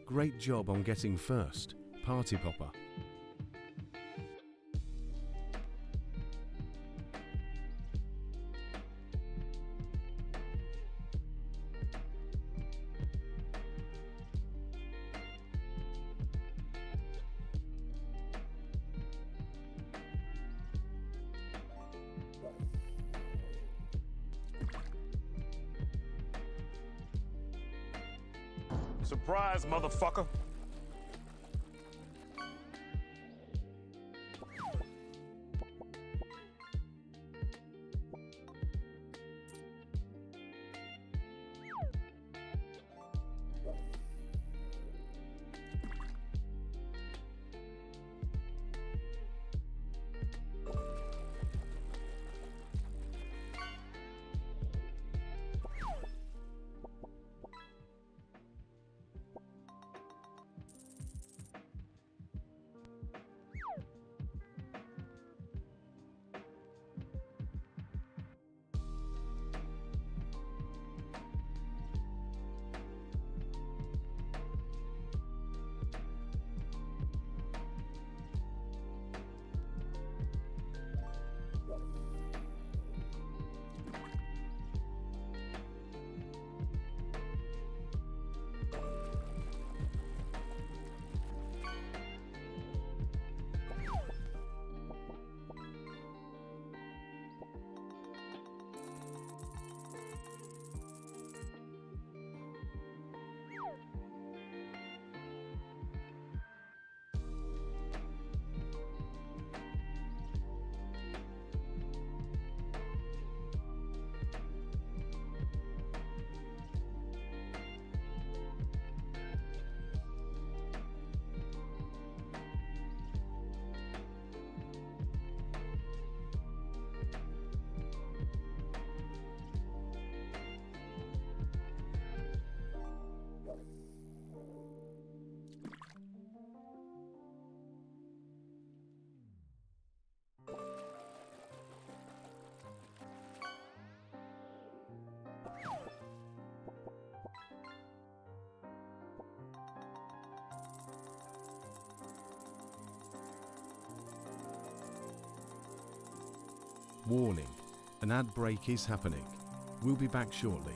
Great job on getting first, party popper. Surprise, motherfucker! Warning, an ad break is happening. We'll be back shortly.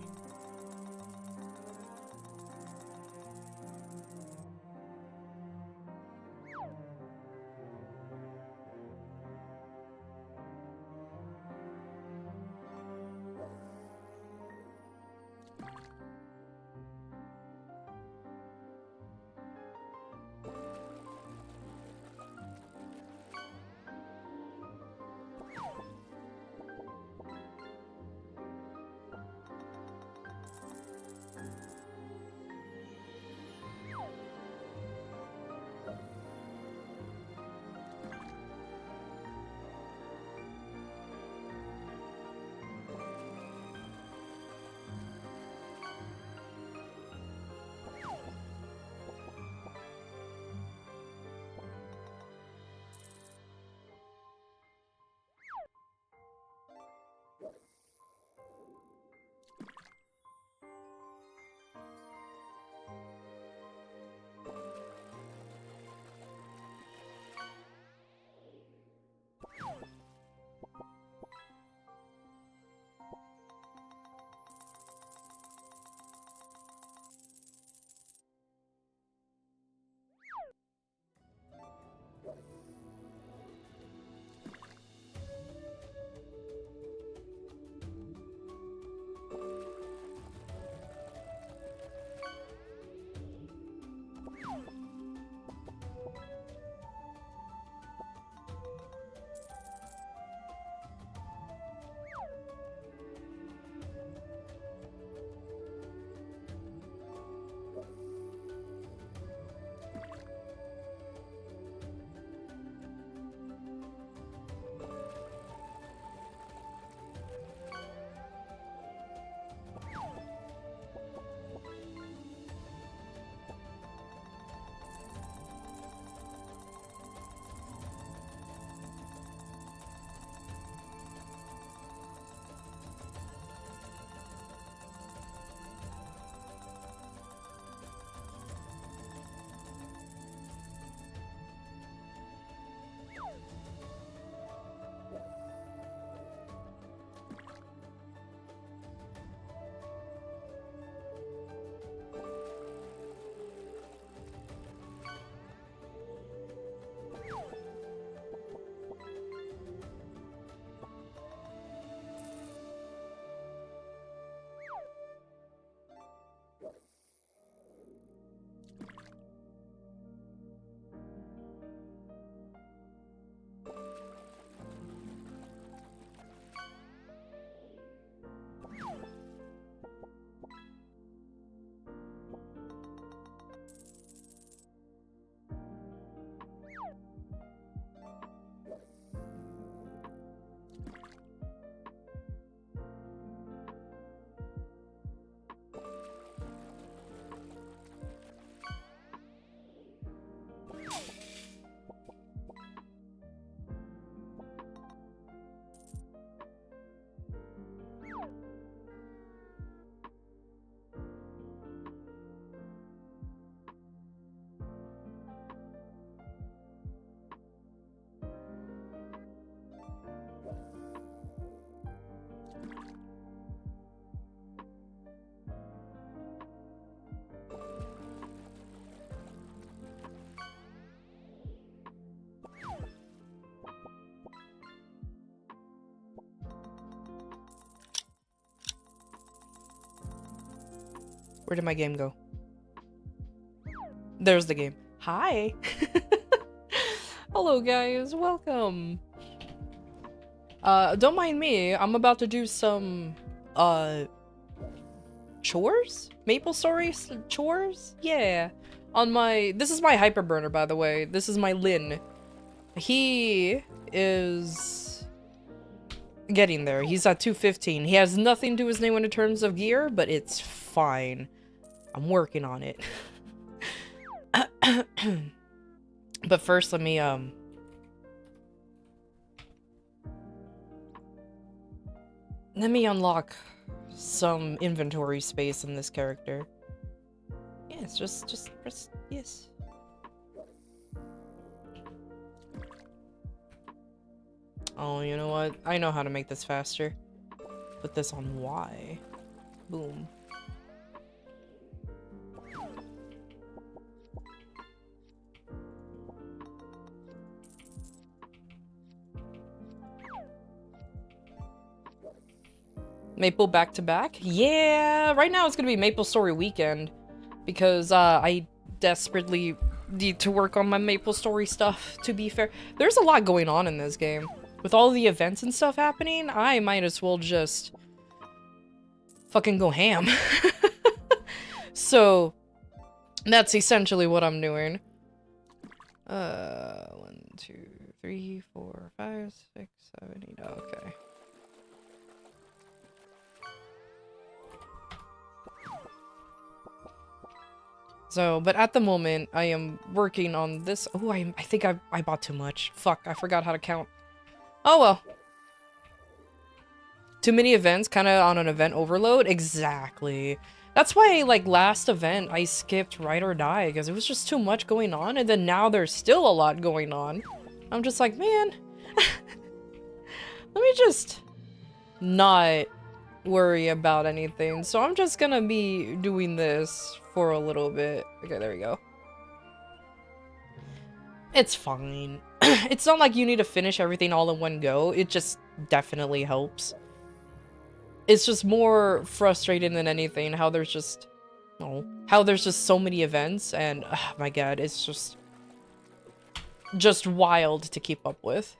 Where did my game go? There's the game. Hi! Hello guys, welcome! Don't mind me, I'm about to do some, chores? MapleStory chores? Yeah. On my- this is my hyperburner, by the way. This is my Lin. He is getting there. He's at 215. He has nothing to his name in terms of gear, but it's fine. I'm working on it. But first, let me unlock some inventory space in this character. Yes, just press yes. Oh, you know what? I know how to make this faster. Put this on Y. Boom. Maple back to back? Yeah, right now it's gonna be MapleStory weekend because I desperately need to work on my MapleStory stuff, to be fair. There's a lot going on in this game. With all the events and stuff happening, I might as well just fucking go ham. So that's essentially what I'm doing. 1, 2, 3, 4, 5, 6, 7, 8. Okay. So, but at the moment, I am working on this. Oh, I think I bought too much. Fuck, I forgot how to count. Oh well. Too many events, kind of on an event overload? Exactly. That's why, like, last event, I skipped Ride or Die, because it was just too much going on, and then now there's still a lot going on. I'm just like, man, let me just not worry about anything. So I'm just gonna be doing this for a little bit. Okay, there we go. It's fine. It's not like you need to finish everything all in one go. It just definitely helps. It's just more frustrating than anything how there's just so many events, and oh my god, it's just wild to keep up with.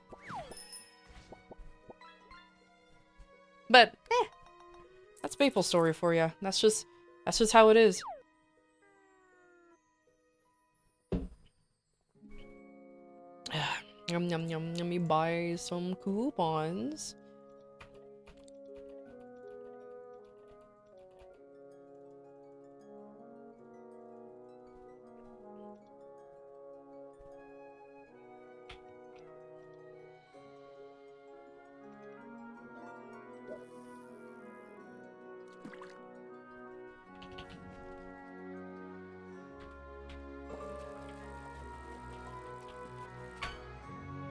But that's MapleStory for you. That's just how it is. Yum yum yum. Let me buy some coupons.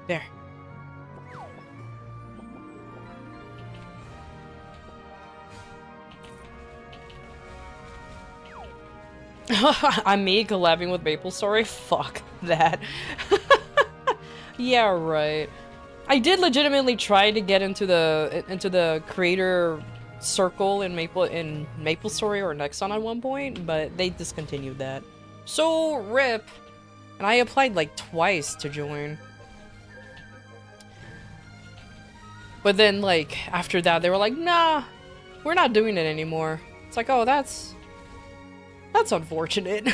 There. I'm me collabing with MapleStory? Fuck that. Yeah, right. I did legitimately try to get into the creator circle in MapleStory or Nexon at one point, but they discontinued that. So rip. And I applied like twice to join. But then, like, after that, they were like, nah, we're not doing it anymore. It's like, oh, that's unfortunate.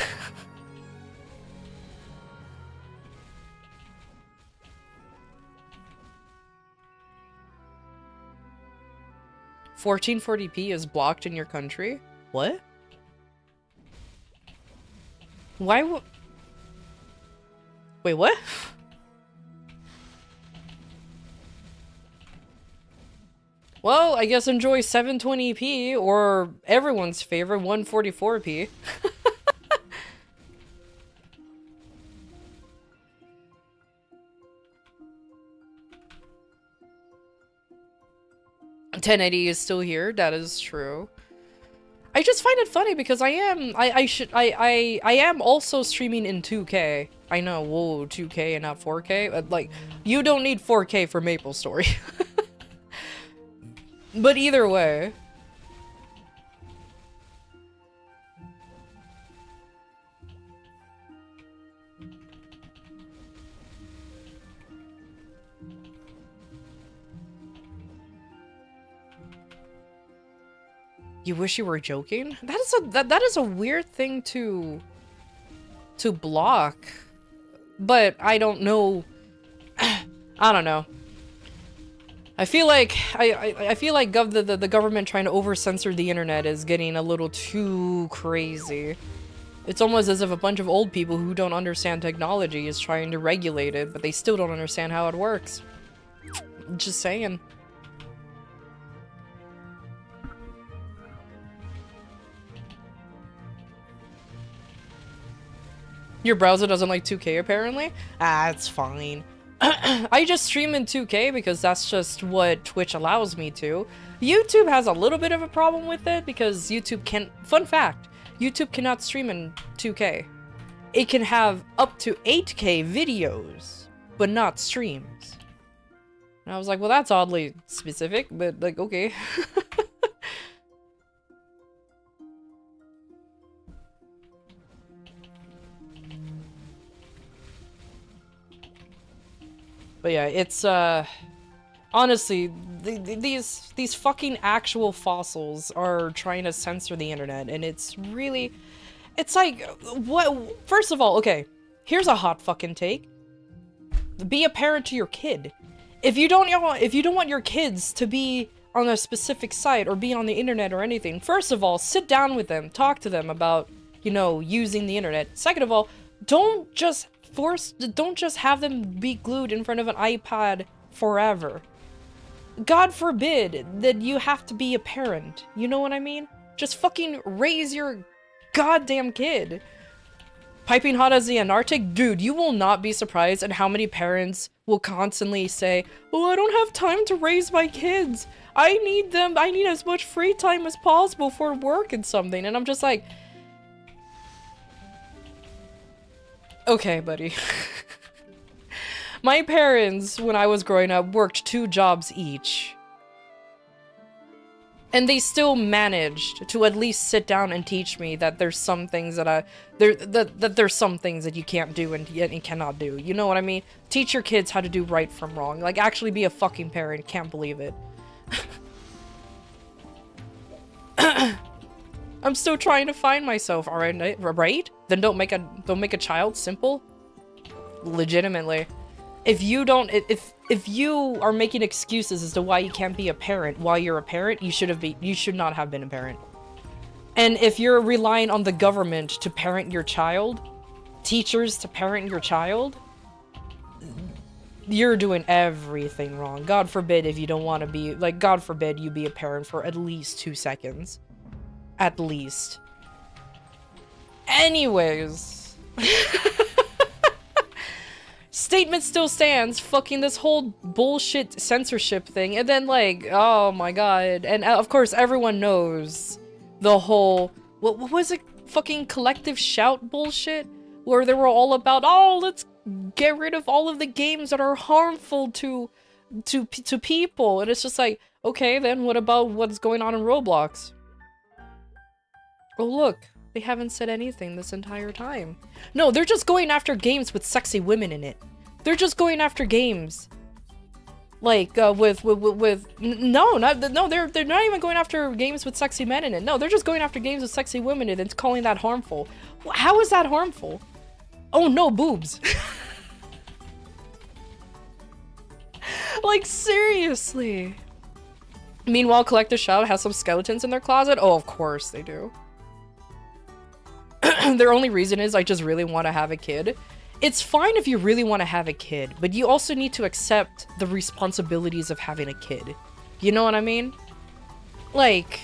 $1440p is blocked in your country? What? Why would... Wait, what? Well, I guess enjoy 720p or everyone's favorite 144p. 1080 is still here. That is true. I just find it funny because I am also streaming in 2K. I know, whoa, 2K and not 4K. But, like, you don't need 4K for MapleStory. But either way. You wish you were joking? That is a weird thing to block. But I don't know. I don't know. I feel like I feel like the government trying to over-censor the internet is getting a little too crazy. It's almost as if a bunch of old people who don't understand technology is trying to regulate it, but they still don't understand how it works. Just saying. Your browser doesn't like 2K apparently? Ah, it's fine. I just stream in 2K because that's just what Twitch allows me to. YouTube has a little bit of a problem with it because YouTube can't... Fun fact, YouTube cannot stream in 2K. It can have up to 8K videos, but not streams. And I was like, well, that's oddly specific, but like, okay. But yeah, it's, honestly, these fucking actual fossils are trying to censor the internet, and it's really, it's like, what, first of all, okay, here's a hot fucking take. Be a parent to your kid. If you don't want your kids to be on a specific site or be on the internet or anything, first of all, sit down with them, talk to them about, you know, using the internet. Second of all, don't just have them be glued in front of an iPad forever. God forbid that you have to be a parent. You know what I mean? Just fucking raise your goddamn kid. Piping hot as the Antarctic? Dude, you will not be surprised at how many parents will constantly say, oh, I don't have time to raise my kids. I need as much free time as possible for work and something. And I'm just like, okay, buddy. My parents, when I was growing up, worked 2 jobs each. And they still managed to at least sit down and teach me that there's some things that there's some things that you can't do and cannot do. You know what I mean? Teach your kids how to do right from wrong. Like, actually be a fucking parent. Can't believe it. I'm still trying to find myself, alright? Right? Then don't make a child simple. Legitimately. If you are making excuses as to why you can't be a parent while you're a parent, you should not have been a parent. And if you're relying on the government to parent your child, teachers to parent your child, you're doing everything wrong. God forbid if you don't want to be, like, God forbid you be a parent for at least 2 seconds. At least. Anyways. Statement still stands, fucking this whole bullshit censorship thing, and then like, oh my god, and of course everyone knows the whole, what was it, fucking collective shout bullshit, where they were all about, oh, let's get rid of all of the games that are harmful to people, and it's just like, okay, then what about what's going on in Roblox? Oh look, they haven't said anything this entire time. No, they're just going after games with sexy women in it. They're just going after games. Like, they're not even going after games with sexy men in it. No, they're just going after games with sexy women in it and calling that harmful. How is that harmful? Oh no, boobs. Like, seriously. Meanwhile, Collector Shout has some skeletons in their closet. Oh, of course they do. Their only reason is I just really want to have a kid. It's fine if you really want to have a kid, but you also need to accept the responsibilities of having a kid. You know what I mean? Like,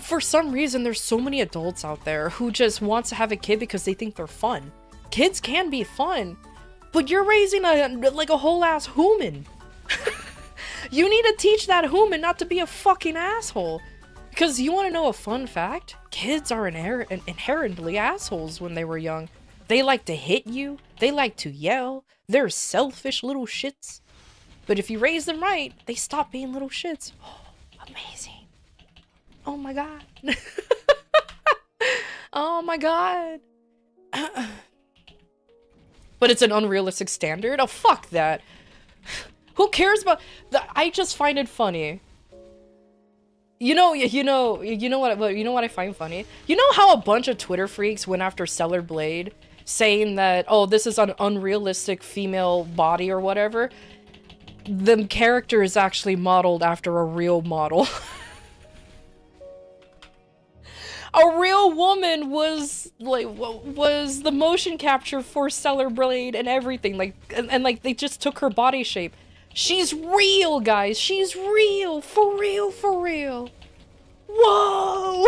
for some reason, there's so many adults out there who just want to have a kid because they think they're fun. Kids can be fun, but you're raising a whole-ass human. You need to teach that human not to be a fucking asshole. Because you want to know a fun fact? Kids are inherently assholes when they were young. They like to hit you. They like to yell. They're selfish little shits. But if you raise them right, they stop being little shits. Oh, amazing. Oh my god. Oh my god. But it's an unrealistic standard? Oh, fuck that. Who cares about... I just find it funny You know what I find funny? You know how a bunch of Twitter freaks went after Stellar Blade, saying that, oh, this is an unrealistic female body or whatever? The character is actually modeled after a real model. A real woman was the motion capture for Stellar Blade and everything, like, and like they just took her body shape. She's real, guys. She's real, for real, for real. Whoa.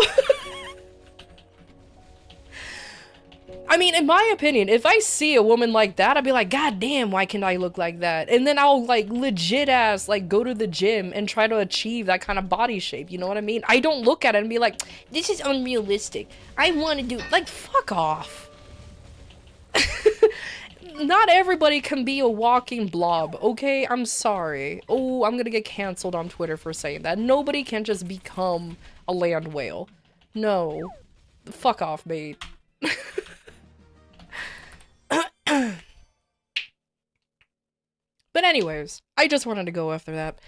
I mean, in my opinion, if I see a woman like that, I'd be like, God damn, why can't I look like that? And then I'll, like, legit ass, like, go to the gym and try to achieve that kind of body shape, you know what I mean? I don't look at it and be like, this is unrealistic. I want to do, like, fuck off. Not everybody can be a walking blob, okay? I'm sorry. Oh, I'm gonna get canceled on Twitter for saying that. Nobody can just become a land whale. No. Fuck off, mate. But anyways, I just wanted to go after that.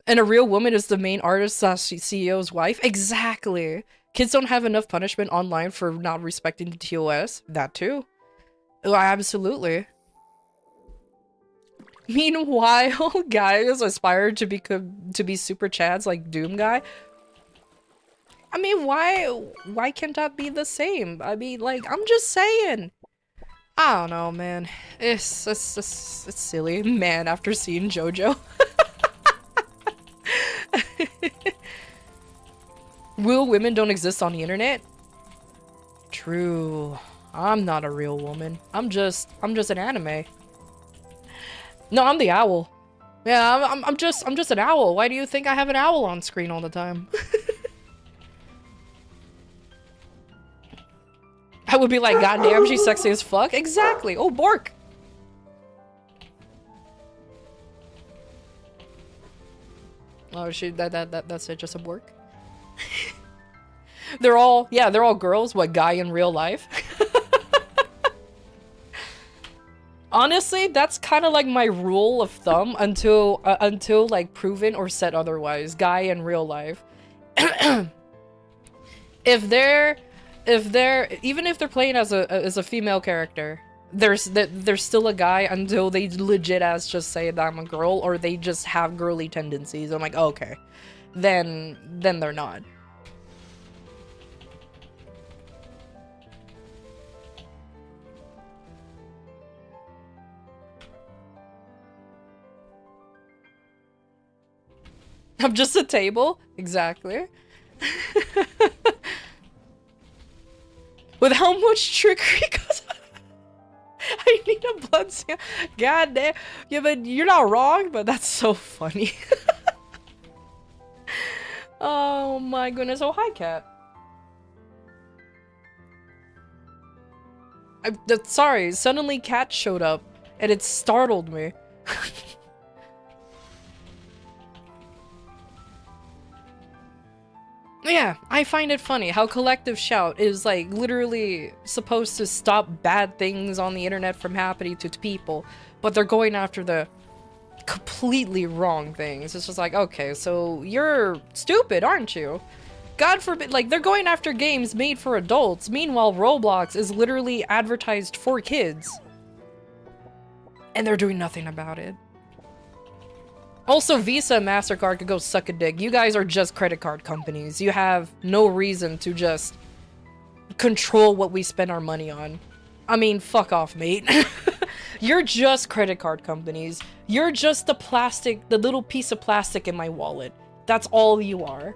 And a real woman is the main artist / CEO's wife? Exactly. Kids don't have enough punishment online for not respecting the TOS. That too. Oh, absolutely. Meanwhile, guys aspire to be super chads like Doom Guy. I mean, why can't that be the same? I mean, like, I'm just saying. I don't know, man. It's silly. Man, after seeing JoJo. Real women don't exist on the internet? True. I'm not a real woman. I'm just an anime. No, I'm the owl. Yeah, I'm just an owl. Why do you think I have an owl on screen all the time? I would be like, goddamn, she's sexy as fuck. Exactly. Oh, Bork. Oh, that's it, just a Bork. They're all girls. What, guy in real life? Honestly, that's kind of like my rule of thumb until like proven or said otherwise. Guy in real life. If they're even if they're playing as a female character, there's still a guy until they legit as just say that I'm a girl or they just have girly tendencies. I'm like, okay, then they're not. I'm just a table? Exactly. With how much trickery goes on? I need a blood sample. God damn. Yeah, but you're not wrong, but that's so funny. Oh my goodness. Oh, hi, cat. Sorry, suddenly cat showed up, and it startled me. Yeah, I find it funny how Collective Shout is like literally supposed to stop bad things on the internet from happening to people, but they're going after the completely wrong things. It's just like, okay, so you're stupid, aren't you? God forbid, like, they're going after games made for adults. Meanwhile, Roblox is literally advertised for kids. And they're doing nothing about it. Also, Visa and MasterCard could go suck a dick. You guys are just credit card companies. You have no reason to just control what we spend our money on. I mean, fuck off, mate. You're just credit card companies. You're just the little piece of plastic in my wallet. That's all you are.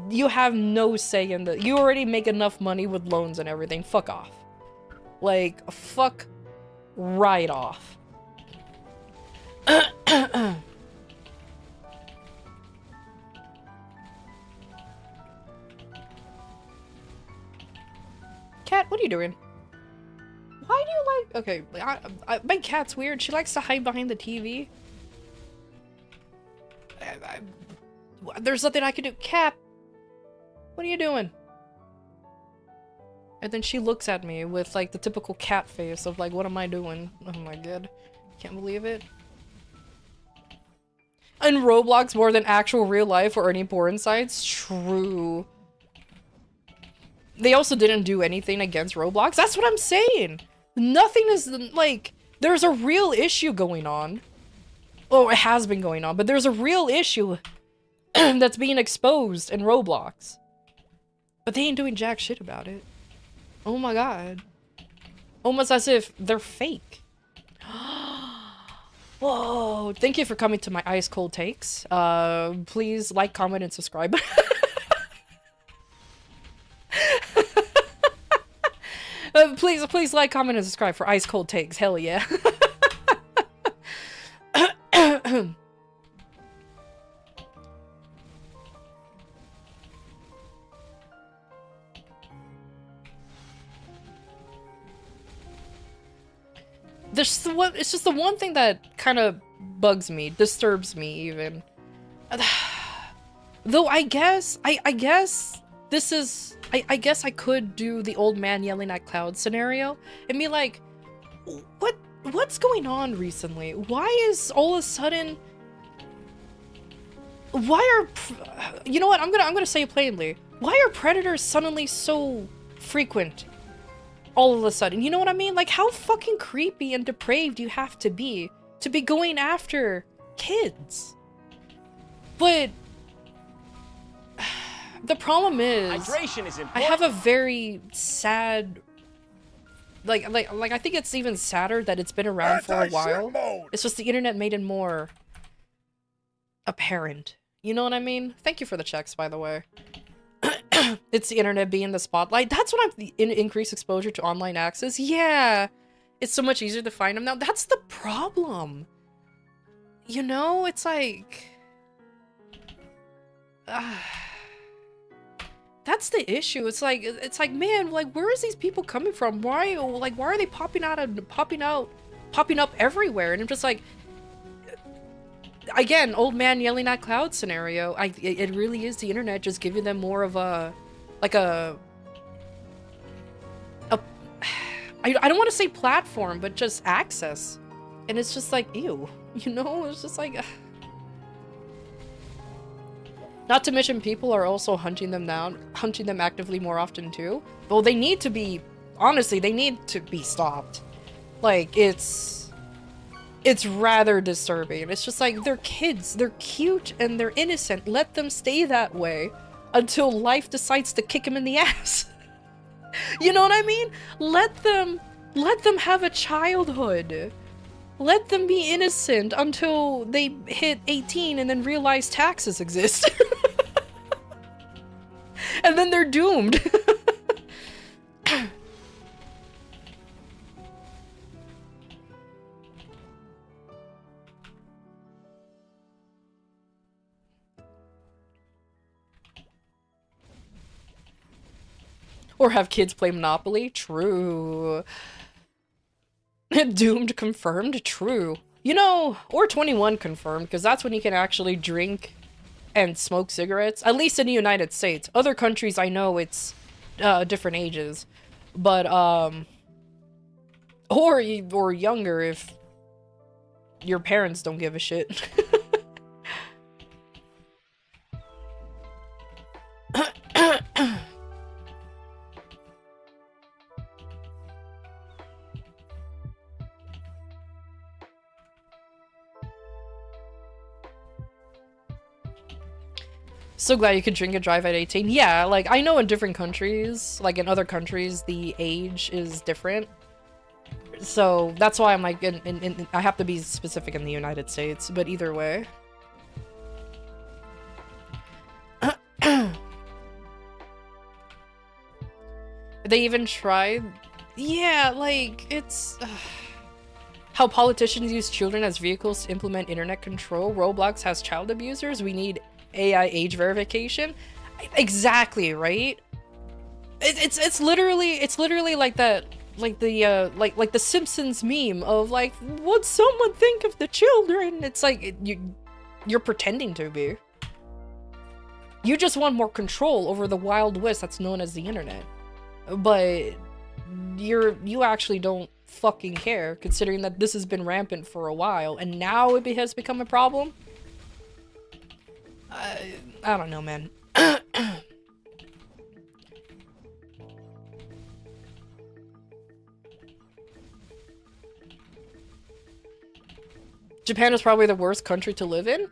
You have no say in the- You already make enough money with loans and everything. Fuck off. Like, fuck right off. Cat, what are you doing? Why do you like- Okay, my cat's weird. She likes to hide behind the TV. There's nothing I can do. Cat, what are you doing? And then she looks at me with like the typical cat face of like, what am I doing? Oh my god. Can't believe it. in Roblox more than actual real life or any porn sites. True. They also didn't do anything against Roblox. That's what I'm saying. Nothing is, like, there's a real issue going on. Oh, it has been going on, but there's a real issue that's being exposed in Roblox. But they ain't doing jack shit about it. Oh my god. Almost as if they're fake. Whoa, thank you for coming to my ice cold takes. Please like, comment, and subscribe. Please like, comment, and subscribe for ice cold takes. Hell yeah. It's just the one thing that kind of bugs me, disturbs me even. Though I guess this is, I guess I could do the old man yelling at clouds scenario and be like, what's going on recently? Why is all of a sudden, you know what, I'm gonna say it plainly. Why are predators suddenly so frequent? All of a sudden, you know what I mean? Like, how fucking creepy and depraved you have to be going after kids. But the problem is, Hydration is important. I have a very sad, like I think it's even sadder that it's been around for a while. It's just the internet made it more apparent. You know what I mean? Thank you for the checks, by the way. It's the internet being the spotlight. That's what I'm increased exposure to online access. Yeah, it's so much easier to find them now. That's the problem. You know, it's like, that's the issue. It's like, man, like, where is these people coming from? Why are they popping up everywhere? And I'm just like, again, old man yelling at cloud scenario. It really is the internet just giving them more of a, like I don't want to say platform, but just access. And it's just like, ew, you know, it's just like, not to mention people are also hunting them actively more often too. Well, they need to be, honestly, they need to be stopped. Like, it's rather disturbing. It's just like, they're kids, they're cute, and they're innocent. Let them stay that way until life decides to kick them in the ass. You know what I mean? Let them have a childhood. Let them be innocent until they hit 18 and then realize taxes exist. And then they're doomed. Or have kids play Monopoly? True. Doomed confirmed? True. You know, or 21 confirmed, because that's when you can actually drink and smoke cigarettes. At least in the United States. Other countries, I know it's different ages. But, or younger if your parents don't give a shit. So glad you could drink and drive at 18. Yeah, like, I know in different countries, like in other countries, the age is different. So that's why I'm like, I have to be specific in the United States, but either way. They even tried? Yeah, like, it's... how politicians use children as vehicles to implement internet control. Roblox has child abusers. We need AI age verification. Exactly, right? It's literally like that, like the Simpsons meme of like, would someone think of the children? It's like you're pretending to be. You just want more control over the wild west that's known as the internet. But you actually don't fucking care, considering that this has been rampant for a while and now it has become a problem. I don't know, man. Japan is probably the worst country to live in.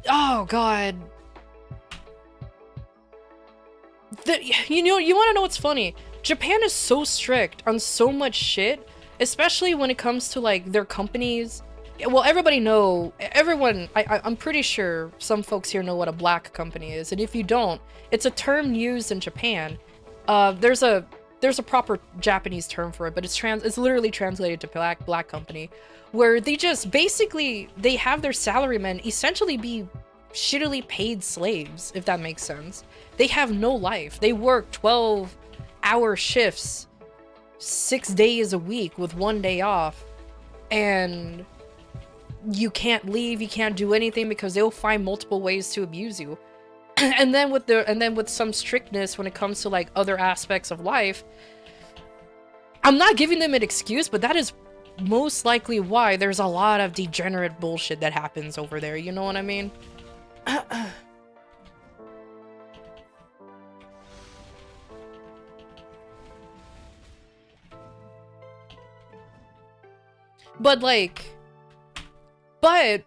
Oh god. You want to know what's funny? Japan is so strict on so much shit, especially when it comes to like their companies. Well, I'm pretty sure some folks here know what a black company is, and if you don't, it's a term used in Japan. There's a proper Japanese term for it, but it's literally translated to black company, where they just basically they have their salarymen essentially be shittily paid slaves, if that makes sense. They have no life. They work 12-hour shifts 6 days a week with 1 day off, and you can't leave, you can't do anything because they'll find multiple ways to abuse you. and then with some strictness when it comes to like other aspects of life, I'm not giving them an excuse, but that is most likely why there's a lot of degenerate bullshit that happens over there, you know what I mean? But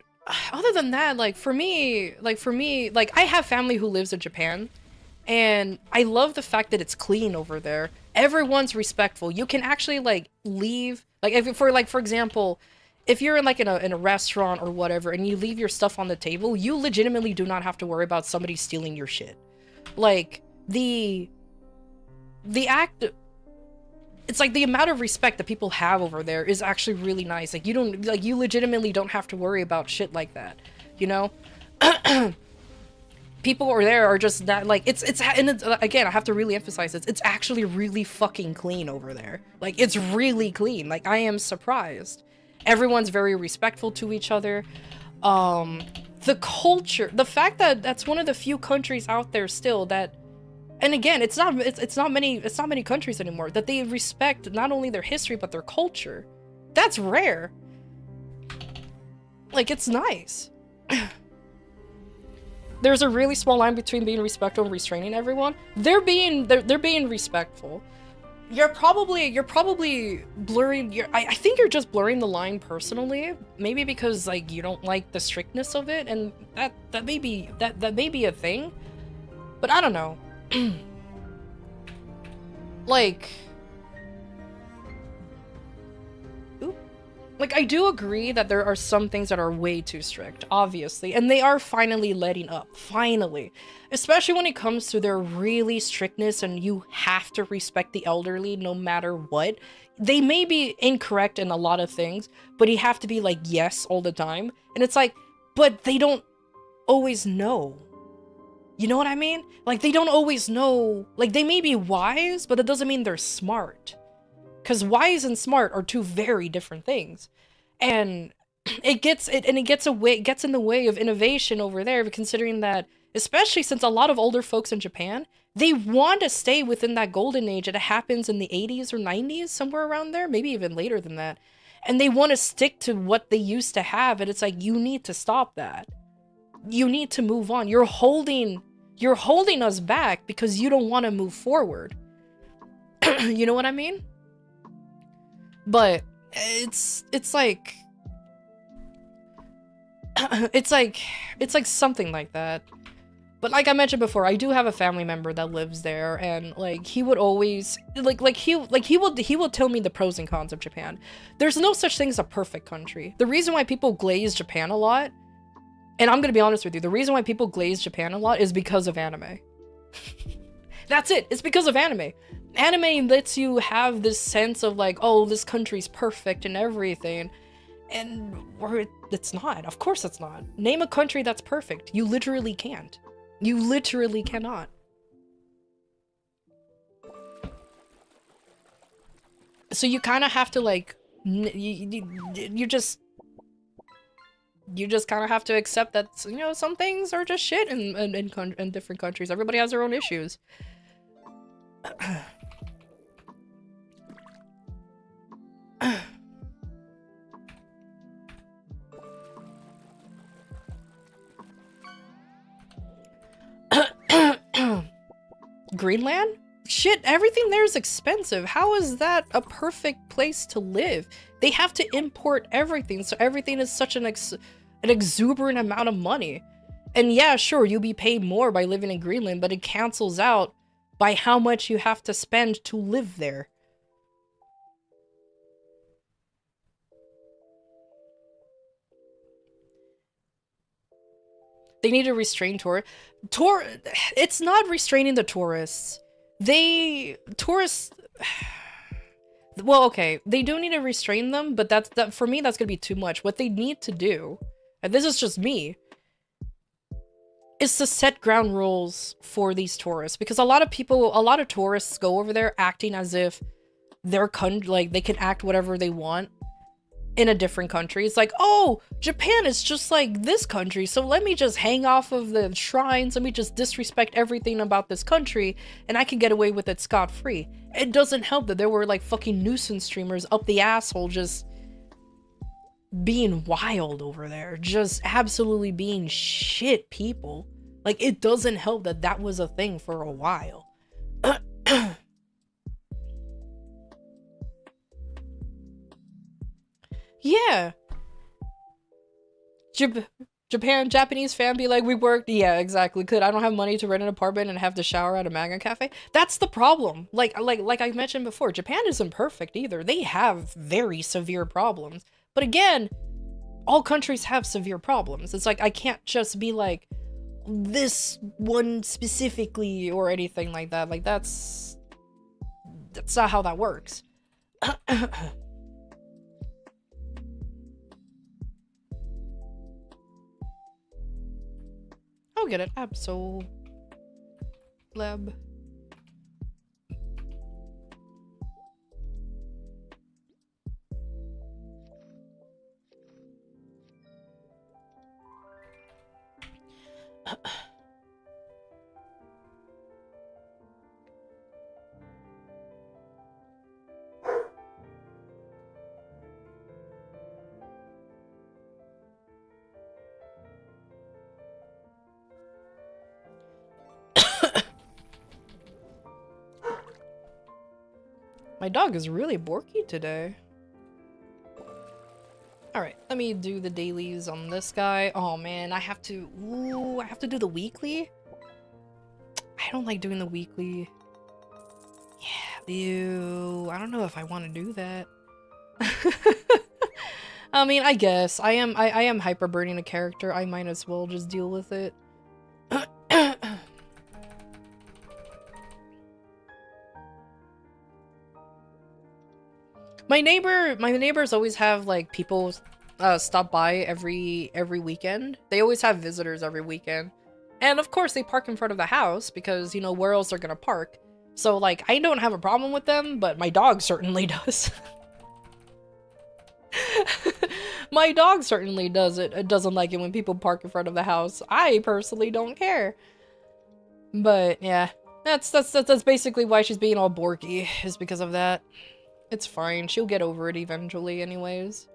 other than that, like for me, I have family who lives in Japan, and I love the fact that it's clean over there. Everyone's respectful. You can actually like leave, like for example, if you're in a restaurant or whatever, and you leave your stuff on the table, you legitimately do not have to worry about somebody stealing your shit. Like the act. It's like the amount of respect that people have over there is actually really nice. Like you legitimately don't have to worry about shit like that, you know? People over there are just that, like, again, I have to really emphasize this. It's actually really fucking clean over there. Like, it's really clean. Like, I am surprised. Everyone's very respectful to each other. The culture, the fact that that's one of the few countries out there still that, and again, it's not many countries anymore that they respect not only their history but their culture. That's rare. Like, it's nice. There's a really small line between being respectful and restraining everyone. They're being respectful. You're probably blurring I think you're just blurring the line personally. Maybe because like you don't like the strictness of it, and that may be a thing. But I don't know. Like, I do agree that there are some things that are way too strict, obviously, and they are finally letting up, finally. Especially when it comes to their really strictness and you have to respect the elderly no matter what. They may be incorrect in a lot of things, but you have to be like, yes, all the time. And it's like, but they don't always know. You know what I mean? Like, they don't always know. Like, they may be wise, but that doesn't mean they're smart. Because wise and smart are two very different things. And it gets in the way of innovation over there, considering that, especially since a lot of older folks in Japan, they want to stay within that golden age that happens in the 80s or 90s, somewhere around there, maybe even later than that. And they want to stick to what they used to have, and it's like, you need to stop that. You need to move on. You're holding us back because you don't want to move forward. You know what I mean? But it's like it's like something like that. But like I mentioned before, I do have a family member that lives there, and like he would always he will tell me the pros and cons of Japan. There's no such thing as a perfect country. The reason why people glaze Japan a lot, and I'm gonna be honest with you, the reason why people glaze Japan a lot is because of anime. That's it. It's because of anime. Anime lets you have this sense of like, oh, this country's perfect and everything. And it's not. Of course it's not. Name a country that's perfect. You literally can't. You literally cannot. So you kind of have to like, you just kind of have to accept that, you know, some things are just shit in different countries. Everybody has their own issues. Greenland? Shit, everything there is expensive. How is that a perfect place to live? They have to import everything, so everything is such an exuberant amount of money. And yeah, sure, you'll be paid more by living in Greenland, but it cancels out by how much you have to spend to live there. They need to restrain it's not restraining the tourists. Tourists, well, okay, they do need to restrain them, but that for me, that's gonna be too much. What they need to do, and this is just me, is to set ground rules for these tourists, because a lot of tourists go over there acting as if their country, like, they can act whatever they want in a different country. It's like, oh, Japan is just like this country, so let me just hang off of the shrines, let me just disrespect everything about this country, and I can get away with it scot-free. It doesn't help that there were like fucking nuisance streamers up the asshole just being wild over there, just absolutely being shit people. Like, it doesn't help that that was a thing for a while. Yeah. Japanese fan be like, we worked. Yeah, exactly. I don't have money to rent an apartment and have to shower at a manga cafe. That's the problem. Like I mentioned before, Japan isn't perfect either. They have very severe problems. But again, all countries have severe problems. It's like, I can't just be like, this one specifically or anything like that. Like, that's not how that works. I'll get it. Absol Lab. My dog is really borky today. Alright, let me do the dailies on this guy. Oh man, I have to do the weekly? I don't like doing the weekly. Yeah, ew, I don't know if I want to do that. I mean, I guess. I am hyper burning a character. I might as well just deal with it. My neighbors always have like people stop by every weekend. They always have visitors every weekend. And of course they park in front of the house because, you know, where else they're gonna park. So like, I don't have a problem with them, but my dog certainly does. My dog certainly does it. It doesn't like it when people park in front of the house. I personally don't care. But yeah, that's basically why she's being all borky, is because of that. It's fine. She'll get over it eventually anyways.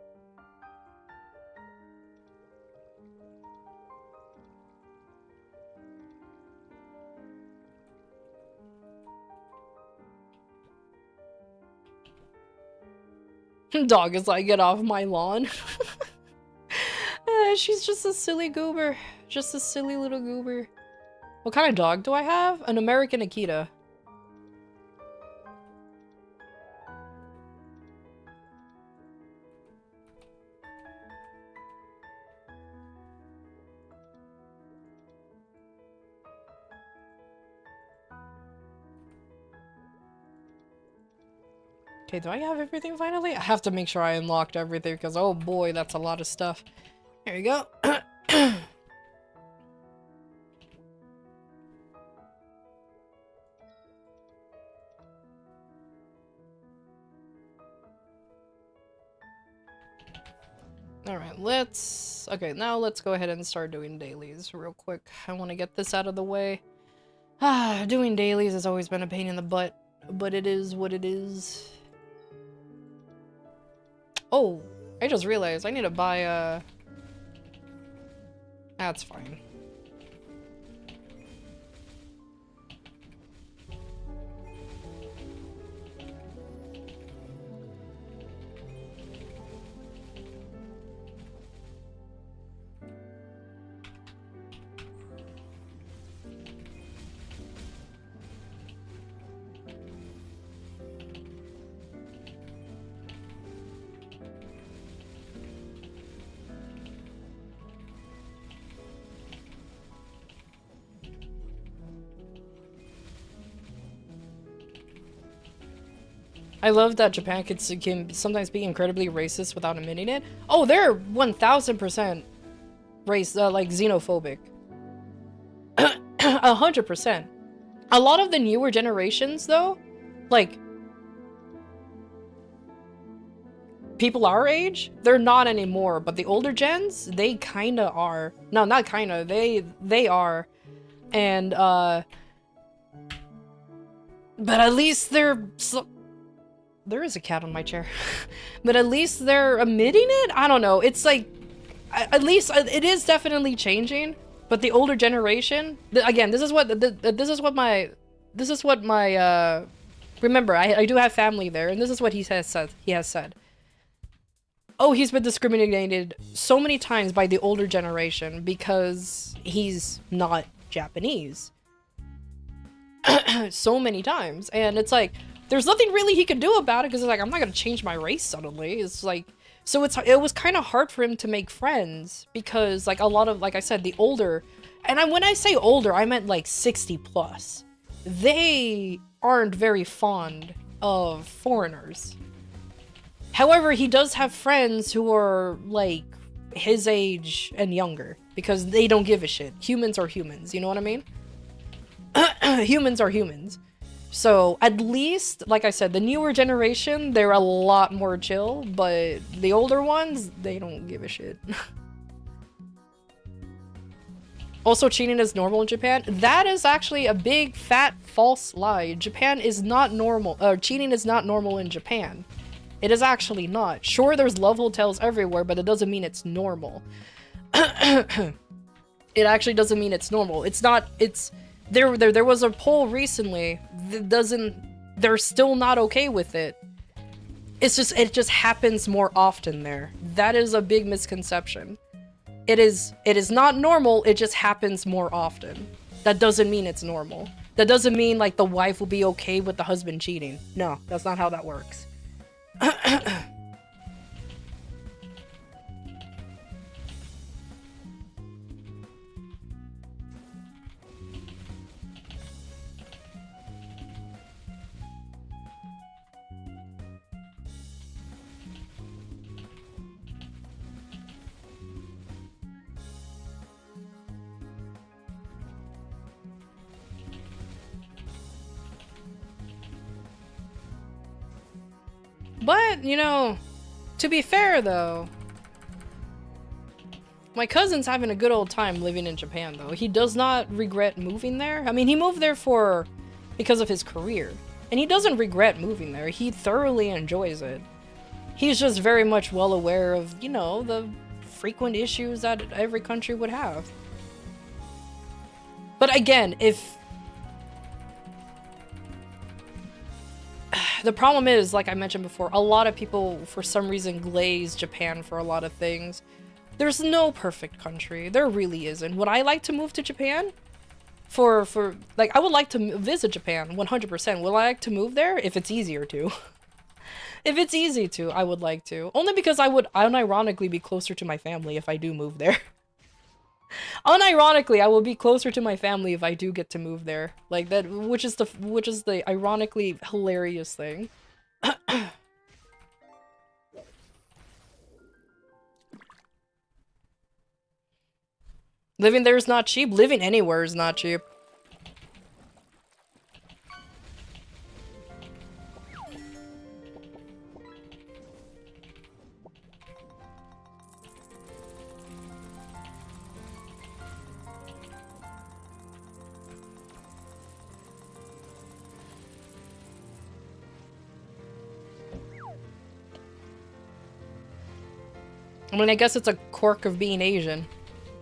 Dog is like, get off my lawn. She's just a silly goober. Just a silly little goober. What kind of dog do I have? An American Akita. Okay, do I have everything finally? I have to make sure I unlocked everything because, oh boy, that's a lot of stuff. Here you go. Alright, okay, now let's go ahead and start doing dailies real quick. I want to get this out of the way. Doing dailies has always been a pain in the butt, but it is what it is. Oh, I just realized I need to buy That's fine. I love that Japan can sometimes be incredibly racist without admitting it. Oh, they're 1000% race, like xenophobic. 100%. A lot of the newer generations, though, like people our age, they're not anymore. But the older gens, they kinda are. No, not kinda. They are, and but at least they're. There is a cat on my chair. But at least they're admitting it? I don't know. It's like, at least it is definitely changing. But the older generation, again, this is what my, remember, I do have family there, and this is what he has said. Oh, he's been discriminated so many times by the older generation because he's not Japanese. So many times. And it's like, there's nothing really he could do about it because it's like, I'm not gonna change my race suddenly. It's like, so it was kind of hard for him to make friends because like a lot of, like I said, the older, and when I say older, I meant like 60 plus. They aren't very fond of foreigners. However, he does have friends who are like his age and younger because they don't give a shit. Humans are humans, you know what I mean? Humans are humans. So at least, like I said, the newer generation, they're a lot more chill, but the older ones, they don't give a shit. Also, cheating is normal in Japan. That is actually a big, fat, false lie. Japan is not normal. Cheating is not normal in Japan. It is actually not. Sure, there's love hotels everywhere, but it doesn't mean it's normal. It actually doesn't mean it's normal. It's not, it's... There was a poll recently that they're still not okay with it. It just happens more often there. That is a big misconception. It is not normal, it just happens more often. That doesn't mean it's normal. That doesn't mean like the wife will be okay with the husband cheating. No, that's not how that works. But, you know, to be fair though, my cousin's having a good old time living in Japan though. He does not regret moving there. I mean, he moved there because of his career. And he doesn't regret moving there. He thoroughly enjoys it. He's just very much well aware of, you know, the frequent issues that every country would have. But again, if... The problem is, like I mentioned before, a lot of people, for some reason, glaze Japan for a lot of things. There's no perfect country. There really isn't. Would I like to move to Japan? Like, I would like to visit Japan, 100%. Would I like to move there? If it's easier to. If it's easy to, I would like to. Only because I would unironically be closer to my family if I do move there. Unironically, I will be closer to my family if I do get to move there. Like that, which is the ironically hilarious thing. Living there is not cheap. Living anywhere is not cheap. I mean, I guess it's a quirk of being Asian.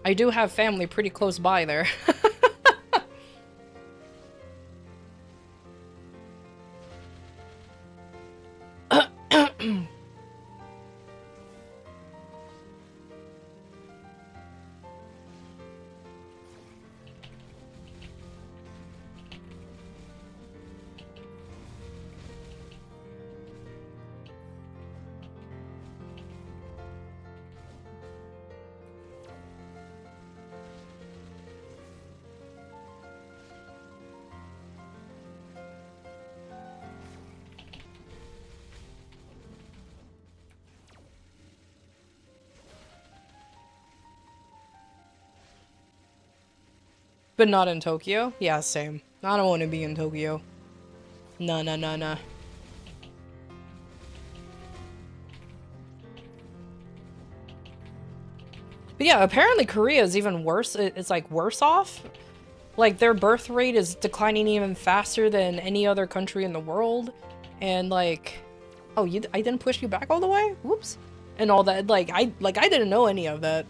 I do have family pretty close by there. But not in Tokyo? Yeah, same. I don't want to be in Tokyo. Nah, nah, nah, nah. But yeah, apparently Korea is even worse. It's like worse off. Like their birth rate is declining even faster than any other country in the world. And like, oh, I didn't push you back all the way? Whoops. And all that. Like I didn't know any of that.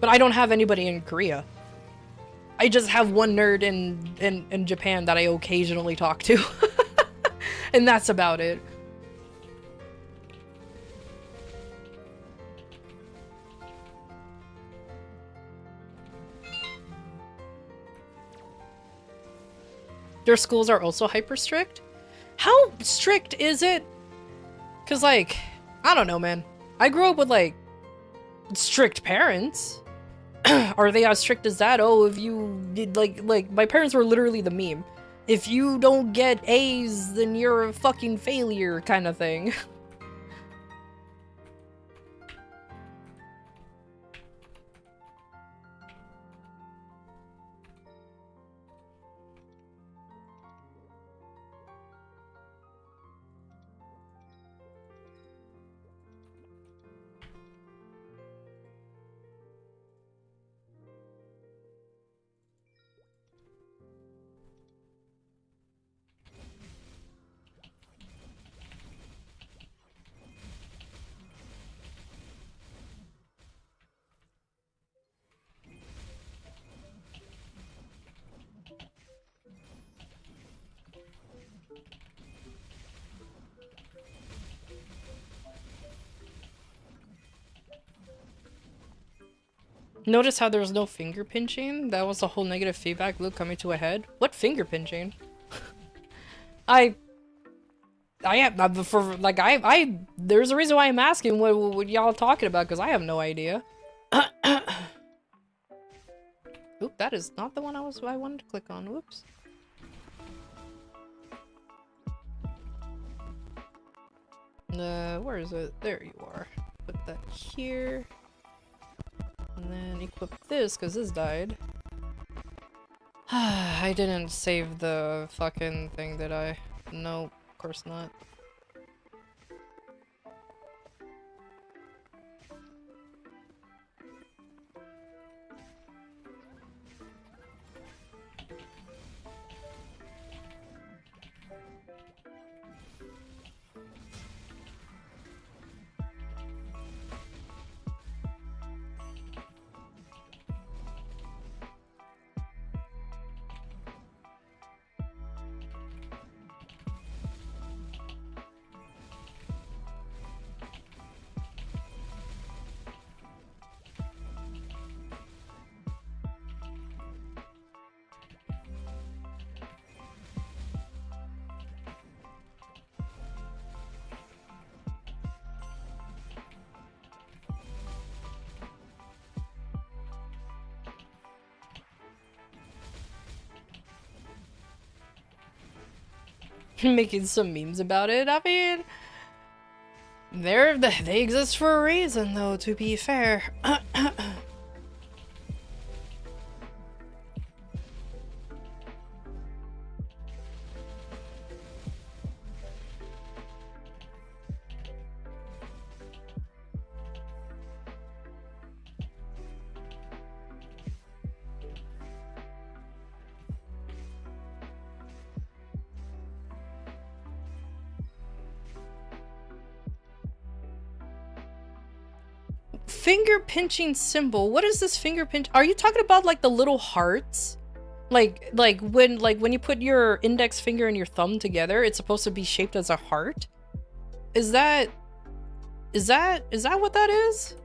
But I don't have anybody in Korea. I just have one nerd in Japan that I occasionally talk to. And that's about it. Their schools are also hyper strict? How strict is it? Cause like, I don't know, man. I grew up with like strict parents. Are they as strict as that? Oh, if you did like my parents were literally the meme. If you don't get A's, then you're a fucking failure kind of thing. Notice how there's no finger pinching? That was a whole negative feedback loop coming to a head. What finger pinching? I have for like there's a reason why I'm asking what y'all talking about because I have no idea. Oop, that is not the one I wanted to click on. Whoops. Where is it? There you are. Put that here. And then equip this, because this died. I didn't save the fucking thing, did I? No, of course not. Making some memes about it. I mean, they exist for a reason, though, to be fair. Finger pinching symbol. What is this finger pinch? Are you talking about like the little hearts? Like when you put your index finger and your thumb together, it's supposed to be shaped as a heart? Is that what that is?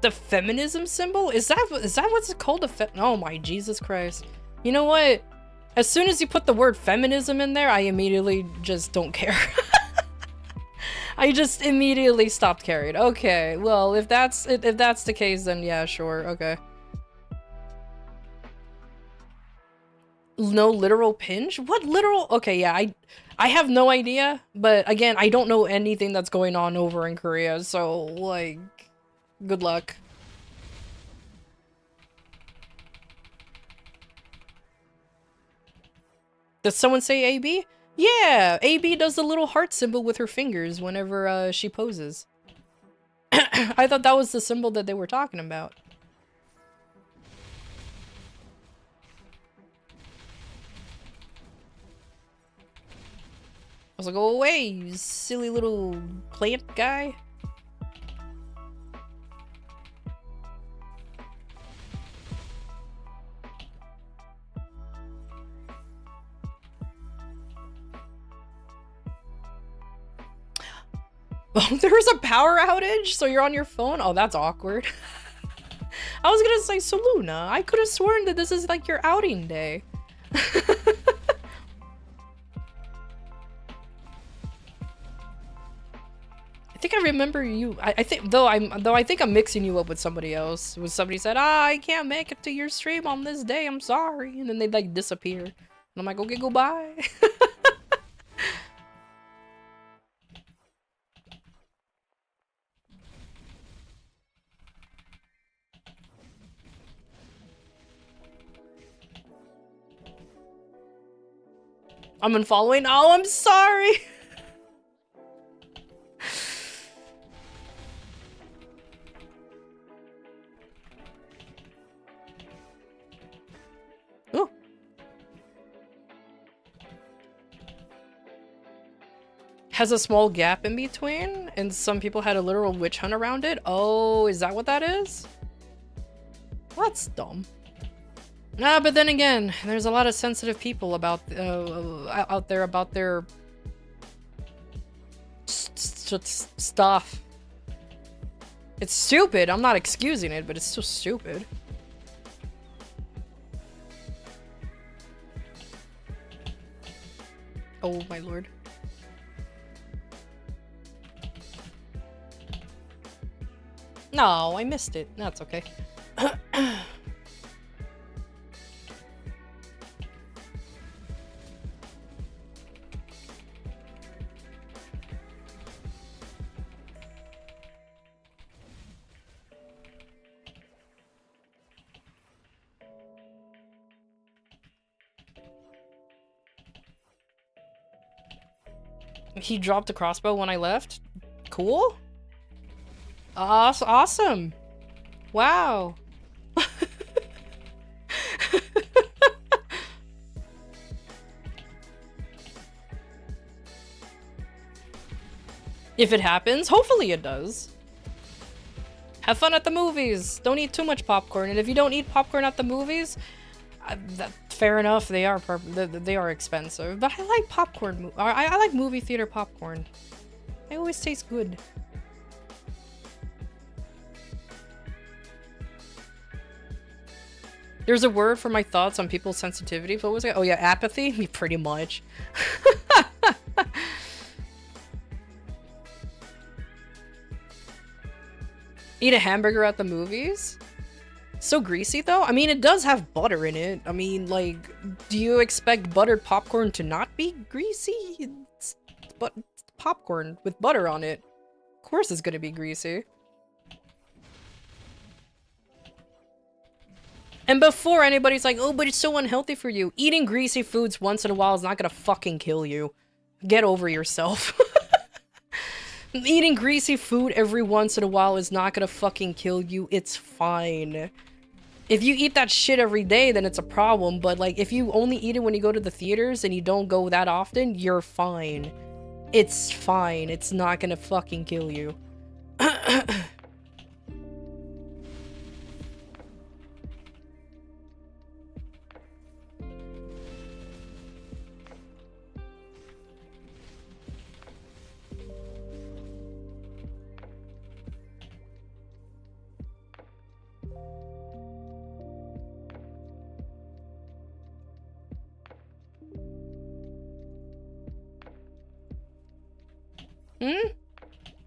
The feminism symbol? Is that what's called oh my Jesus Christ. You know what? As soon as you put the word feminism in there, I immediately just don't care. I just immediately stopped caring. Okay, well, if that's the case, then yeah, sure, okay. No literal pinch? What literal? Okay, yeah, I have no idea, but again, I don't know anything that's going on over in Korea, so like, Good luck. Does someone say AB? Yeah, AB does the little heart symbol with her fingers whenever she poses. I thought that was the symbol that they were talking about. I was like, go away, you silly little plant guy. Oh, there was a power outage, so you're on your phone? Oh, that's awkward. I was gonna say, so Luna, I could have sworn that this is like your outing day. I think I remember you. I think I think I'm mixing you up with somebody else. When somebody said, "Ah, I can't make it to your stream on this day. I'm sorry," and then they like disappear, and I'm like, "Okay, goodbye." I'm unfollowing. Oh, I'm sorry. Oh. Has a small gap in between, and some people had a literal witch hunt around it. Oh, is that what that is? Well, that's dumb. Nah, but then again, there's a lot of sensitive people about out there about their stuff. It's stupid. I'm not excusing it, but it's so stupid. Oh my lord. No, I missed it. That's okay. He dropped a crossbow when I left? Cool. Awesome. Wow. If it happens, hopefully it does. Have fun at the movies. Don't eat too much popcorn. And if you don't eat popcorn at the movies, fair enough. They are expensive. But I like popcorn. I like movie theater popcorn. They always taste good. There's a word for my thoughts on people's sensitivity. What was it? Oh yeah, apathy? Pretty much. Eat a hamburger at the movies? So greasy though? I mean, it does have butter in it. I mean, like, do you expect buttered popcorn to not be greasy? It's popcorn with butter on it. Of course it's gonna be greasy. And before anybody's like, oh, but it's so unhealthy for you. Eating greasy foods once in a while is not gonna fucking kill you. Get over yourself. Eating greasy food every once in a while is not gonna fucking kill you. It's fine. If you eat that shit every day, then it's a problem. But like, if you only eat it when you go to the theaters and you don't go that often, you're fine. It's fine. It's not gonna fucking kill you.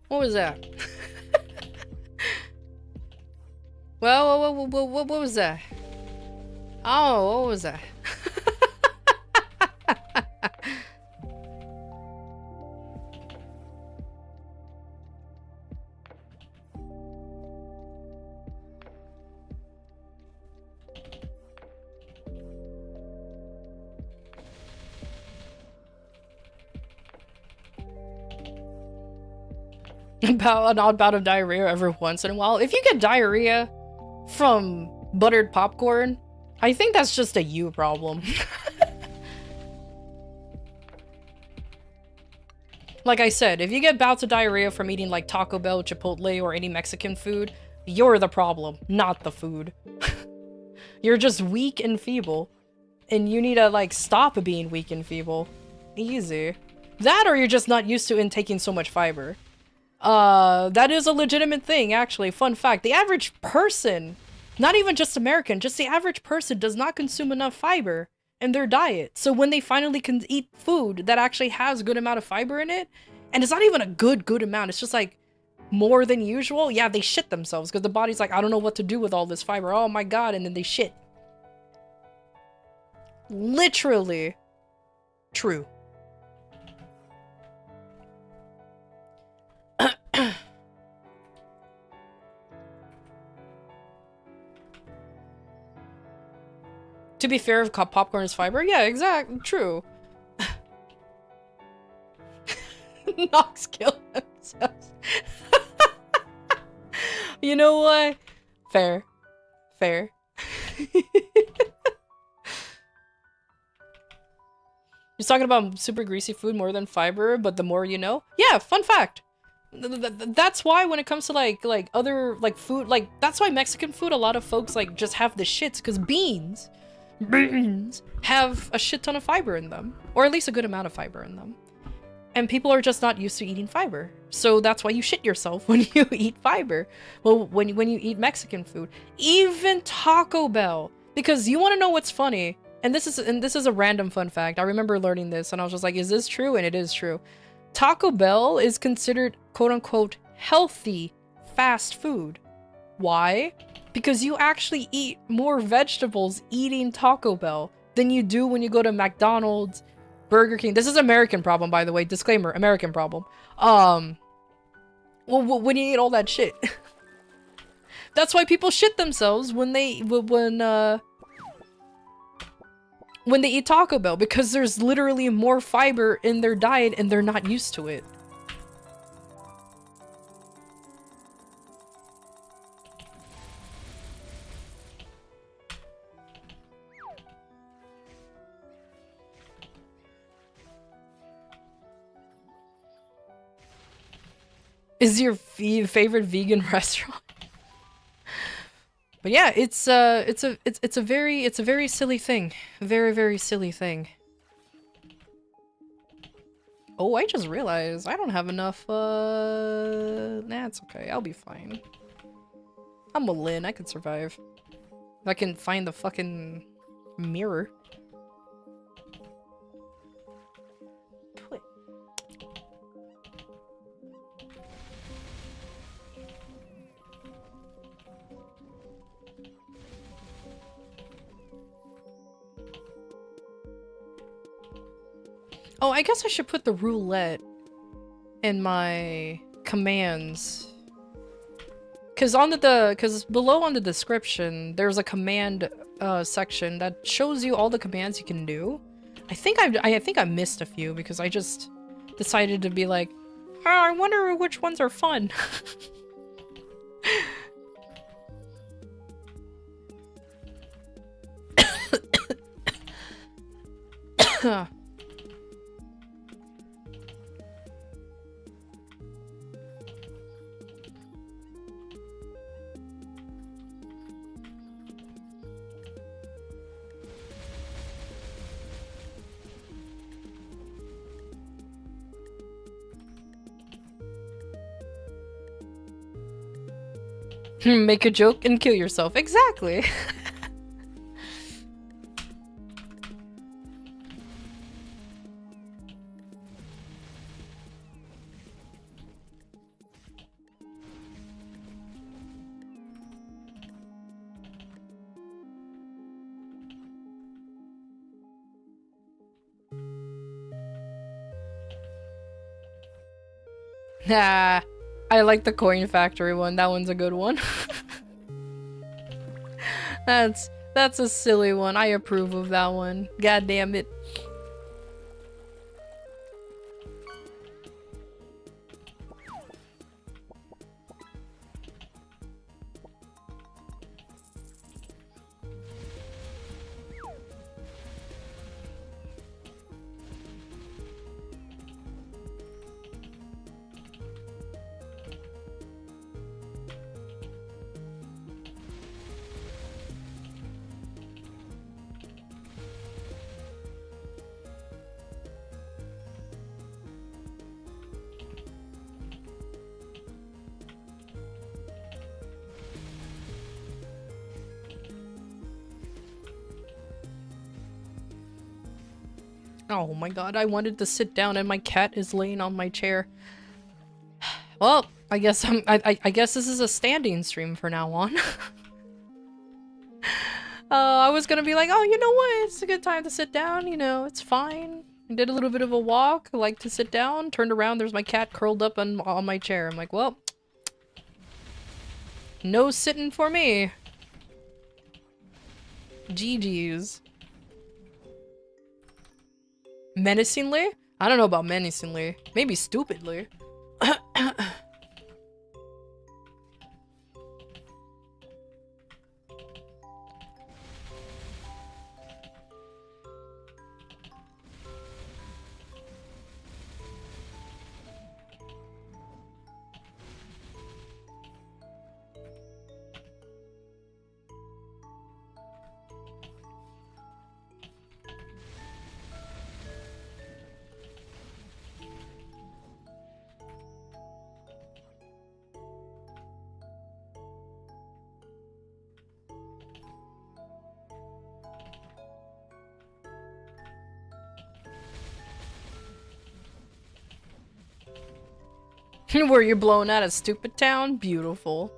What was that? Well, what was that? Oh, what was that? About an odd bout of diarrhea every once in a while. If you get diarrhea from buttered popcorn, I think that's just a you problem. Like I said, if you get bouts of diarrhea from eating like Taco Bell, Chipotle, or any Mexican food, you're the problem, not the food. You're just weak and feeble. And you need to like stop being weak and feeble. Easy. That or you're just not used to intaking so much fiber. That is a legitimate thing, actually. Fun fact, the average person, not even just American, just the average person does not consume enough fiber in their diet. So when they finally can eat food that actually has a good amount of fiber in it, and it's not even a good amount, it's just like more than usual, yeah, they shit themselves because the body's like, I don't know what to do with all this fiber. Oh my god, and then they shit. Literally true. To be fair, if popcorn is fiber, yeah, exactly, true. Knox kill themselves. You know what? Fair. Fair. He's talking about super greasy food more than fiber, but the more you know. Yeah, fun fact. That's why when it comes to like other like food, like that's why Mexican food, a lot of folks like just have the shits because beans have a shit ton of fiber in them, or at least a good amount of fiber in them. And people are just not used to eating fiber. So that's why you shit yourself when you eat fiber. Well, when you eat Mexican food, even Taco Bell, because you want to know what's funny. And this is a random fun fact. I remember learning this and I was just like, is this true? And it is true. Taco Bell is considered quote unquote healthy fast food. Why? Because you actually eat more vegetables eating Taco Bell than you do when you go to McDonald's, Burger King. This is an American problem, by the way. Disclaimer, American problem. Well, when you eat all that shit. That's why people shit themselves when they eat Taco Bell, because there's literally more fiber in their diet and they're not used to it. Is your favorite vegan restaurant? But yeah, it's a very silly thing. Very silly thing. Oh, I just realized I don't have enough, nah, it's okay. I'll be fine. I'm a Lin, I can survive. If I can find the fucking mirror. Oh, I guess I should put the roulette in my commands. Cause below on the description, there's a command section that shows you all the commands you can do. I think I missed a few because I just decided to be like, oh, I wonder which ones are fun. Make a joke and kill yourself. Exactly. Nah. I like the coin factory one. That one's a good one. That's a silly one. I approve of that one. God damn it. Oh my god, I wanted to sit down and my cat is laying on my chair. Well, I guess I guess this is a standing stream for now on. I was gonna be like, oh, you know what? It's a good time to sit down, you know, it's fine. I did a little bit of a walk, like to sit down, turned around, there's my cat curled up on my chair. I'm like, well, no sitting for me. GG's. Menacingly? I don't know about menacingly. Maybe stupidly. Were you blown out of Stupid Town? Beautiful.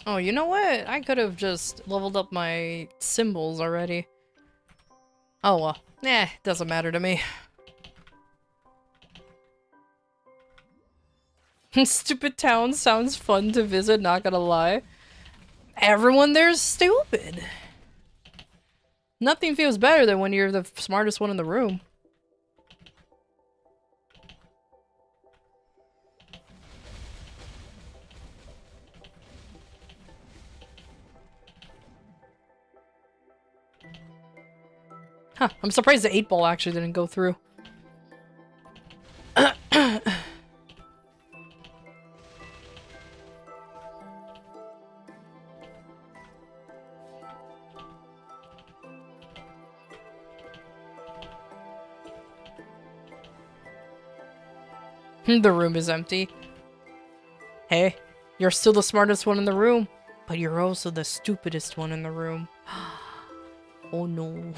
Oh, you know what? I could have just leveled up my symbols already. Oh well. Doesn't matter to me. Stupid Town sounds fun to visit, not gonna lie. Everyone there's stupid. Nothing feels better than when you're the smartest one in the room. Huh, I'm surprised the 8-ball actually didn't go through. The room is empty. Hey, you're still the smartest one in the room, but you're also the stupidest one in the room. Oh no.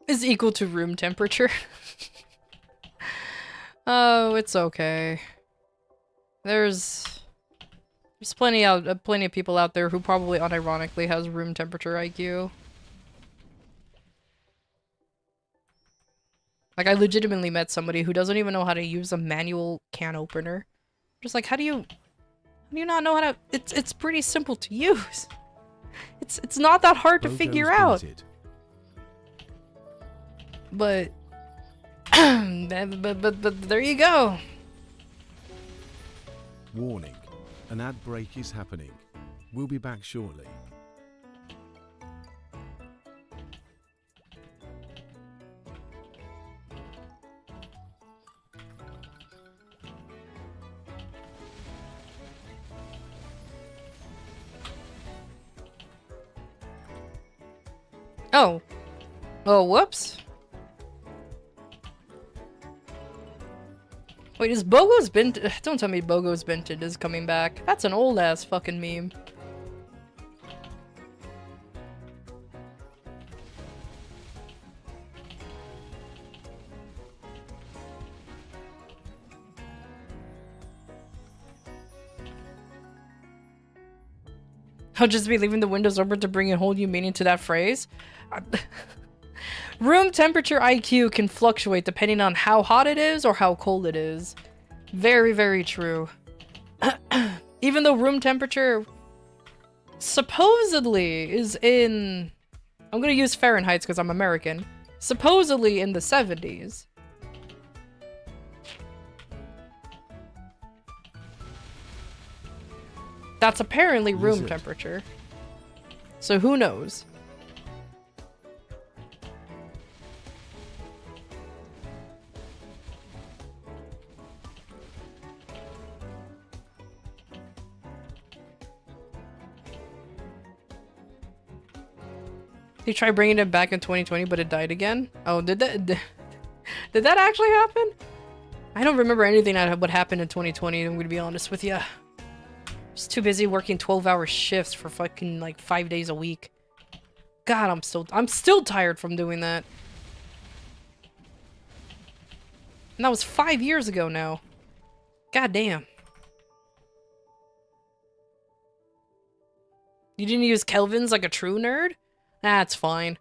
Is equal to room temperature. Oh, it's okay. There's plenty of people out there who probably unironically has room temperature IQ. Like, I legitimately met somebody who doesn't even know how to use a manual can opener. Just like, how do you not know how to? It's pretty simple to use. It's not that hard to figure out. But there you go. Warning, an ad break is happening. We'll be back shortly. Oh. Oh, whoops. Wait, is Bogo's Binted? Don't tell me Bogo's Binted is coming back. That's an old ass fucking meme. I'll just be leaving the windows open to bring a whole new meaning to that phrase. Room temperature IQ can fluctuate depending on how hot it is or how cold it is. Very, very true. Even though room temperature supposedly is in I'm gonna use Fahrenheit because I'm American. Supposedly in the 70s. That's apparently room temperature. So who knows? He tried bringing it back in 2020, but it died again. Oh, did that actually happen? I don't remember anything that would happen in 2020. I'm gonna be honest with you. I was too busy working 12-hour shifts for fucking like 5 days a week. God, I'm still tired from doing that. And that was 5 years ago now. God damn. You didn't use Kelvins like a true nerd? That's fine.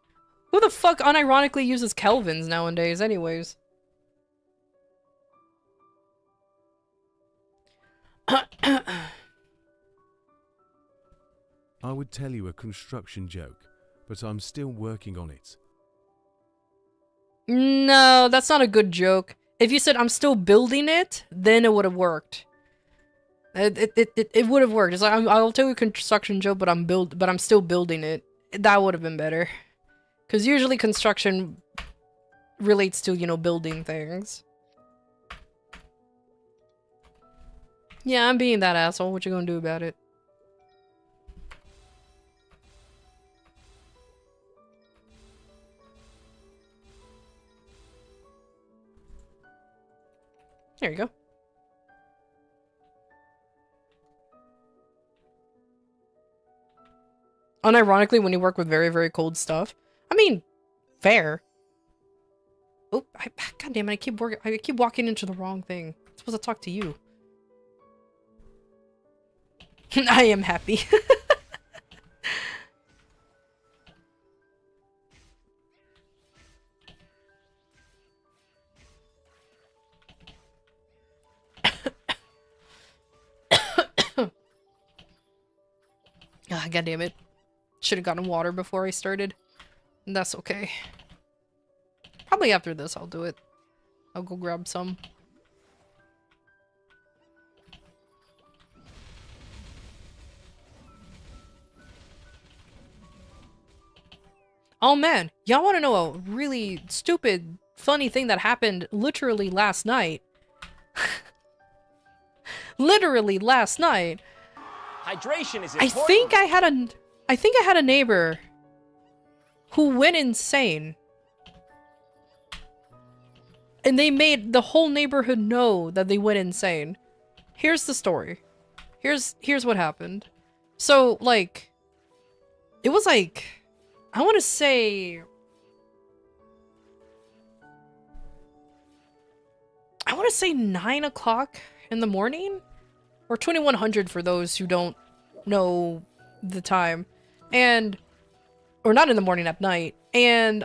Who the fuck unironically uses Kelvins nowadays anyways? I would tell you a construction joke, but I'm still working on it. No, that's not a good joke. If you said I'm still building it, then it would have worked. It would have worked. It's like I'll tell you a construction joke, but I'm still building it. That would have been better. Because usually construction relates to, you know, building things. Yeah, I'm being that asshole. What you gonna do about it? There you go. Unironically, when you work with very, very cold stuff. I mean, fair. Oh, God damn it, I keep walking into the wrong thing. I'm supposed to talk to you. I am happy. Ah, God damn it. Should have gotten water before I started. That's okay. Probably after this I'll do it. I'll go grab some. Oh man, y'all want to know a really stupid, funny thing that happened literally last night? Literally last night. Hydration is important. I think I had a neighbor who went insane. And they made the whole neighborhood know that they went insane. Here's the story. Here's what happened. So, like, it was like, I want to say 9 o'clock in the morning? Or 2100 for those who don't know the time. And, or not in the morning, at night. And,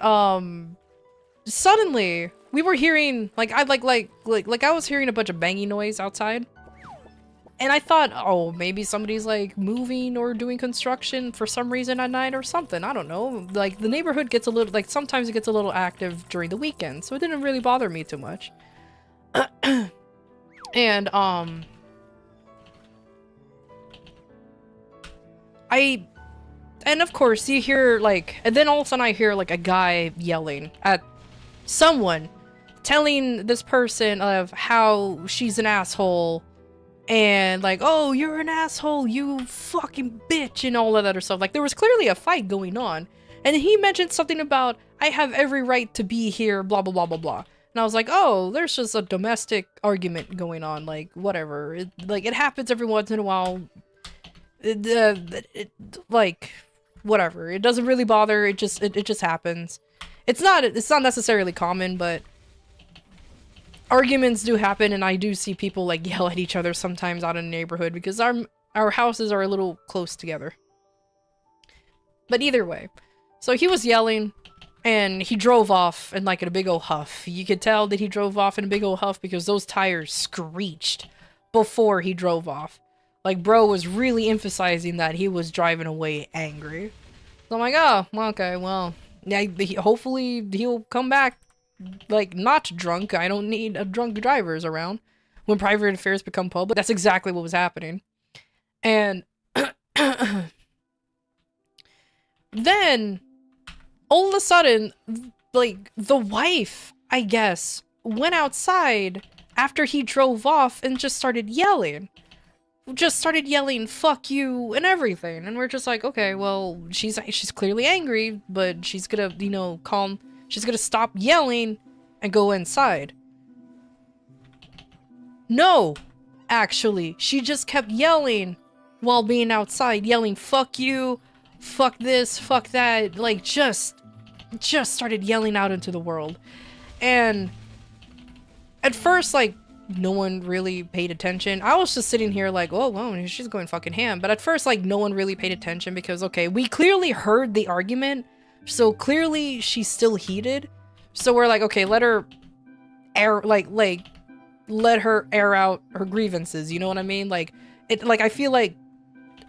suddenly, we were hearing, like, I was hearing a bunch of banging noise outside. And I thought, oh, maybe somebody's, like, moving or doing construction for some reason at night or something. I don't know. Like, the neighborhood gets a little, like, sometimes it gets a little active during the weekend. So it didn't really bother me too much. And, and of course you hear like, and then all of a sudden I hear like a guy yelling at someone, telling this person of how she's an asshole, and like, oh, you're an asshole, you fucking bitch, and all that other stuff. Like, there was clearly a fight going on, and he mentioned something about, I have every right to be here, blah blah blah blah blah. And I was like, oh, there's just a domestic argument going on, like, whatever. Like, it happens every once in a while. Like, whatever. It doesn't really bother. It just happens. It's not necessarily common, but arguments do happen, and I do see people like yell at each other sometimes out in the neighborhood because our houses are a little close together. But either way, so he was yelling, and he drove off in like in a big old huff. You could tell that he drove off in a big old huff because those tires screeched before he drove off. Like, bro was really emphasizing that he was driving away angry. So I'm like, oh, okay, well, Yeah, hopefully he'll come back, like, not drunk. I don't need drunk drivers around when private affairs become public. That's exactly what was happening. And then, all of a sudden, like, the wife, I guess, went outside after he drove off and just started yelling. Fuck you and everything. And we're just like, okay, well, she's clearly angry, but she's gonna, you know, she's gonna stop yelling and go inside. No, actually, she just kept yelling while being outside, yelling, fuck you, fuck this, fuck that, like, just started yelling out into the world. And at first, like, no one really paid attention. I was just sitting here like, oh, well, she's going fucking ham. But at first, like, no one really paid attention because, okay, we clearly heard the argument, so clearly she's still heated. So we're like, okay, let her air, let her air out her grievances, you know what I mean? Like, I feel like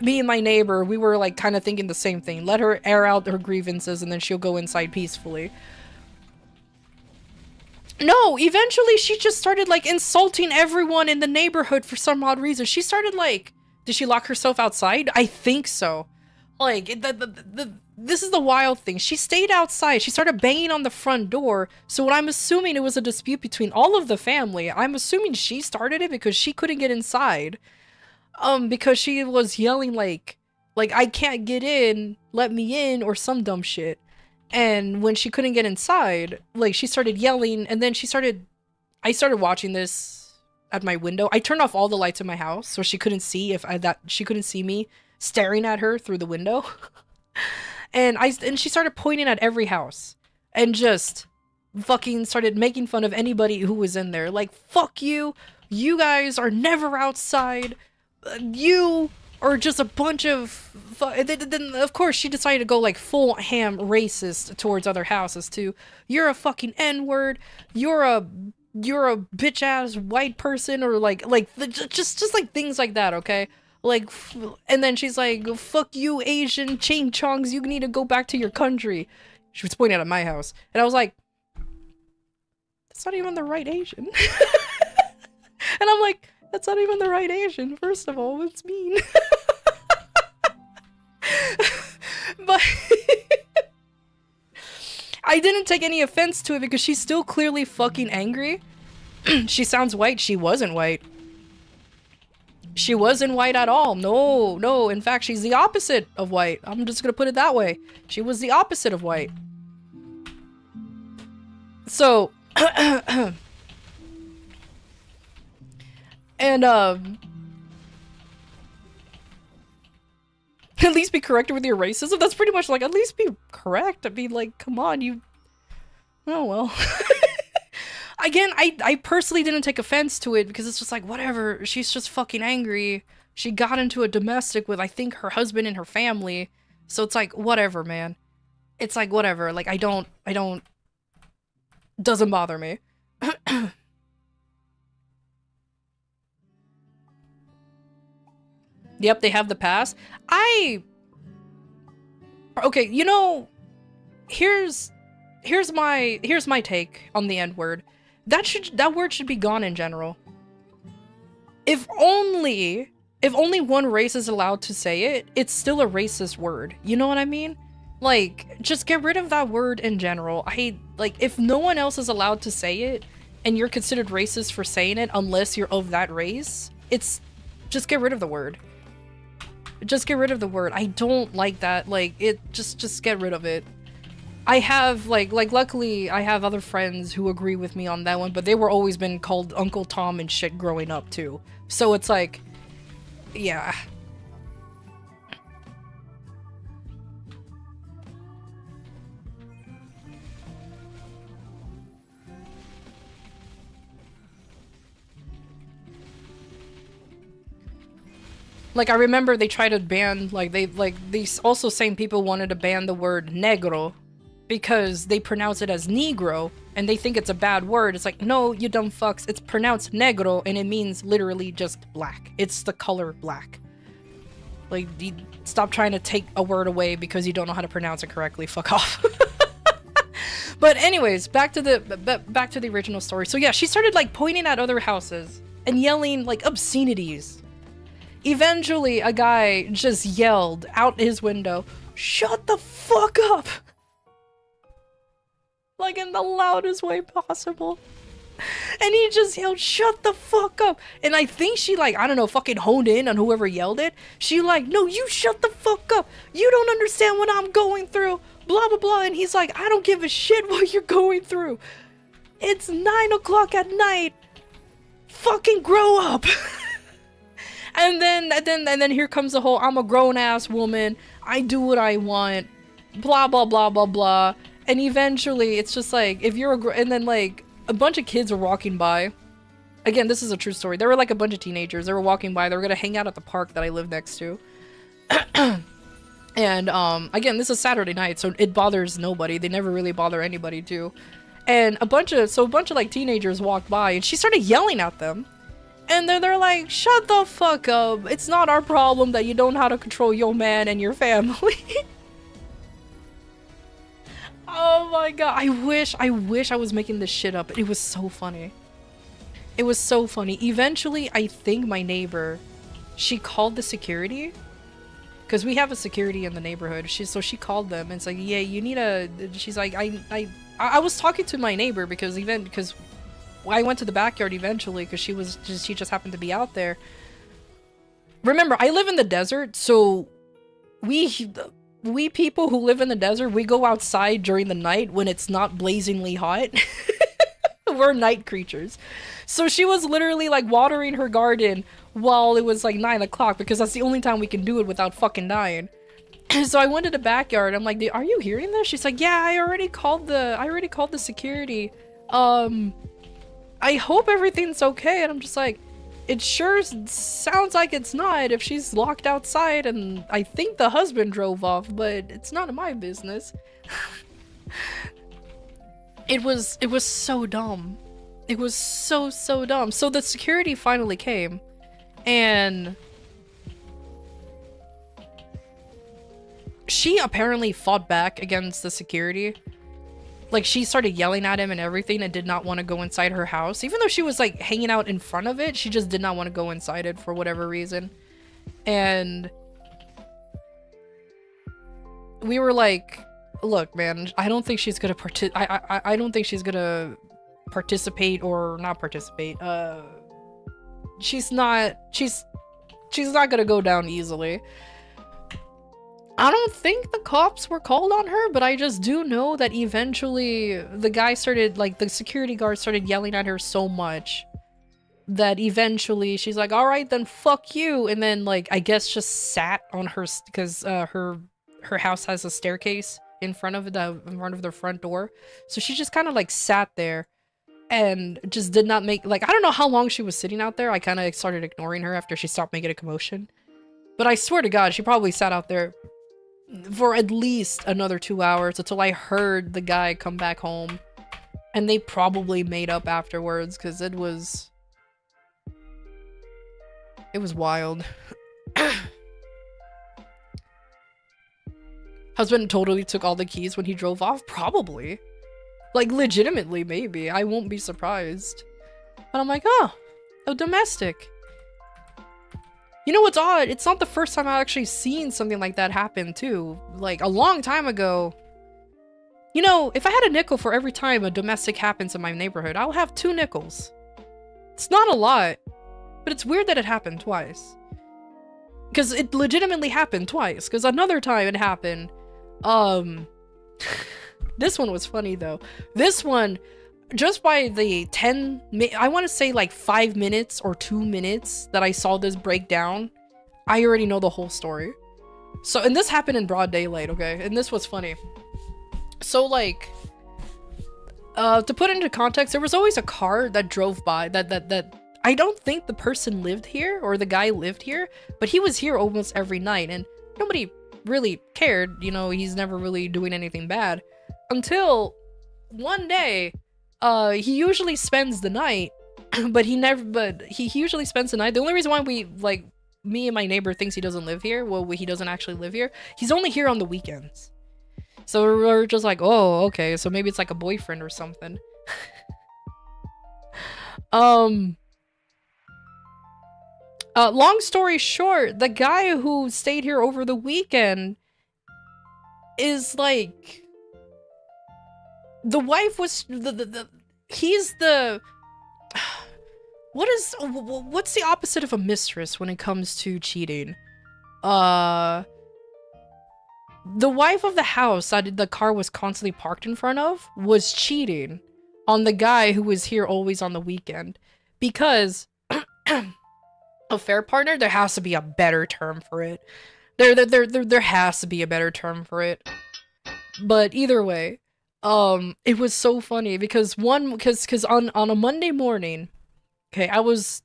me and my neighbor, we were, like, kind of thinking the same thing. Let her air out her grievances and then she'll go inside peacefully. No, eventually she just started, like, insulting everyone in the neighborhood for some odd reason. She started, like, did she lock herself outside? I think so. Like, this is the wild thing. She stayed outside. She started banging on the front door. So what I'm assuming, it was a dispute between all of the family. I'm assuming she started it because she couldn't get inside. Because she was yelling like, I can't get in, let me in, or some dumb shit. And when she couldn't get inside, like, she started yelling, and then I started watching this at my window. I turned off all the lights in my house so she couldn't see she couldn't see me staring at her through the window. and she started pointing at every house and just fucking started making fun of anybody who was in there. Like, fuck you, you guys are never outside, you or just a bunch of then of course she decided to go like full ham racist towards other houses too. You're a fucking N-word, you're a bitch ass white person, or just like things like that, okay? Like, and then she's like, fuck you Asian ching chongs, you need to go back to your country. She was pointing at my house and I was like, that's not even the right Asian. And I'm like, that's not even the right Asian, first of all, it's mean. But I didn't take any offense to it because she's still clearly fucking angry. She sounds white. She wasn't white. She wasn't white at all. No. In fact, she's the opposite of white. I'm just gonna put it that way. She was the opposite of white. So, and, at least be corrected with your racism. That's pretty much like, at least be correct. I mean, like, come on, you... Oh, well. Again, I personally didn't take offense to it because it's just like, whatever. She's just fucking angry. She got into a domestic with, I think, her husband and her family. So it's like, whatever, man. It's like, whatever. Like, I don't... Doesn't bother me. Yep, they have the pass. Okay, you know, here's my take on the N-word. That word should be gone in general. If only one race is allowed to say it, it's still a racist word. You know what I mean? Like, just get rid of that word in general. If no one else is allowed to say it, and you're considered racist for saying it unless you're of that race, just get rid of the word. Just get rid of the word. I don't like that. Like, just get rid of it. I have, luckily, I have other friends who agree with me on that one, but they were always been called Uncle Tom and shit growing up, too. So it's like, yeah. Like, I remember they tried to ban, these also same people wanted to ban the word negro because they pronounce it as negro and they think it's a bad word. It's like, no, you dumb fucks. It's pronounced negro and it means literally just black. It's the color black. Like, stop trying to take a word away because you don't know how to pronounce it correctly. Fuck off. But anyways, back to the original story. So yeah, she started like pointing at other houses and yelling like obscenities. Eventually, a guy just yelled out his window, "Shut the fuck up!" Like in the loudest way possible. And he just yelled, "Shut the fuck up!" And I think she like, I don't know, fucking honed in on whoever yelled it. She like, "No, you shut the fuck up! You don't understand what I'm going through! Blah blah blah." And he's like, "I don't give a shit what you're going through. It's 9 o'clock at night. Fucking grow up." and then here comes the whole, "I'm a grown-ass woman. I do what I want." Blah blah blah blah blah. And eventually it's just like, if you're and then like a bunch of kids were walking by. Again, this is a true story. There were like a bunch of teenagers. They were walking by. They were gonna hang out at the park that I live next to. And again, this is Saturday night, so it bothers nobody. They never really bother anybody too. And a bunch of like teenagers walked by, and she started yelling at them. And then they're like, "Shut the fuck up. It's not our problem that you don't know how to control your man and your family." Oh my god, I wish I was making this shit up. It was so funny. It was so funny. Eventually, I think my neighbor, she called the security. Because we have a security in the neighborhood. So she called them and it's like, "Yeah, you need a..." She's like, I was talking to my neighbor because I went to the backyard eventually because she just happened to be out there. Remember, I live in the desert, so we people who live in the desert, we go outside during the night when it's not blazingly hot. We're night creatures. So she was literally like watering her garden while it was like 9 o'clock because that's the only time we can do it without fucking dying. So I went to the backyard. I'm like, "Are you hearing this?" She's like, "Yeah, I already called the security. I hope everything's okay." And I'm just like, it sure sounds like it's not if she's locked outside and I think the husband drove off, but it's none of my business. It was so dumb. It was so dumb. So the security finally came and she apparently fought back against the security. Like, she started yelling at him and everything and did not want to go inside her house. Even though she was, like, hanging out in front of it, she just did not want to go inside it for whatever reason. And we were like, "Look, man, I don't think she's gonna I don't think she's gonna participate or not participate. She's not gonna go down easily." I don't think the cops were called on her, but I just do know that eventually the guy started, like, the security guard started yelling at her so much that eventually she's like, "All right, then fuck you." And then, like, I guess just sat on her, because her house has a staircase in front of the front door. So she just kind of like sat there and just did not make, like, I don't know how long she was sitting out there. I kind of started ignoring her after she stopped making a commotion. But I swear to God, she probably sat out there for at least another 2 hours until I heard the guy come back home. And they probably made up afterwards because it was wild. Husband totally took all the keys when he drove off? Probably. Like, legitimately, maybe. I won't be surprised. But I'm like, oh, a domestic. You know what's odd? It's not the first time I've actually seen something like that happen, too. Like, a long time ago. You know, if I had a nickel for every time a domestic happens in my neighborhood, I'll have 2 nickels. It's not a lot, but it's weird that it happened twice. Because it legitimately happened twice. Because another time it happened, this one was funny, though. This one, just by the I want to say like 5 minutes or 2 minutes that I saw this breakdown, I already know the whole story. So, and this happened in broad daylight, okay? And this was funny. So, like, to put into context, there was always a car that drove by that I don't think the person lived here or the guy lived here, but he was here almost every night and nobody really cared. You know, he's never really doing anything bad until one day. He usually spends the night, but he usually spends the night. The only reason why me and my neighbor thinks he doesn't live here, well, he doesn't actually live here. He's only here on the weekends. So we're just like, oh, okay, so maybe it's like a boyfriend or something. Long story short, the guy who stayed here over the weekend is like, the wife was he's the what's the opposite of a mistress when it comes to cheating? The wife of the house that the car was constantly parked in front of was cheating on the guy who was here always on the weekend. Because a fair partner, there has to be a better term for it. There has to be a better term for it. But either way, it was so funny because on a Monday morning, okay, I was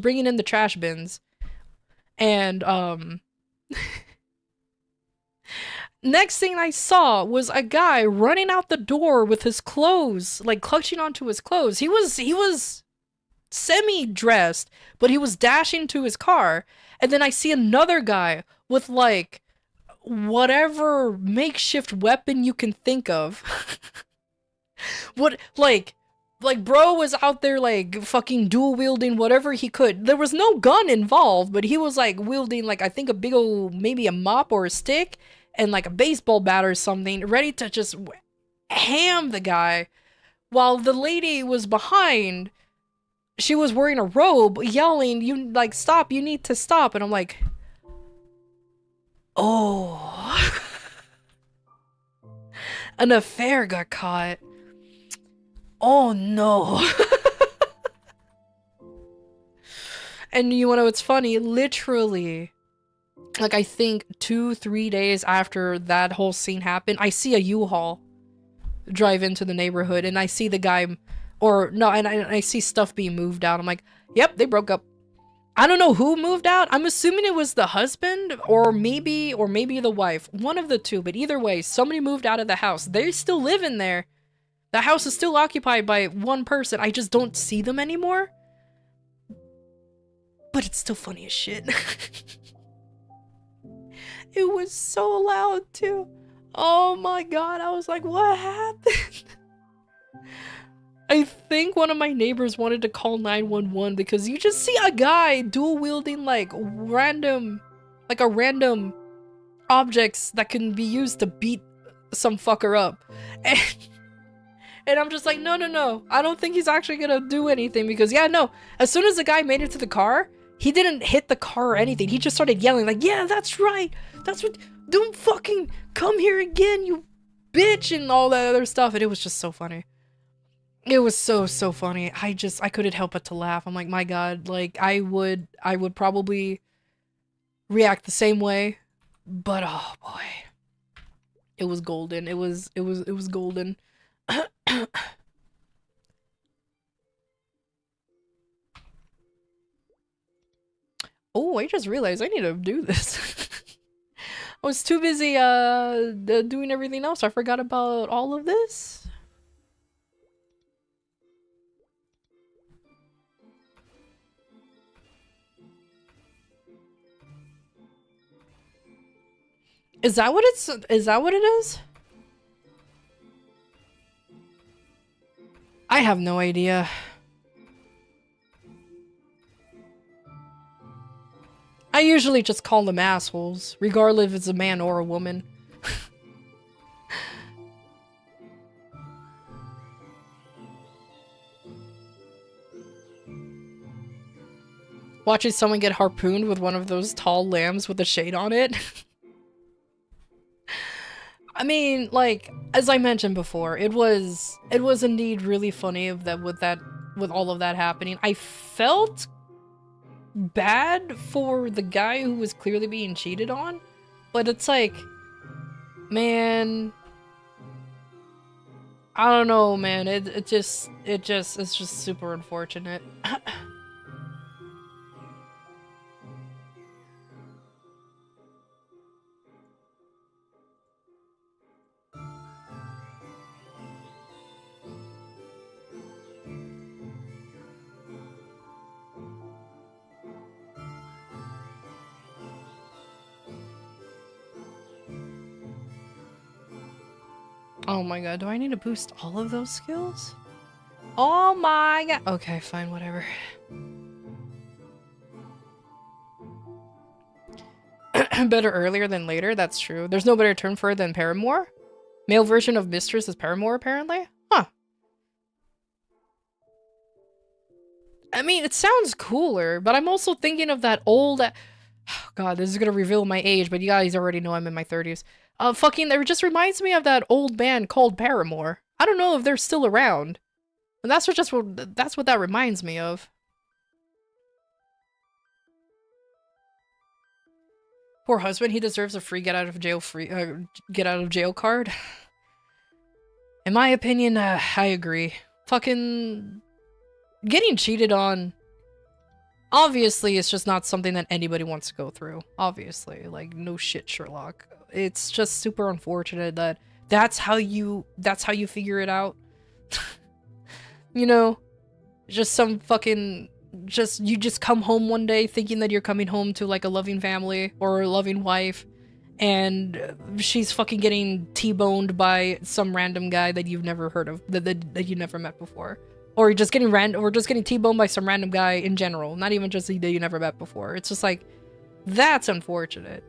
bringing in the trash bins, and next thing I saw was a guy running out the door with his clothes, like clutching onto his clothes. He was semi-dressed, but he was dashing to his car. And then I see another guy with like whatever makeshift weapon you can think of. What, like bro was out there like fucking dual wielding whatever he could. There was no gun involved, but he was like wielding like, I think a big old, maybe a mop or a stick and like a baseball bat or something, ready to just ham the guy. While the lady was behind, she was wearing a robe, yelling, "You, like, stop, you need to stop." And I'm like, oh. An affair got caught. Oh no. And you know what's funny? Literally, like, I think 2-3 days after that whole scene happened, I see a U-Haul drive into the neighborhood, and I see the guy, or no, and I see stuff being moved out. I'm like, yep, they broke up. I don't know who moved out. I'm assuming it was the husband, or maybe the wife. One of the two, but either way, somebody moved out of the house. They still live in there. The house is still occupied by one person. I just don't see them anymore. But it's still funny as shit. It was so loud too. Oh my god, I was like, what happened? I think one of my neighbors wanted to call 911 because you just see a guy dual wielding like random objects that can be used to beat some fucker up. And I'm just like, no. I don't think he's actually gonna do anything because, yeah, no. As soon as the guy made it to the car, he didn't hit the car or anything. He just started yelling like, yeah, that's right. That's what, don't fucking come here again, you bitch, and all that other stuff. And it was just so funny. It was so funny. I couldn't help but to laugh. I'm like, my god, like I would probably react the same way, but oh boy. It was golden. It was golden. Oh, I just realized I need to do this. I was too busy doing everything else. I forgot about all of this. Is that what it is? I have no idea. I usually just call them assholes, regardless if it's a man or a woman. Watching someone get harpooned with one of those tall lambs with a shade on it. I mean, like, as I mentioned before, it was indeed really funny with all of that happening. I felt bad for the guy who was clearly being cheated on, but it's like, man, I don't know, man. It's just super unfortunate. Oh my god, do I need to boost all of those skills? Oh my god. Okay, fine, whatever. Better earlier than later, that's true. There's no better term for it than paramour. Male version of mistress is paramour, apparently? Huh. I mean, it sounds cooler, but I'm also thinking of that old... Oh god, this is gonna reveal my age, but you guys already know I'm in my 30s. It just reminds me of that old band called Paramore. I don't know if they're still around. And that's what that reminds me of. Poor husband, he deserves a free get out of jail card. In my opinion, I agree. Fucking getting cheated on. Obviously, it's just not something that anybody wants to go through. Obviously, like no shit, Sherlock. It's just super unfortunate that that's how you figure it out. You know, just some fucking you just come home one day thinking that you're coming home to like a loving family or a loving wife, and she's fucking getting T-boned by some random guy that you've never heard of, that you never met before. Or just getting T-boned by some random guy in general, not even just that you never met before. It's just like, that's unfortunate.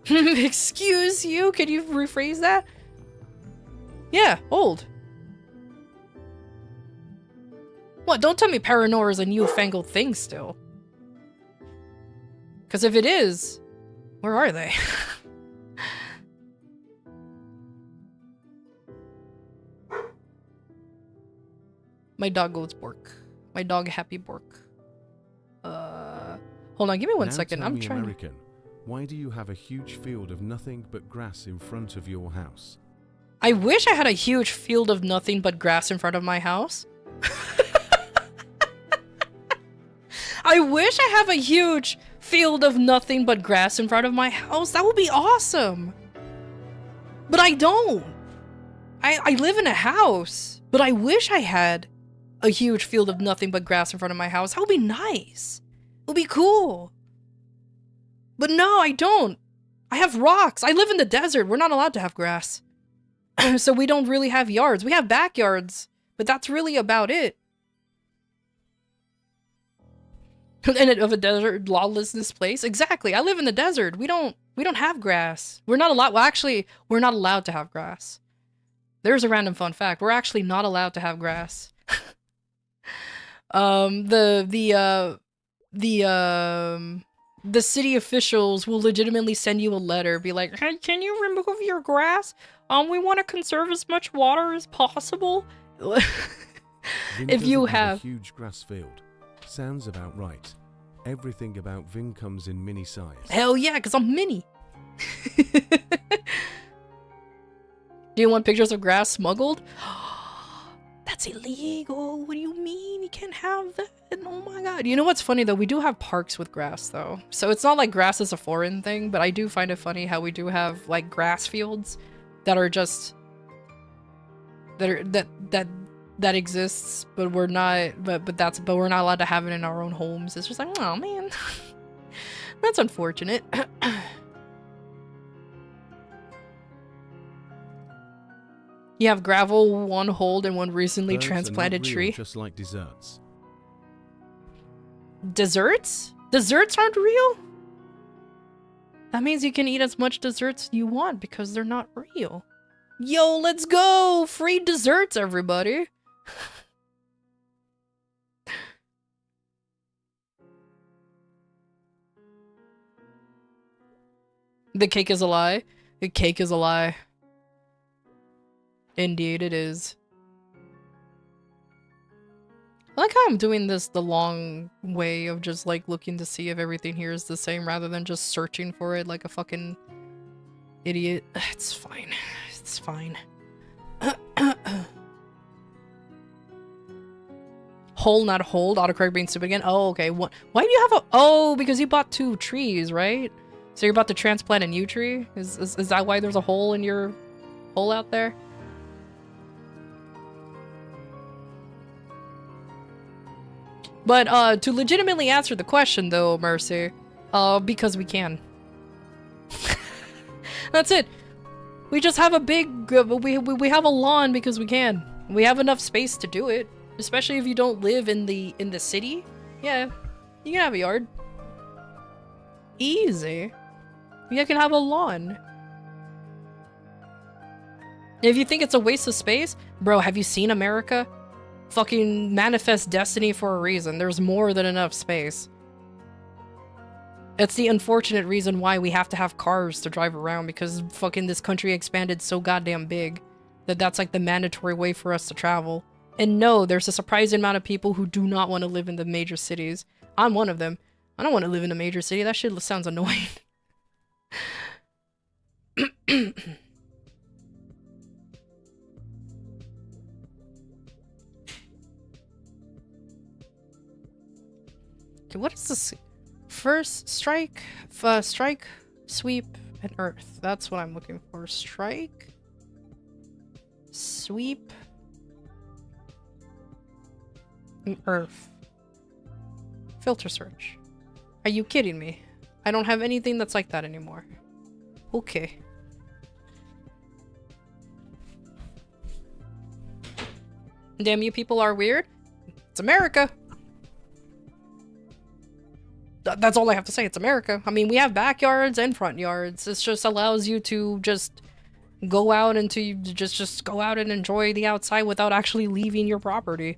Excuse you? Can you rephrase that? Yeah, old. What? Don't tell me paranoia is a newfangled thing still. Because if it is, where are they? My dog goes bork. My dog happy bork. Hold on, give me one second. I'm trying. American, why do you have a huge field of nothing but grass in front of your house? I wish I had a huge field of nothing but grass in front of my house. I wish I have a huge field of nothing but grass in front of my house. That would be awesome. But I don't. I live in a house, but I wish I had a huge field of nothing but grass in front of my house. That would be nice. It would be cool. But no, I don't. I have rocks. I live in the desert. We're not allowed to have grass. So we don't really have yards. We have backyards, but that's really about it. And of a desert lawlessness place? Exactly. I live in the desert. We don't have grass. We're not allowed. Well, actually, we're not allowed to have grass. There's a random fun fact. We're actually not allowed to have grass. The city officials will legitimately send you a letter, be like, "Hey, can you remove your grass? We want to conserve as much water as possible." If you have a huge grass field. Sounds about right. Everything about Vin comes in mini size. Hell yeah, because I'm mini. Do you want pictures of grass smuggled? That's illegal. What do you mean? You can't have that. Oh my god. You know what's funny though? We do have parks with grass though. So it's not like grass is a foreign thing, but I do find it funny how we do have like grass fields that are just that exists, but we're not but we're not allowed to have it in our own homes. It's just like, oh man. That's unfortunate. You have gravel, one hold, and one recently transplanted tree. Just like desserts. Desserts? Desserts aren't real? That means you can eat as much desserts you want because they're not real. Yo, let's go! Free desserts, everybody! The cake is a lie. The cake is a lie. Indeed, it is. I like how I'm doing this the long way of just like looking to see if everything here is the same rather than just searching for it like a fucking idiot. It's fine. It's fine. Hole, not hold. Autocorrect being stupid again. Oh, okay. Why do you have a... Oh, because you bought 2 trees, right? So you're about to transplant a new tree? Is that why there's a hole in your hole out there? But to legitimately answer the question though, Mercy, because we can. That's it. We just have a big, we have a lawn because we can. We have enough space to do it, especially if you don't live in the city. Yeah, you can have a yard. Easy. You can have a lawn. If you think it's a waste of space, bro, have you seen America? Fucking manifest destiny for a reason. There's more than enough space. It's the unfortunate reason why we have to have cars to drive around, because fucking this country expanded so goddamn big that that's like the mandatory way for us to travel. And no, there's a surprising amount of people who do not want to live in the major cities. I'm one of them. I don't want to live in a major city. That shit sounds annoying. Okay, what is this? First, strike, sweep, and earth. That's what I'm looking for. Strike, sweep, and earth. Filter search. Are you kidding me? I don't have anything that's like that anymore. Okay. Damn, you people are weird. It's America. That's all I have to say. It's America. I mean, we have backyards and front yards. It just allows you to just go out and to just go out and enjoy the outside without actually leaving your property.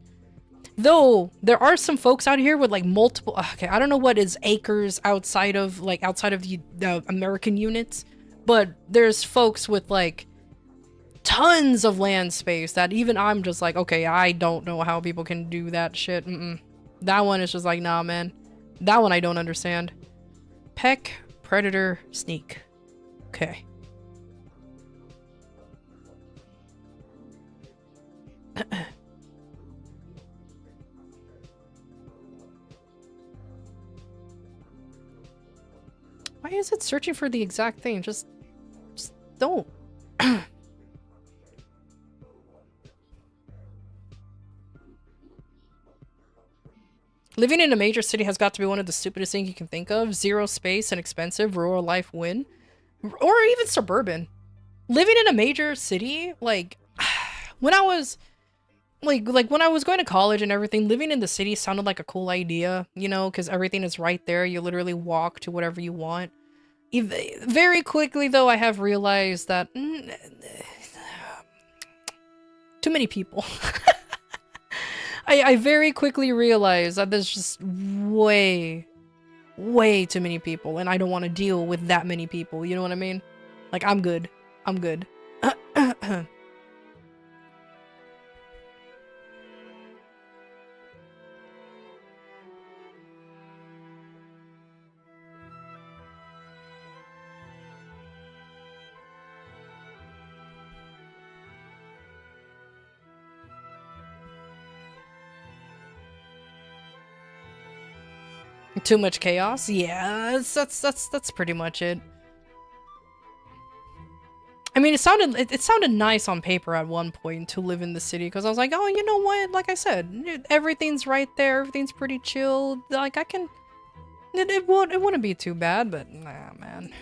Though there are some folks out here with like multiple. Okay, I don't know what is acres outside of the American units, but there's folks with like tons of land space that even I'm just like, okay, I don't know how people can do that shit. That one is just like, nah, man. That one I don't understand. Peck, predator, sneak. Okay. Why is it searching for the exact thing? Just don't. Living in a major city has got to be one of the stupidest things you can think of. Zero space and expensive, rural life win. Or even suburban. Living in a major city, like, when I was, like when I was going to college and everything, living in the city sounded like a cool idea, you know, because everything is right there. You literally walk to whatever you want. Very quickly, though, I have realized that too many people. I very quickly realized that there's just way too many people, and I don't want to deal with that many people, you know what I mean? Like, I'm good. I'm good. Too much chaos? Yeah, that's pretty much it. I mean, it sounded nice on paper at one point to live in the city, because I was like, oh, you know what? Like I said, everything's right there. Everything's pretty chill. Like, I can... It wouldn't be too bad, but nah, man.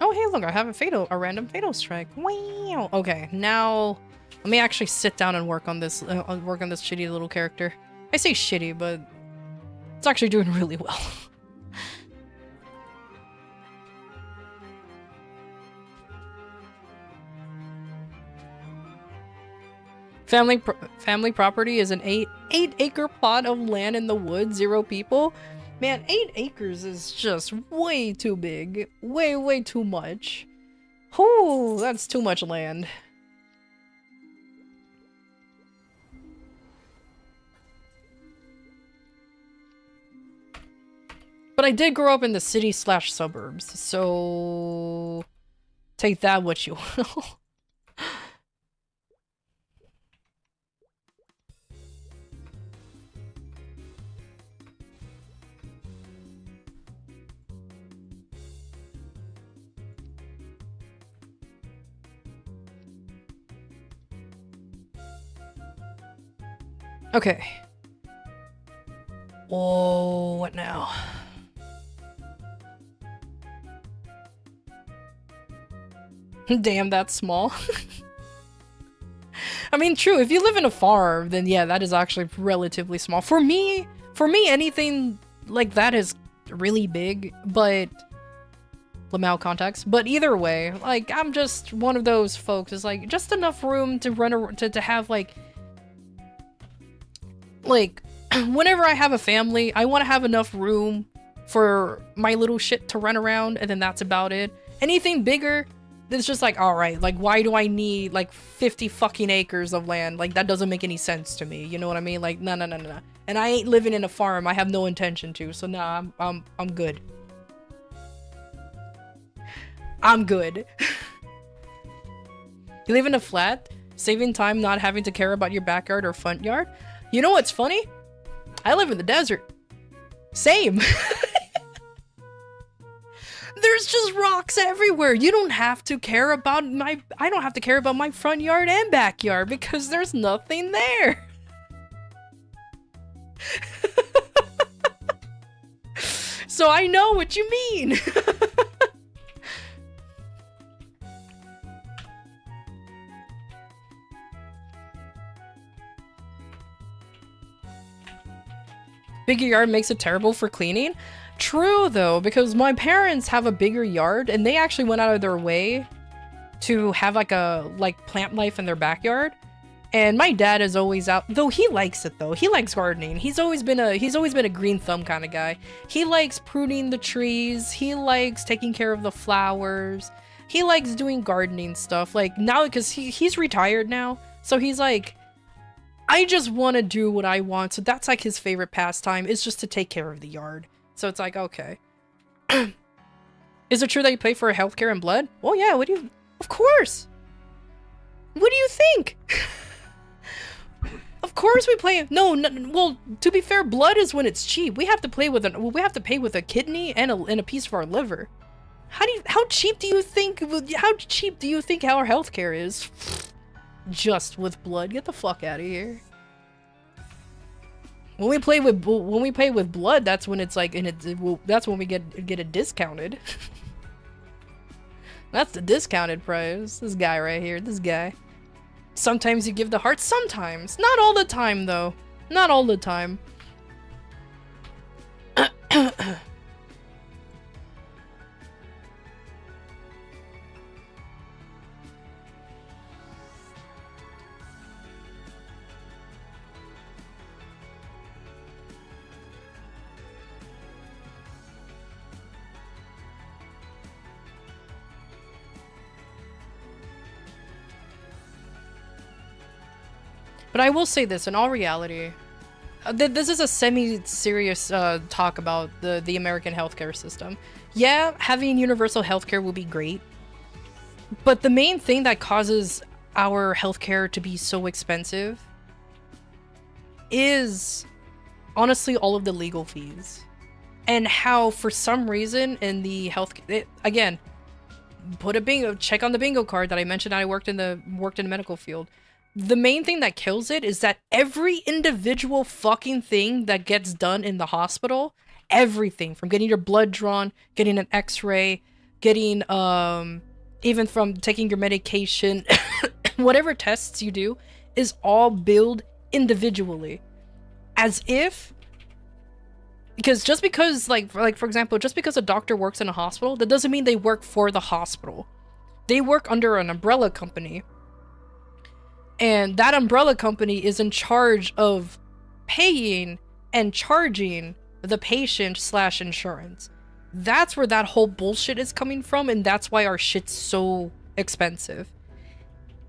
Oh, hey, look, I have a random fatal strike. Wow. Okay, now let me actually sit down and work on this shitty little character. I say shitty, but it's actually doing really well. Family property is an 8-acre plot of land in the woods, 0 people. Man, 8 acres is just way too big. Way too much. Whew, that's too much land. But I did grow up in the city/suburbs, so take that what you will. Okay. Oh, what now? Damn, that's small. I mean, true, if you live in a farm, then yeah, that is actually relatively small. For me, anything like that is really big, but Lamau context. But either way, like, I'm just one of those folks. It's like just enough room to run to have like whenever I have a family, I want to have enough room for my little shit to run around, and then that's about it. Anything bigger, it's just like, alright, like, why do I need, like, 50 fucking acres of land? Like, that doesn't make any sense to me, you know what I mean? Like, no. And I ain't living in a farm, I have no intention to, so nah, I'm good. I'm good. You live in a flat, saving time not having to care about your backyard or front yard? You know what's funny? I live in the desert. Same. There's just rocks everywhere. You don't have to care about I don't have to care about my front yard and backyard because there's nothing there. So I know what you mean. Bigger yard makes it terrible for cleaning. True though, because my parents have a bigger yard and they actually went out of their way to have like plant life in their backyard. And my dad is always out, though he likes it though. He likes gardening. He's always been a green thumb kind of guy. He likes pruning the trees. He likes taking care of the flowers. He likes doing gardening stuff. Like now, because he's retired now, so he's like, I just want to do what I want. So that's like his favorite pastime is just to take care of the yard. So it's like, okay. Is it true that you pay for healthcare and blood? Oh yeah, of course. What do you think? Of course we pay. No, well, to be fair, blood is when it's cheap. We have to pay with a kidney and a piece of our liver. How cheap do you think our healthcare is? Just with blood. Get the fuck out of here. When we pay with blood, that's when it's like, that's when we get it discounted. That's the discounted price. This guy right here, this guy. Sometimes you give the heart, sometimes. Not all the time, though. Not all the time. But I will say this, in all reality, this is a semi-serious talk about the American healthcare system. Yeah, having universal healthcare will be great, but the main thing that causes our healthcare to be so expensive is honestly all of the legal fees. And how, for some reason, in the again, check on the bingo card that I mentioned I worked in the medical field. The main thing that kills it is that every individual fucking thing that gets done in the hospital, everything from getting your blood drawn, getting an x-ray, getting, even from taking your medication, whatever tests you do, is all billed individually. As if, because just because, like for example, just because a doctor works in a hospital, that doesn't mean they work for the hospital. They work under an umbrella company. And that umbrella company is in charge of paying and charging the patient/insurance. That's where that whole bullshit is coming from, and that's why our shit's so expensive.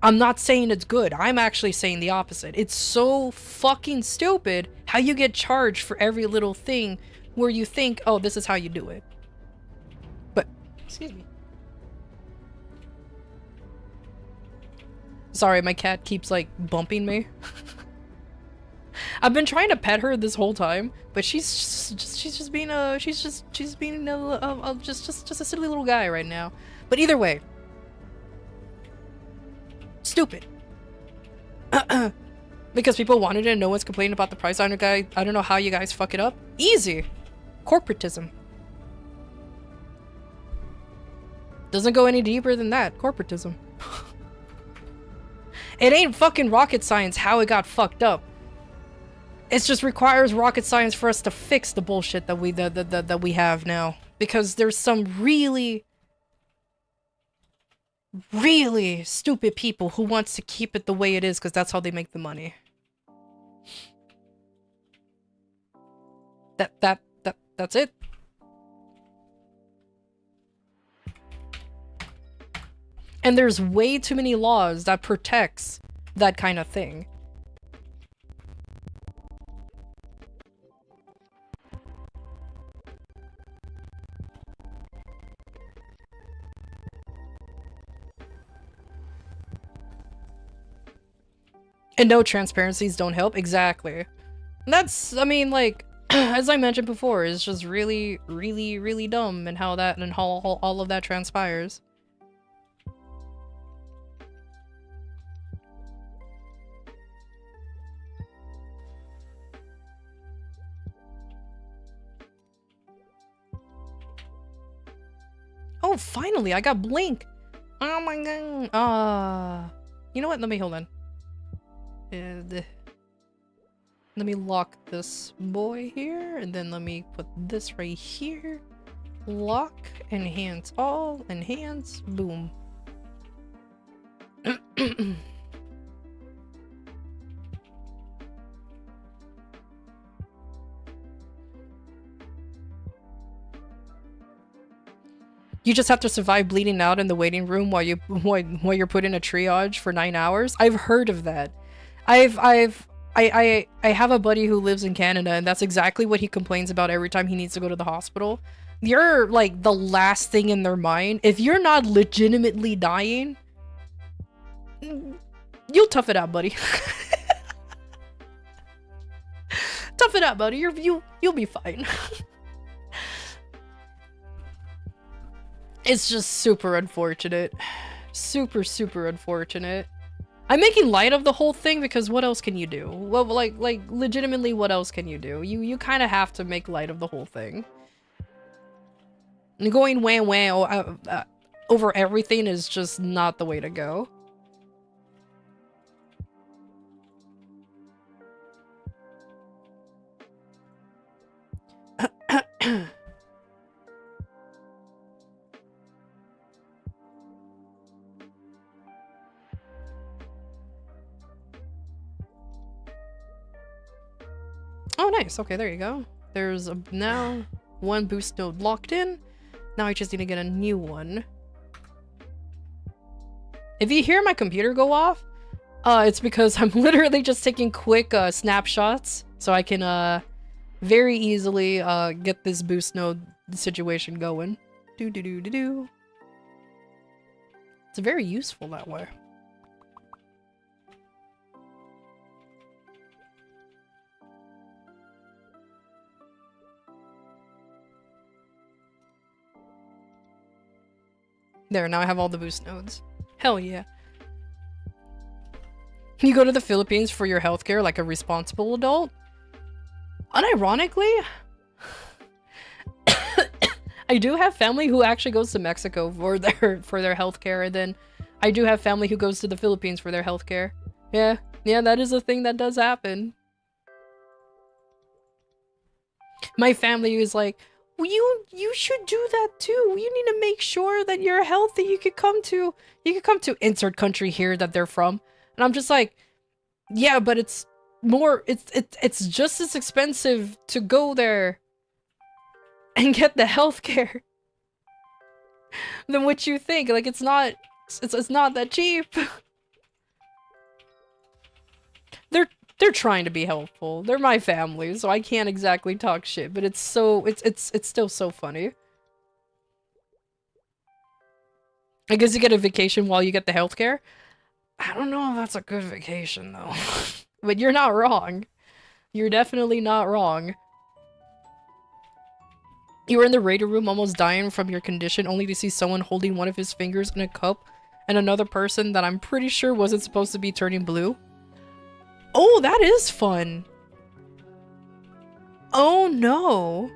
I'm not saying it's good. I'm actually saying the opposite. It's so fucking stupid how you get charged for every little thing where you think, oh, this is how you do it. But, excuse me. Sorry, my cat keeps like bumping me. I've been trying to pet her this whole time, but she's just being a silly little guy right now. But either way, stupid. Because people wanted it and no one's complaining about the price. I don't know how you guys fuck it up. Easy. Corporatism. Doesn't go any deeper than that. Corporatism. It ain't fucking rocket science how it got fucked up. It just requires rocket science for us to fix the bullshit that we have now. Because there's some really stupid people who wants to keep it the way it is because that's how they make the money. That's it. And there's way too many laws that protects that kind of thing. And no, transparencies don't help. Exactly. That's, I mean, like, as I mentioned before, it's just really dumb and how all of that transpires. Oh, finally, I got Blink. Oh my god. You know what? Let me hold on. Let me lock this boy here, and then let me put this right here. Lock, enhance all, enhance, boom. You just have to survive bleeding out in the waiting room while you're put in a triage for 9 hours. I've heard of that. I have a buddy who lives in Canada, and that's exactly what he complains about every time he needs to go to the hospital. You're like the last thing in their mind. If you're not legitimately dying, you'll tough it out, buddy. Tough it out, buddy. You'll be fine. It's just super unfortunate. Super unfortunate. I'm making light of the whole thing because what else can you do? Well, like legitimately, what else can you do? You kind of have to make light of the whole thing. And going wham over everything is just not the way to go. Oh, nice. Okay, there you go. There's now one boost node locked in. Now I just need to get a new one. If you hear my computer go off, it's because I'm literally just taking quick snapshots so I can very easily get this boost node situation going. It's very useful that way. There, now I have all the boost nodes. Hell yeah. You go to the Philippines for your healthcare like a responsible adult? Unironically, I do have family who actually goes to Mexico for their healthcare, and then I do have family who goes to the Philippines for their healthcare. Yeah, that is a thing that does happen. My family is like, well, you should do that too. You need to make sure that you're healthy. You could come to insert country here that they're from. And I'm just like, yeah, but it's just as expensive to go there and get the healthcare than what you think. Like it's not that cheap. They're trying to be helpful. They're my family, so I can't exactly talk shit, but it's still so funny. I guess you get a vacation while you get the healthcare. I don't know if that's a good vacation though. But you're not wrong. You're definitely not wrong. You were in the radar room almost dying from your condition only to see someone holding one of his fingers in a cup and another person that I'm pretty sure wasn't supposed to be turning blue. Oh, that is fun. Oh no.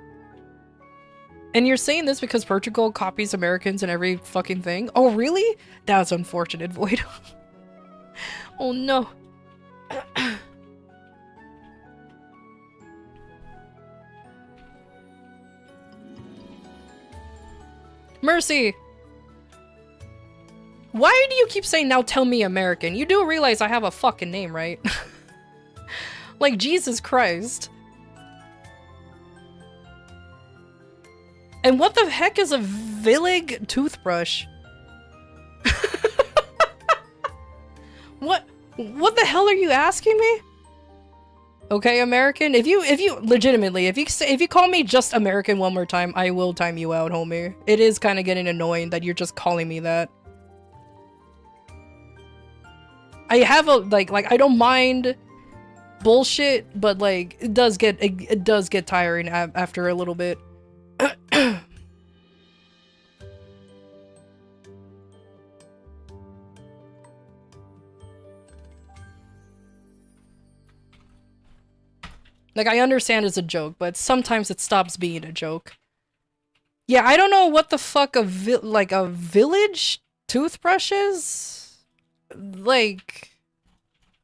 And you're saying this because Portugal copies Americans in every fucking thing? Oh really? That's unfortunate, Void. Oh no. Mercy! Why do you keep saying now tell me American? You do realize I have a fucking name, right? Like, Jesus Christ. And what the heck is a Villig toothbrush? What the hell are you asking me? Okay, American. If you legitimately, if you call me just American one more time, I will time you out, homie. It is kind of getting annoying that you're just calling me that. I have a like I don't mind bullshit, but like it does get tiring after a little bit. Like, I understand it's a joke, but sometimes it stops being a joke. Yeah, I don't know what the fuck a village toothbrush is. Like,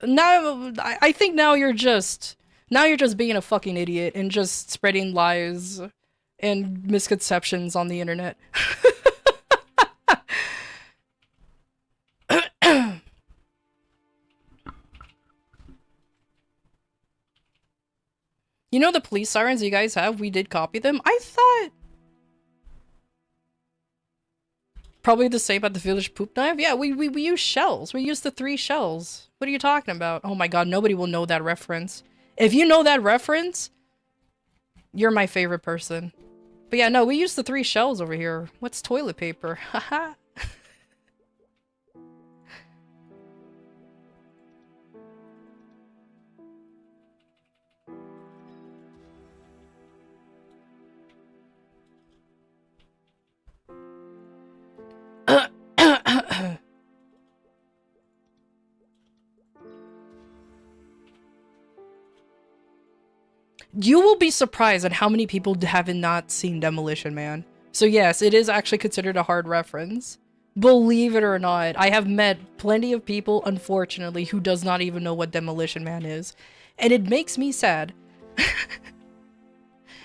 now, I think now you're just being a fucking idiot and just spreading lies and misconceptions on the internet. You know the police sirens you guys have? We did copy them. I thought... Probably the same at the village poop knife? Yeah, we use shells. We use the 3 shells. What are you talking about? Oh my god, nobody will know that reference. If you know that reference, you're my favorite person. But yeah, no, we use the 3 shells over here. What's toilet paper? Haha. You will be surprised at how many people haven't not seen Demolition Man. So yes, it is actually considered a hard reference. Believe it or not, I have met plenty of people, unfortunately, who does not even know what Demolition Man is. And it makes me sad.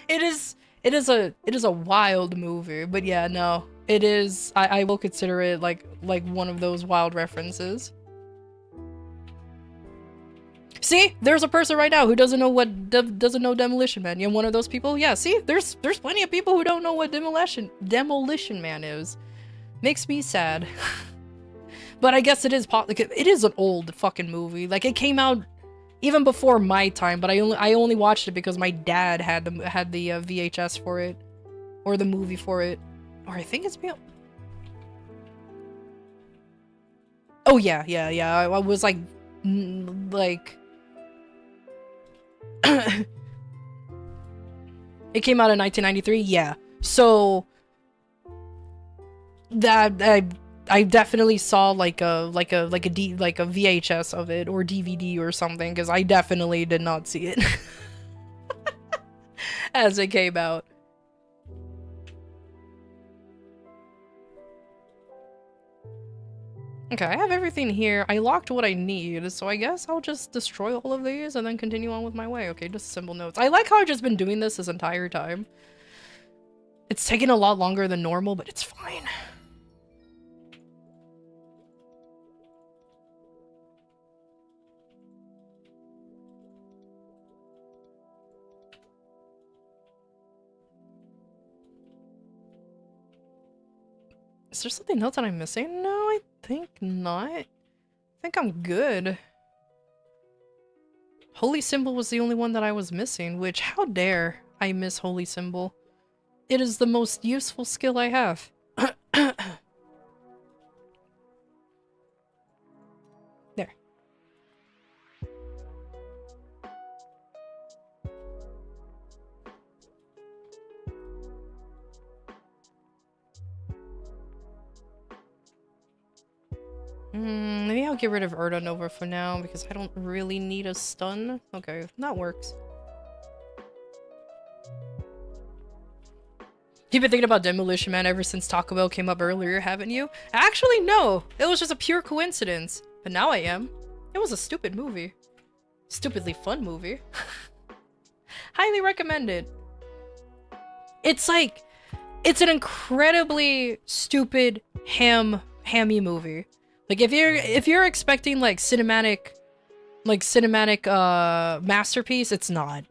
It is a wild movie, but yeah, no. It is, I will consider it like one of those wild references. See, there's a person right now who doesn't know Demolition Man. You're one of those people. Yeah, see, there's plenty of people who don't know what Demolition Man is. Makes me sad. But I guess it is an old fucking movie. Like, it came out even before my time, but I only watched it because my dad had the VHS for it, or the movie for it, or I think it's me. Oh yeah. I was like. It came out in 1993. Yeah, so that I definitely saw like a VHS of it or DVD or something, because I definitely did not see it as it came out. Okay, I have everything here. I locked what I need, so I guess I'll just destroy all of these and then continue on with my way. Okay, just simple notes. I like how I've just been doing this entire time. It's taking a lot longer than normal, but it's fine. Is there something else that I'm missing? No, I think not. I think I'm good. Holy Symbol was the only one that I was missing, which, how dare I miss Holy Symbol? It is the most useful skill I have. There. Maybe I'll get rid of Urda Nova for now, because I don't really need a stun. Okay, that works. You've been thinking about Demolition Man ever since Taco Bell came up earlier, haven't you? Actually, no! It was just a pure coincidence. But now I am. It was a stupid movie. Stupidly fun movie. Highly recommended. It's like... It's an incredibly stupid, hammy movie. Like, if you're expecting, like, cinematic masterpiece, it's not.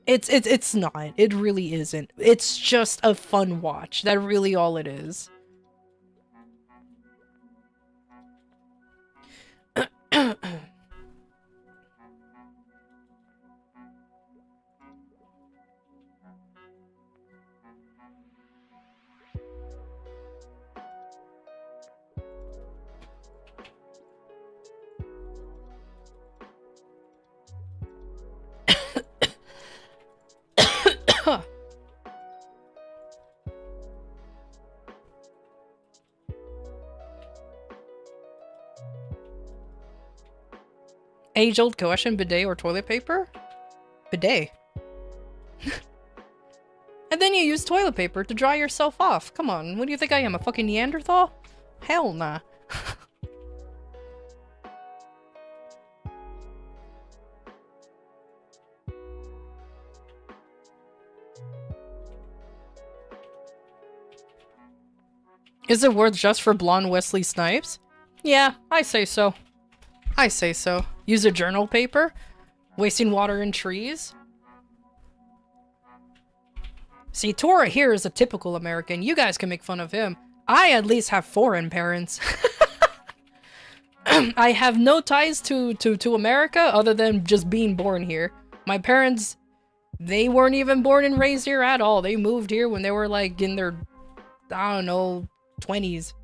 It's not. It really isn't. It's just a fun watch. That's really all it is. Age-old question, bidet or toilet paper? Bidet. And then you use toilet paper to dry yourself off. Come on, what do you think I am, a fucking Neanderthal? Hell nah. Is it worth just for blonde Wesley Snipes? Yeah, I say so. I say so. Use a journal paper? Wasting water in trees? See, Tora here is a typical American. You guys can make fun of him. I at least have foreign parents. I have no ties to America other than just being born here. My parents, they weren't even born and raised here at all. They moved here when they were like in their, I don't know, 20s.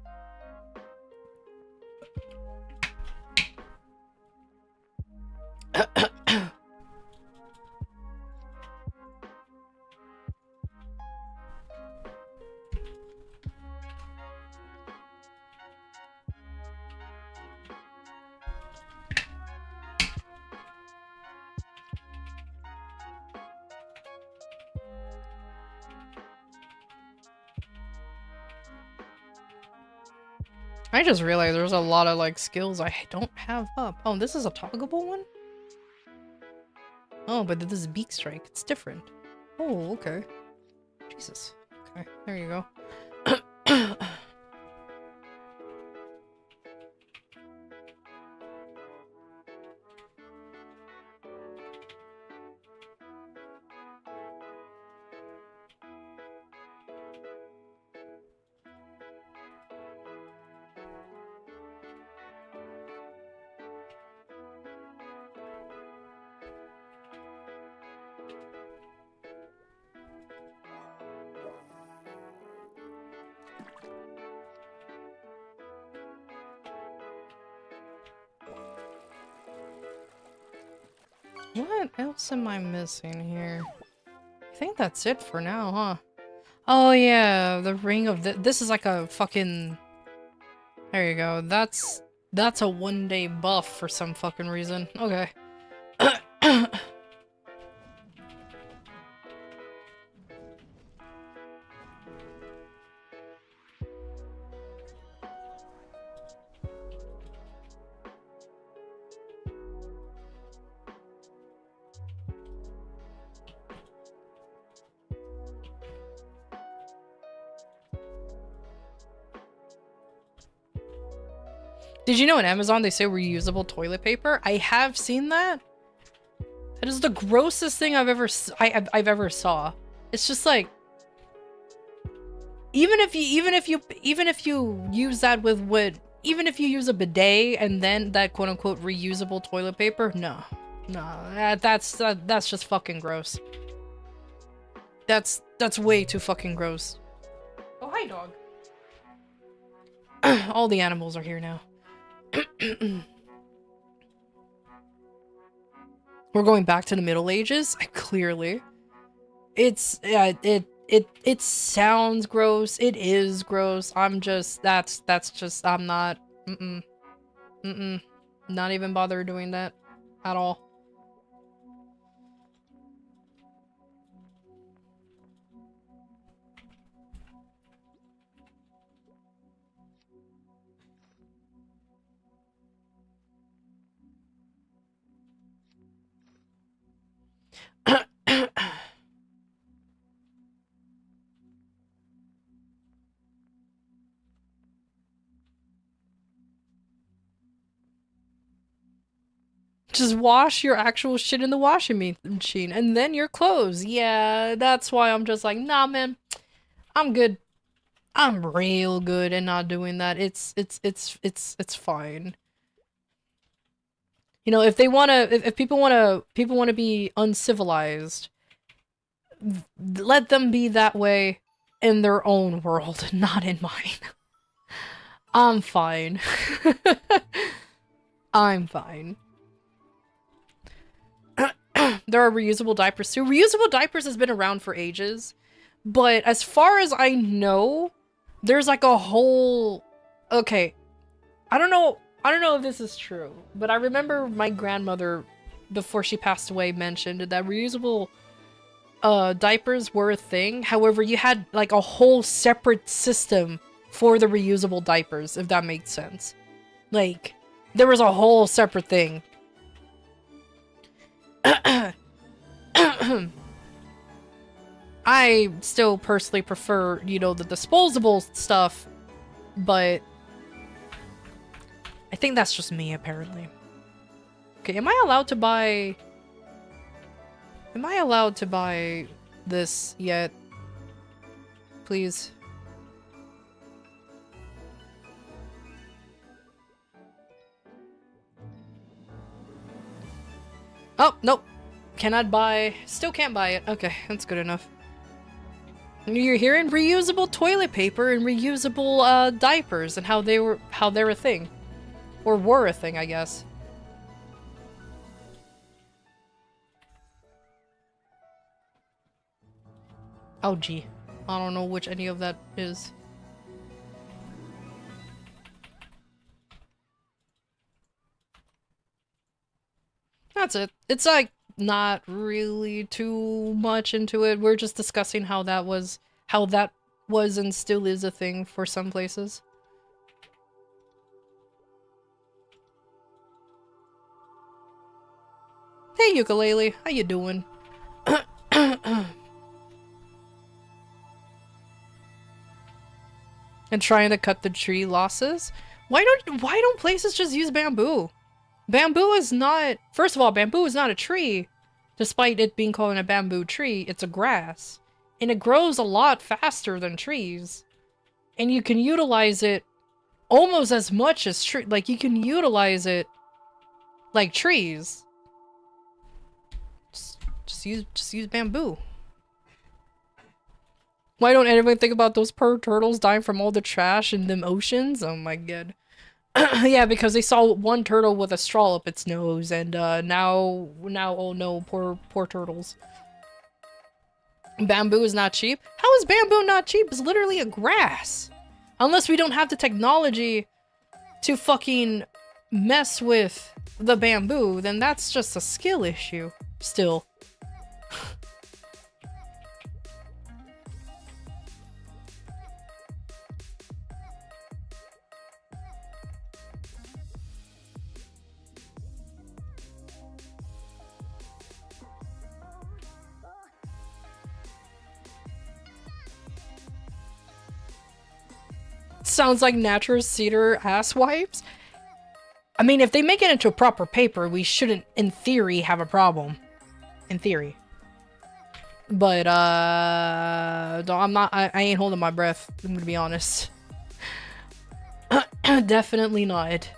I just realized there's a lot of like skills I don't have up. Oh, this is a toggleable one? Oh, but this is Beak Strike. It's different. Oh, okay. Jesus. Okay, there you go. What else am I missing here? I think that's it for now, huh? Oh yeah, the ring of this is like a fucking... There you go. That's a one-day buff for some fucking reason. Okay. Did you know on Amazon they say reusable toilet paper? I have seen that. That is the grossest thing I've ever saw. It's just like, even if you use that with even if you use a bidet and then that quote unquote reusable toilet paper, no, No, that's just fucking gross. That's way too fucking gross. Oh, hi, dog. All the animals are here now. We're going back to the Middle Ages? Clearly. It's, yeah, it sounds gross. It is gross. I'm just, that's just, I'm not, not even bother doing that at all. Just wash your actual shit in the washing machine and then your clothes. Yeah, that's why I'm just like, nah, man, I'm good. I'm real good at not doing that. It's fine. You know, if they wanna, if people wanna be uncivilized, let them be that way in their own world, not in mine. I'm fine. I'm fine. There are reusable diapers too. Reusable diapers has been around for ages, but as far as I know, there's like a whole... Okay, I don't know if this is true, but I remember my grandmother, before she passed away, mentioned that reusable diapers were a thing. However, you had like a whole separate system for the reusable diapers, if that makes sense. Like, there was a whole separate thing. I still personally prefer, you know, the disposable stuff, but I think that's just me, apparently. Okay, am I allowed to buy... Am I allowed to buy this yet? Please. Oh, nope. Cannot buy. Still can't buy it. Okay, that's good enough. You're hearing reusable toilet paper and reusable diapers and how they're a thing. Or were a thing, I guess. Oh gee. I don't know which any of that is. That's it. It's like not really too much into it. We're just discussing how that was and still is a thing for some places. Hey ukulele, how you doing? And trying to cut the tree losses? Why don't places just use bamboo? Bamboo is not... First of all, bamboo is not a tree. Despite it being called a bamboo tree, it's a grass. And it grows a lot faster than trees. And you can utilize it almost as much as tree... Like, you can utilize it like trees. Just use bamboo. Why don't anyone think about those poor turtles dying from all the trash in them oceans? Oh my god. Yeah, because they saw one turtle with a straw up its nose, and now, oh no, poor turtles. Bamboo is not cheap? How is bamboo not cheap? It's literally a grass. Unless we don't have the technology to fucking mess with the bamboo, then that's just a skill issue. Still. Sounds like natural cedar ass wipes. I mean, if they make it into a proper paper, we shouldn't, in theory, have a problem. In theory. But, I'm not, I ain't holding my breath, I'm gonna be honest. Definitely not.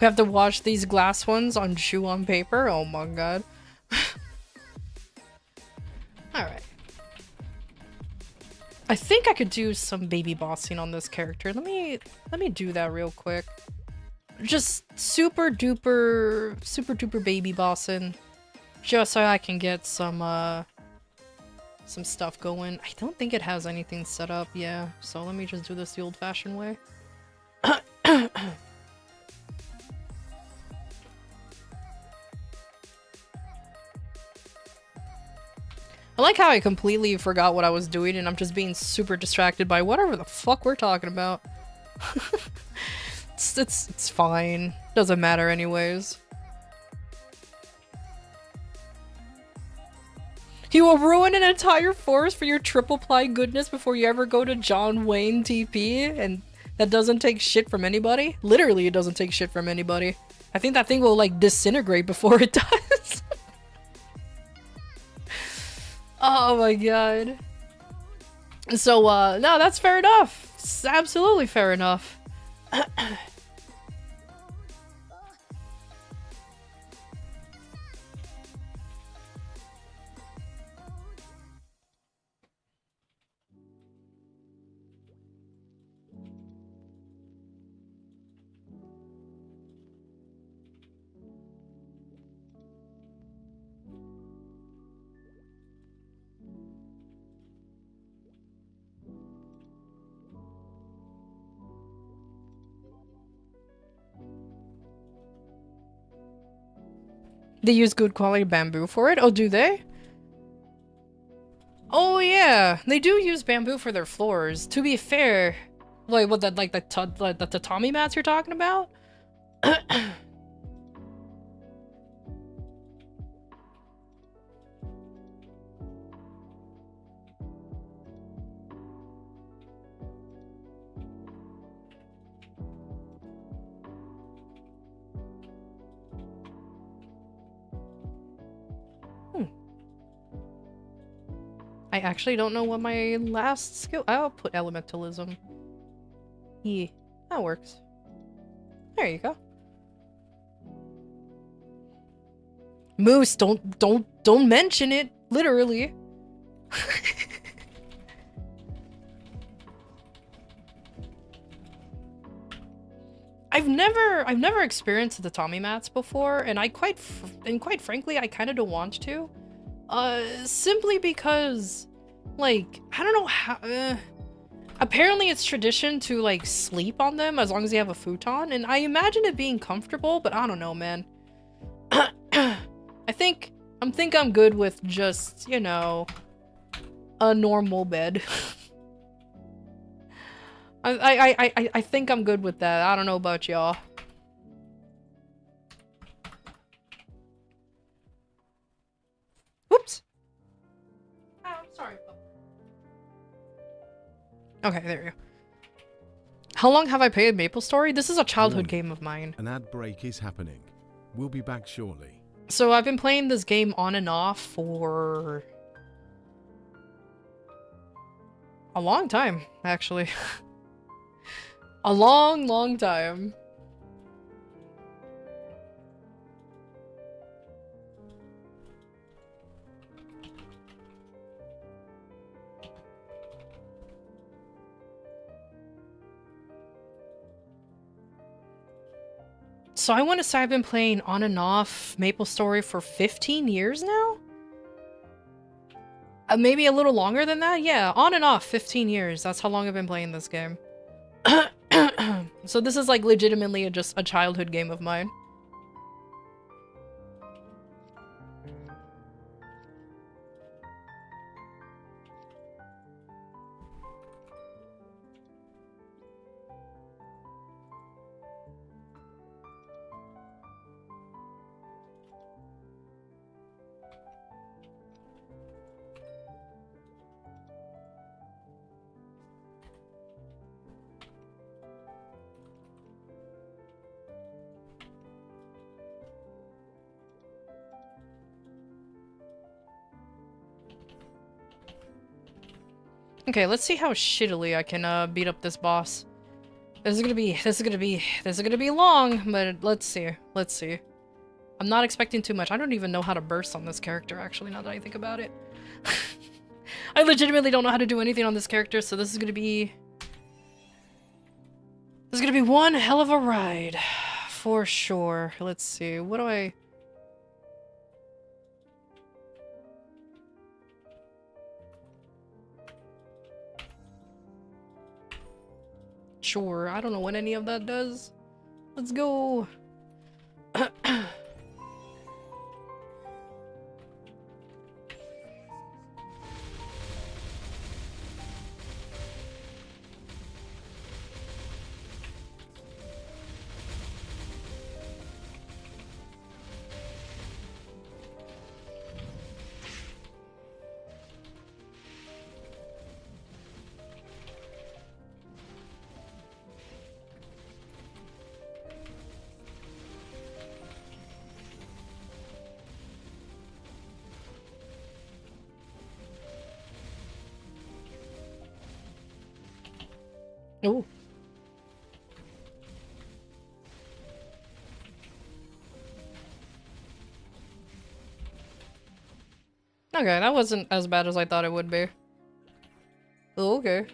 We have to wash these glass ones on chew on paper. Oh my god. Alright. I think I could do some baby bossing on this character. Let me do that real quick. Just super duper baby bossing. Just so I can get some stuff going. I don't think it has anything set up, yeah. So let me just do this the old-fashioned way. I like how I completely forgot what I was doing and I'm just being super distracted by whatever the fuck we're talking about. It's fine. Doesn't matter anyways. You will ruin an entire forest for your triple ply goodness before you ever go to John Wayne TP, and that doesn't take shit from anybody? Literally, it doesn't take shit from anybody. I think that thing will, like, disintegrate before it does. Oh my god. So, no, that's fair enough. It's absolutely fair enough. They use good quality bamboo for it? Oh, do they? Oh yeah, they do use bamboo for their floors. To be fair, wait, what, that, like the tatami mats you're talking about? I actually don't know what my last skill— I'll put elementalism. Yeah, that works. There you go. Moose, don't mention it, literally. I've never experienced the tatami mats before, and quite frankly, I kind of don't want to. Simply because, like, I don't know how, apparently it's tradition to, like, sleep on them as long as you have a futon, and I imagine it being comfortable, but I don't know, man. I think I'm good with just, you know, a normal bed. I think I'm good with that. I don't know about y'all. Whoops. Oh, I'm sorry. Okay, there we go. How long have I played MapleStory? This is a childhood game of mine. An ad break is happening. We'll be back shortly. So I've been playing this game on and off for a long time, actually. A long time. So I want to say I've been playing on and off MapleStory for 15 years now? Maybe a little longer than that? Yeah, on and off 15 years. That's how long I've been playing this game. So this is like legitimately just a childhood game of mine. Okay, let's see how shittily I can beat up this boss. This is gonna be long, but let's see. Let's see. I'm not expecting too much. I don't even know how to burst on this character, actually, now that I think about it. I legitimately don't know how to do anything on this character, so this is gonna be one hell of a ride. For sure. Let's see. What do I... Sure, I don't know what any of that does. Let's go. Oh. Okay, that wasn't as bad as I thought it would be. Oh, okay.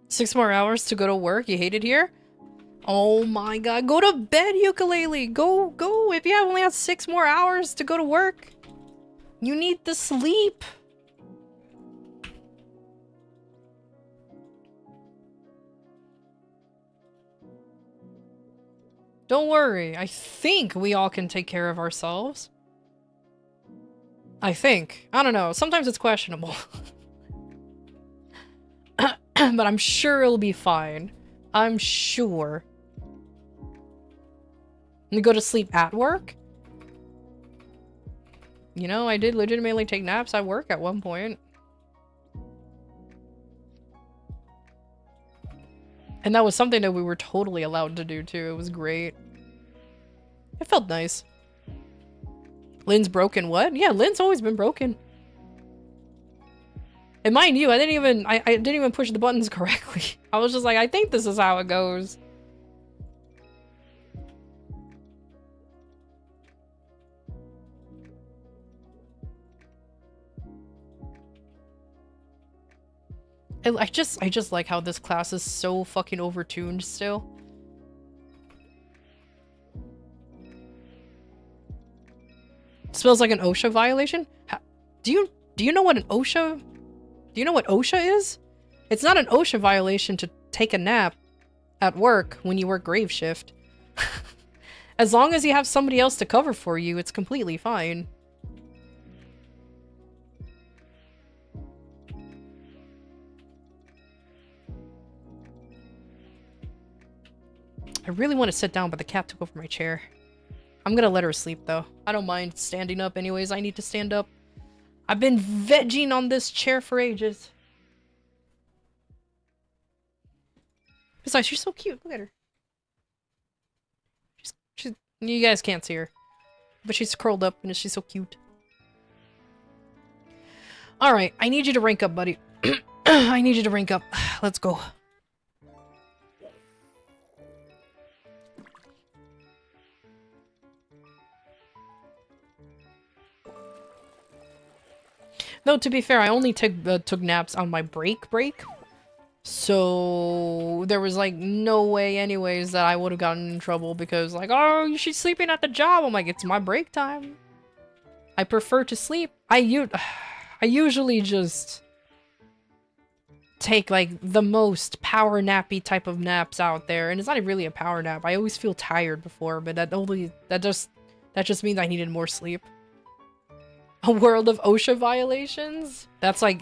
Six more hours to go to work? You hate it here? Oh my god, go to bed, ukulele! Go, go! If you only have 6 more hours to go to work, you need the sleep! Don't worry, I think we all can take care of ourselves. I think. I don't know, sometimes it's questionable. But I'm sure it'll be fine. I'm sure. And go to sleep at work? You know, I did legitimately take naps at work at one point. And that was something that we were totally allowed to do too. It was great. It felt nice. Lynn's broken what? Yeah, Lynn's always been broken. And mind you, I didn't even push the buttons correctly. I was just like, I think this is how it goes. I just like how this class is so fucking overtuned still. Smells like an OSHA violation? Do you know what an OSHA... Do you know what OSHA is? It's not an OSHA violation to take a nap at work when you work grave shift. As long as you have somebody else to cover for you, it's completely fine. I really want to sit down, but the cat took over my chair. I'm gonna let her sleep, though. I don't mind standing up anyways. I need to stand up. I've been vegging on this chair for ages. Besides, she's so cute. Look at her. She's you guys can't see her. But she's curled up and she's so cute. Alright, I need you to rank up, buddy. I need you to rank up. Let's go. No, to be fair, I only took naps on my break. So there was like no way anyways that I would have gotten in trouble because like, oh, she's sleeping at the job. I'm like, it's my break time. I prefer to sleep. I usually just take like the most power nappy type of naps out there, and it's not really a power nap. I always feel tired before, but that just means I needed more sleep. A world of OSHA violations? That's like...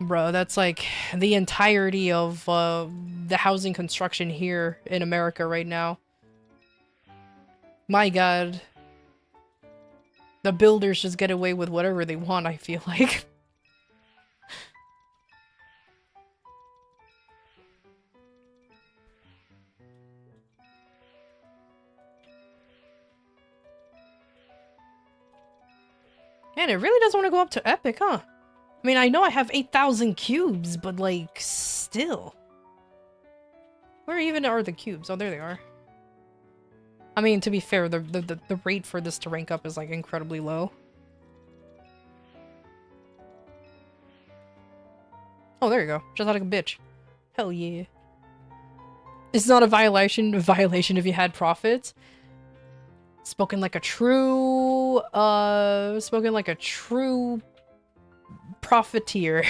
Bro, that's like the entirety of the housing construction here in America right now. My god. The builders just get away with whatever they want, I feel like. Man, it really doesn't want to go up to epic, huh? I mean, I know I have 8,000 cubes, but like, still. Where even are the cubes? Oh, there they are. I mean, to be fair, the rate for this to rank up is like incredibly low. Oh, there you go. Just like a bitch. Hell yeah. It's not a violation if you had profits. Spoken like a true profiteer.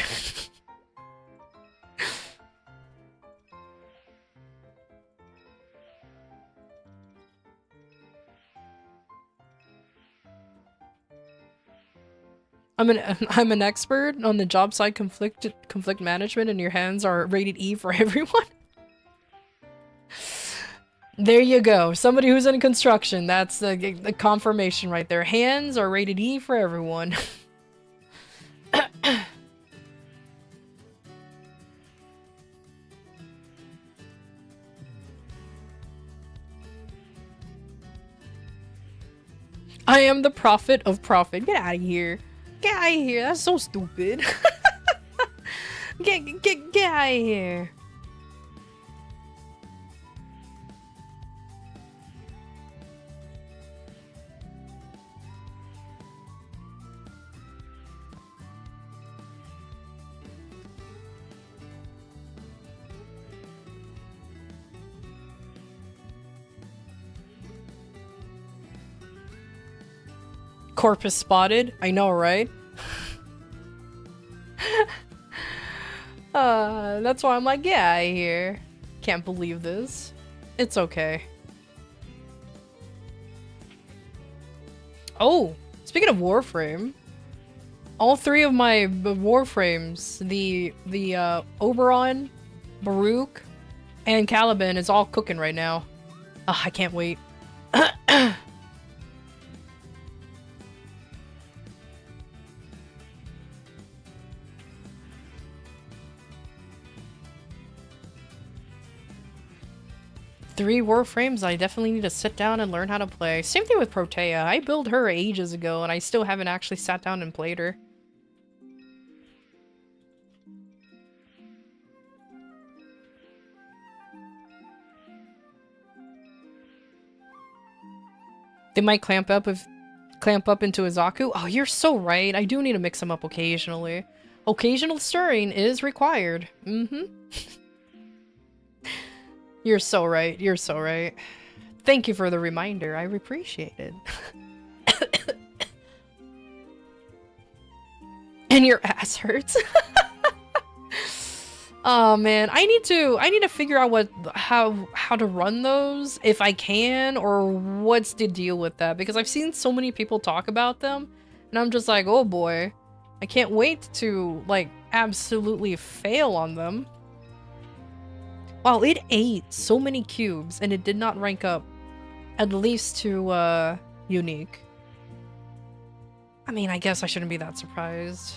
I'm an expert on the job site conflict management, and your hands are rated E for everyone. There you go. Somebody who's in construction. That's the confirmation right there. Hands are rated E for everyone. I am the prophet of profit. Get out of here. Get out of here. That's so stupid. Get out of here. Corpus spotted. I know, right? That's why I'm like, get out of here. Can't believe this. It's okay. Oh, speaking of Warframe, all three of my Warframes, the Oberon, Baruch, and Caliban is all cooking right now. I can't wait. 3 Warframes, I definitely need to sit down and learn how to play. Same thing with Protea. I built her ages ago and I still haven't actually sat down and played her. They might clamp up into a Zaku. Oh, you're so right. I do need to mix them up occasionally. Occasional stirring is required. Mm-hmm. You're so right. You're so right. Thank you for the reminder. I appreciate it. And your ass hurts. Oh man, I need to figure out how to run those if I can, or what's the deal with that, because I've seen so many people talk about them and I'm just like, oh boy, I can't wait to like absolutely fail on them. Wow, it ate so many cubes and it did not rank up at least to unique. I mean, I guess I shouldn't be that surprised.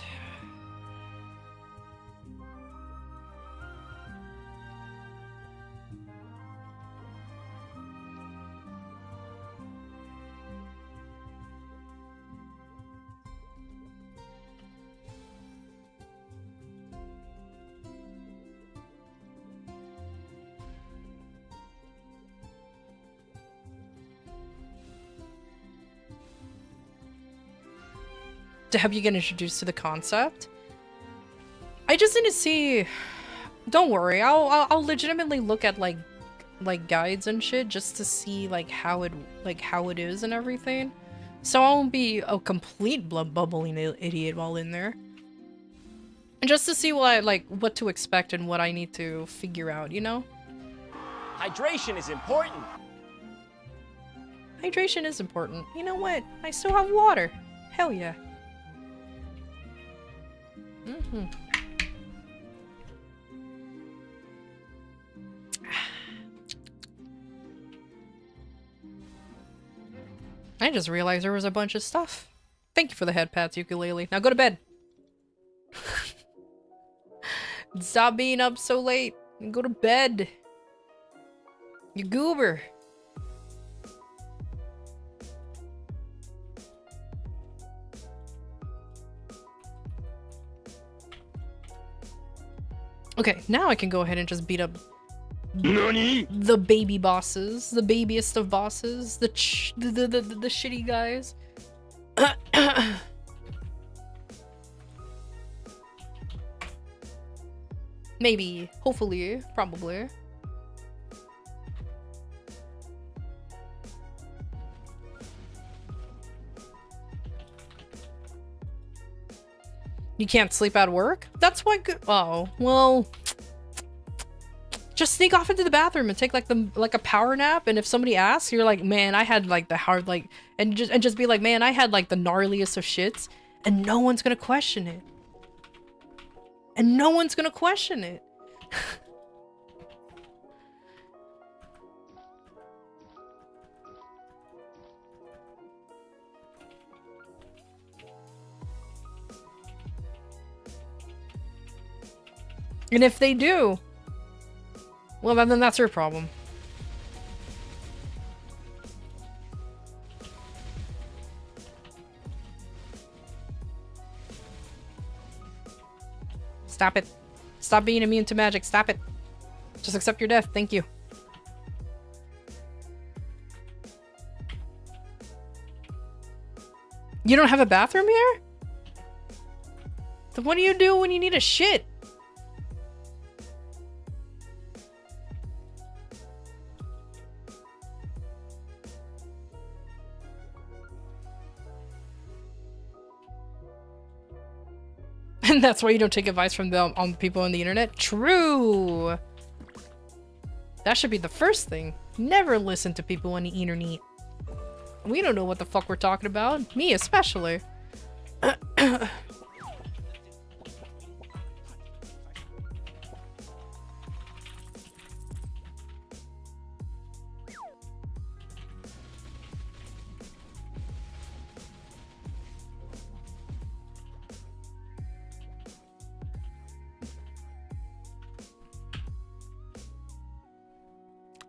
To help you get introduced to the concept. I just need to see. Don't worry, I'll legitimately look at like guides and shit just to see like how it is and everything. So I won't be a complete bubbling idiot while in there. And just to see what to expect and what I need to figure out, you know? Hydration is important. Hydration is important. You know what? I still have water. Hell yeah. Mm-hmm. I just realized there was a bunch of stuff. Thank you for the head pats, ukulele. Now go to bed. Stop being up so late and go to bed. You goober. Okay, now I can go ahead and just beat up the baby bosses, the babiest of bosses, the shitty guys. Maybe, hopefully, probably. You can't sleep at work? That's why good. Oh, well. Just sneak off into the bathroom and take like a power nap, and if somebody asks, you're like, man, I had like the hard and just be like, man, I had like the gnarliest of shits, and no one's gonna question it. And no one's gonna question it. And if they do, well, then that's your problem. Stop it. Stop being immune to magic. Stop it. Just accept your death. Thank you. You don't have a bathroom here? Then what do you do when you need a shit? And that's why you don't take advice from them on people on the internet? True! That should be the first thing. Never listen to people on the internet. We don't know what the fuck we're talking about. Me especially.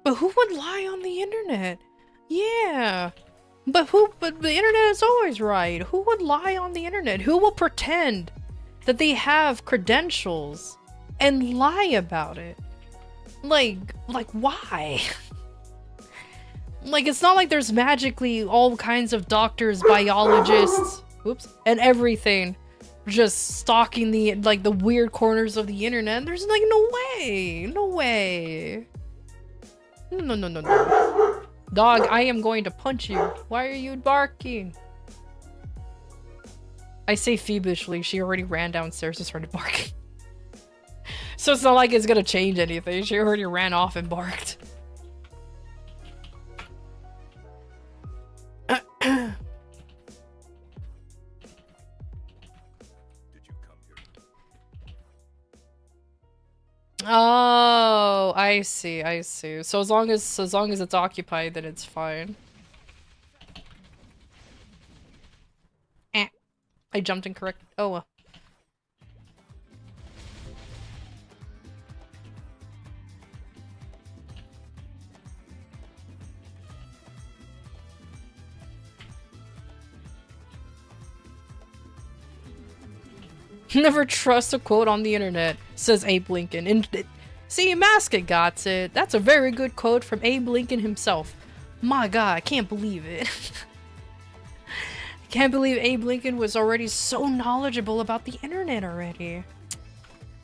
But who would lie on the internet? Yeah. But the internet is always right. Who would lie on the internet? Who will pretend that they have credentials and lie about it? Like why? Like, it's not like there's magically all kinds of doctors, biologists, whoops, and everything just stalking the weird corners of the internet. There's like no way. No way. No. Dog, I am going to punch you. Why are you barking? I say feebishly. She already ran downstairs and started barking. So it's not like it's gonna change anything. She already ran off and barked. Oh, I see. So as long as it's occupied, then it's fine. I jumped incorrect. Oh well. Never trust a quote on the internet, says Abe Lincoln. And see, Mascot got it. That's a very good quote from Abe Lincoln himself. My god, I can't believe it. I can't believe Abe Lincoln was already so knowledgeable about the internet already.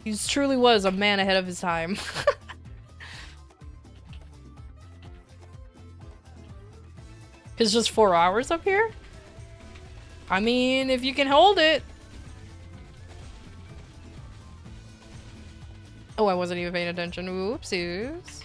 He truly was a man ahead of his time. It's just 4 hours up here? I mean, if you can hold it. Oh, I wasn't even paying attention. Oopsies.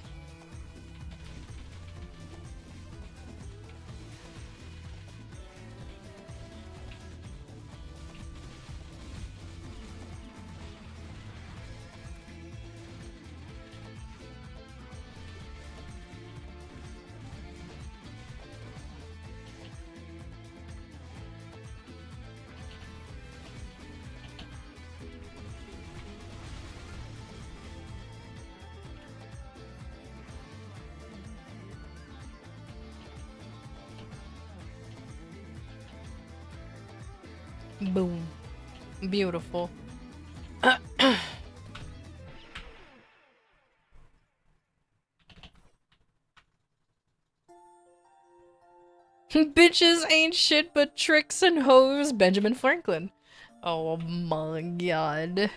Boom. Beautiful. Bitches ain't shit but tricks and hoes, Benjamin Franklin. Oh my god.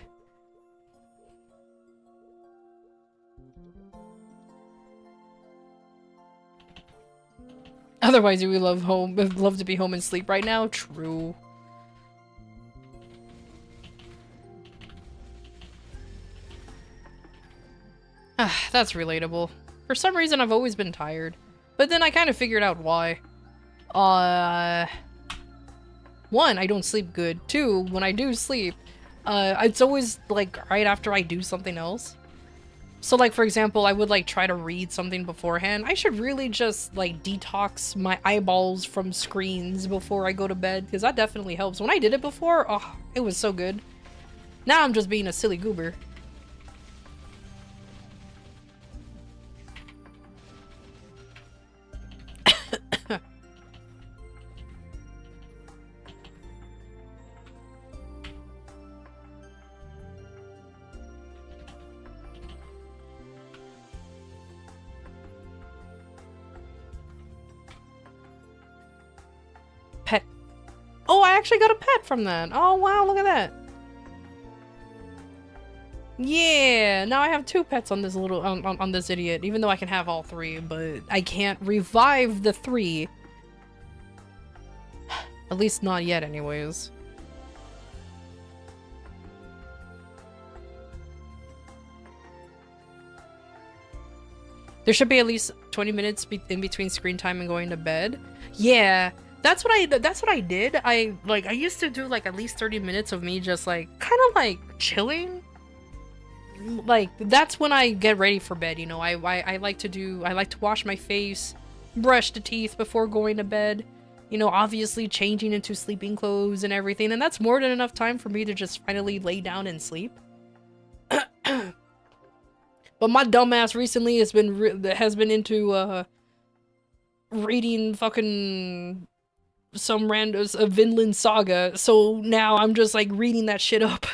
Otherwise, you would love to be home and sleep right now. True. That's relatable. For some reason, I've always been tired. But then I kind of figured out why. One, I don't sleep good. Two, when I do sleep, it's always, like, right after I do something else. So, like, for example, I would, like, try to read something beforehand. I should really just, like, detox my eyeballs from screens before I go to bed, because that definitely helps. When I did it before, oh, it was so good. Now I'm just being a silly goober. Pet. Oh, I actually got a pet from that. Oh, wow, look at that. Yeah, now I have 2 pets on this little on this idiot, even though I can have all 3, but I can't revive the 3. At least not yet, anyways. There should be at least 20 minutes in between screen time and going to bed. Yeah, that's what I did. I used to do like at least 30 minutes of me just like kind of like chilling. Like that's when I get ready for bed, you know. I like to wash my face, brush the teeth before going to bed. You know, obviously changing into sleeping clothes and everything, and that's more than enough time for me to just finally lay down and sleep. But my dumbass recently has been into reading fucking some randos of Vinland Saga, so now I'm just like reading that shit up.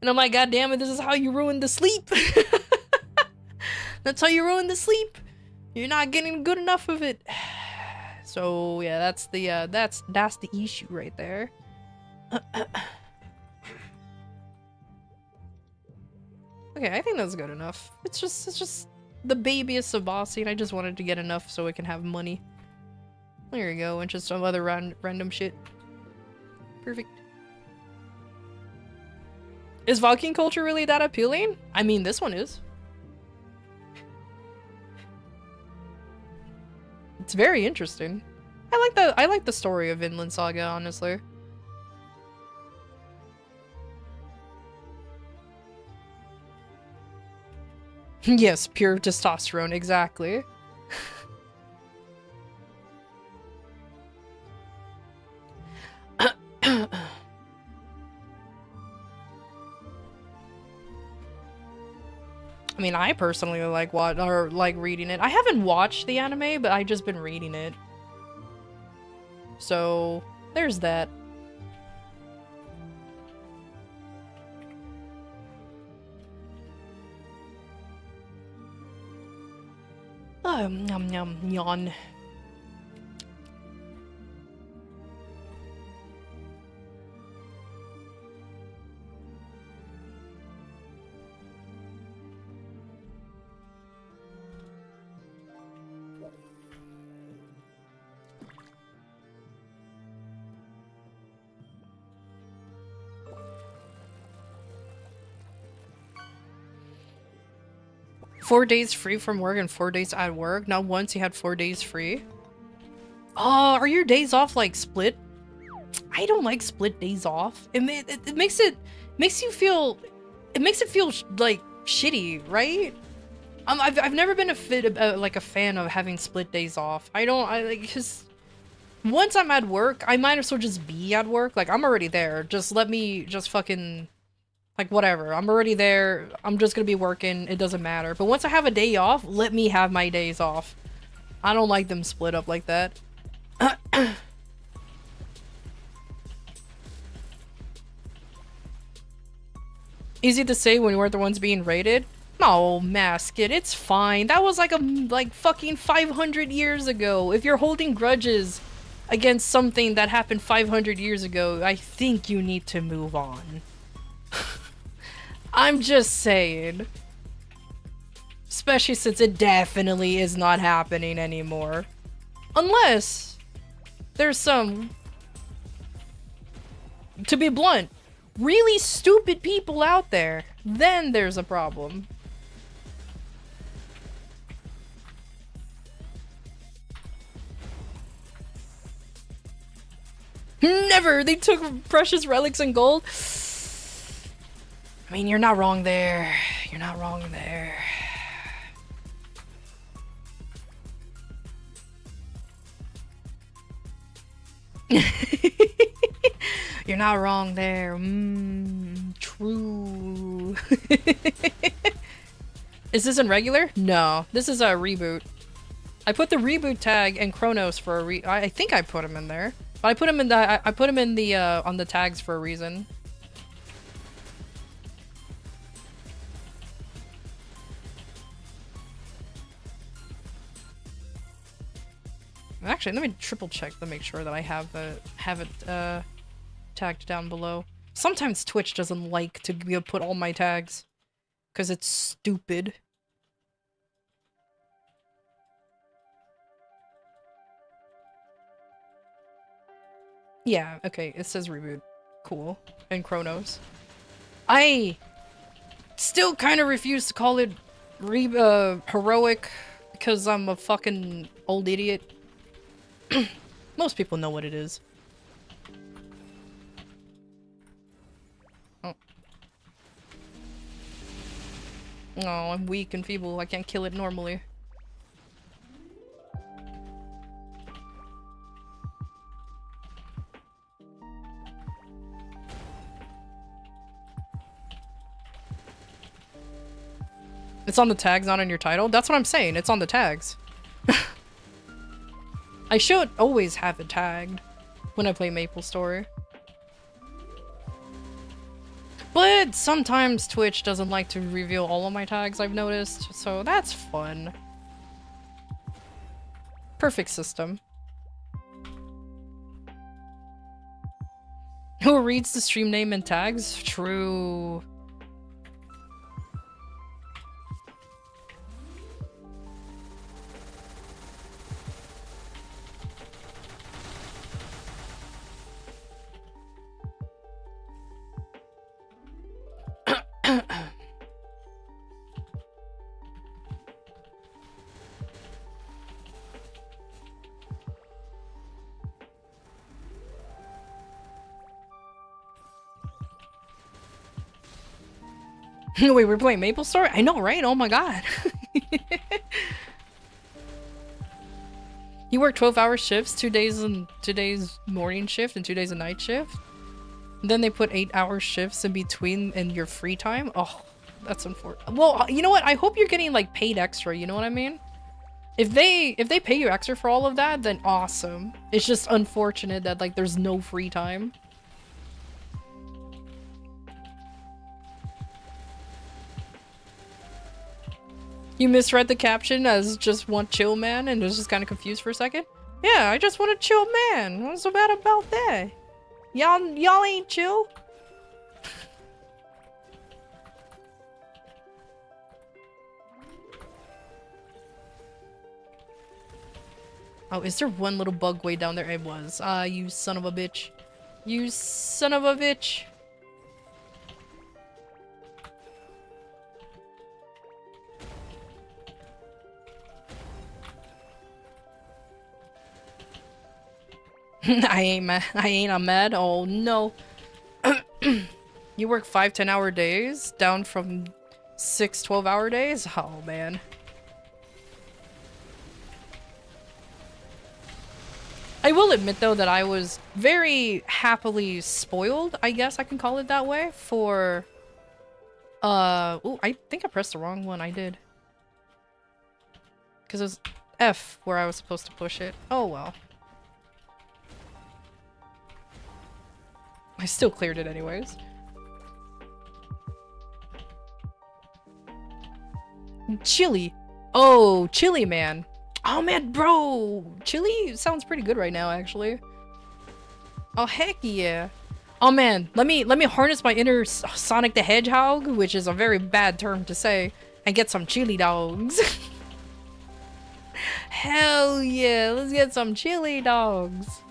And I'm like, God damn it, this is how you ruin the sleep. That's how you ruin the sleep. You're not getting good enough of it. So yeah, that's the issue right there. Okay, I think that's good enough. It's just the babyest of bossy, and I just wanted to get enough so it can have money. There you go, and just some other random shit. Perfect. Is Viking culture really that appealing? I mean, this one is. It's very interesting. I like the story of Vinland Saga, honestly. Yes, pure testosterone, exactly. I mean, I personally like reading it. I haven't watched the anime, but I've just been reading it. So, there's that. Yum yum yawn. Four days free from work and 4 days at work. Not once you had 4 days free. Oh, are your days off like split? I don't like split days off. It makes it feel like shitty, right? I've never been a fan of having split days off. I like, because once I'm at work, I might as well just be at work. Like, I'm already there. Just let me just fucking, like, whatever. I'm already there. I'm just gonna be working. It doesn't matter. But once I have a day off, let me have my days off. I don't like them split up like that. Easy to say when you weren't the ones being rated. No, mask it. It's fine. That was like fucking 500 years ago. If you're holding grudges against something that happened 500 years ago, I think you need to move on. I'm just saying. Especially since it definitely is not happening anymore. Unless there's some, to be blunt, really stupid people out there. Then there's a problem. Never! They took precious relics and gold. I mean, you're not wrong there. You're not wrong there. You're not wrong there. True. Is this in regular? No, this is a reboot. I put the reboot tag and Chronos for a I think I put him in there. But I put him in the I put him in the on the tags for a reason. Actually, let me triple check to make sure that I have it tagged down below. Sometimes Twitch doesn't like to be able to put all my tags because it's stupid. Yeah, okay, it says reboot. Cool. And Chronos. I still kind of refuse to call it heroic because I'm a fucking old idiot. Most people know what it is. Oh. Oh, I'm weak and feeble. I can't kill it normally. It's on the tags, not on your title? That's what I'm saying. It's on the tags. I should always have it tagged when I play MapleStory. But sometimes Twitch doesn't like to reveal all of my tags, I've noticed, so that's fun. Perfect system. Who reads the stream name and tags? True. Wait, we're playing MapleStory? I know, right? Oh my god. You work 12-hour shifts, 2 days morning shift and 2 days a night shift? And then they put 8-hour shifts in between in your free time? Oh, that's unfortunate. Well, you know what? I hope you're getting like paid extra, you know what I mean? If they pay you extra for all of that, then awesome. It's just unfortunate that like there's no free time. You misread the caption as just want chill man and was just kind of confused for a second? Yeah, I just want a chill man. What's so bad about that? Y'all ain't chill? Oh, is there one little bug way down there? It was. Ah, you son of a bitch. You son of a bitch. I ain't mad. Oh no. You work 5 10-hour days down from 6 12-hour days? Oh man. I will admit though that I was very happily spoiled, I guess I can call it that way, for ooh, I think I pressed the wrong one. I did. Because it was F where I was supposed to push it. Oh well. I still cleared it anyways. Chili. Oh, Chili Man. Oh man, bro. Chili sounds pretty good right now, actually. Oh heck yeah. Oh man, let me harness my inner Sonic the Hedgehog, which is a very bad term to say, and get some chili dogs. Hell yeah, let's get some chili dogs.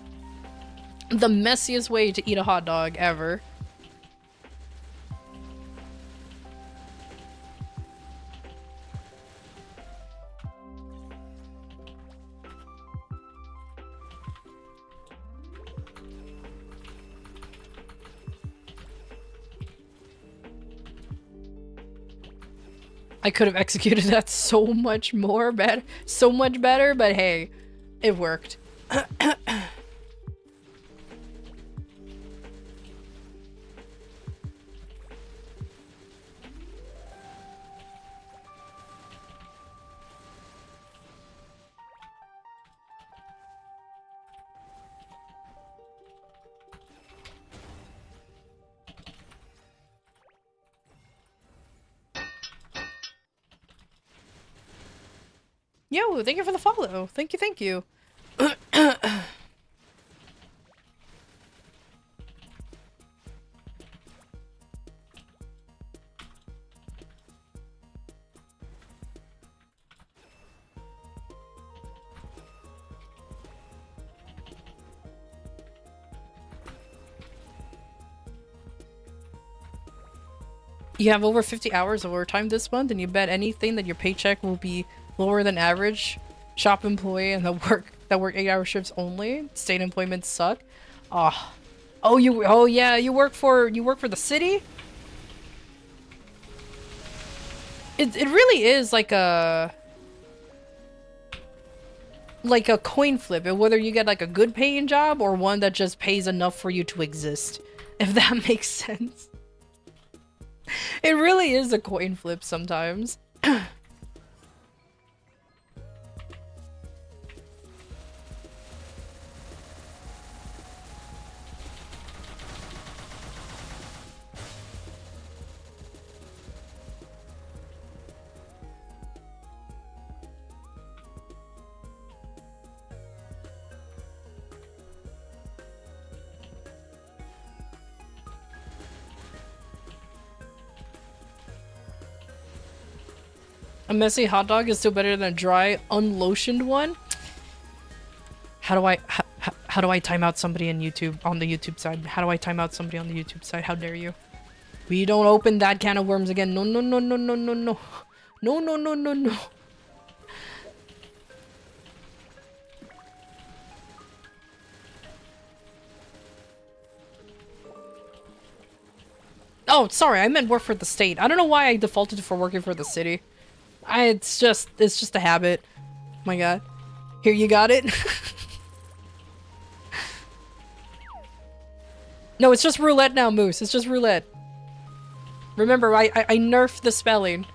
The messiest way to eat a hot dog ever. I could have executed that so much better, but hey, it worked. Yo, thank you for the follow. Thank you, thank you. You have over 50 hours of overtime this month, and you bet anything that your paycheck will be lower than average shop employee and that work 8-hour shifts only. State employment suck. Oh yeah, you work for the city? It really is like a coin flip, and whether you get like a good paying job or one that just pays enough for you to exist, if that makes sense. It really is a coin flip sometimes. A messy hot dog is still better than a dry, unlotioned one. How do I time out somebody on the YouTube side? How do I time out somebody on the YouTube side? How dare you? We don't open that can of worms again. No, no, no, no, no, no, no. No, no, no, no, no. Oh, sorry, I meant work for the state. I don't know why I defaulted for working for the city. It's just a habit. My god. Here, you got it? No, it's just roulette now, Moose. It's just roulette. Remember, I nerfed the spelling.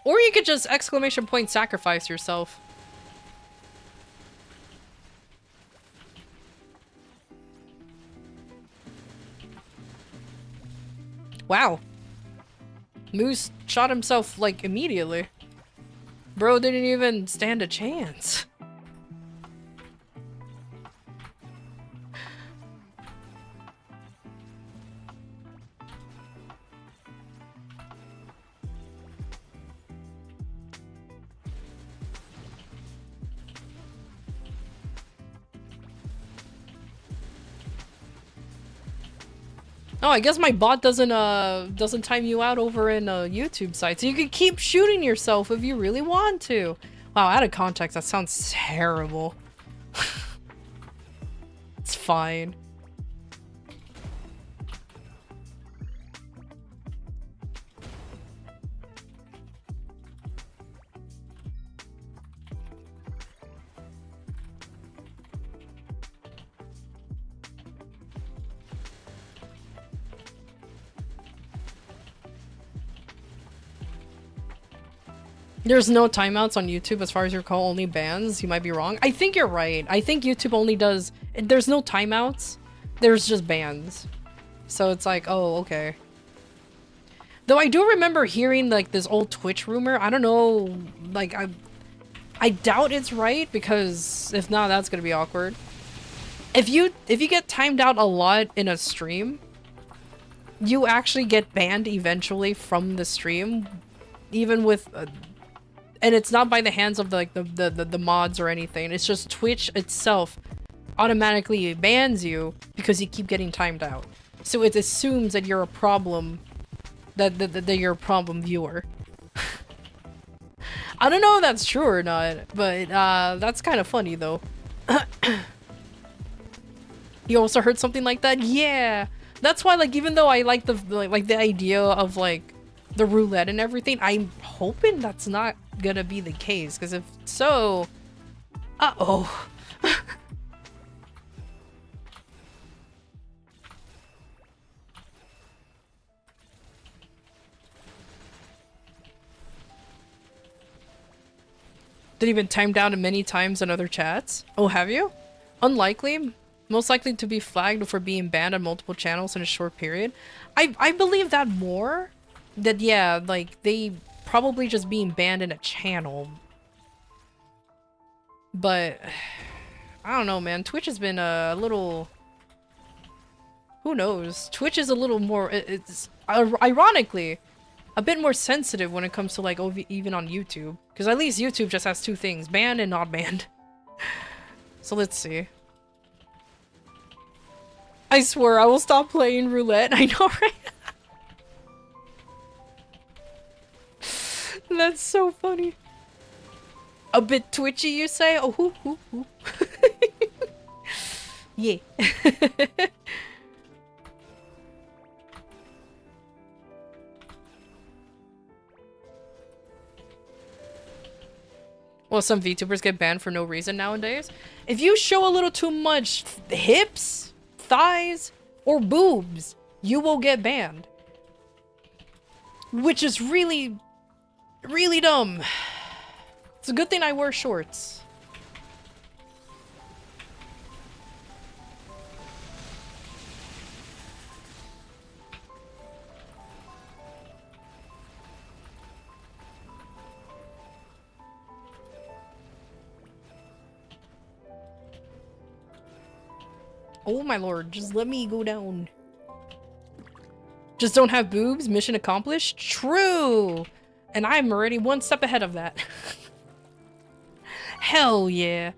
Or you could just exclamation point sacrifice yourself. Wow. Moose shot himself, like, immediately. Bro didn't even stand a chance. Oh, I guess my bot doesn't time you out over in a YouTube site, so you can keep shooting yourself if you really want to. Wow, out of context, that sounds terrible. It's fine. There's no timeouts on YouTube as far as you recall, only bans. You might be wrong. I think you're right. I think YouTube only does... There's no timeouts. There's just bans. So it's like, oh, okay. Though I do remember hearing like this old Twitch rumor. I don't know, like I doubt it's right, because if not, that's gonna be awkward. If you get timed out a lot in a stream, you actually get banned eventually from the stream, even with and it's not by the hands of the mods or anything. It's just Twitch itself automatically bans you because you keep getting timed out. So it assumes that you're a problem, that you're a problem viewer. I don't know if that's true or not, but that's kind of funny though. You also heard something like that? Yeah. That's why, like, even though I like the idea of like the roulette and everything, I'm hoping that's not gonna be the case, because if so, uh-oh. Did he been timed out many times in other chats? Oh, have you? Unlikely. Most likely to be flagged for being banned on multiple channels in a short period. I believe that more. That, yeah, like, they probably just being banned in a channel. But, I don't know, man. Twitch has been a little... Who knows? Twitch is a little more... It's ironically a bit more sensitive when it comes to, like, even on YouTube. Because at least YouTube just has two things. Banned and not banned. So let's see. I swear I will stop playing roulette. I know, right? That's so funny. A bit twitchy, you say? Oh, whoop, whoop, whoop. Yeah. Well, some VTubers get banned for no reason nowadays. If you show a little too much hips, thighs, or boobs, you will get banned. Which is really, really dumb. It's a good thing I wear shorts. Oh my lord, just let me go down. Just don't have boobs, mission accomplished? True! And I'm already one step ahead of that. Hell yeah.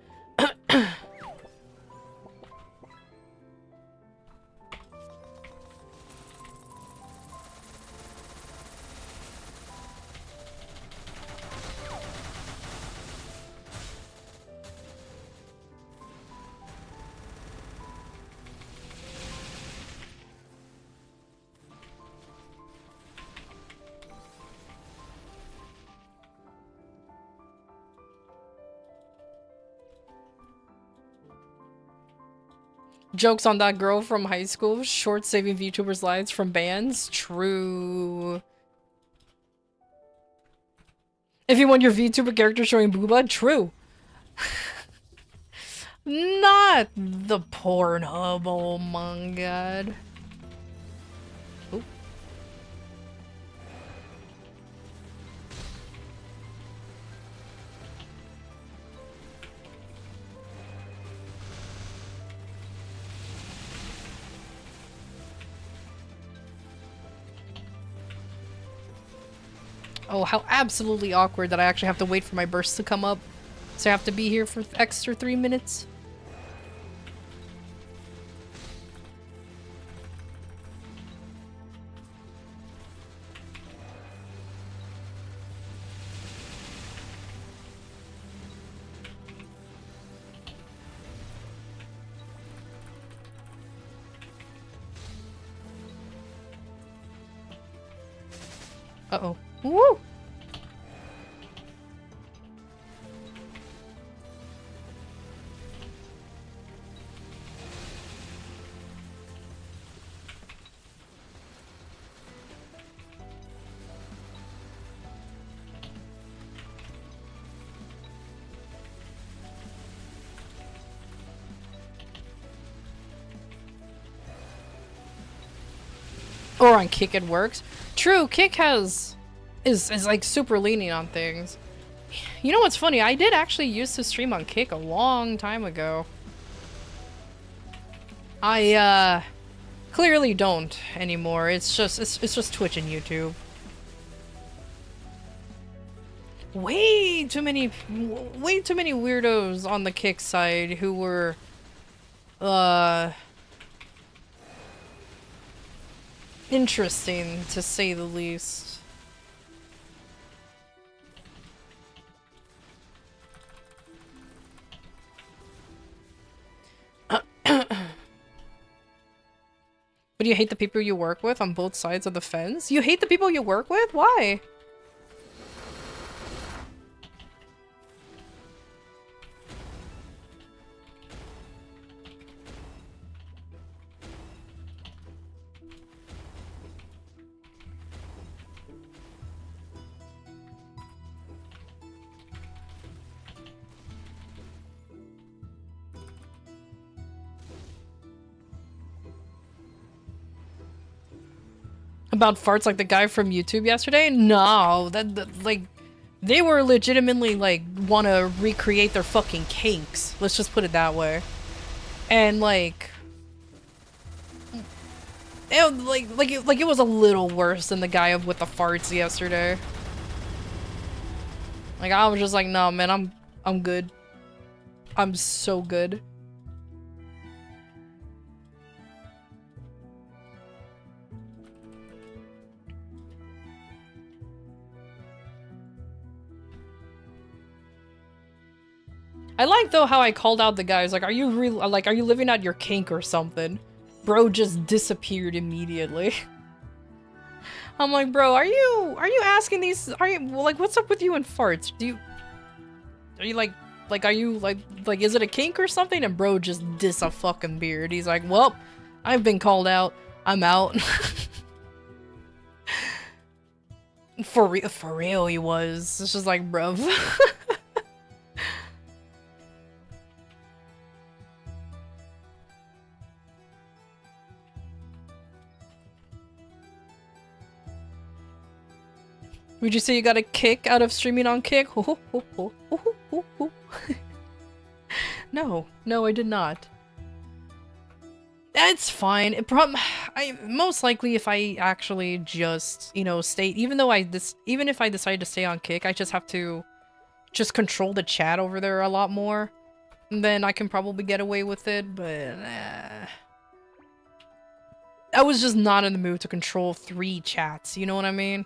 Jokes on that girl from high school. Short saving VTubers' lives from bans. True. If you want your VTuber character showing booba, true. Not the Pornhub, oh my god. Oop. Oh, how absolutely awkward that I actually have to wait for my burst to come up. So I have to be here for extra 3 minutes. Uh-oh. Woo! Or on Kick it works. True, Kick is like super lenient on things. You know what's funny? I did actually used to stream on Kick a long time ago. I clearly don't anymore. It's just Twitch and YouTube. Way too many weirdos on the Kick side who were interesting to say the least. But you hate the people you work with on both sides of the fence? You hate the people you work with? Why? About farts like the guy from YouTube yesterday? No, that like, they were legitimately like want to recreate their fucking kinks. Let's just put it that way. And like, it was a little worse than the guy with the farts yesterday. Like I was just like, no man, I'm good. I'm so good. I like though how I called out the guys like, are you living out your kink or something? Bro just disappeared immediately. I'm like, bro, are you asking these, like, what's up with you and farts? Are you is it a kink or something? And bro just dis a fucking beard. He's like, well, I've been called out. I'm out. For real he was. It's just like, bro. Would you say you got a kick out of streaming on Kick? No, I did not. It's fine. Most likely if I actually just, you know, stay, even if I decide to stay on Kick, I just have to just control the chat over there a lot more. And then I can probably get away with it, but I was just not in the mood to control 3 chats, you know what I mean?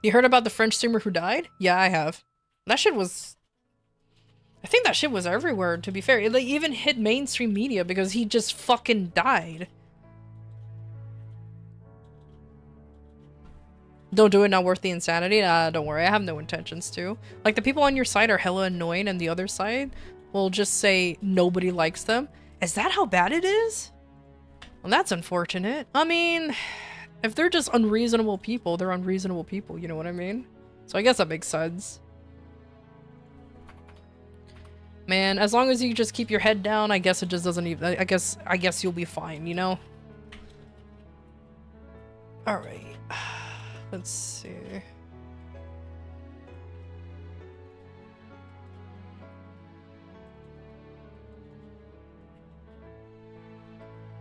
You heard about the French streamer who died? Yeah, I have. That shit was... I think that shit was everywhere, to be fair. It like, even hit mainstream media because he just fucking died. Don't do it, not worth the insanity? Don't worry, I have no intentions to. Like, the people on your side are hella annoying and the other side will just say nobody likes them. Is that how bad it is? Well, that's unfortunate. I mean, if they're just unreasonable people, they're unreasonable people, you know what I mean? So I guess that makes sense. Man, as long as you just keep your head down, I guess it just doesn't even... I guess you'll be fine, you know? Alright. Let's see...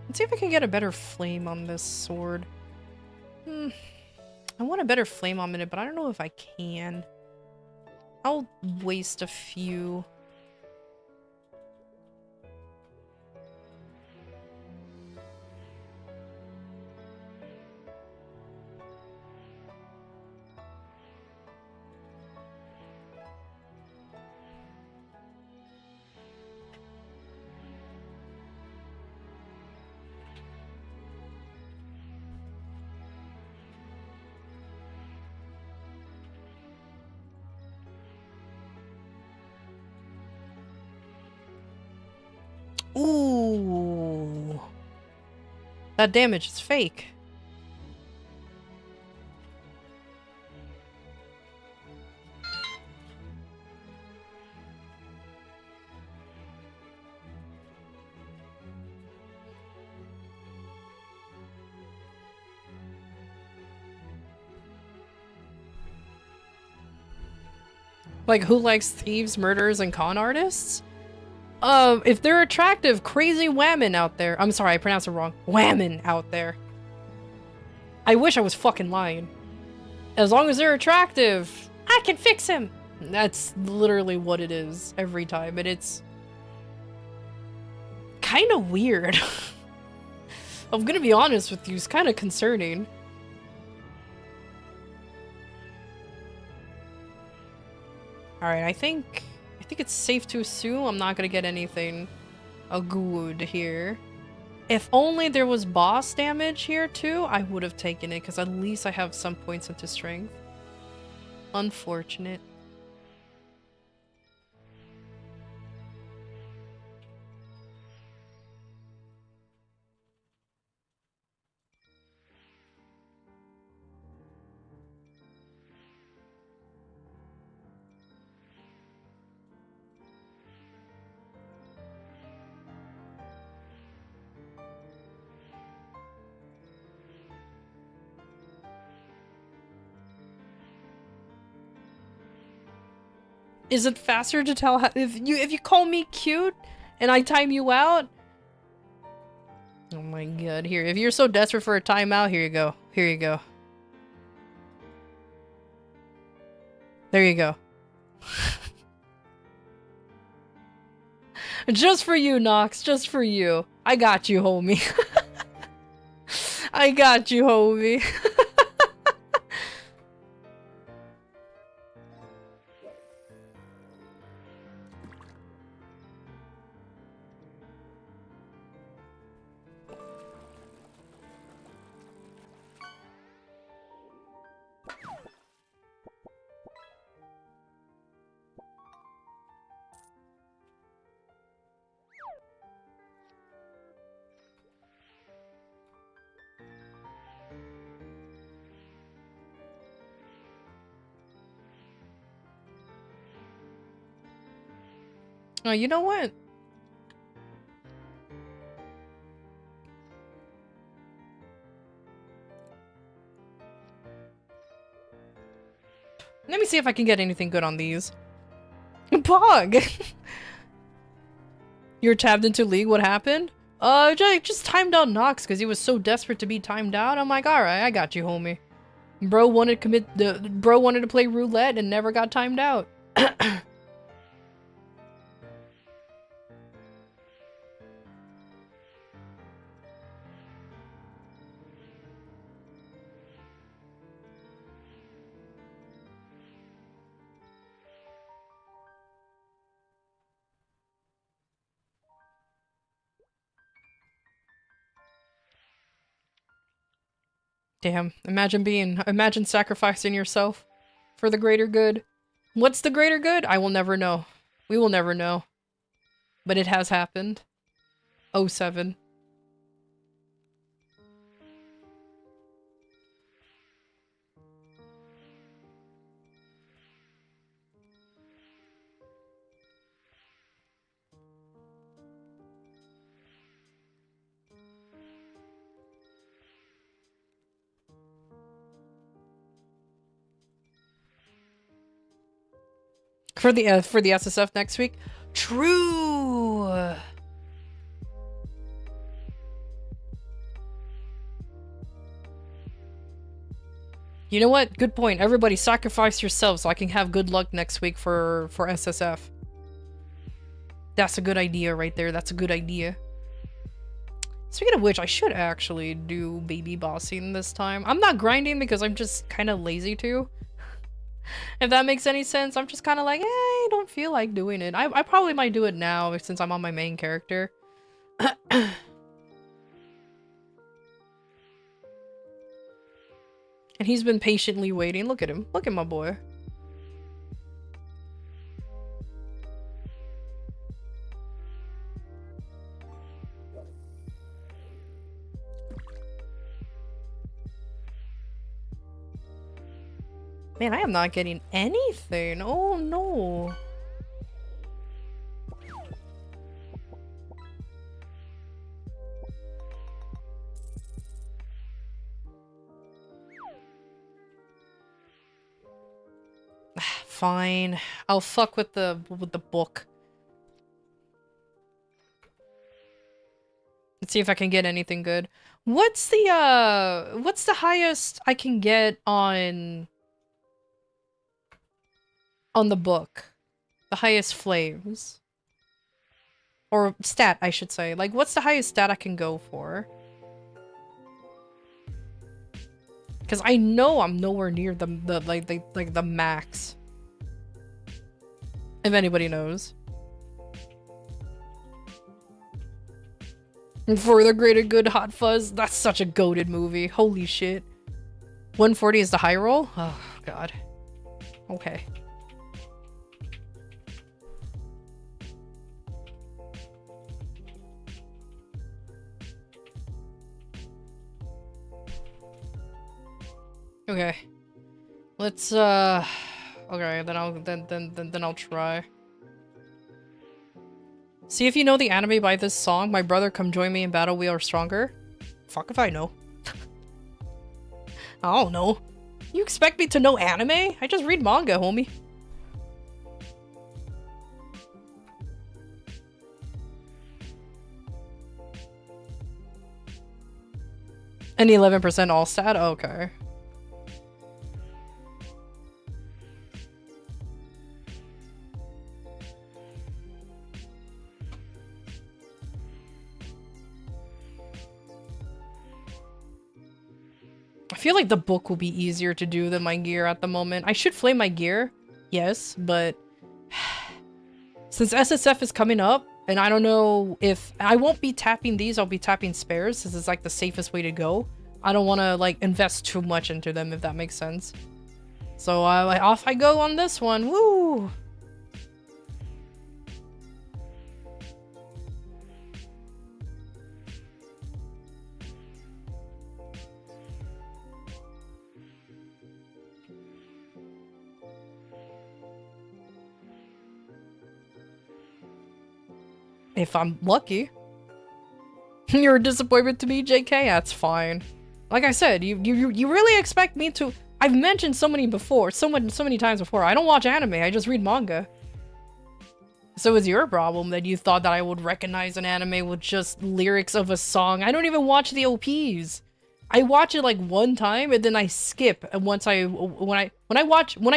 Let's see if I can get a better flame on this sword. I want a better flame on it, but I don't know if I can. I'll waste a few. Ooh. That damage is fake. Like, who likes thieves, murderers, and con artists? If they're attractive, crazy whammon out there. I'm sorry, I pronounced it wrong. Whammon out there. I wish I was fucking lying. As long as they're attractive, I can fix him. That's literally what it is every time, and it's kind of weird. I'm gonna be honest with you, it's kind of concerning. Alright, I think it's safe to assume I'm not gonna get anything good here. If only there was boss damage here too, I would have taken it, because at least I have some points into strength. Unfortunate. Is it faster to tell how, if you call me cute and I time you out? Oh my god, here, if you're so desperate for a timeout, here you go. Here you go. There you go. Just for you, Nox, just for you. I got you, homie. I got you, homie. Oh, you know what? Let me see if I can get anything good on these. Pog! You're tabbed into League, what happened? Just timed out Nox because he was so desperate to be timed out. I'm like, alright, I got you, homie. Bro wanted to play roulette and never got timed out. Damn, imagine sacrificing yourself for the greater good. What's the greater good? I will never know. We will never know. But it has happened. 07. For the SSF next week? True! You know what? Good point. Everybody sacrifice yourselves so I can have good luck next week for SSF. That's a good idea right there. That's a good idea. Speaking of which, I should actually do baby bossing this time. I'm not grinding because I'm just kind of lazy to. If that makes any sense, I'm just kind of like, I don't feel like doing it. I probably might do it now since I'm on my main character. And he's been patiently waiting. Look at him. Look at my boy. Man, I am not getting anything. Oh no. Fine. I'll fuck with the book. Let's see if I can get anything good. What's the highest I can get on the book? The highest flames. Or stat, I should say. Like, what's the highest stat I can go for? Because I know I'm nowhere near the max. If anybody knows. And for the greater good, Hot Fuzz, that's such a goated movie. Holy shit. 140 is the high roll? Oh, God. Okay. Okay. Let's okay, then I'll try. See if you know the anime by this song. My brother, come join me in battle, we are stronger. Fuck if I know. I don't know. You expect me to know anime? I just read manga, homie. And 11% all stat? Okay. I feel like the book will be easier to do than my gear at the moment. I should flame my gear, yes, but since SSF is coming up, and I don't know if I won't be tapping these, I'll be tapping spares. This is like the safest way to go. I don't want to like invest too much into them, if that makes sense. So off I go on this one. Woo! If I'm lucky. You're a disappointment to me, JK? That's fine. Like I said, you really expect me to... I've mentioned so many times before. I don't watch anime, I just read manga. So it's your problem that you thought that I would recognize an anime with just lyrics of a song. I don't even watch the OPs. I watch it like one time and then I skip. And when I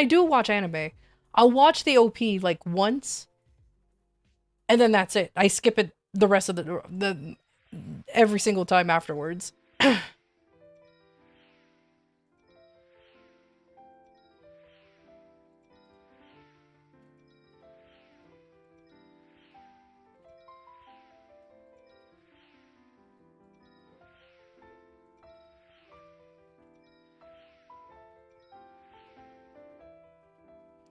do watch anime, I'll watch the OP like once. And then that's it. I skip it the rest of the every single time afterwards.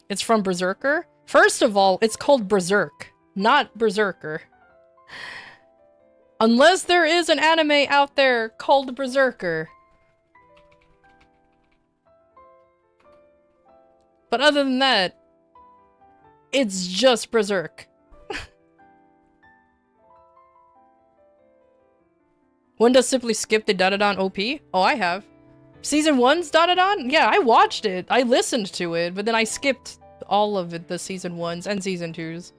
It's from Berserker? First of all, it's called Berserk, not Berserker. Unless there is an anime out there called Berserker. But other than that, it's just Berserk. When does Simply skip the Dadadan OP? Oh, I have. Season 1's Dadadan? Yeah, I watched it. I listened to it, but then I skipped all of it, the Season 1's and Season 2's.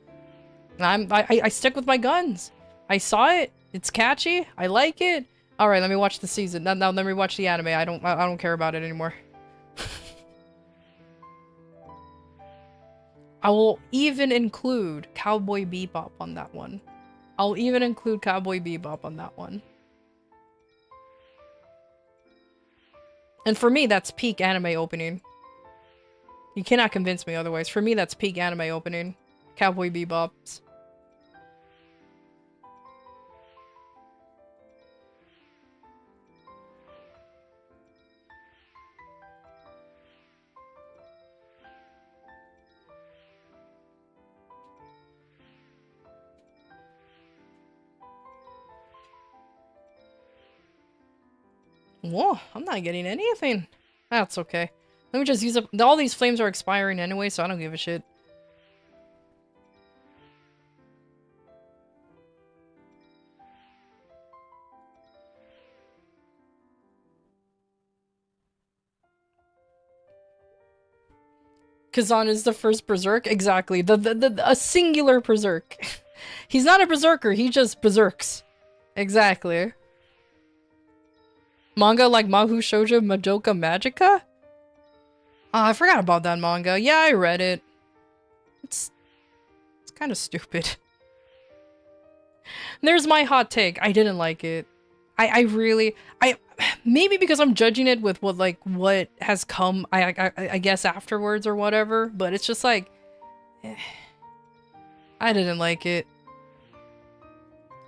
I stick with my guns. I saw it. It's catchy. I like it. Alright, let me watch the season. Now let me watch the anime. I don't care about it anymore. I will even include Cowboy Bebop on that one. I'll even include Cowboy Bebop on that one. And for me, that's peak anime opening. You cannot convince me otherwise. For me, that's peak anime opening. Cowboy Bebop's. Whoa, I'm not getting anything. That's okay. Let me just use up... All these flames are expiring anyway, so I don't give a shit. Kazan is the first berserk? Exactly. A singular berserk. He's not a berserker, he just berserks. Exactly. Manga like Mahou Shoujo Madoka Magica? Oh, I forgot about that manga. Yeah, I read it. It's kind of stupid. There's my hot take. I didn't like it. I really maybe because I'm judging it with what has come I guess afterwards or whatever, but it's just like I didn't like it.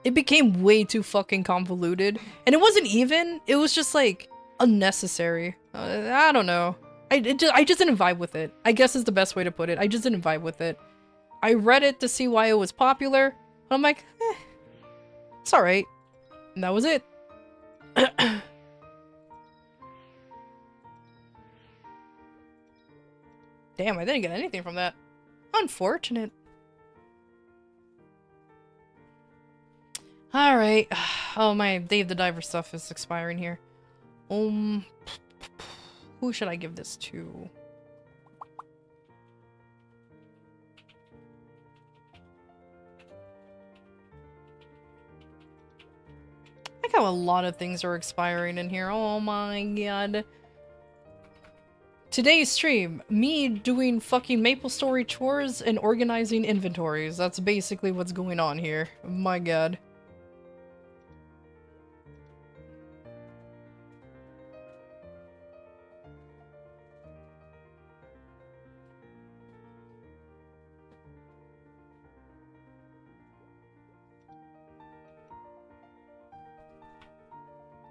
It became way too fucking convoluted, and it wasn't even. It was just like unnecessary. I don't know. I just didn't vibe with it. I guess is the best way to put it. I just didn't vibe with it. I read it to see why it was popular, but I'm like, it's alright. And that was it. Damn, I didn't get anything from that. Unfortunate. Alright. Oh, my Dave the Diver stuff is expiring here. Who should I give this to? I like how a lot of things are expiring in here. Oh my god. Today's stream, me doing fucking MapleStory chores and organizing inventories. That's basically what's going on here. My god.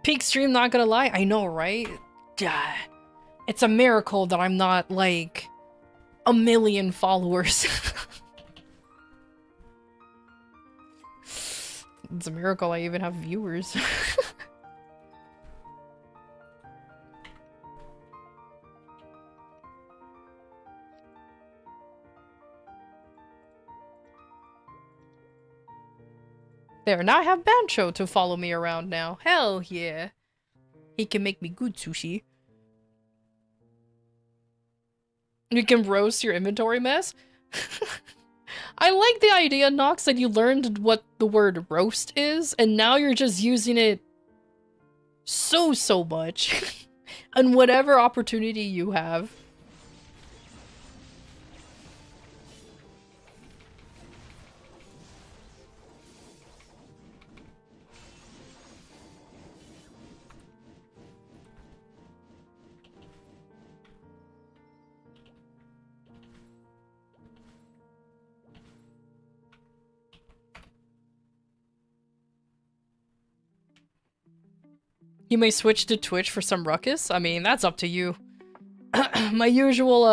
Peak stream, not gonna lie. I know, right? It's a miracle that I'm not, like, 1 million followers. It's a miracle I even have viewers. There, now I have Bancho to follow me around now. Hell yeah. He can make me good sushi. You can roast your inventory mess? I like the idea, Nox, that you learned what the word roast is, and now you're just using it so much. On whatever opportunity you have. You may switch to Twitch for some ruckus. I mean, that's up to you. My usual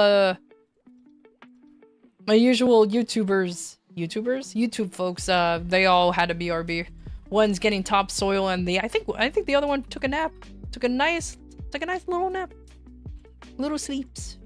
YouTube folks, they all had a BRB. One's getting topsoil, and I think the other one took a nap. Took a nice little nap. Little sleeps.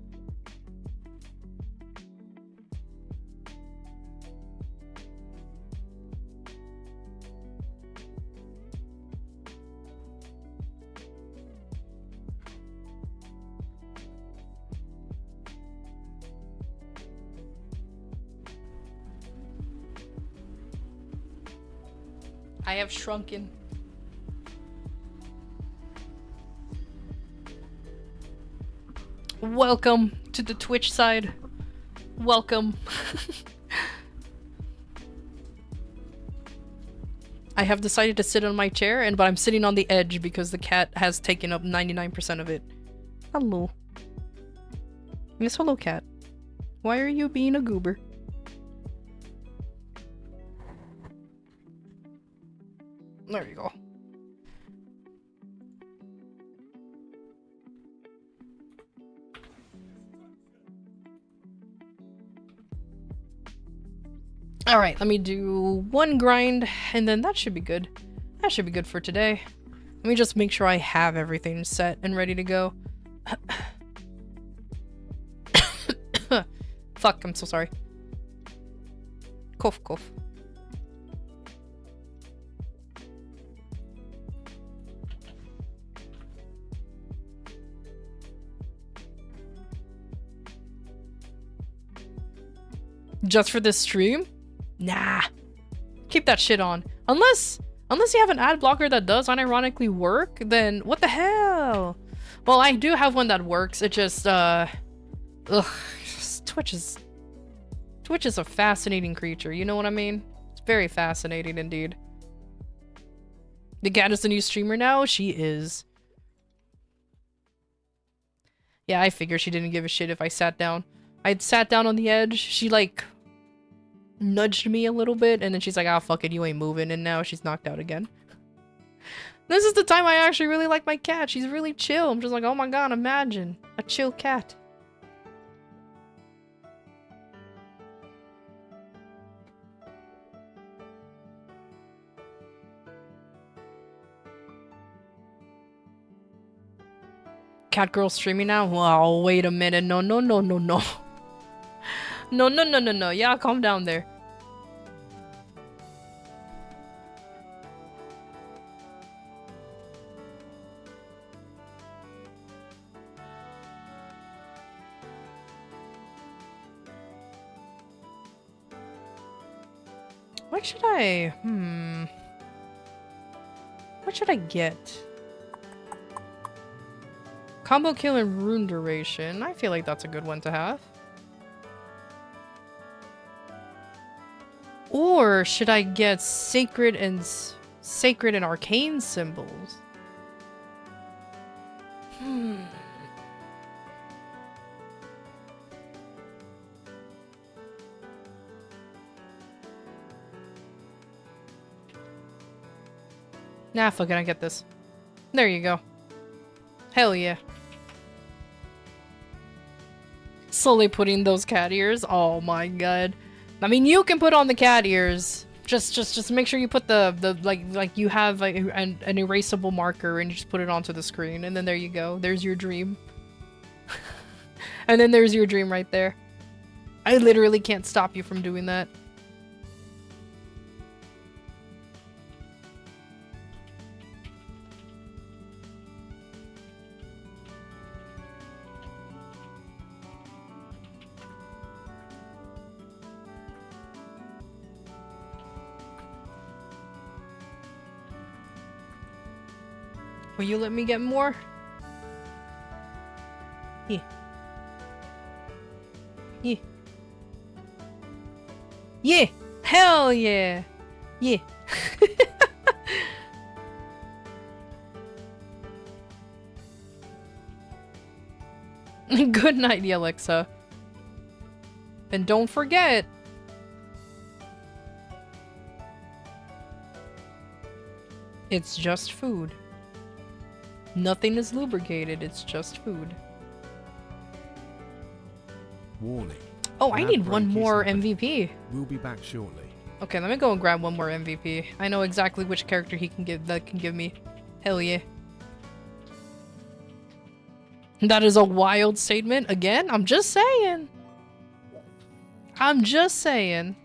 I have shrunken. Welcome to the Twitch side. Welcome. I have decided to sit on my chair, but I'm sitting on the edge because the cat has taken up 99% of it. Hello. Yes, hello, cat. Why are you being a goober? There you go. Alright, let me do one grind, and then that should be good. That should be good for today. Let me just make sure I have everything set and ready to go. Fuck, I'm so sorry. Cough, cough. Just for this stream? Nah. Keep that shit on. Unless you have an ad blocker that does unironically work, then what the hell? Well, I do have one that works. It just, ugh. Twitch is a fascinating creature. You know what I mean? It's very fascinating indeed. The cat is the new streamer now? She is. Yeah, I figured she didn't give a shit if I sat down. I sat down on the edge. She, like, nudged me a little bit, and then she's like, "Ah, fuck it, you ain't moving," and now she's knocked out again. This is the time I actually really like my cat. She's really chill. I'm just like, oh my god, imagine a chill cat. Cat girl streaming now? Wow, wait a minute. No. No. Yeah, calm down there. What should I... What should I get? Combo kill and rune duration. I feel like that's a good one to have. Or should I get sacred and arcane symbols? Nah, fuck it, I get this. There you go. Hell yeah. Slowly putting those cat ears. Oh my god. I mean, you can put on the cat ears. Just make sure you put the like you have an erasable marker and you just put it onto the screen, and then there you go. There's your dream. And then there's your dream right there. I literally can't stop you from doing that. Will you let me get more? Yeah. Yeah. Yeah! Hell yeah! Yeah. Good night, Alexa. And don't forget... It's just food. Nothing is lubricated, it's just food. Warning. Oh, I need one Break is more happening. MVP. We'll be back shortly. Okay, let me go and grab one more MVP. I know exactly which character he can give me. Hell yeah. That is a wild statement. Again, I'm just saying. I'm just saying.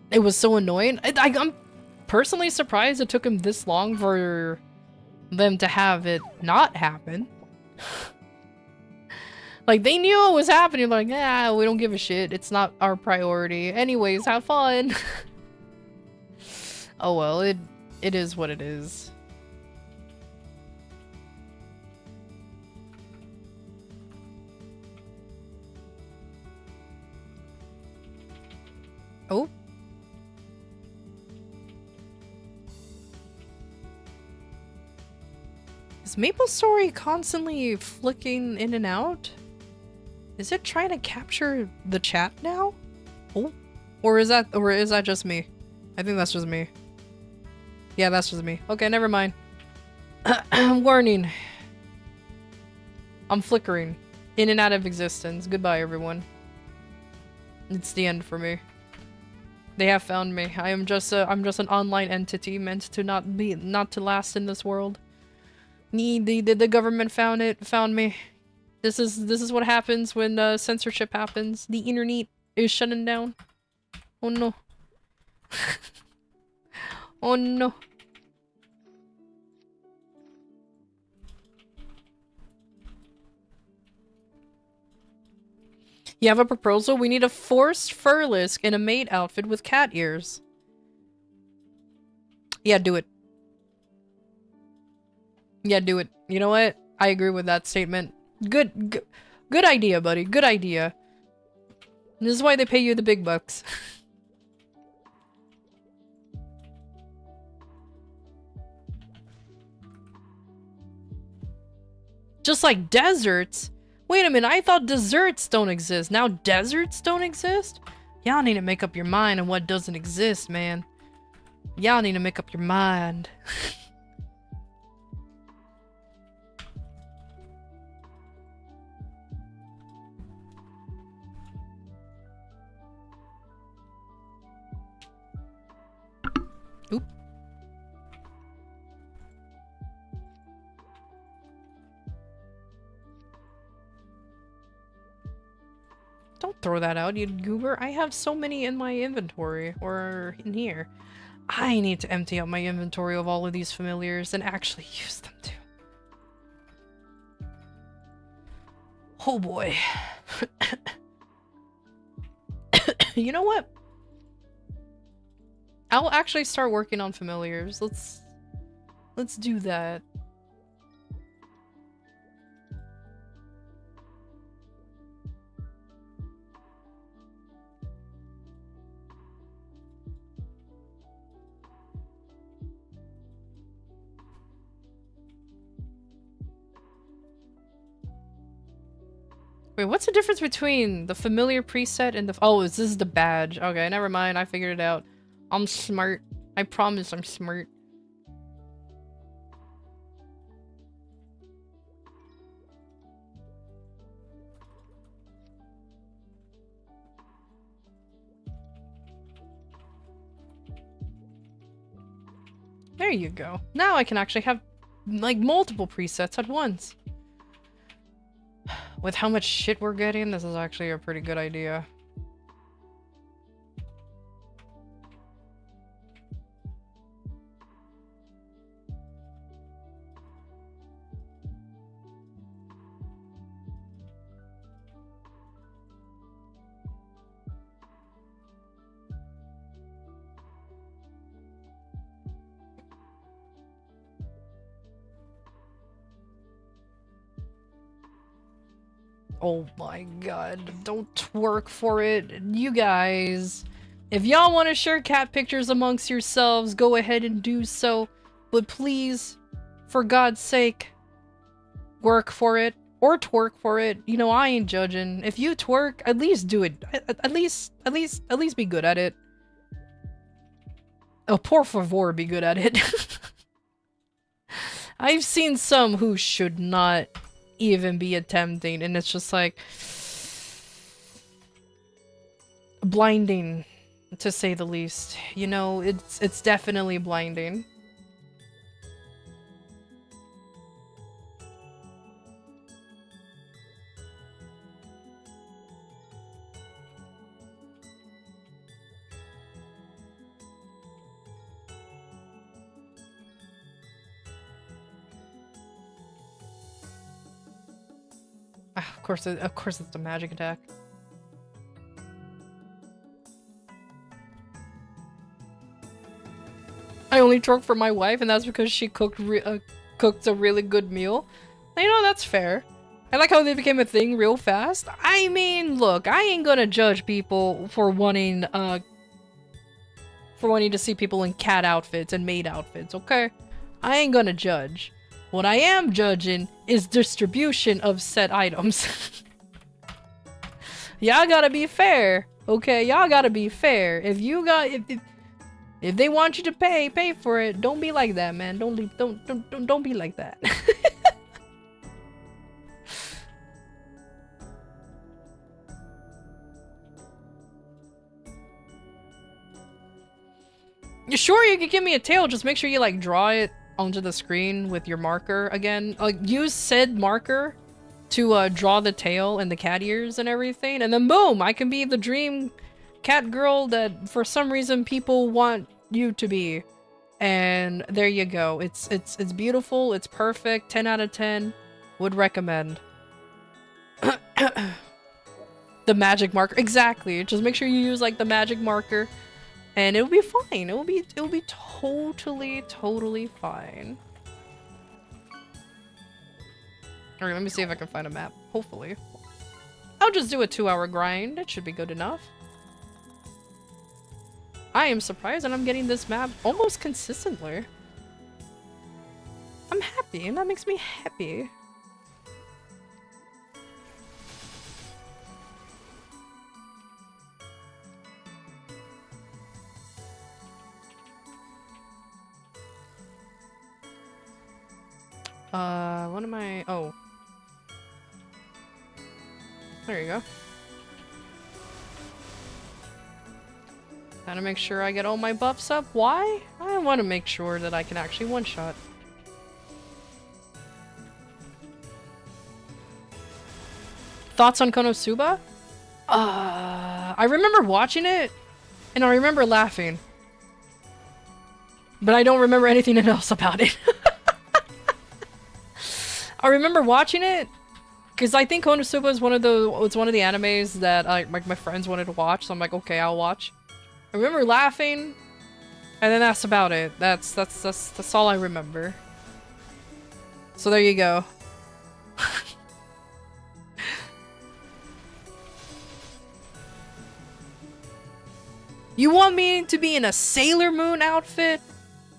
It was so annoying. I'm personally surprised it took him this long for them to have it not happen. Like, they knew it was happening, like, yeah, we don't give a shit. It's not our priority. Anyways, have fun. Oh well, it is what it is. Oh. Is MapleStory constantly flicking in and out? Is it trying to capture the chat now? Oh. Or is that just me? I think that's just me. Yeah, that's just me. Okay, never mind. Warning. I'm flickering. In and out of existence. Goodbye, everyone. It's the end for me. They have found me. I'm just an online entity meant to not to last in this world. The government found me. This is what happens when censorship happens. The internet is shutting down. Oh no. Oh no. You have a proposal? We need a forced furlisk in a maid outfit with cat ears. Yeah, do it. Yeah, do it. You know what? I agree with that statement. Good idea, buddy. Good idea. This is why they pay you the big bucks. Just like deserts? Wait a minute, I thought desserts don't exist. Now deserts don't exist? Y'all need to make up your mind on what doesn't exist, man. Y'all need to make up your mind. Oop. Don't throw that out, you goober. I have so many in my inventory, or in here. I need to empty out my inventory of all of these familiars and actually use them too. Oh boy. You know what? I'll actually start working on familiars. Let's do that. Wait, what's the difference between the familiar preset and the— oh, this is the badge. Okay, never mind. I figured it out. I'm smart. I promise I'm smart. There you go. Now I can actually have, like, multiple presets at once. With how much shit we're getting, this is actually a pretty good idea. Oh my god, don't twerk for it. You guys, if y'all want to share cat pictures amongst yourselves, go ahead and do so. But please, for God's sake, work for it. Or twerk for it. You know, I ain't judging. If you twerk, at least do it. At least be good at it. Oh, por favor, be good at it. I've seen some who should not even be attempting, and it's just like blinding, to say the least. You know, it's definitely blinding. Of course it's the magic attack. I only twerk for my wife, and that's because she cooked a really good meal. You know, that's fair. I like how they became a thing real fast. I mean, look, I ain't gonna judge people for wanting to see people in cat outfits and maid outfits, okay? I ain't gonna judge. What I am judging is distribution of said items. Y'all gotta be fair, okay? Y'all gotta be fair. If you got, if they want you to pay for it. Don't be like that, man. Don't be like that. Sure, you could give me a tail. Just make sure you like draw it onto the screen with your marker again. Like, use said marker to draw the tail and the cat ears and everything, and then boom, I can be the dream cat girl that for some reason people want you to be. And there you go. It's beautiful. It's perfect. 10 out of 10. Would recommend. The magic marker. Exactly. Just make sure you use like the magic marker and it'll be fine. It'll be totally fine. Alright, let me see if I can find a map. Hopefully. I'll just do a 2-hour grind. It should be good enough. I am surprised that I'm getting this map almost consistently. I'm happy, and that makes me happy. What am I? Oh. There you go. Gotta make sure I get all my buffs up. Why? I want to make sure that I can actually one-shot. Thoughts on Konosuba? I remember watching it, and I remember laughing. But I don't remember anything else about it. I remember watching it, because I think Konosuba is one of the animes that like my friends wanted to watch, so I'm like, okay, I'll watch. I remember laughing, and then that's about it. That's all I remember. So there you go. You want me to be in a Sailor Moon outfit?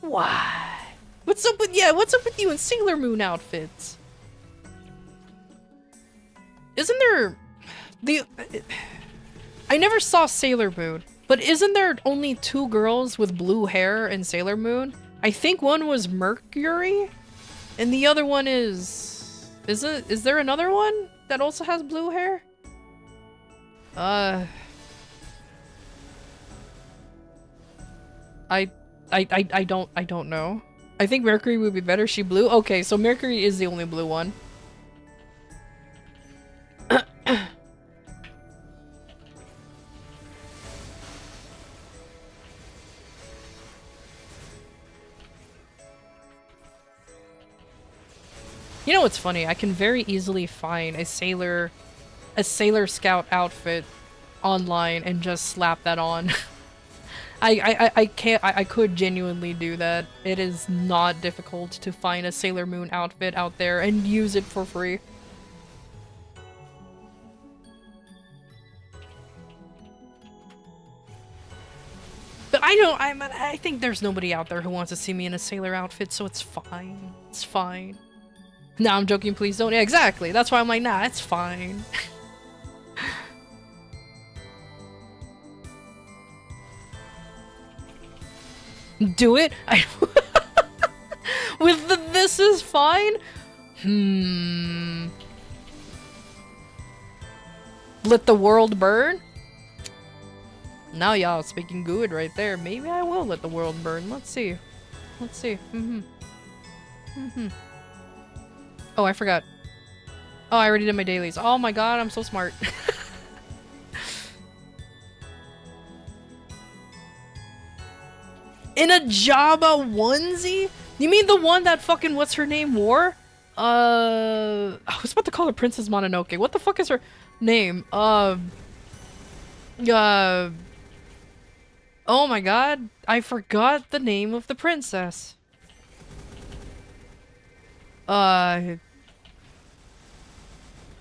Why? What's up with you in Sailor Moon outfits? Isn't there I never saw Sailor Moon, but isn't there only 2 girls with blue hair in Sailor Moon? I think one was Mercury, and the other one is there another one that also has blue hair? I don't know. I think Mercury would be better. She blue? Okay, so Mercury is the only blue one. You know what's funny? I can very easily find a Sailor Scout outfit online and just slap that on. I could genuinely do that. It is not difficult to find a Sailor Moon outfit out there and use it for free. But I think there's nobody out there who wants to see me in a sailor outfit, so it's fine. It's fine. Nah, I'm joking, please don't. Yeah, exactly. That's why I'm like, nah, it's fine. Do it? With the this is fine? Let the world burn? Now y'all speaking good right there. Maybe I will let the world burn. Let's see. Let's see. Oh, I forgot. Oh, I already did my dailies. Oh my god, I'm so smart. In a Jabba onesie? You mean the one that fucking what's her name wore? I was about to call her Princess Mononoke. What the fuck is her name? Oh my god, I forgot the name of the princess.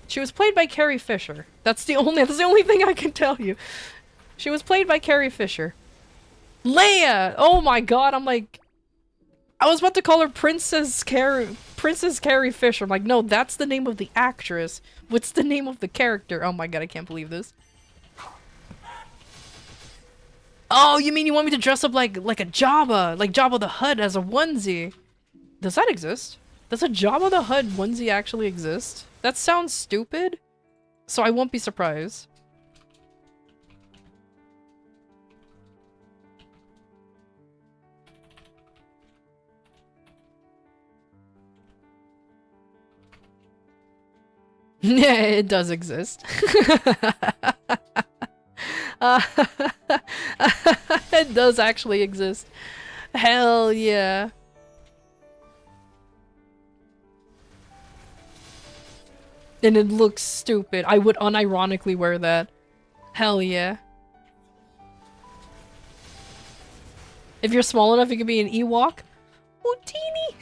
She was played by Carrie Fisher. That's the only thing I can tell you. She was played by Carrie Fisher. Leia! Oh my god, I'm like... I was about to call her Princess Carrie Fisher. I'm like, no, that's the name of the actress. What's the name of the character? Oh my god, I can't believe this. Oh, you mean you want me to dress up like a Jabba? Like Jabba the Hutt as a onesie? Does that exist? Does a Jabba the Hutt onesie actually exist? That sounds stupid, so I won't be surprised. Yeah, it does exist. It does actually exist. Hell yeah. And it looks stupid. I would unironically wear that. Hell yeah. If you're small enough, you could be an Ewok. Oh, teeny!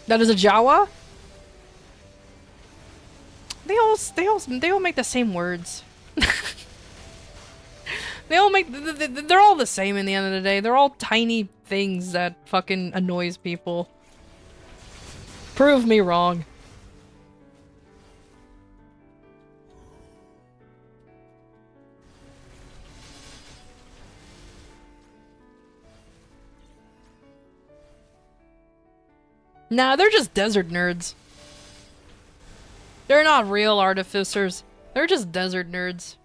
That is a Jawa? They all make the same words. They all make they're all the same in the end of the day. They're all tiny things that fucking annoys people. Prove me wrong. Nah, they're just desert nerds. They're not real artificers. They're just desert nerds.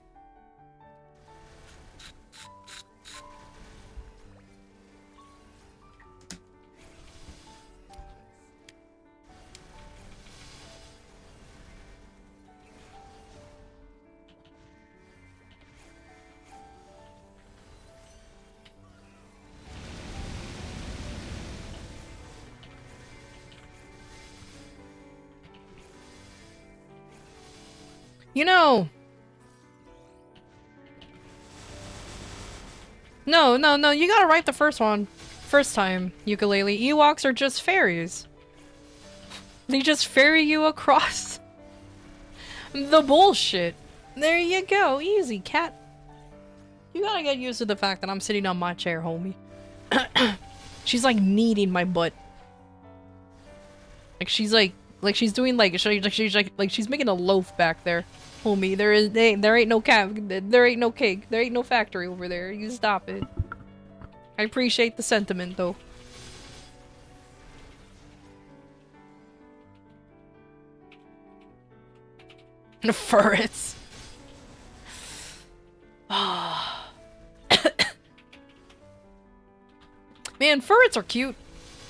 You know... No, you gotta write the first one. First time, ukulele. Ewoks are just fairies. They just ferry you across the bullshit. There you go. Easy, cat. You gotta get used to the fact that I'm sitting on my chair, homie. She's like kneading my butt. Like she's she's doing she's making a loaf back there. Homie, there ain't no there ain't no cake, there ain't no factory over there. You stop it. I appreciate the sentiment though. Ferrets. Man, ferrets are cute.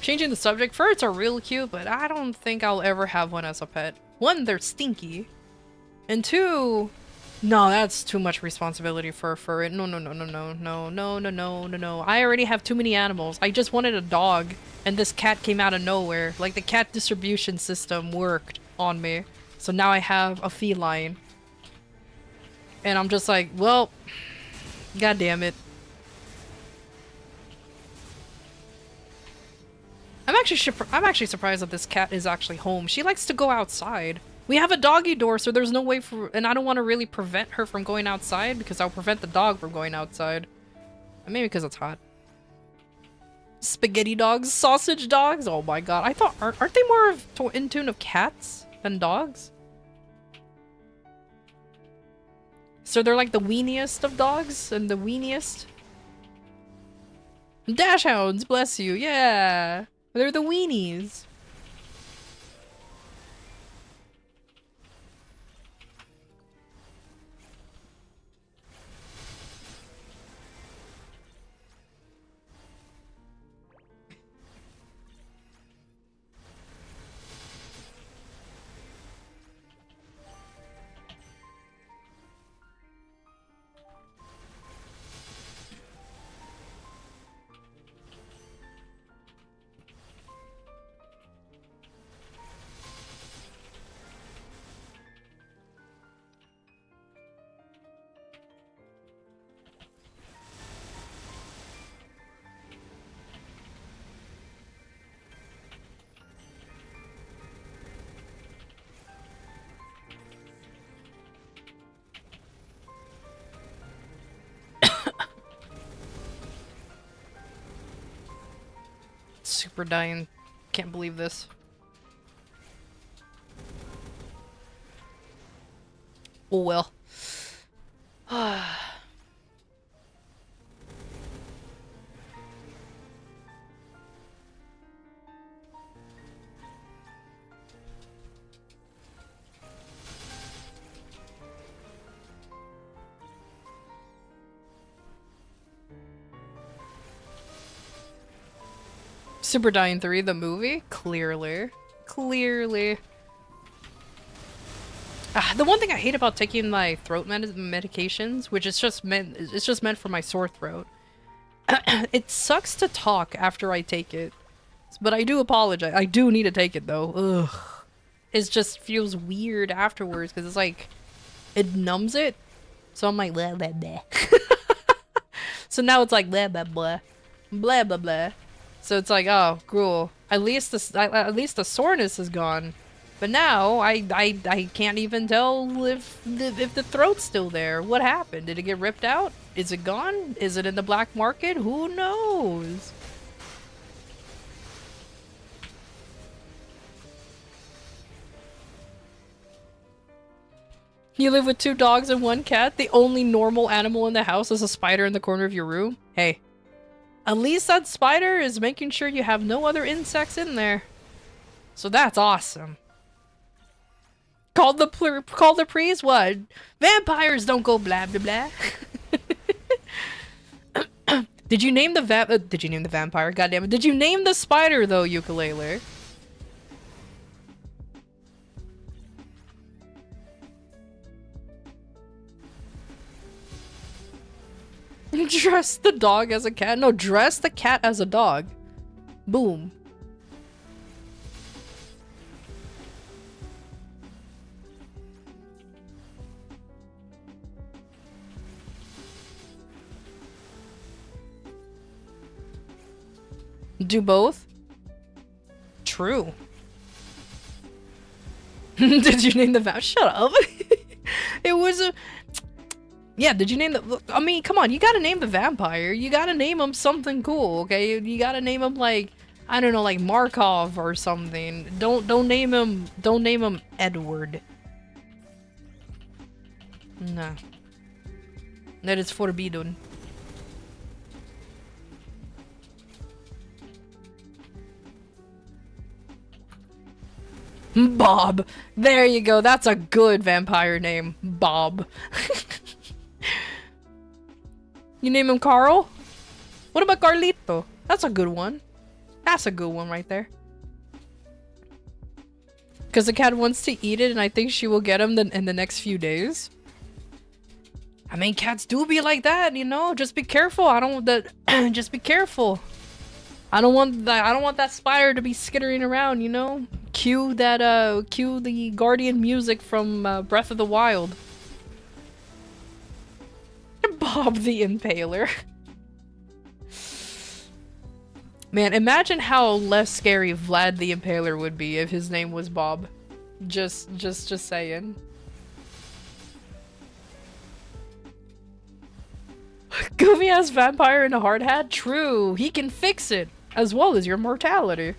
Changing the subject, ferrets are real cute, but I don't think I'll ever have one as a pet. One, they're stinky. And two, no, that's too much responsibility for a ferret. No. I already have too many animals. I just wanted a dog, and this cat came out of nowhere. Like, the cat distribution system worked on me. So now I have a feline. And I'm just like, well, god damn it. I'm actually surprised that this cat is actually home. She likes to go outside. We have a doggy door, so there's no way for- and I don't want to really prevent her from going outside because I'll prevent the dog from going outside. And maybe because it's hot. Spaghetti dogs? Sausage dogs? Oh my god. I thought- aren't they more in tune of cats than dogs? So they're like the weeniest of dogs and the weeniest? Dashhounds, bless you, yeah! They're the weenies. Super dying. Can't believe this. Oh well. Super Dying 3, the movie? Clearly. Clearly. The one thing I hate about taking my throat medications, which is just meant for my sore throat. It sucks to talk after I take it, but I do apologize. I do need to take it though. Ugh. It just feels weird afterwards because it's like it numbs it. So I'm like blah blah blah. So now it's like blah blah blah, blah blah blah. So it's like, oh, cool. At least the soreness is gone. But now I can't even tell if the throat's still there. What happened? Did it get ripped out? Is it gone? Is it in the black market? Who knows? You live with 2 dogs and 1 cat? The only normal animal in the house is a spider in the corner of your room? Hey, at least that spider is making sure you have no other insects in there. So that's awesome. Called the priest? What? Vampires don't go blah blah blah. Did you name the vampire? God damn it. Did you name the spider though, ukulele? Dress the dog as a cat? No, dress the cat as a dog. Boom. Do both? True. Did you name the vampire? Shut up. It was a... Yeah, did you name the... I mean, come on, you gotta name the vampire. You gotta name him something cool, okay? You gotta name him like, I don't know, like Markov or something. Don't name him Edward. No. That is forbidden. Bob. There you go. That's a good vampire name. Bob. You name him Carl? What about Carlito? That's a good one. That's a good one right there. Because the cat wants to eat it and I think she will get him in the next few days. I mean, cats do be like that, you know? Just be careful. Just be careful. I don't want that spider to be skittering around, you know? Cue the Guardian music from Breath of the Wild. Bob the Impaler. Man, imagine how less scary Vlad the Impaler would be if his name was Bob. Just saying. Goofy ass vampire in a hard hat? True, he can fix it, as well as your mortality.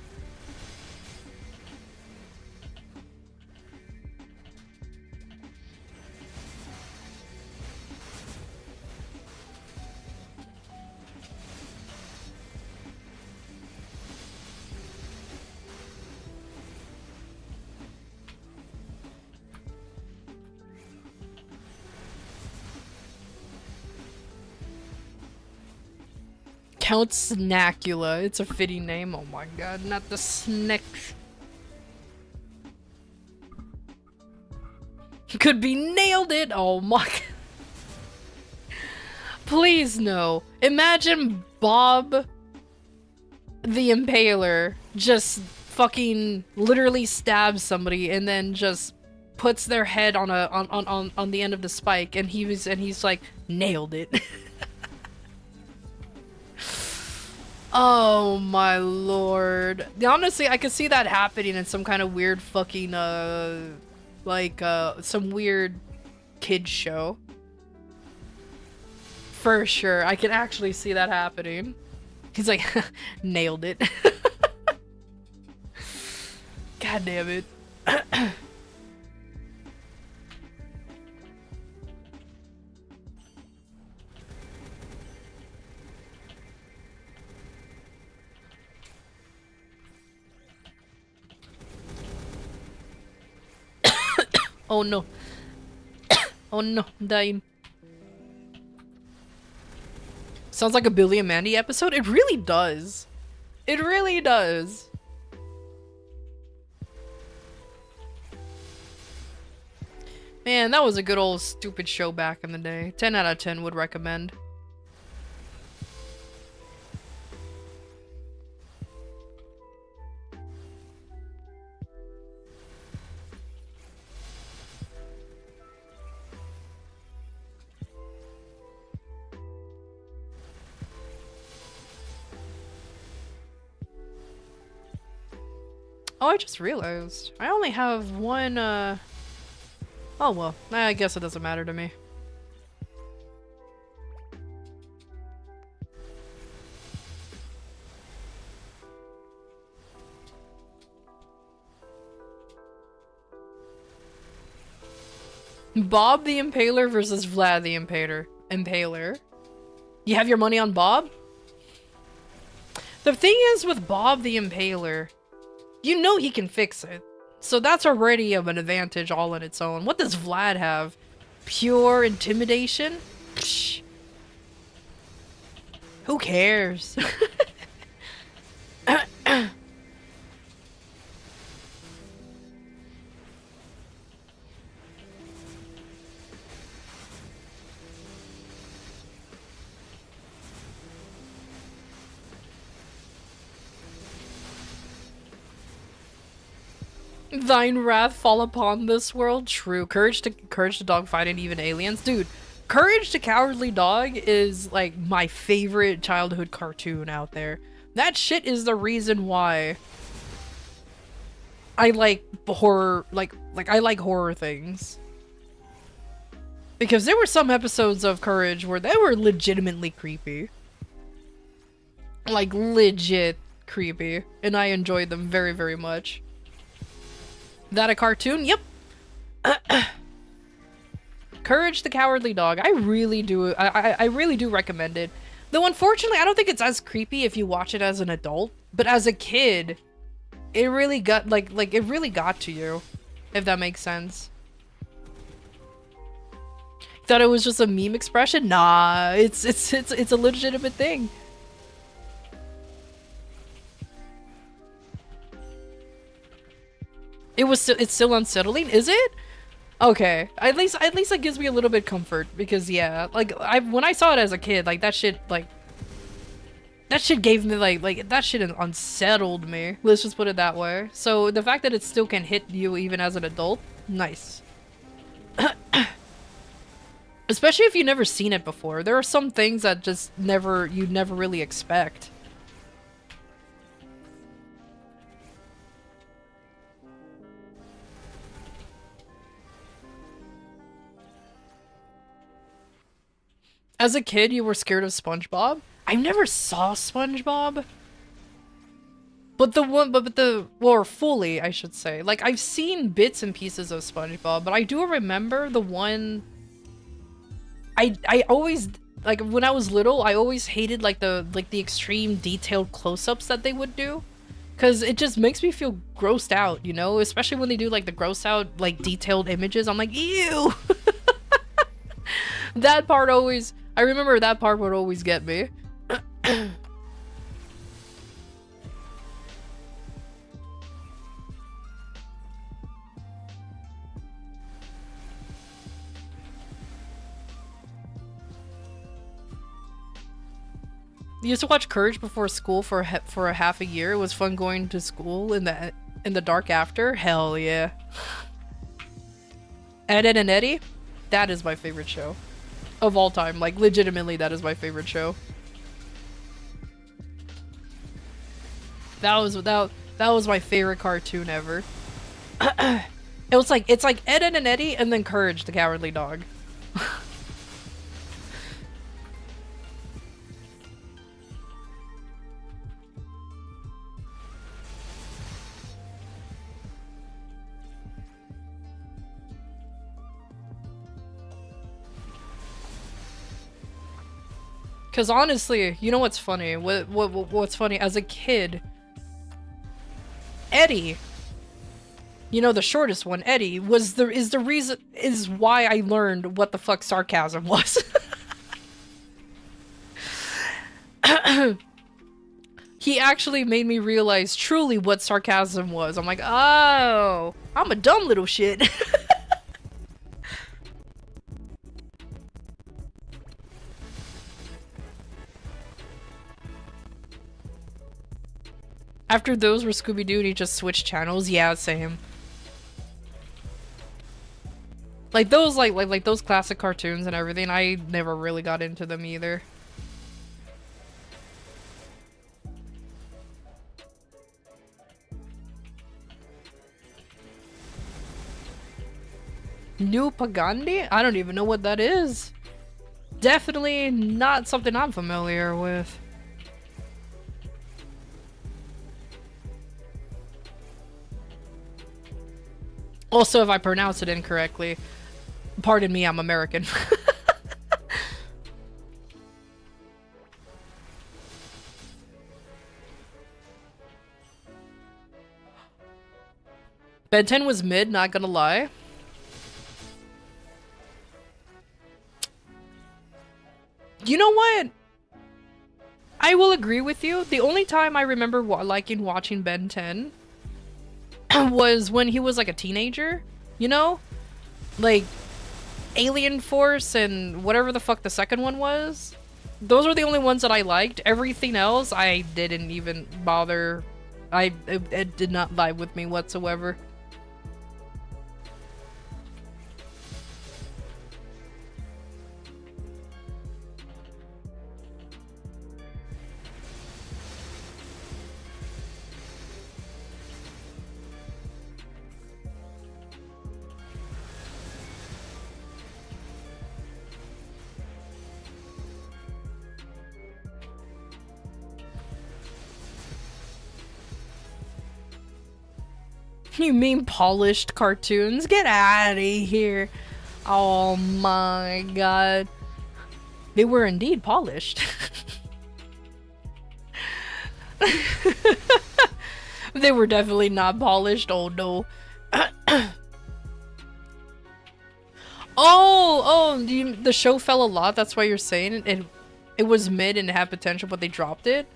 Count Snackula. It's a fitting name. Oh my god, not the snack. Could be nailed it. Oh my god. Please no. Imagine Bob the Impaler just fucking literally stabs somebody and then just puts their head on the end of the spike and he's like, nailed it. Oh my lord. Honestly, I could see that happening in some kind of weird fucking, some weird kids show. For sure. I can actually see that happening. He's like, nailed it. God damn it. Oh no. Oh no, I'm dying. Sounds like a Billy and Mandy episode. It really does. It really does. Man, that was a good old stupid show back in the day. 10 out of 10 would recommend. Oh, I just realized. I only have one, Oh well, I guess it doesn't matter to me. Bob the Impaler versus Vlad the Impaler. You have your money on Bob? The thing is with Bob the Impaler, you know he can fix it. So that's already of an advantage all on its own. What does Vlad have? Pure intimidation? Psh. Who cares? Thine wrath fall upon this world. True. Courage to dogfight and even aliens. Dude, Courage the Cowardly Dog is like my favorite childhood cartoon out there. That shit is the reason why I like horror, like I like horror things. Because there were some episodes of Courage where they were legitimately creepy. Like legit creepy. And I enjoyed them very, very much. That a cartoon? Yep. Courage the Cowardly Dog. I really do. I really do recommend it. Though unfortunately, I don't think it's as creepy if you watch it as an adult. But as a kid, it really got like it really got to you, if that makes sense. Thought it was just a meme expression? Nah, it's a legitimate thing. It's still unsettling, is it? Okay, at least that gives me a little bit comfort because yeah, like when I saw it as a kid, like that shit gave me like that shit unsettled me. Let's just put it that way. So the fact that it still can hit you even as an adult, nice. Especially if you've never seen it before. There are some things that just you'd never really expect. As a kid, you were scared of SpongeBob? I never saw SpongeBob. Or fully, I should say. Like, I've seen bits and pieces of SpongeBob, but I do remember the one... I always, like, when I was little, I always hated, like, the extreme detailed close-ups that they would do. Because it just makes me feel grossed out, you know? Especially when they do, like, the gross out, like, detailed images. I'm like, ew! That part always... I remember that part would always get me. You used to watch Courage before school for a half a year. It was fun going to school in the dark after. Hell yeah. Ed, Edd and Eddy? That is my favorite show. Of all time. Like, legitimately, that is my favorite show. That was my favorite cartoon ever. It's like Ed, Edd and Eddy and then Courage the Cowardly Dog. Cause honestly, you know what's funny? What's funny? As a kid, Eddie, you know, the shortest one, Eddie, is why I learned what the fuck sarcasm was. He actually made me realize truly what sarcasm was. I'm like, oh, I'm a dumb little shit. After those were Scooby-Doo and he just switched channels. Yeah, same. Like those like those classic cartoons and everything, I never really got into them either. New Pagandi? I don't even know what that is. Definitely not something I'm familiar with. Also, if I pronounce it incorrectly, pardon me, I'm American. Ben 10 was mid, not gonna lie. You know what? I will agree with you. The only time I remember liking watching Ben 10 was when he was like a teenager, you know? Like Alien Force and whatever the fuck the second one was. Those are the only ones that I liked. Everything else I didn't even bother. It did not vibe with me whatsoever. You mean polished cartoons? Get out of here. Oh my god. They were indeed polished. They were definitely not polished. Oh no. The show fell a lot. That's why you're saying it was mid and it had potential, but they dropped it.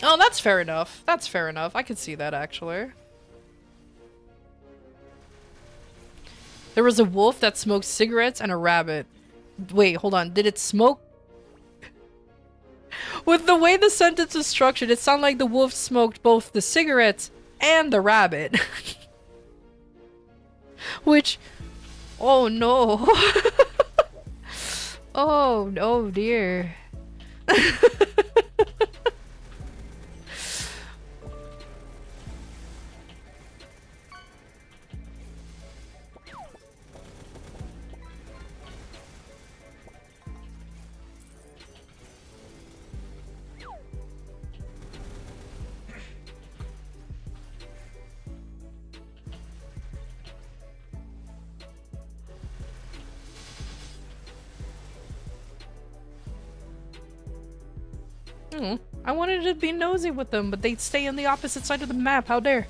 Oh, that's fair enough. That's fair enough. I could see that, actually. There was a wolf that smoked cigarettes and a rabbit. Wait, hold on. Did it smoke? With the way the sentence is structured, it sounded like the wolf smoked both the cigarettes and the rabbit. Which... Oh, no. Oh, no, dear. I wanted to be nosy with them, but they stay on the opposite side of the map. How dare?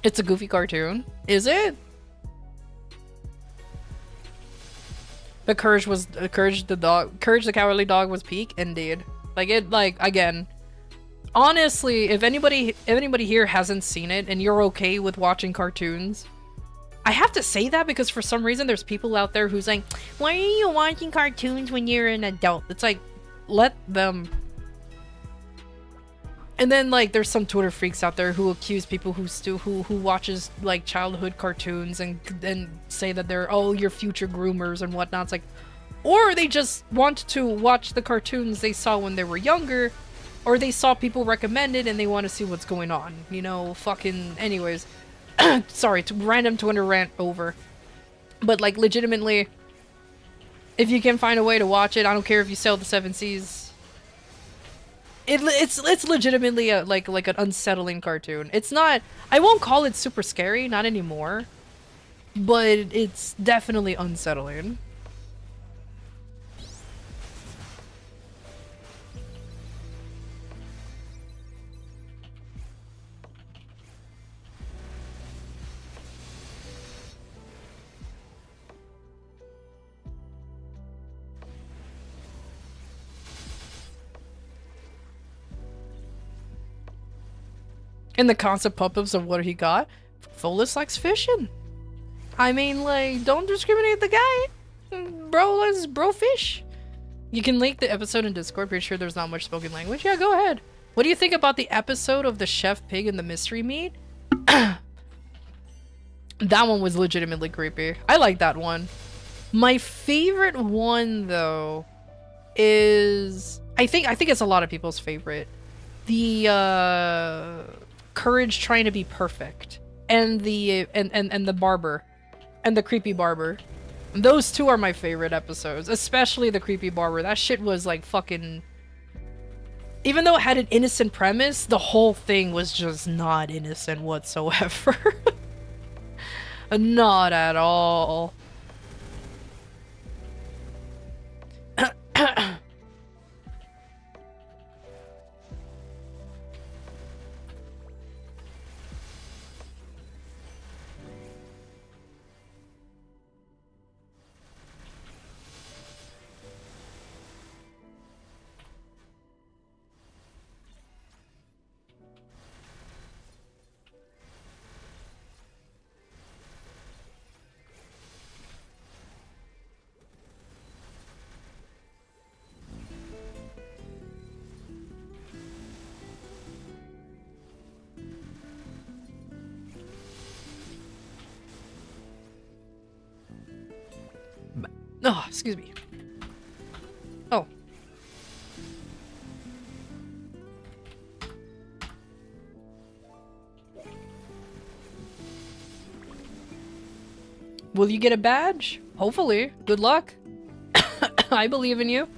It's a goofy cartoon. Is it? But Courage the Cowardly Dog was peak, indeed. Again. Honestly, if anybody here hasn't seen it and you're okay with watching cartoons, I have to say that because for some reason there's people out there who's like, why are you watching cartoons when you're an adult? It's like, let them. And then like there's some Twitter freaks out there who accuse people who watches like childhood cartoons and say that they're your future groomers and whatnot. It's like, or they just want to watch the cartoons they saw when they were younger, or they saw people recommend it and they want to see what's going on. You know, fucking anyways. Sorry, random Twitter rant over. But like legitimately, if you can find a way to watch it, I don't care if you sell the 7 Cs. It's legitimately like an unsettling cartoon. It's not. I won't call it super scary, not anymore. But it's definitely unsettling. And the concept pop-ups of what he got, Folis likes fishing. I mean, like, don't discriminate the guy. Bro fish. You can link the episode in Discord. Pretty sure there's not much spoken language. Yeah, go ahead. What do you think about the episode of the chef pig and the mystery meat? That one was legitimately creepy. I like that one. My favorite one though is I think it's a lot of people's favorite. The courage trying to be perfect and the and the barber and the creepy barber. Those two are my favorite episodes, especially the creepy barber. That shit was like fucking... Even though it had an innocent premise, the whole thing was just not innocent whatsoever. Not at all. Oh, excuse me. Oh. Will you get a badge? Hopefully. Good luck. I believe in you.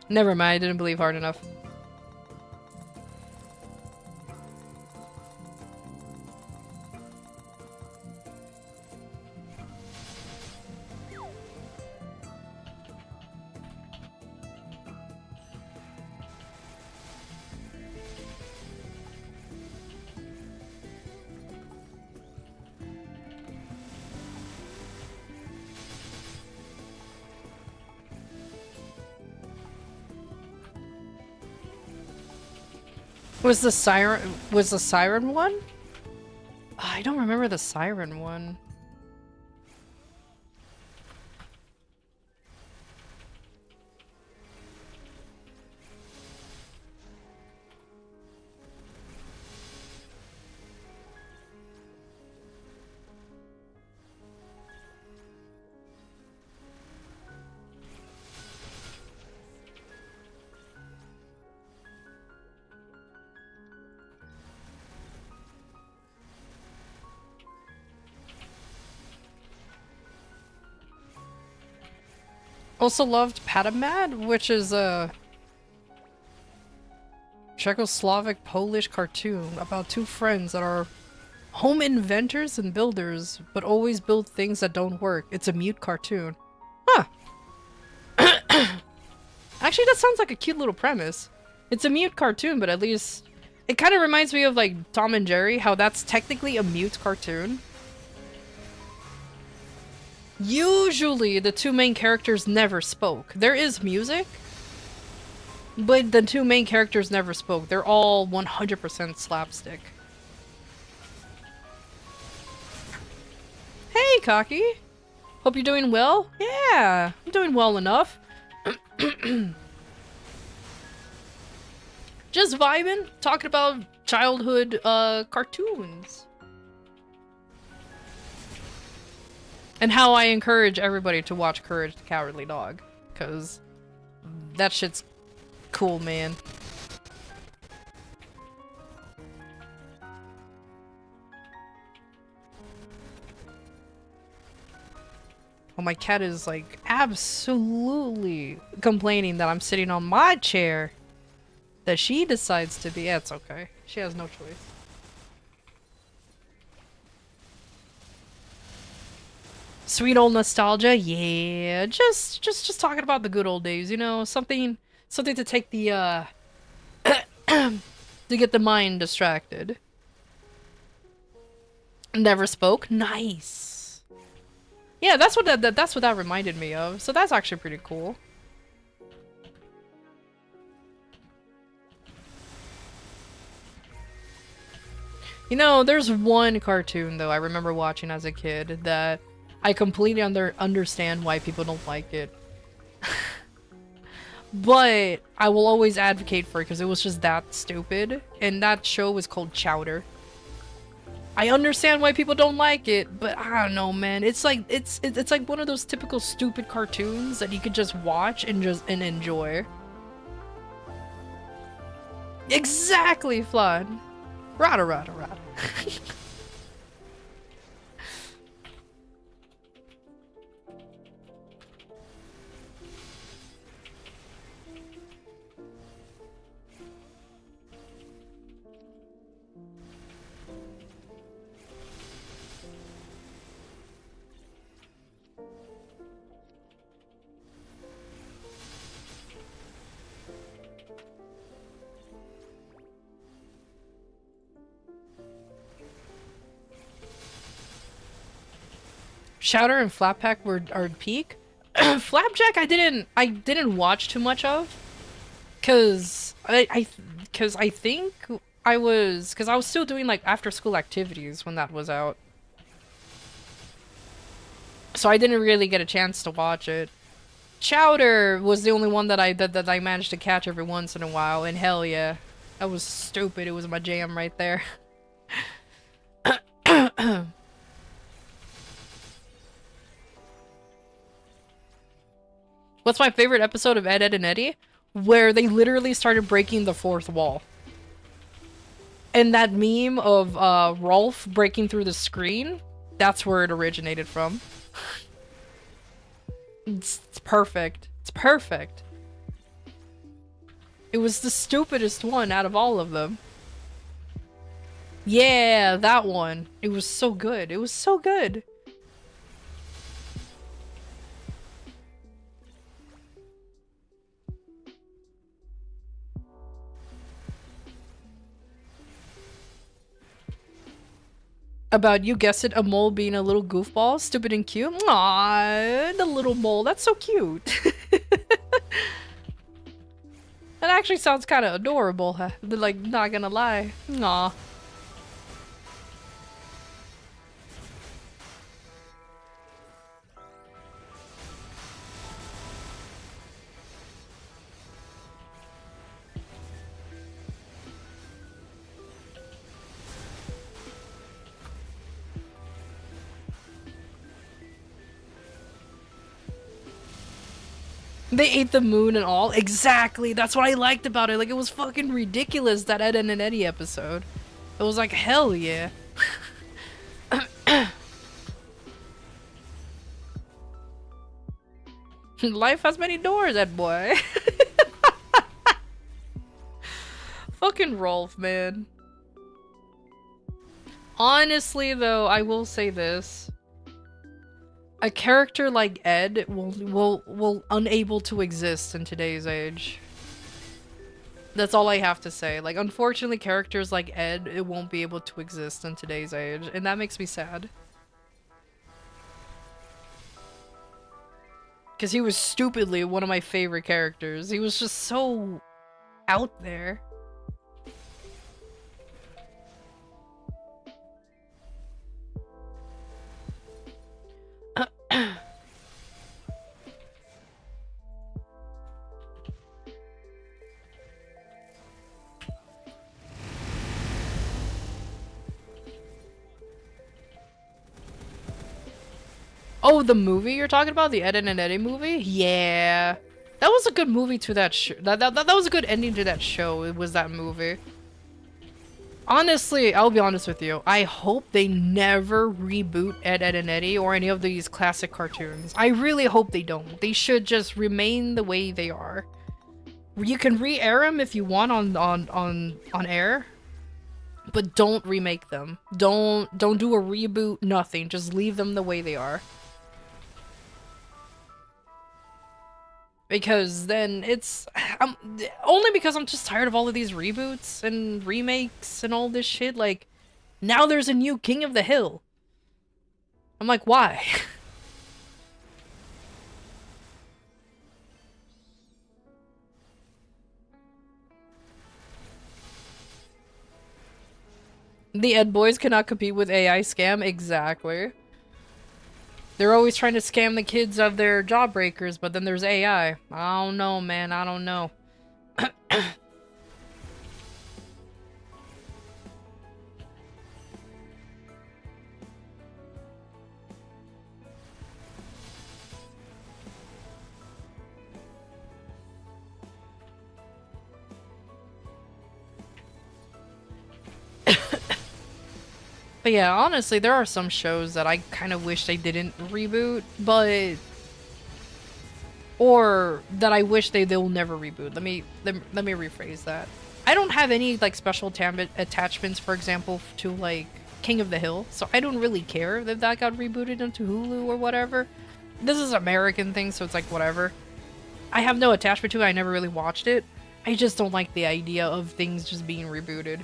Never mind, I didn't believe hard enough. Was the siren one? I don't remember the siren one. Also loved Patamad, which is a Czechoslovak Polish cartoon about two friends that are home inventors and builders, but always build things that don't work. It's a mute cartoon. Huh. Actually, that sounds like a cute little premise. It's a mute cartoon, but at least it kind of reminds me of like Tom and Jerry, how that's technically a mute cartoon. Usually, the two main characters never spoke. There is music, but the two main characters never spoke. They're all 100% slapstick. Hey, Cocky! Hope you're doing well? Yeah, I'm doing well enough. Just vibing, talking about childhood cartoons. And how I encourage everybody to watch Courage the Cowardly Dog. Because that shit's cool, man. Oh, my cat is like absolutely complaining that I'm sitting on my chair. That she decides to be. Yeah, it's okay. She has no choice. Sweet old nostalgia, yeah. Just talking about the good old days, you know, something to take the to get the mind distracted. Never spoke. Nice. Yeah, that's what that reminded me of. So that's actually pretty cool. You know, there's one cartoon though I remember watching as a kid that I completely understand why people don't like it. But I will always advocate for it because it was just that stupid. And that show was called Chowder. I understand why people don't like it, but I don't know, man. It's like it's like one of those typical stupid cartoons that you could just watch and enjoy. Exactly, Flood. Rada rada rada. Chowder and Flapjack are peak. Flapjack I didn't watch too much of, cause I think I was still doing like after school activities when that was out, so I didn't really get a chance to watch it. Chowder was the only one that I managed to catch every once in a while, and hell yeah, that was stupid. It was my jam right there. What's my favorite episode of Ed, Edd, and Eddy? Where they literally started breaking the fourth wall. And that meme of Rolf breaking through the screen, that's where it originated from. It's perfect. It's perfect. It was the stupidest one out of all of them. Yeah, that one. It was so good. It was so good. About, you guessed it, a mole being a little goofball, stupid and cute. Aww, the little mole, that's so cute. That actually sounds kind of adorable, huh? Like, not gonna lie. Aw. They ate the moon and all. Exactly. That's what I liked about it. Like, it was fucking ridiculous, that Ed and Eddie episode. It was like, hell yeah. Life has many doors, Ed boy. Fucking Rolf, man. Honestly, though, I will say this. A character like Ed will unable to exist in today's age. That's all I have to say. Like, unfortunately, characters like Ed, it won't be able to exist in today's age, and that makes me sad. Because he was stupidly one of my favorite characters. He was just so out there. Oh, the movie you're talking about? The Ed and Eddie movie? Yeah. That was a good movie to that show. That was a good ending to that show. It was that movie. Honestly, I'll be honest with you. I hope they never reboot Ed, Edd, and Eddy or any of these classic cartoons. I really hope they don't. They should just remain the way they are. You can re-air them if you want on air, but don't remake them. Don't do a reboot, nothing. Just leave them the way they are. Because then it's only because I'm just tired of all of these reboots and remakes and all this shit. Like, now there's a new King of the Hill. I'm like, why? The Ed boys cannot compete with AI scam. Exactly. They're always trying to scam the kids of their jawbreakers, but then there's AI. I don't know, man. I don't know. But yeah, honestly, there are some shows that I kind of wish they didn't reboot, but... Or that I wish they'll never reboot. Let me rephrase that. I don't have any, like, special attachments, for example, to, like, King of the Hill, so I don't really care if that got rebooted into Hulu or whatever. This is an American thing, so it's like, whatever. I have no attachment to it, I never really watched it. I just don't like the idea of things just being rebooted.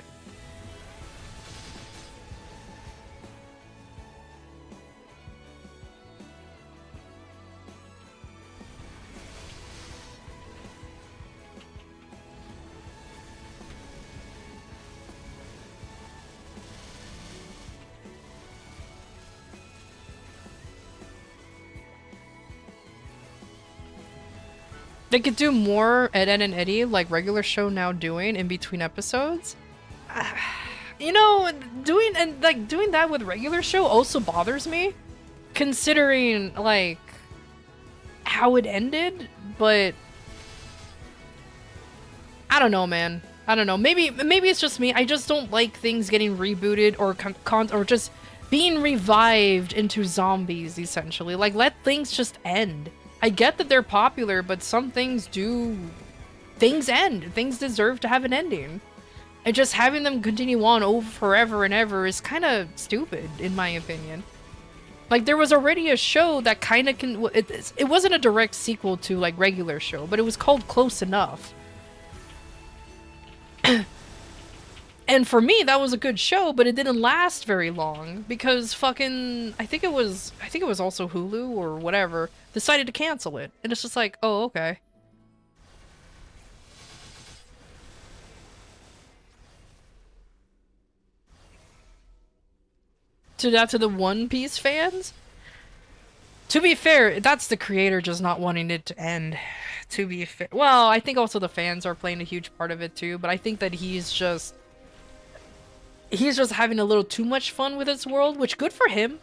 They could do more Ed, Edd and Eddy, like regular show now doing in between episodes. You know, doing that with regular show also bothers me, considering like how it ended. But I don't know, man. I don't know. Maybe it's just me. I just don't like things getting rebooted or just being revived into zombies. Essentially, like let things just end. I get that they're popular, but some things end. Things deserve to have an ending. And just having them continue on over forever and ever is kind of stupid, in my opinion. Like, there was already a show that kind of it wasn't a direct sequel to, like, regular show, but it was called Close Enough. And for me, that was a good show, but it didn't last very long because fucking I think it was also Hulu or whatever decided to cancel it. And it's just like, oh, okay. To the One Piece fans? To be fair, that's the creator just not wanting it to end. To be fair. Well, I think also the fans are playing a huge part of it too, but I think that he's just having a little too much fun with his world, which good for him.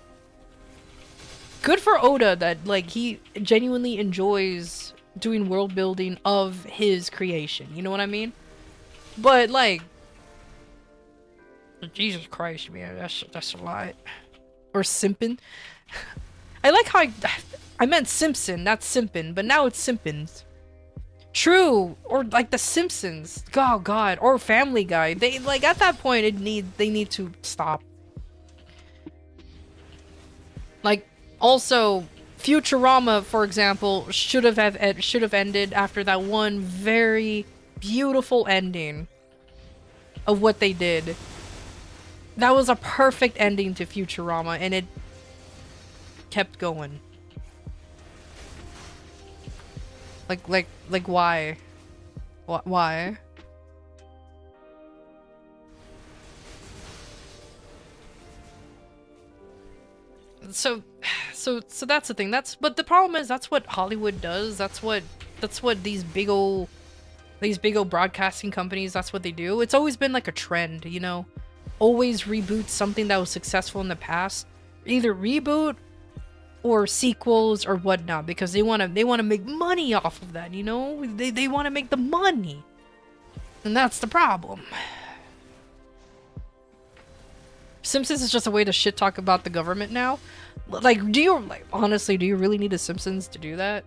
Good for Oda that, like, he genuinely enjoys doing world building of his creation. You know what I mean? But, like, Jesus Christ, man, that's a lot. Or simpin'. I like how I meant Simpson, not simpin', but now it's Simpins. True, or like The Simpsons. Oh God, or Family Guy. They like at that point they need to stop. Like also Futurama, for example, should have ended after that one very beautiful ending of what they did. That was a perfect ending to Futurama, and it kept going. Like why? Why? So that's the thing. But the problem is that's what Hollywood does. That's what these big old broadcasting companies, that's what they do. It's always been like a trend, you know? Always reboot something that was successful in the past. Either reboot or sequels or whatnot, because they want to make money off of that, you know? They want to make the money. And that's the problem. Simpsons is just a way to shit talk about the government now. Like, honestly, do you really need a Simpsons to do that?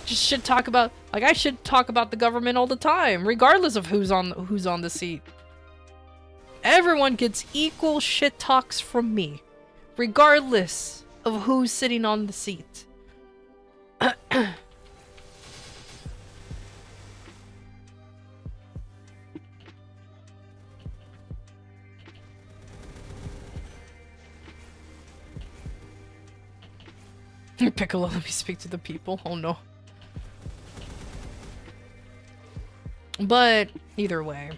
Just shit talk about, like, I should talk about the government all the time, regardless of who's on the seat. Everyone gets equal shit talks from me, regardless of who's sitting on the seat. Piccolo, let me speak to the people. Oh no. But either way,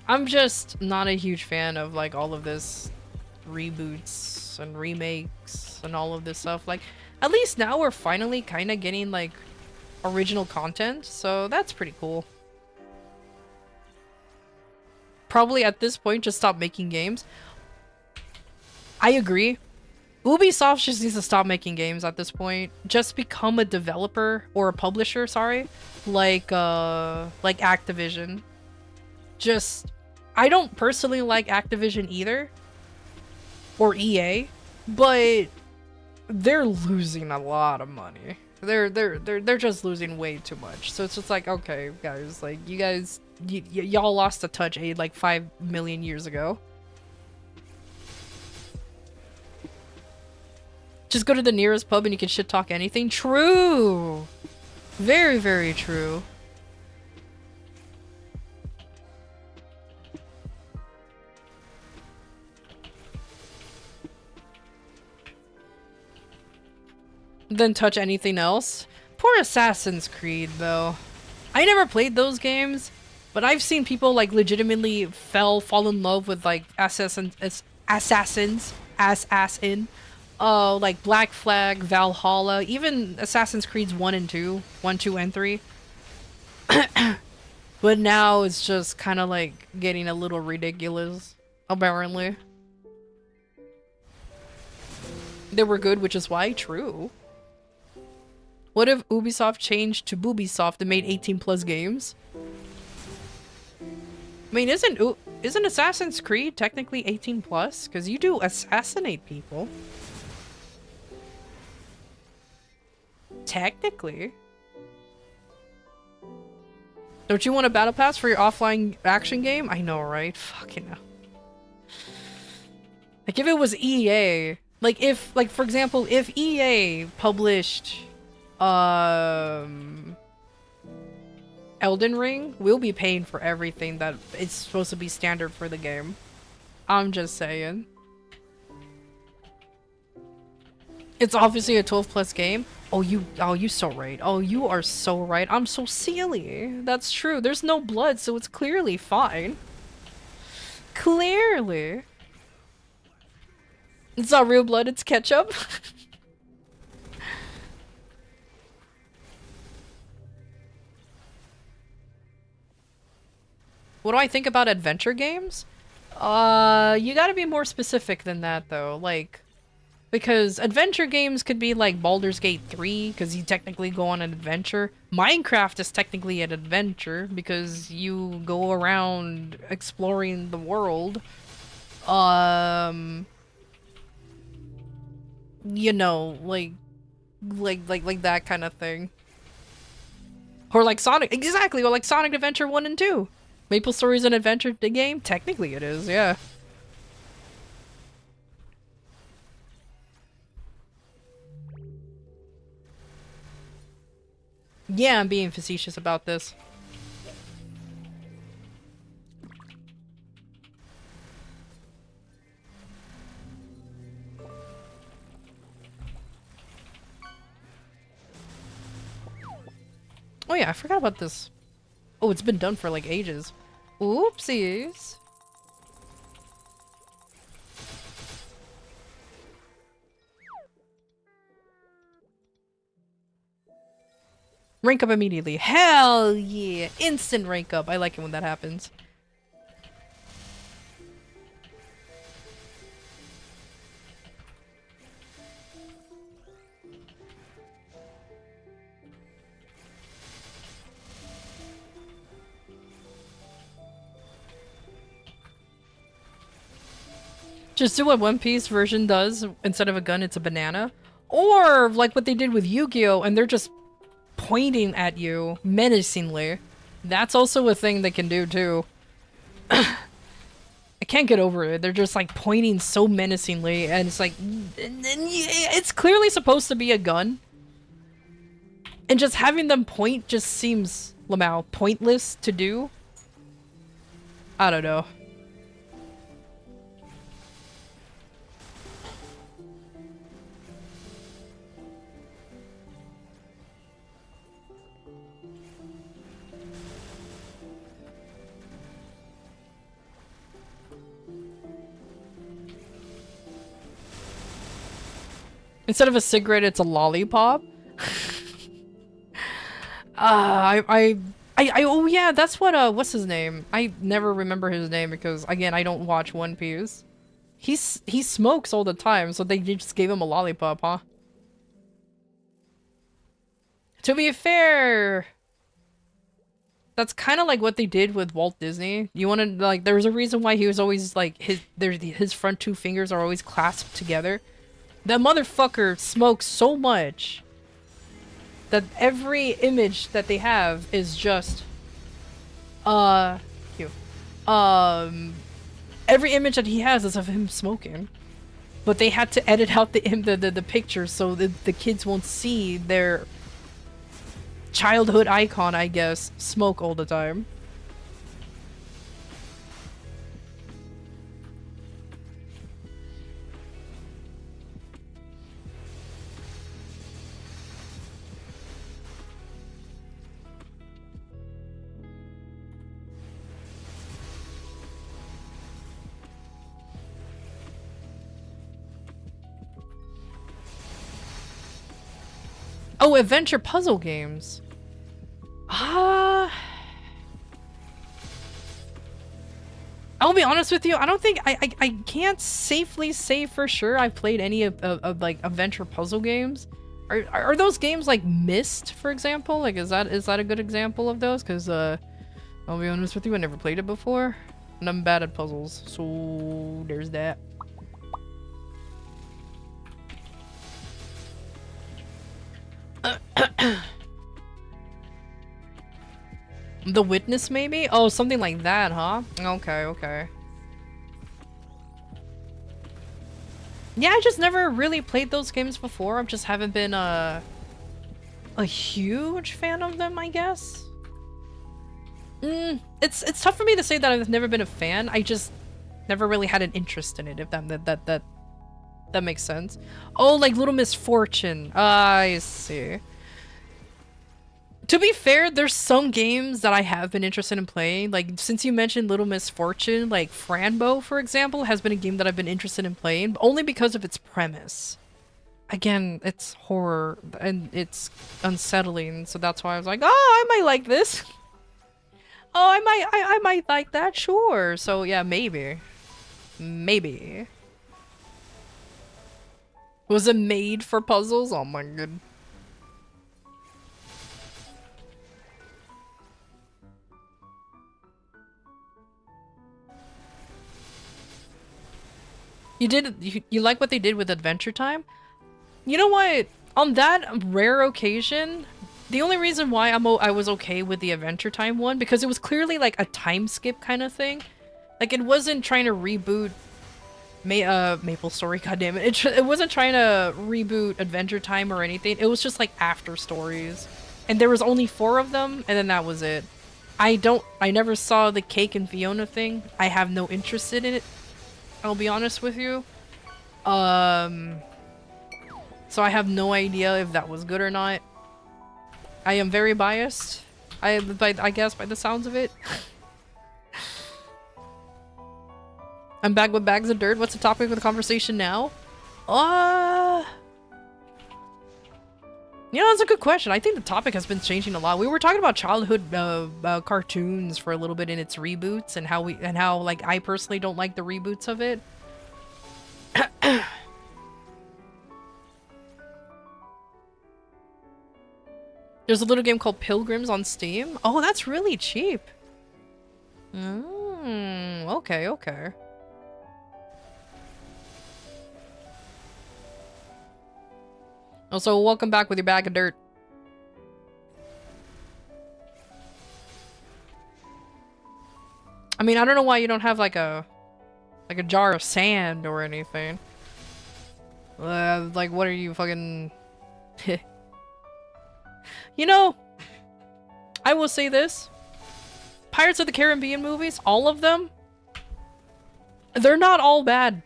I'm just not a huge fan of like all of this reboots and remakes and all of this stuff. Like, at least now we're finally kind of getting like original content, so that's pretty cool. Probably at this point just stop making games. I agree. Ubisoft just needs to stop making games at this point. Just become a developer or a publisher, sorry. Like Activision. Just, I don't personally like Activision either. Or EA, but they're losing a lot of money. They're just losing way too much. So it's just like, okay, guys, like y'all lost a touch like 5 million years ago. Just go to the nearest pub and you can shit talk anything. True. Very, very true. Then touch anything else. Poor Assassin's Creed, though. I never played those games, but I've seen people like legitimately fall in love with like assassin, like Black Flag, Valhalla, even Assassin's Creed's 1 and 2, 1, 2, and 3. But now it's just kind of like getting a little ridiculous, apparently. They were good, which is why, true. What if Ubisoft changed to Boobisoft and made 18+ games? I mean, isn't Assassin's Creed technically 18+? Because you do assassinate people. Technically. Don't you want a battle pass for your offline action game? I know, right? Fucking hell. Like, if it was EA... Like, if, like, for example, if EA published... Elden Ring, we'll be paying for everything that it's supposed to be standard for the game. I'm just saying. It's obviously a 12+ game. Oh, you so right. Oh, you are so right. I'm so silly. That's true. There's no blood, so it's clearly fine. Clearly. It's not real blood, it's ketchup. What do I think about adventure games? You gotta be more specific than that, though. Like, because adventure games could be like Baldur's Gate 3, because you technically go on an adventure. Minecraft is technically an adventure, because you go around exploring the world. You know, like that kind of thing. Or like Sonic, exactly, or like Sonic Adventure 1 and 2. Maple Story's an adventure game? Technically it is, yeah. Yeah, I'm being facetious about this. Oh yeah, I forgot about this. Oh, it's been done for like ages. Oopsies. Rank up immediately. Hell yeah! Instant rank up. I like it when that happens. Just do what One Piece version does. Instead of a gun, it's a banana. Or like what they did with Yu-Gi-Oh! And they're just pointing at you menacingly. That's also a thing they can do too. I can't get over it. They're just like pointing so menacingly, and it's like, it's clearly supposed to be a gun. And just having them point just seems, Lamau, pointless to do. I don't know. Instead of a cigarette, it's a lollipop. Oh yeah, that's what, what's his name? I never remember his name because, again, I don't watch One Piece. He smokes all the time, so they just gave him a lollipop, huh? To be fair, that's kind of like what they did with Walt Disney. You want to, like, there was a reason why he was always, like, his front two fingers are always clasped together. That motherfucker smokes so much that every image that they have is just, cute. Every image that he has is of him smoking. But they had to edit out the pictures so the kids won't see their childhood icon, I guess, smoke all the time. Oh, adventure puzzle games. I'll be honest with you, I don't think I can't safely say for sure I've played any of like adventure puzzle games. Are those games like Myst, for example? Like is that a good example of those? Because I'll be honest with you, I never played it before. And I'm bad at puzzles, so there's that. The Witness, maybe? Oh, something like that, huh? Okay, okay. Yeah, I just never really played those games before. I just haven't been a huge fan of them, I guess. It's tough for me to say that I've never been a fan. I just never really had an interest in it, if that makes sense. Oh, like Little Misfortune. I see. To be fair, there's some games that I have been interested in playing. Like, since you mentioned Little Misfortune, like Franbo, for example, has been a game that I've been interested in playing, only because of its premise. Again, it's horror, and it's unsettling, so that's why I was like, oh, I might like this. Oh, I might like that, sure. So, yeah, maybe. Maybe. Was it made for puzzles? Oh my god. You like what they did with Adventure Time? You know what? On that rare occasion, the only reason why I was okay with the Adventure Time one, because it was clearly like a time skip kind of thing. Like, it wasn't trying to reboot Maple Story, goddammit. It wasn't trying to reboot Adventure Time or anything. It was just like after stories. And there was only 4 of them, and then that was it. I never saw the Cake and Fiona thing. I have no interest in it. I'll be honest with you. So I have no idea if that was good or not. I am very biased. I guess by the sounds of it. I'm back with bags of dirt. What's the topic of the conversation now? You know, that's a good question. I think the topic has been changing a lot. We were talking about childhood cartoons for a little bit in its reboots and how like I personally don't like the reboots of it. There's a little game called Pilgrims on Steam. Oh, that's really cheap. Okay, okay. Also, welcome back with your bag of dirt. I mean, I don't know why you don't have like a jar of sand or anything. Like, what are you fucking... You know, I will say this. Pirates of the Caribbean movies, all of them, they're not all bad.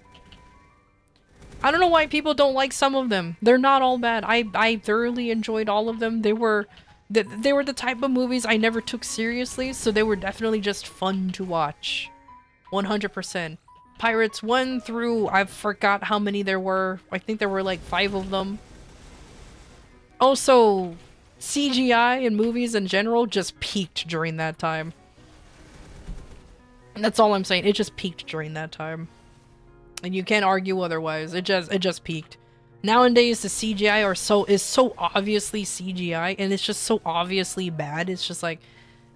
I don't know why people don't like some of them. They're not all bad. I thoroughly enjoyed all of them. They were the type of movies I never took seriously, so they were definitely just fun to watch. 100%. Pirates 1 through, I forgot how many there were. I think there were like 5 of them. Also, CGI in movies in general just peaked during that time. And that's all I'm saying. It just peaked during that time. And you can't argue otherwise. It just peaked. Nowadays the CGI is so obviously CGI, and it's just so obviously bad. It's just like,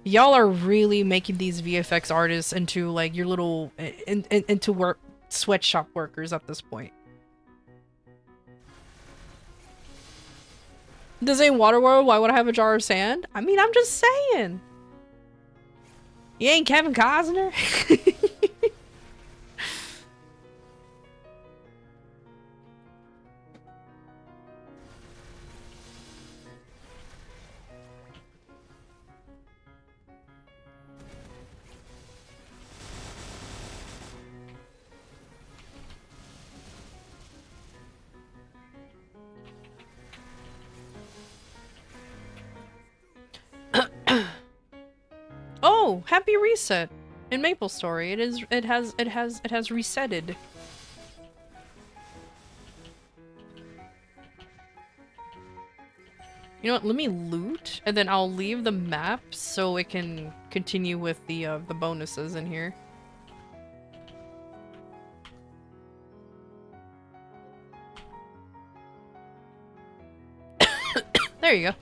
y'all are really making these VFX artists into like your little into sweatshop workers at this point. This ain't Waterworld. Why would I have a jar of sand? I mean, I'm just saying. You ain't Kevin Costner. Oh, happy reset in MapleStory. It has resetted. You know what? Let me loot, and then I'll leave the map so it can continue with the bonuses in here. There you go.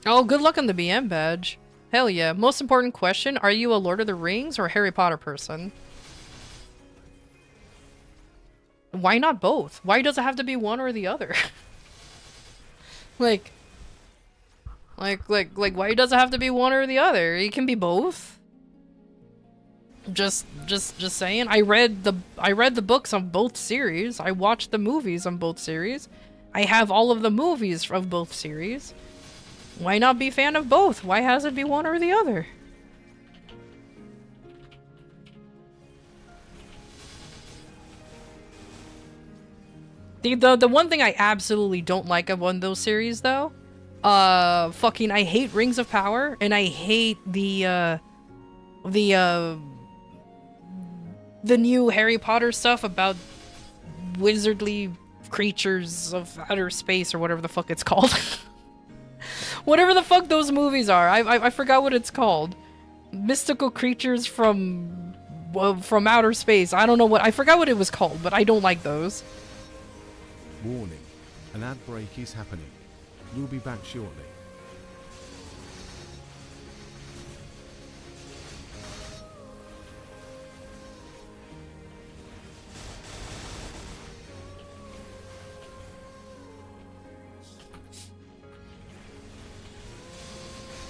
Oh, good luck on the BM badge. Hell yeah. Most important question, are you a Lord of the Rings or Harry Potter person? Why not both? Why does it have to be one or the other? like, why does it have to be one or the other? It can be both. Just saying. I read the books on both series. I watched the movies on both series. I have all of the movies of both series. Why not be a fan of both? Why has it be one or the other? The one thing I absolutely don't like of one of those series though, fucking I hate Rings of Power, and I hate the new Harry Potter stuff about wizardly creatures of outer space or whatever the fuck it's called. Whatever the fuck those movies are. I forgot what it's called. Mystical creatures from outer space. I don't know what, I forgot what it was called, but I don't like those. Warning, an ad break is happening. We'll be back shortly.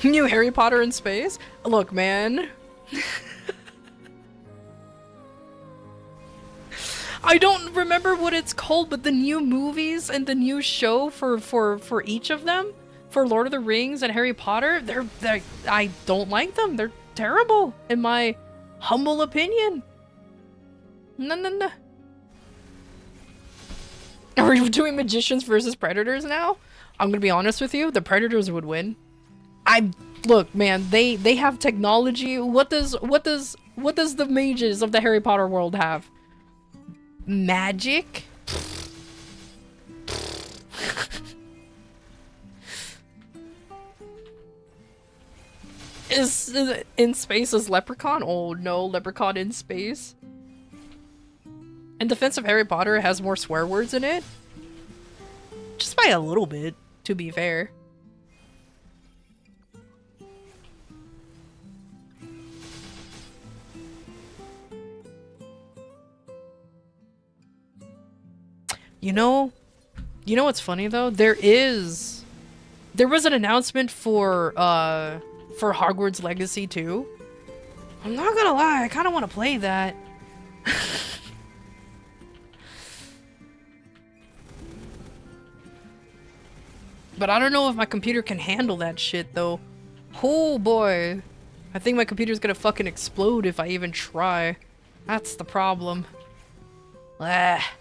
New Harry Potter in space? Look, man. I don't remember what it's called, but the new movies and the new show for each of them, for Lord of the Rings and Harry Potter, they're I don't like them. They're terrible, in my humble opinion. No. Are we doing magicians versus predators now? I'm gonna be honest with you, the predators would win. Look, man, they have technology. What does the mages of the Harry Potter world have? Magic? Is in space is Leprechaun? Oh no, Leprechaun in space. In defense of Harry Potter, it has more swear words in it. Just by a little bit, to be fair. You know what's funny though? There was an announcement for Hogwarts Legacy 2. I'm not gonna lie, I kind of want to play that. But I don't know if my computer can handle that shit though. Oh boy. I think my computer's gonna fucking explode if I even try. That's the problem. Ah.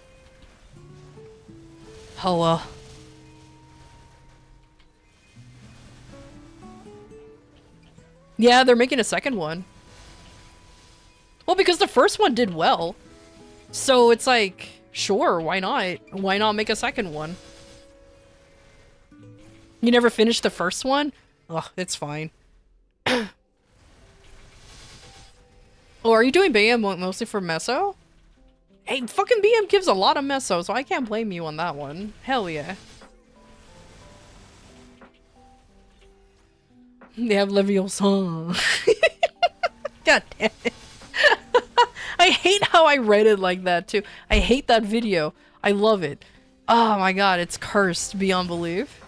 Oh well. Yeah, they're making a second one. Well, because the first one did well. So it's like, sure, why not? Why not make a second one? You never finished the first one? Ugh, it's fine. Oh, are you doing BM mostly for Meso? Hey, fucking BM gives a lot of Meso, so I can't blame you on that one. Hell yeah. They have Leviosa. God damn it. I hate how I read it like that too. I hate that video. I love it. Oh my god, it's cursed beyond belief.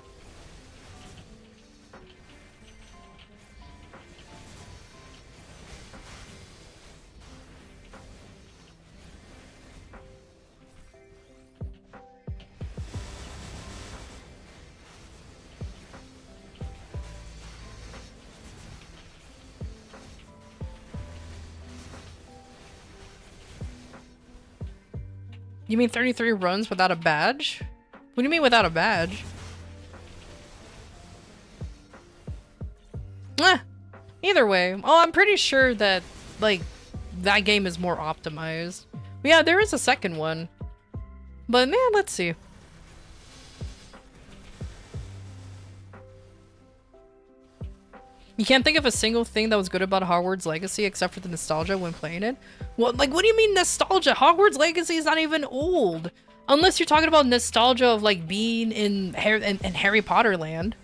You mean 33 runs without a badge? What do you mean without a badge? Either way. Oh, I'm pretty sure that, like, that game is more optimized. But yeah, there is a second one. But man, let's see. You can't think of a single thing that was good about Hogwarts Legacy except for the nostalgia when playing it? Well, like, what do you mean nostalgia? Hogwarts Legacy is not even old. Unless you're talking about nostalgia of, like, being in Harry Potter land.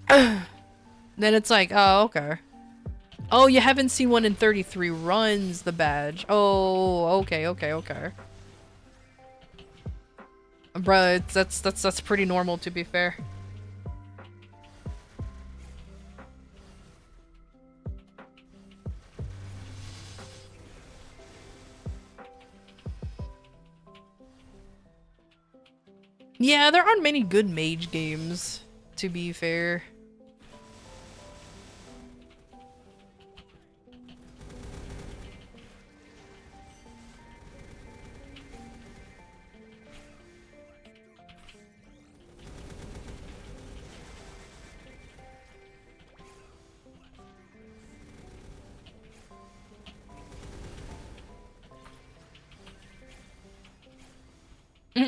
Then it's like, oh, okay. Oh, you haven't seen one in 33 runs, the badge. Oh, okay. Bruh, that's pretty normal, to be fair. Yeah, there aren't many good mage games, to be fair.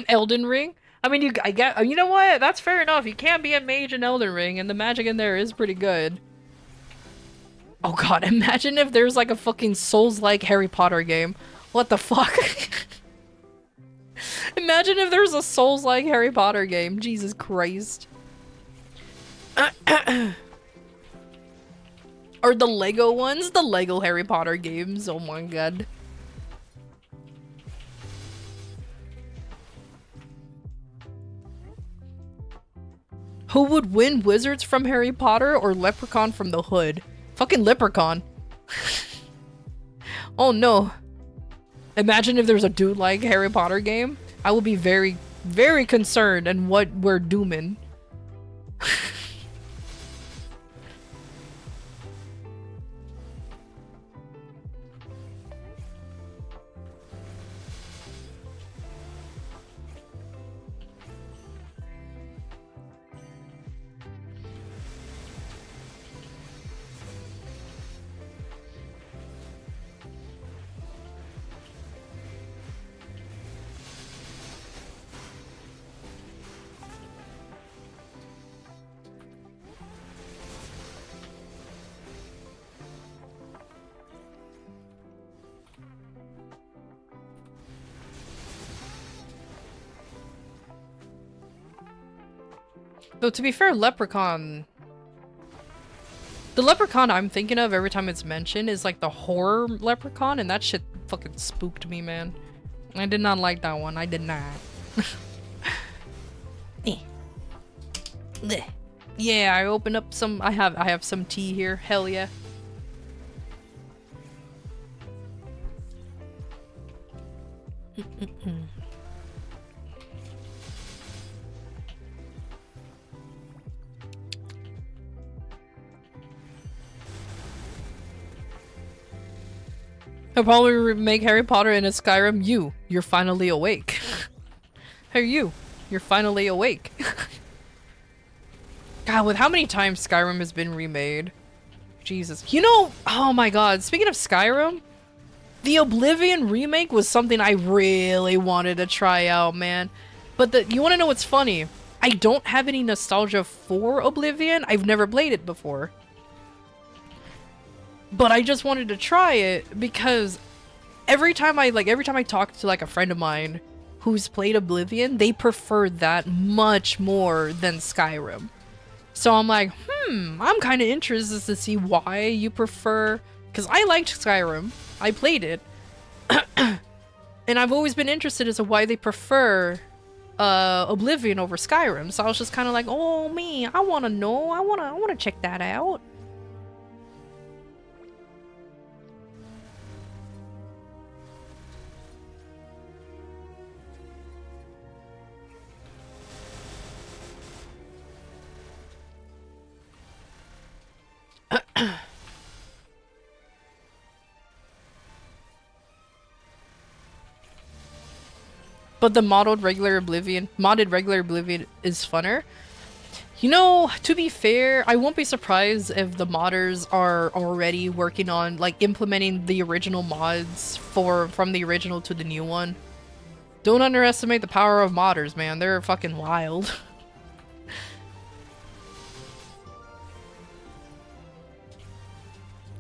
Elden Ring? I mean, I get, you know what? That's fair enough. You can't be a mage in Elden Ring, and the magic in there is pretty good. Oh god, imagine if there's like a fucking Souls-like Harry Potter game. What the fuck? Imagine if there's a Souls-like Harry Potter game. Jesus Christ. Or the Lego ones? The Lego Harry Potter games. Oh my god. Who would win, Wizards from Harry Potter or Leprechaun from the Hood? Fucking Leprechaun. Oh no. Imagine if there's a dude like Harry Potter game. I will be very, very concerned and what we're dooming. Though, to be fair, Leprechaun... The Leprechaun I'm thinking of every time it's mentioned is like the horror Leprechaun, and that shit fucking spooked me, man. I did not like that one. I did not. Yeah, I opened up some... I have some tea here. Hell yeah. He'll probably remake Harry Potter into Skyrim. You're finally awake. Hey, you're finally awake. God, with how many times Skyrim has been remade. Jesus. You know, oh my god, speaking of Skyrim, the Oblivion remake was something I really wanted to try out, man. But you want to know what's funny? I don't have any nostalgia for Oblivion. I've never played it before. But I just wanted to try it because every time I talk to like a friend of mine who's played Oblivion, they prefer that much more than Skyrim. So I'm like, I'm kind of interested to see why you prefer, because I liked Skyrim. I played it. And I've always been interested as to why they prefer Oblivion over Skyrim. So I was just kind of like, oh man, I want to know. I want to check that out. But the modded regular Oblivion is funner. You know, to be fair, I won't be surprised if the modders are already working on like implementing the original mods from the original to the new one. Don't underestimate the power of modders, man. They're fucking wild.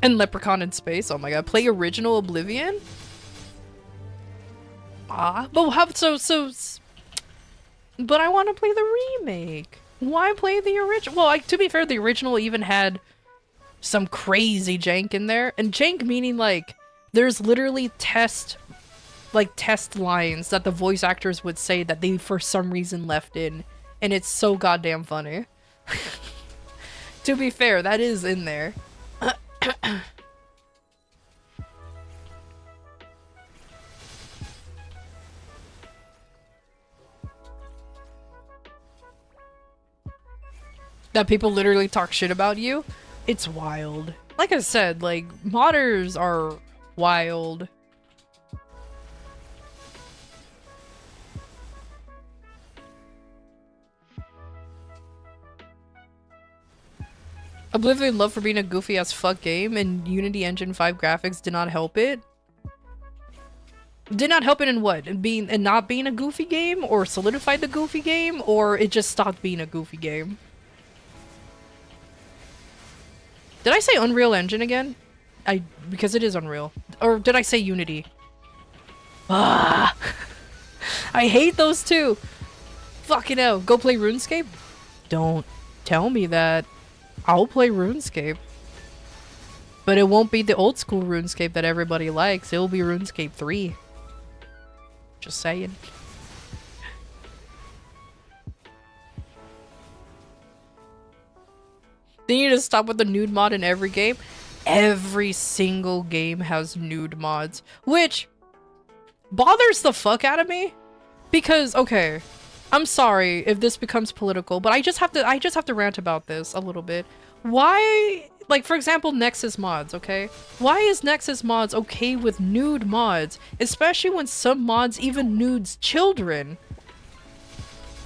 And Leprechaun in Space. Oh my god, play original Oblivion? But how but I want to play the remake. Why play the original? Well, like, to be fair, the original even had some crazy jank in there. And jank meaning like there's literally test lines that the voice actors would say that they for some reason left in, and it's so goddamn funny. To be fair, that is in there. That people literally talk shit about you, it's wild. Like I said, like, modders are wild. Oblivion love for being a goofy as fuck game, and Unity Engine 5 graphics did not help it. Did not help it in what? In not being a goofy game, or solidified the goofy game, or it just stopped being a goofy game? Did I say Unreal Engine again? Because it is Unreal. Or did I say Unity? Ah! I hate those two! Fucking hell. Go play RuneScape? Don't tell me that. I'll play RuneScape. But it won't be the old school RuneScape that everybody likes. It'll be RuneScape 3. Just saying. They need to stop with the nude mod in every game. Every single game has nude mods, which bothers the fuck out of me. Because, okay, I'm sorry if this becomes political, but I just have to rant about this a little bit. Why, like, for example, Nexus mods, okay? Why is Nexus mods okay with nude mods, especially when some mods even nudes children?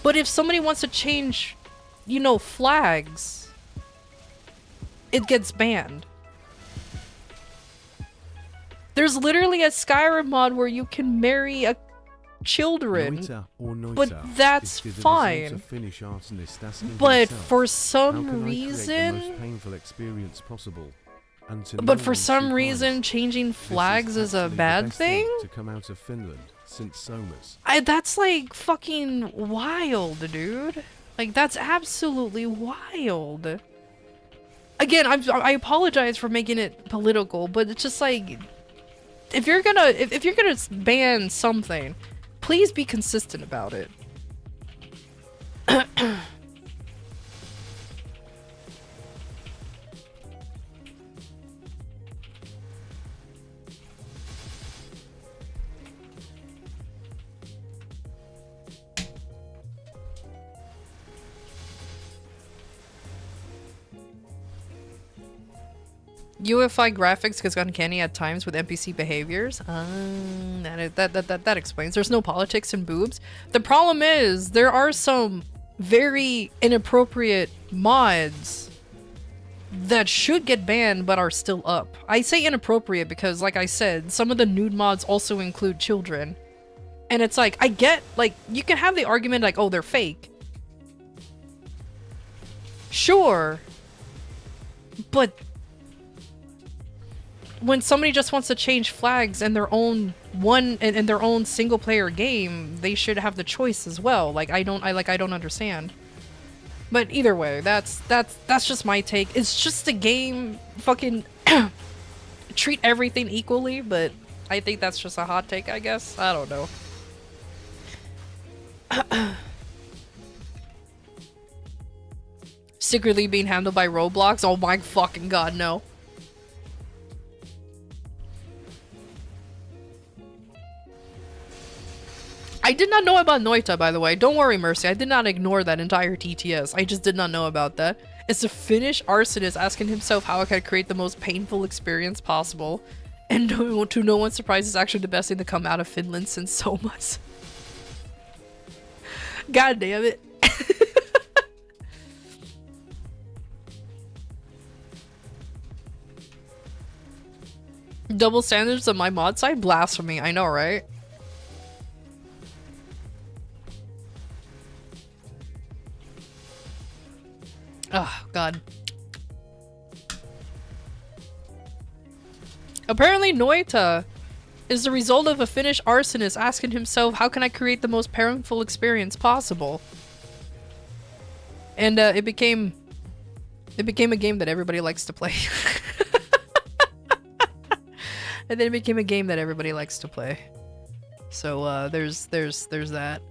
But if somebody wants to change, you know, flags, it gets banned. There's literally a Skyrim mod where you can marry a children, but that's fine. But for some reason, changing flags is a bad thing? That's like fucking wild, dude. Like, that's absolutely wild. Again, I apologize for making it political, but it's just like, if you're gonna ban something, please be consistent about it. UFI graphics gets uncanny at times with NPC behaviors. That explains. There's no politics and boobs. The problem is there are some very inappropriate mods that should get banned but are still up. I say inappropriate because, like I said, some of the nude mods also include children. And it's like, I get, like, you can have the argument like, oh, they're fake. Sure. But when somebody just wants to change flags in their own in their own single player game, they should have the choice as well. Like I don't understand. But either way, that's just my take. It's just a game. Fucking treat everything equally, but I think that's just a hot take, I guess. I don't know. Secretly being handled by Roblox? Oh my fucking god, no. I did not know about Noita, by the way. Don't worry, Mercy. I did not ignore that entire TTS. I just did not know about that. It's a Finnish arsonist asking himself how I could create the most painful experience possible. And to no one's surprise, it's actually the best thing to come out of Finland since Soma's. God damn it. Double standards on my mod side? Blasphemy. I know, right? Oh, God. Apparently, Noita is the result of a Finnish arsonist asking himself, how can I create the most painful experience possible? And it became a game that everybody likes to play. And then it became a game that everybody likes to play. So there's that.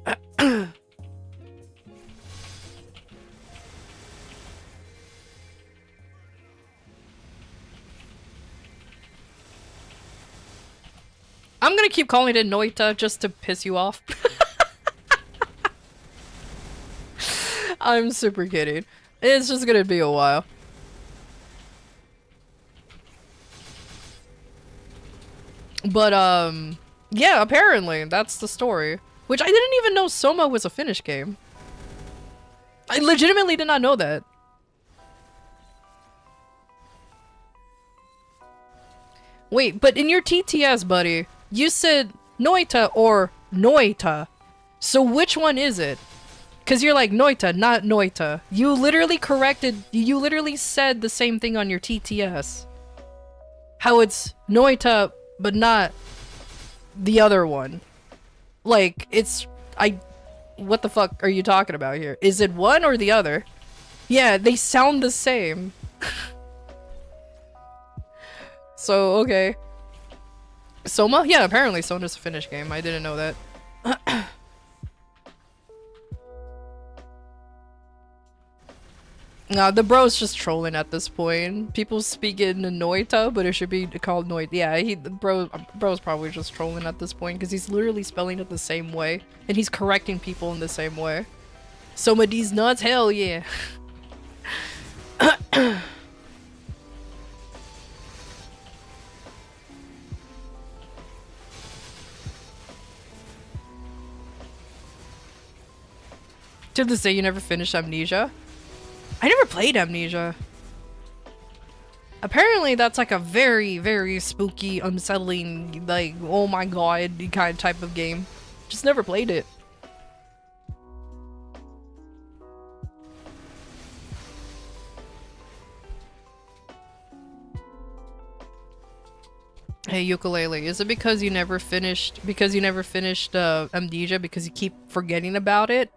I'm gonna keep calling it Noita just to piss you off. I'm super kidding. It's just gonna be a while. But, yeah, apparently, that's the story. Which I didn't even know Soma was a Finnish game. I legitimately did not know that. Wait, but in your TTS, buddy, you said Noita or Noita. So which one is it? Because you're like, Noita, not Noita. You literally said the same thing on your TTS. How it's Noita, but not the other one. Like, what the fuck are you talking about here? Is it one or the other? Yeah, they sound the same. So, okay. Soma? Yeah, apparently Soma's a Finnish game. I didn't know that. Nah, the bro's just trolling at this point. People speak it in Noita, but it should be called Noita. Yeah, the bro's probably just trolling at this point because he's literally spelling it the same way, and he's correcting people in the same way. Soma D's nuts? Hell yeah. To this day, you never finished Amnesia? I never played Amnesia. Apparently that's like a very, very spooky, unsettling, like, oh my god kind of type of game. Just never played it. Hey Ukulele, is it because you never finished Amnesia because you keep forgetting about it?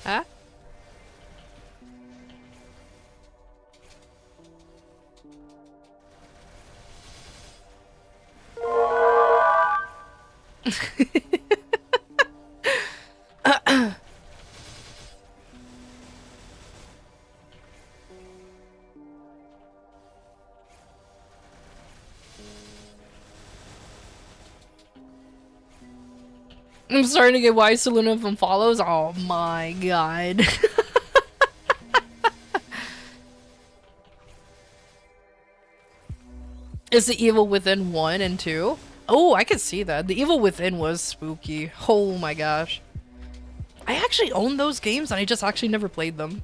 Huh? I'm starting to get why Selena from follows. Oh my god. Is the Evil Within 1 and 2? Oh, I could see that. The Evil Within was spooky. Oh my gosh. I actually own those games and I just actually never played them.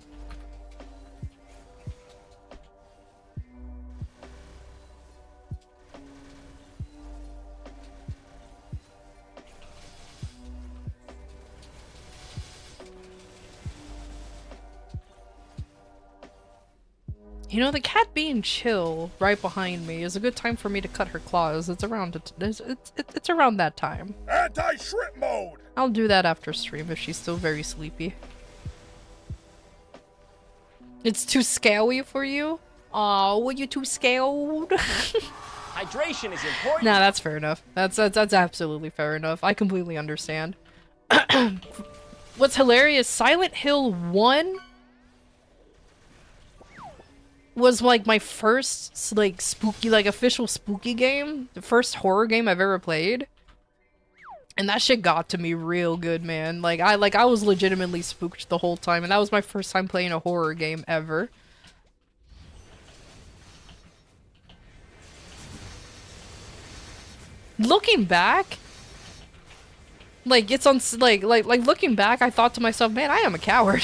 You know, the cat being chill right behind me is a good time for me to cut her claws. It's around it's around that time. Anti-shrimp mode! I'll do that after stream if she's still very sleepy. It's too scary for you? Aw, were you too scared? Hydration is important. Nah, that's fair enough. That's absolutely fair enough. I completely understand. What's hilarious, Silent Hill 1 was like my first like spooky, like official spooky game. The first horror game I've ever played. And that shit got to me real good, man. I was legitimately spooked the whole time, and that was my first time playing a horror game ever. Looking back, like it's on like looking back, I thought to myself, man, I am a coward.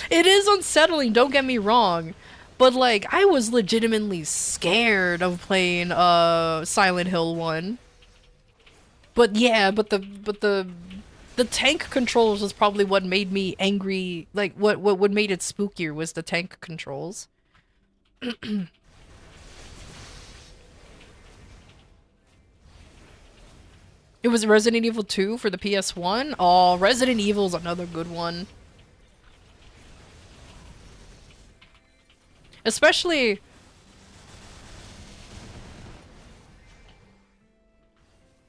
It is unsettling, don't get me wrong, but like I was legitimately scared of playing Silent Hill 1. But yeah, but the tank controls was probably what made me angry. Like what made it spookier was the tank controls. It was Resident Evil 2 for the PS1. Oh, Resident Evil's another good one. Especially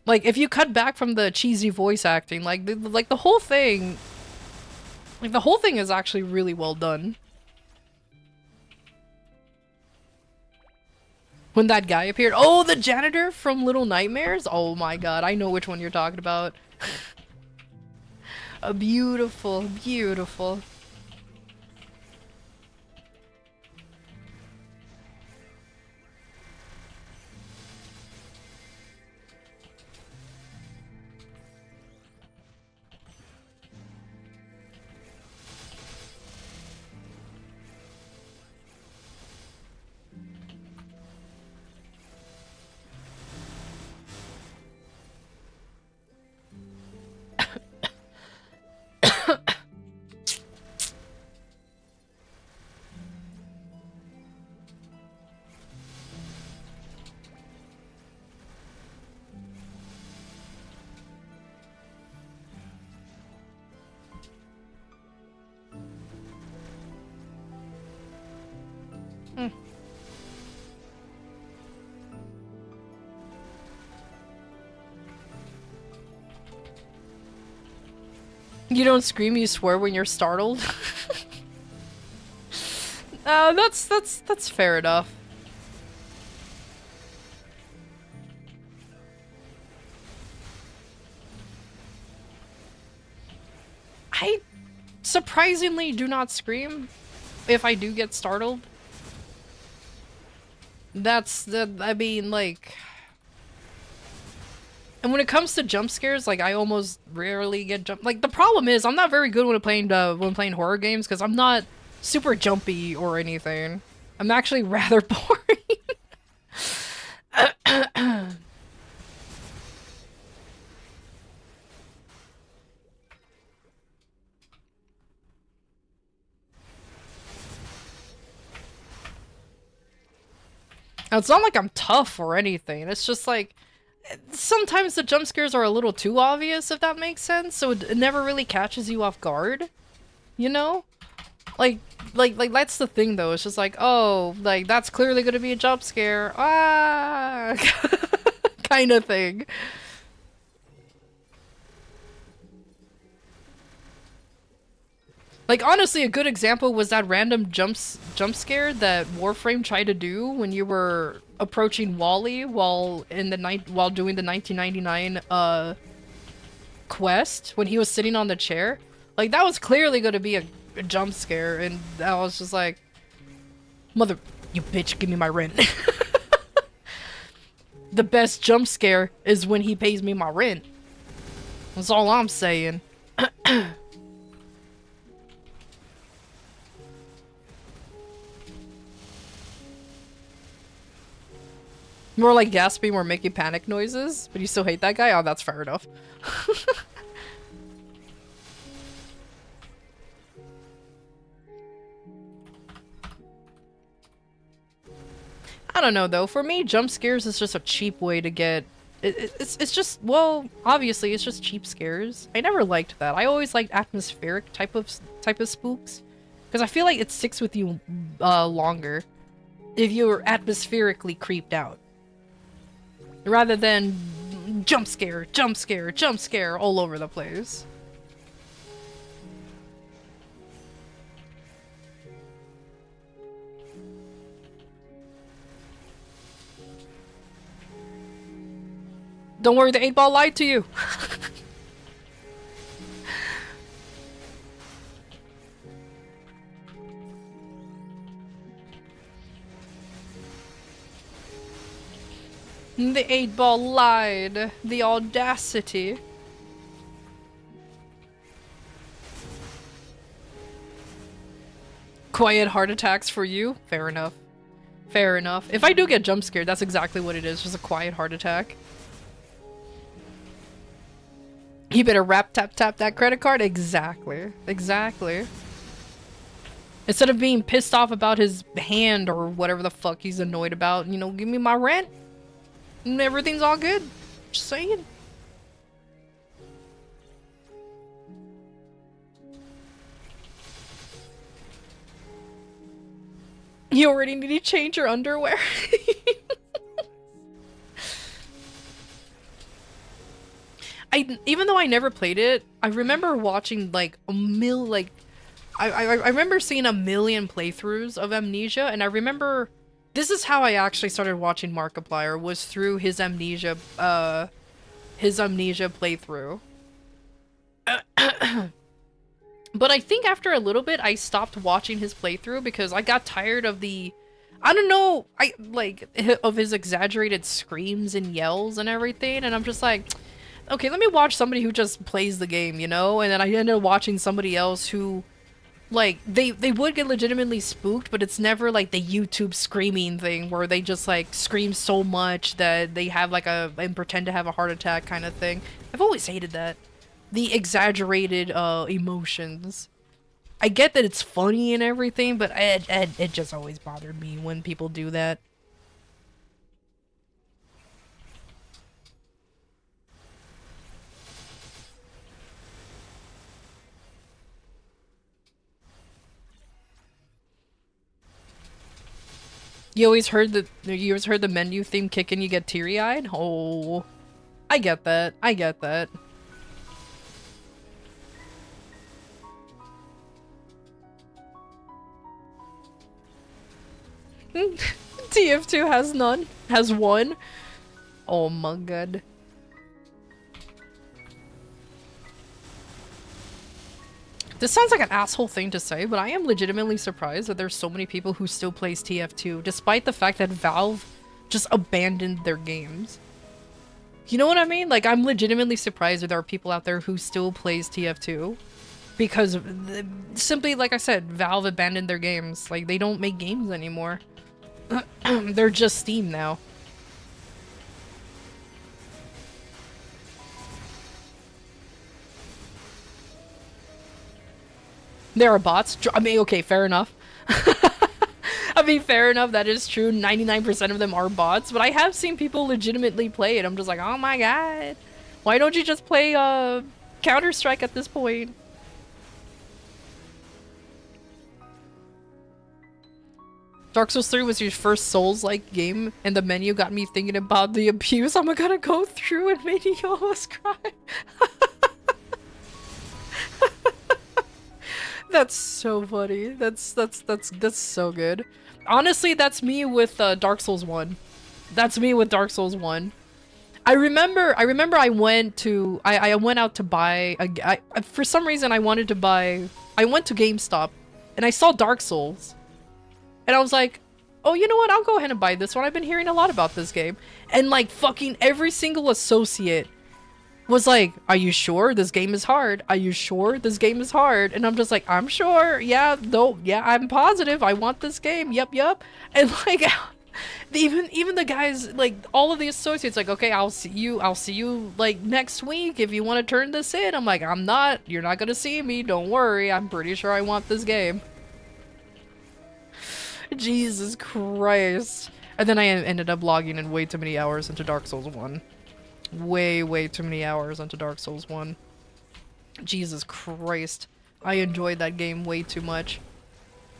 like if you cut back from the cheesy voice acting, like the whole thing, like the whole thing is actually really well done. When that guy appeared, oh, the janitor from Little Nightmares. Oh my god, I know which one you're talking about. A beautiful, beautiful. You don't scream, you swear when you're startled? That's fair enough. I surprisingly do not scream if I do get startled. I mean, like... And when it comes to jump scares, like I almost rarely get like the problem is I'm not very good when playing horror games because I'm not super jumpy or anything. I'm actually rather boring. It's not like I'm tough or anything. It's just like sometimes the jump scares are a little too obvious, if that makes sense, so it never really catches you off guard, you know? Like that's the thing though, it's just like, oh, like that's clearly gonna be a jump scare, ah, kind of thing. Like honestly, a good example was that random jump scare that Warframe tried to do when you were approaching Wally while doing the 1999 quest when he was sitting on the chair. Like that was clearly going to be a jump scare, and I was just like, mother. You bitch, give me my rent. The best jump scare is when he pays me my rent. That's all I'm saying. More like gasping or making panic noises, but you still hate that guy? Oh, that's fair enough. I don't know though, for me jump scares is just a cheap way to get it's just, well, obviously it's just cheap scares. I never liked that. I always liked atmospheric type of spooks because I feel like it sticks with you longer if you're atmospherically creeped out rather than jump scare, jump scare, jump scare all over the place. Don't worry, the 8-ball lied to you. The 8-ball lied. The audacity. Quiet heart attacks for you? Fair enough. Fair enough. If I do get jump scared, that's exactly what it is. Just a quiet heart attack. You better tap that credit card? Exactly. Exactly. Instead of being pissed off about his hand or whatever the fuck he's annoyed about, you know, give me my rent. And everything's all good. Just saying. You already need to change your underwear. Even though I never played it, I remember watching like I remember seeing a million playthroughs of Amnesia, and I remember this is how I actually started watching Markiplier, was through his Amnesia playthrough. But I think after a little bit I stopped watching his playthrough because I got tired of the of his exaggerated screams and yells and everything, and I'm just like, okay, let me watch somebody who just plays the game, you know? And then I ended up watching somebody else who, like, they would get legitimately spooked, but it's never like the YouTube screaming thing where they just, like, scream so much that they have, like, and pretend to have a heart attack kind of thing. I've always hated that. The exaggerated, emotions. I get that it's funny and everything, but it just always bothered me when people do that. You always heard the menu theme kick and you get teary-eyed? Oh, I get that. I get that. TF2 has none. Has one. Oh my god. This sounds like an asshole thing to say, but I am legitimately surprised that there's so many people who still plays TF2, despite the fact that Valve just abandoned their games. You know what I mean? Like, I'm legitimately surprised that there are people out there who still plays TF2. Because, simply, like I said, Valve abandoned their games. Like, they don't make games anymore. They're just Steam now. There are bots. I mean, okay, fair enough. I mean, fair enough, that is true. 99% of them are bots, but I have seen people legitimately play it. I'm just like, oh my god. Why don't you just play Counter-Strike at this point? Dark Souls 3 was your first Souls-like game, and the menu got me thinking about the abuse I'm gonna go through and made me almost cry. That's so funny. That's so good. Honestly, that's me with Dark Souls 1. That's me with Dark Souls 1. I remember I went out to buy for some reason I went to GameStop and I saw Dark Souls. And I was like, oh, you know what? I'll go ahead and buy this one. I've been hearing a lot about this game. And like fucking every single associate was like, are you sure this game is hard? Are you sure this game is hard? And I'm just like, I'm sure. Yeah, no, yeah, I'm positive. I want this game. Yep, yep. And like even the guys, like all of the associates, like, okay, I'll see you like next week if you want to turn this in. I'm like, you're not gonna see me, don't worry. I'm pretty sure I want this game. Jesus Christ. And then I ended up logging in way too many hours into Dark Souls 1. Way too many hours into Dark Souls 1. Jesus Christ. I enjoyed that game way too much.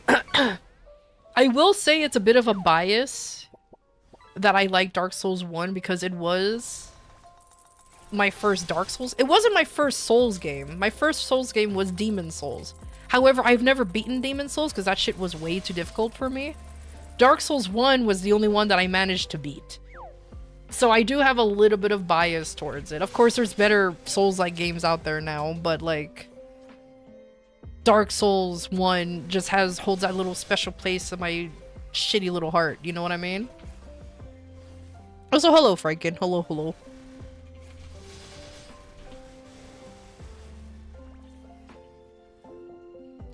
I will say it's a bit of a bias that I like Dark Souls 1 because it was my first Dark Souls. It wasn't my first Souls game. My first Souls game was Demon Souls. However, I've never beaten Demon Souls because that shit was way too difficult for me. Dark Souls 1 was the only one that I managed to beat. So I do have a little bit of bias towards it. Of course, there's better Souls-like games out there now, but like Dark Souls 1 just holds that little special place in my shitty little heart, you know what I mean? Also, hello, Franken. Hello, hello.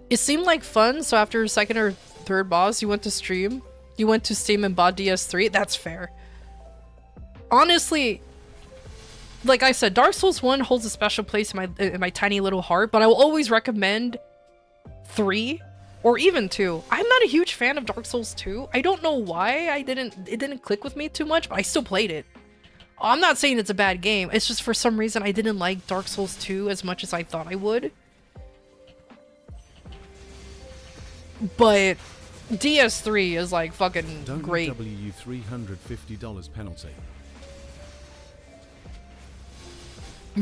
It seemed like fun, so after second or third boss, you went to stream. You went to Steam and bought DS3. That's fair. Honestly, like I said, Dark Souls 1 holds a special place in my tiny little heart, but I will always recommend 3 or even 2. I'm not a huge fan of Dark Souls 2. I don't know why it didn't click with me too much, but I still played it. I'm not saying it's a bad game. It's just for some reason I didn't like Dark Souls 2 as much as I thought I would. But DS3 is like fucking great. WW $350 penalty.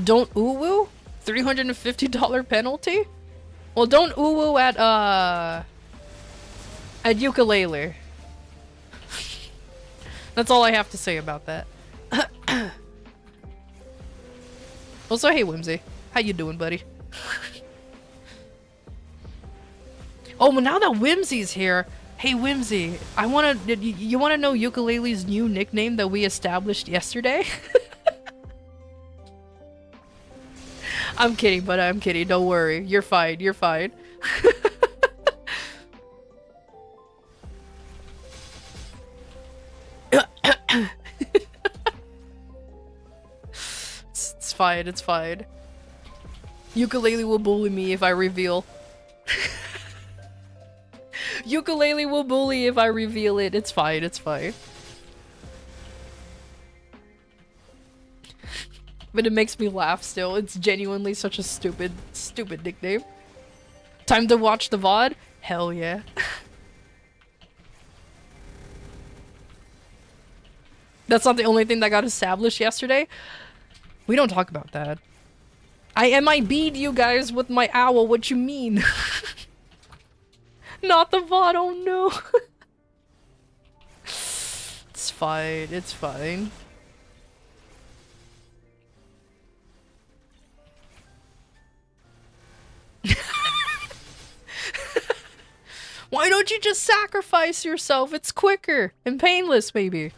Don't ooh-woo? $350 penalty? Well, don't ooh-woo at ukulele. That's all I have to say about that. Also, hey Whimsy. How you doing, buddy? Oh, but now that Whimsy's here, hey Whimsy, you wanna know Ukulele's new nickname that we established yesterday? I'm kidding, but I'm kidding. Don't worry. You're fine. You're fine. It's fine. It's fine. Ukulele will bully me if I reveal. Ukulele will bully if I reveal it. It's fine. It's fine. But it makes me laugh still. It's genuinely such a stupid nickname. Time to watch the VOD? Hell yeah. That's not the only thing that got established yesterday. We don't talk about that. I MIB'd you guys with my owl. What you mean? Not the VOD. Oh no. It's fine. It's fine. Why don't you just sacrifice yourself? It's quicker and painless, maybe.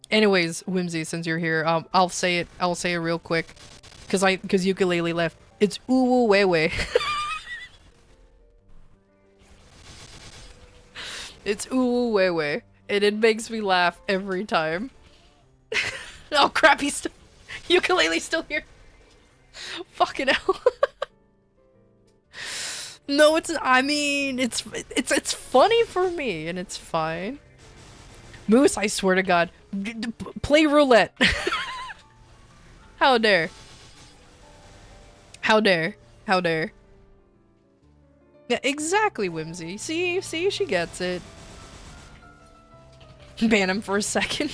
Anyways, Whimsy, since you're here, I'll say it real quick, cause Ukulele left. It's ooh way way. It's ooh way way, and it makes me laugh every time. Oh crap, Ukulele's still here. Fucking hell. No, I mean, it's funny for me, and it's fine. Moose, I swear to God. Play roulette. How dare. How dare. How dare. Yeah, exactly, Whimsy. See, she gets it. Ban him for a second.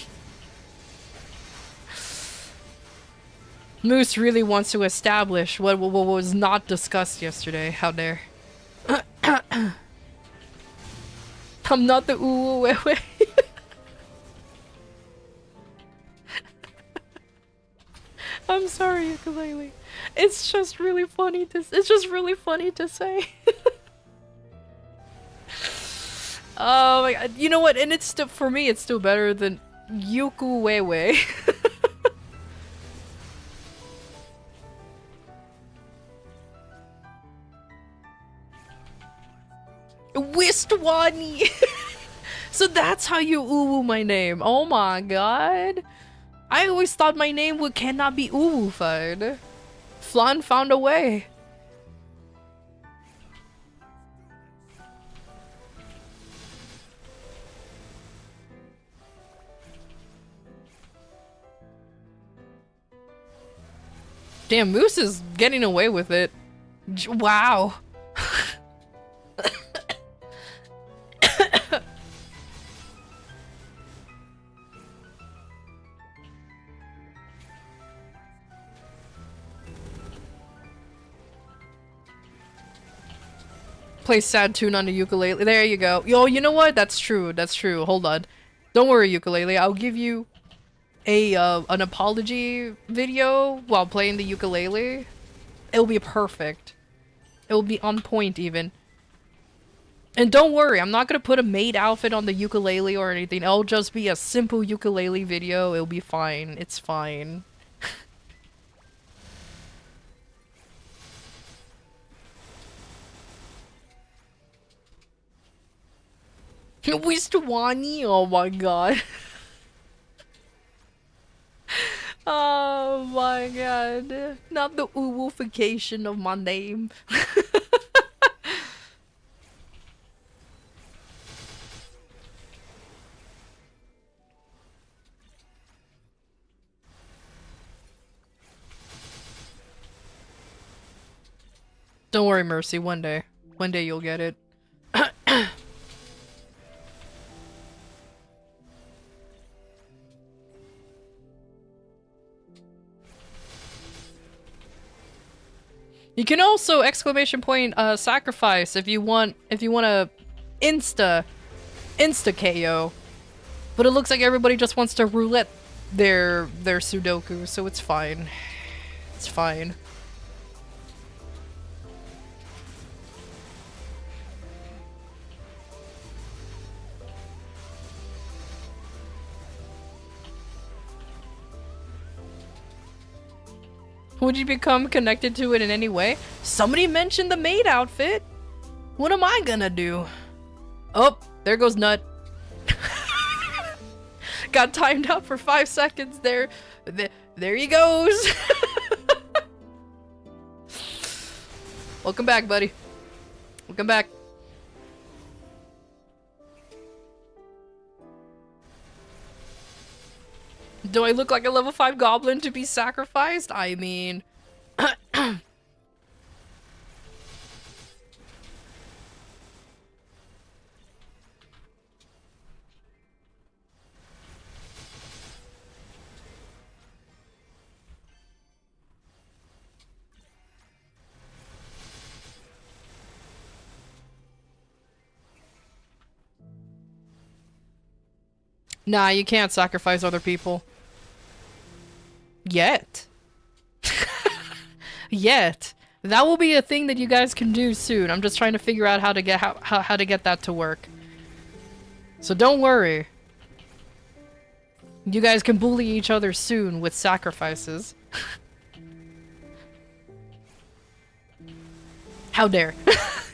Moose really wants to establish what was not discussed yesterday. How dare. I'm not the ooh wait wait. I'm sorry, Ukulele. It's just really funny to say. Oh my god. You know what? And it's still, for me, it's still better than Yukuwewe. Wistwani. So that's how you uwu my name. Oh my god. I always thought my name cannot be uwu-fied. Flan found a way. Damn, Moose is getting away with it. Wow. Play sad tune on the ukulele. There you go. Yo, you know what? That's true. That's true. Hold on. Don't worry, ukulele. I'll give you a an apology video while playing the ukulele. It'll be perfect. It'll be on point even. And don't worry, I'm not gonna put a maid outfit on the ukulele or anything. It'll just be a simple ukulele video. It'll be fine. It's fine. Wistwani? Oh my god. Oh my god. Not the uwufication of my name. Don't worry, Mercy. One day. One day you'll get it. You can also exclamation point sacrifice if you want to insta KO. But it looks like everybody just wants to roulette their Sudoku, so it's fine. It's fine. Would you become connected to it in any way? Somebody mentioned the maid outfit. What am I gonna do? Oh, there goes Nut. Got timed out for 5 seconds there. There he goes. Welcome back, buddy. Welcome back. Do I look like a level 5 goblin to be sacrificed? I mean... Nah, you can't sacrifice other people. Yet. Yet. That will be a thing that you guys can do soon. I'm just trying to figure out how to get how to get that to work. So don't worry. You guys can bully each other soon with sacrifices. How dare.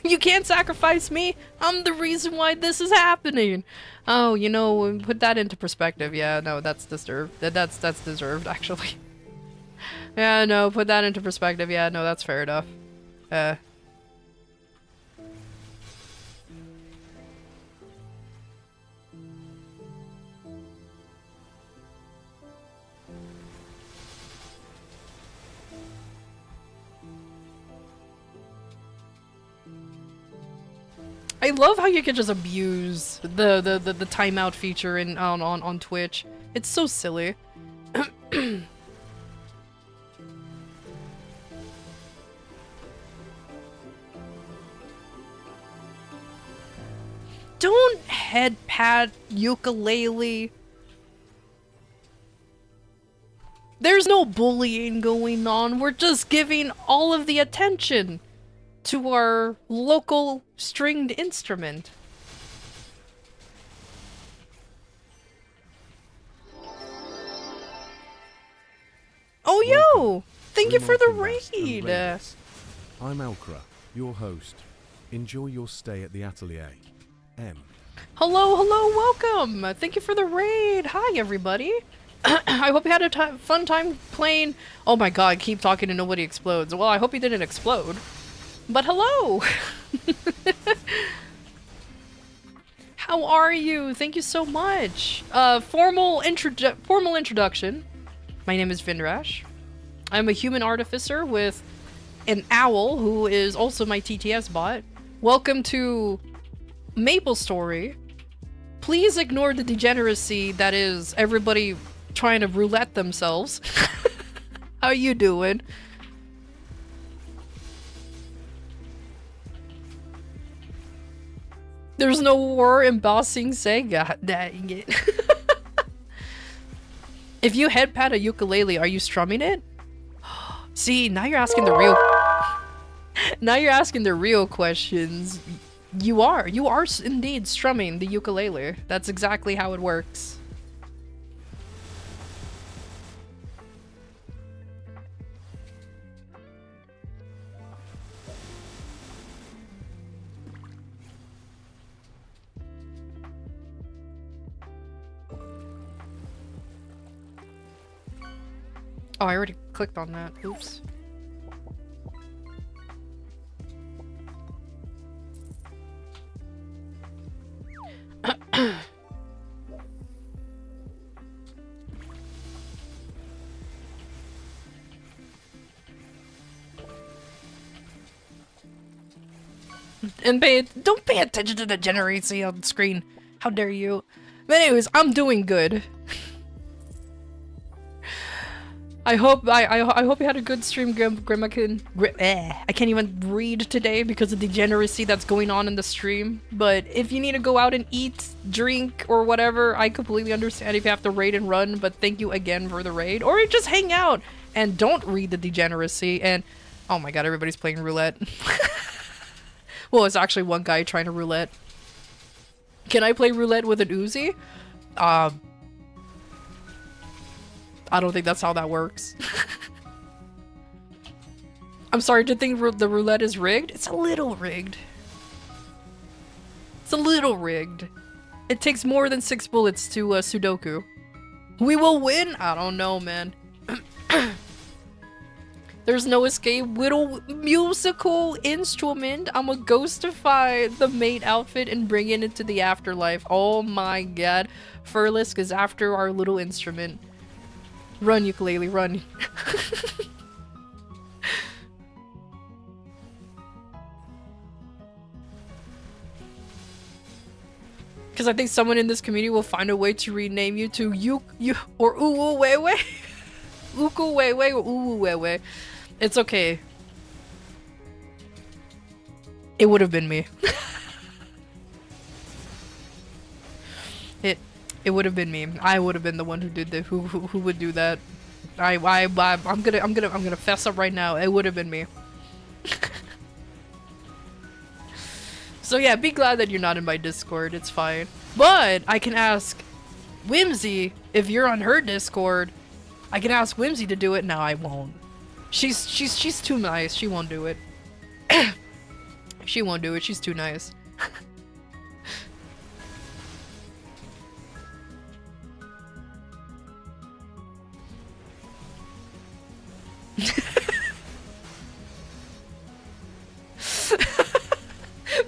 You can't sacrifice me. I'm the reason why this is happening. Oh, you know, put that into perspective. Yeah, no, that's deserved. That's deserved, actually. Yeah, no, put that into perspective. Yeah, no, that's fair enough. I love how you can just abuse the timeout feature in on Twitch. It's so silly. Don't head pat ukulele. There's no bullying going on. We're just giving all of the attention to our local stringed instrument. Oh, yo! Thank you for the raid! I'm Elkra, your host. Enjoy your stay at the atelier. M. Hello, welcome! Thank you for the raid! Hi, everybody! I hope you had a fun time playing... Oh my god, keep talking and nobody explodes. Well, I hope you didn't explode. But hello! How are you? Thank you so much! Formal introduction. My name is Vindrash. I'm a human artificer with an owl who is also my TTS bot. Welcome to Maple Story. Please ignore the degeneracy that is everybody trying to roulette themselves. How you doing? There's no war embossing Sega. Dang it. If you head pat a ukulele, are you strumming it? See, now you're asking the real... Now you're asking the real questions. You are indeed strumming the ukulele. That's exactly how it works. Oh, I already clicked on that. Oops. And don't pay attention to the degeneracy on the screen. How dare you? But anyways, I'm doing good. I hope you had a good stream, Grimmakin. I can't even read today because of the degeneracy that's going on in the stream. But if you need to go out and eat, drink, or whatever, I completely understand if you have to raid and run. But thank you again for the raid, or just hang out and don't read the degeneracy. And oh my god, everybody's playing roulette. Well, it's actually one guy trying to roulette. Can I play roulette with an Uzi? I don't think that's how that works. I'm sorry to think the roulette is rigged. It's a little rigged. It's a little rigged. It takes more than 6 bullets to Sudoku. We will win? I don't know, man. There's no escape. Little musical instrument. I'ma ghostify the mate outfit and bring it into the afterlife. Oh my god. Furlisk is after our little instrument. Run, ukulele, run. Because I think someone in this community will find a way to rename you to you or Uwu Wewe. Uku Wewe or Uwu Wewe. It's okay. It would have been me. It would have been me. I would have been the one who did the who would do that. I'm gonna fess up right now. It would have been me. So yeah, be glad that you're not in my Discord. It's fine. But I can ask Whimsy if you're on her Discord. I can ask Whimsy to do it. No, I won't. She's too nice. She won't do it. She won't do it. She's too nice.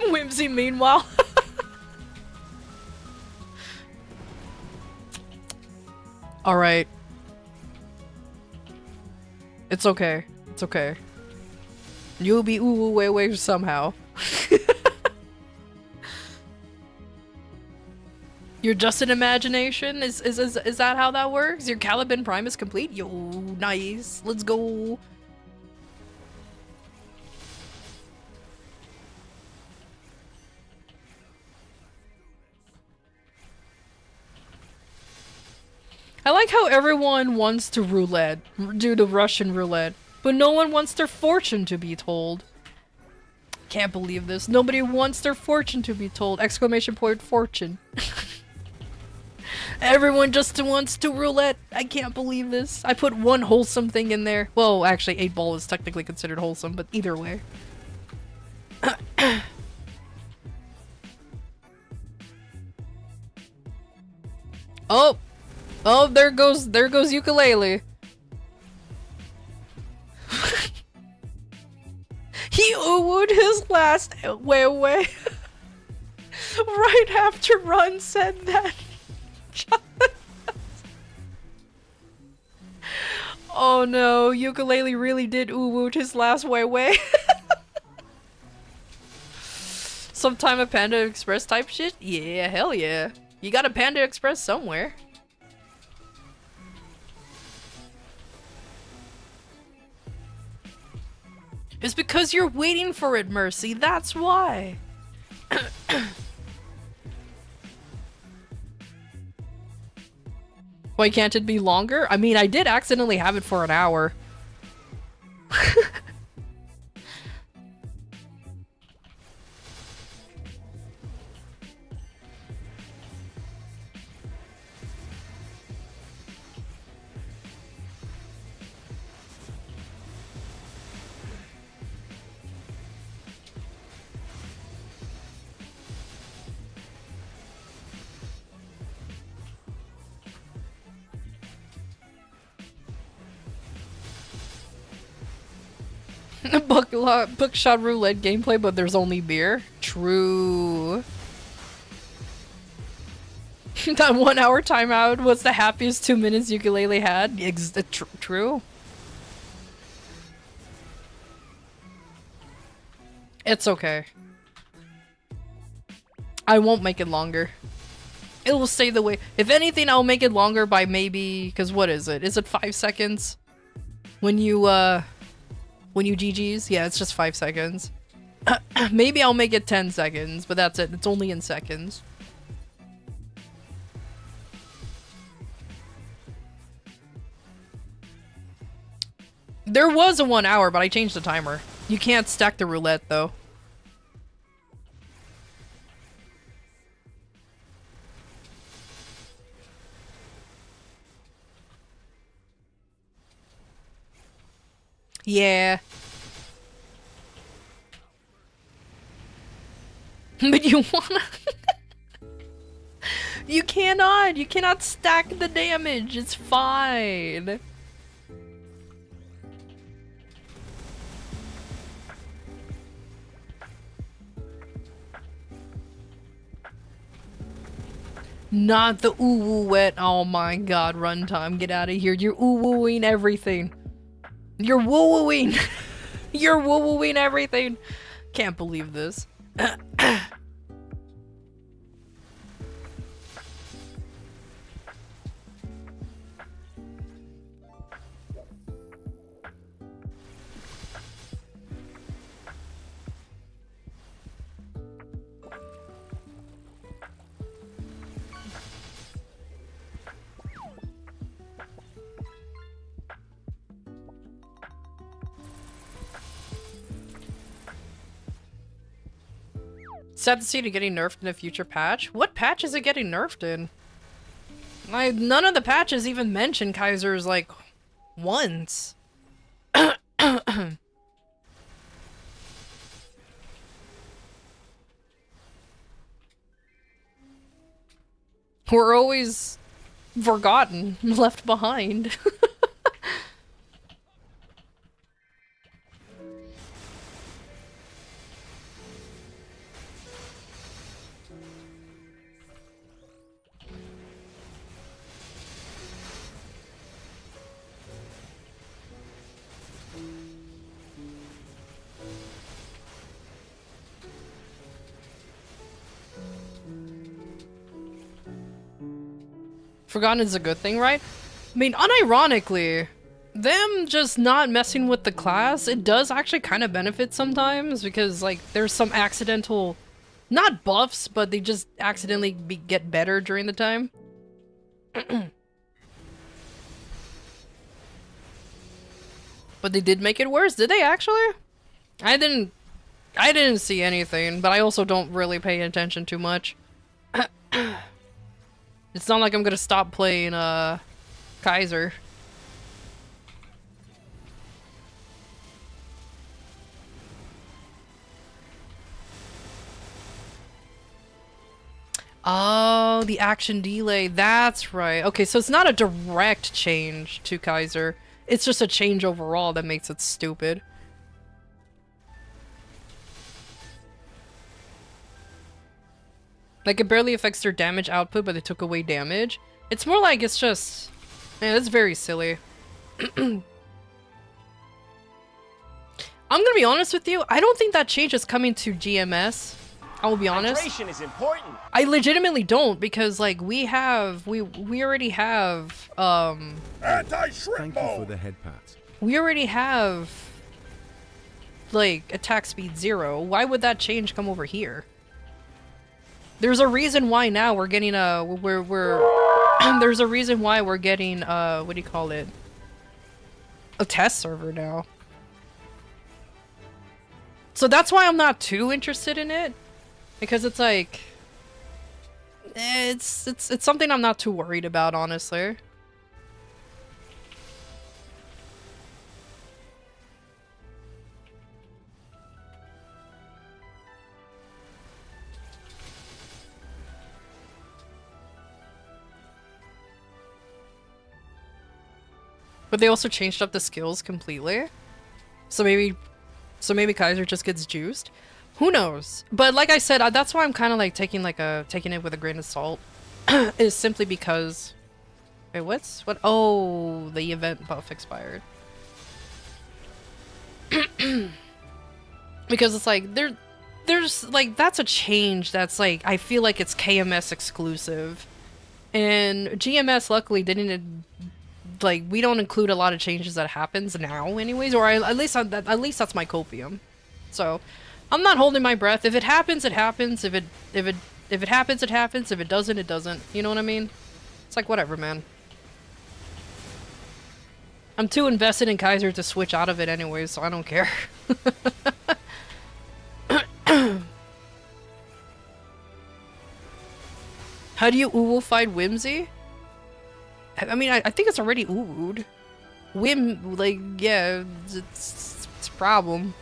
Whimsy, meanwhile. Alright. It's okay. It's okay. You'll be ooh way somehow. You're just an imagination? Is that how that works? Your Caliban Prime is complete? Yo, nice. Let's go. I like how everyone wants to roulette, do the Russian roulette, but no one wants their fortune to be told. Can't believe this. Nobody wants their fortune to be told. Exclamation point fortune. Everyone just wants to roulette. I can't believe this. I put one wholesome thing in there. Well, actually 8-ball is technically considered wholesome, but either way. Oh! Oh, there goes ukulele. He ooh-wooed his last way. Right after Ron said that. Oh no, ukulele really did ooh-wooed his last way. Sometime a Panda Express type shit? Yeah, hell yeah. You got a Panda Express somewhere. It's because you're waiting for it, Mercy. That's why. Why can't it be longer? I mean, I did accidentally have it for an hour. Bookshot roulette gameplay, but there's only beer. True. That 1 hour timeout was the happiest 2 minutes ukulele had. True. It's okay. I won't make it longer. It will stay the way. If anything, I'll make it longer by maybe, because what is it? Is it 5 seconds? When you GG's? Yeah, it's just 5 seconds. Maybe I'll make it 10 seconds, but that's it. It's only in seconds. There was a 1 hour, but I changed the timer. You can't stack the roulette, though. Yeah. But you wanna... You cannot stack the damage. It's fine. Not the ooh-woo wet. Oh my god, runtime, get out of here. You're ooh-wooing everything. You're woo-wooing. You're woo-wooing everything. Can't believe this. Sad to see it getting nerfed in a future patch. What patch is it getting nerfed in? None of the patches even mention Kaiser's, like, once. We're always forgotten, left behind. Forgotten is a good thing, right? I mean, unironically, them just not messing with the class, it does actually kind of benefit sometimes, because, like, there's some accidental, not buffs, but they just accidentally get better during the time. But they did make it worse, did they actually? I didn't see anything, but I also don't really pay attention too much. It's not like I'm gonna stop playing, Kaiser. Oh, the action delay. That's right. Okay, so it's not a direct change to Kaiser. It's just a change overall that makes it stupid. Like, it barely affects their damage output, but they took away damage. It's more like it's just... Man, it's very silly. I'm gonna be honest with you. I don't think that change is coming to GMS. I will be honest. Hydration is important. I legitimately don't, because like we already have Thank you for the head pat. we already have like attack speed 0. Why would that change come over here? There's a reason why now we're getting there's a reason why we're getting what do you call it? A test server now. So that's why I'm not too interested in it. Because it's like, it's something I'm not too worried about, honestly. But they also changed up the skills completely. So maybe Kaiser just gets juiced. Who knows? But like I said, that's why I'm kind of like taking it with a grain of salt. Is simply because... Wait, what? Oh, the event buff expired. Because it's like, there's like, that's a change that's like, I feel like it's KMS exclusive. And GMS luckily didn't, like, we don't include a lot of changes that happens now anyways, or at least that's my copium. So... I'm not holding my breath. If it happens, it happens. If it happens, it happens. If it doesn't, it doesn't. You know what I mean? It's like, whatever, man. I'm too invested in Kaiser to switch out of it anyways, so I don't care. How do you uwu fight Whimsy? I mean, I think it's already uwu'd. Like, yeah, it's a problem.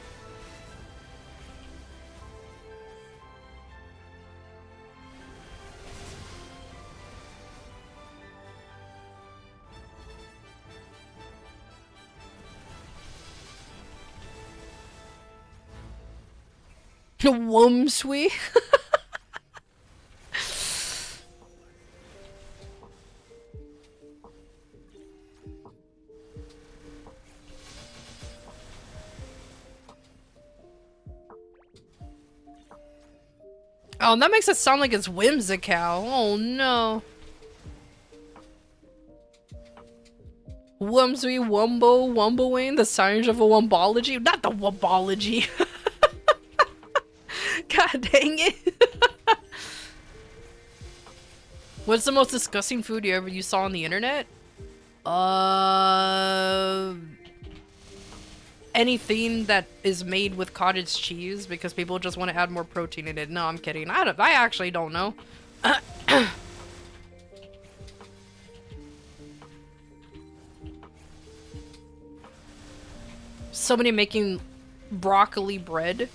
Wumsui. Oh, that makes it sound like it's whimsical. Oh no. Wumsui, Wumbo, Wumboing, the science of a Wumbology. Not the Wumbology. God dang it. What's the most disgusting food you saw on the internet? Anything that is made with cottage cheese because people just want to add more protein in it. No, I'm kidding. I actually don't know. Somebody making broccoli bread.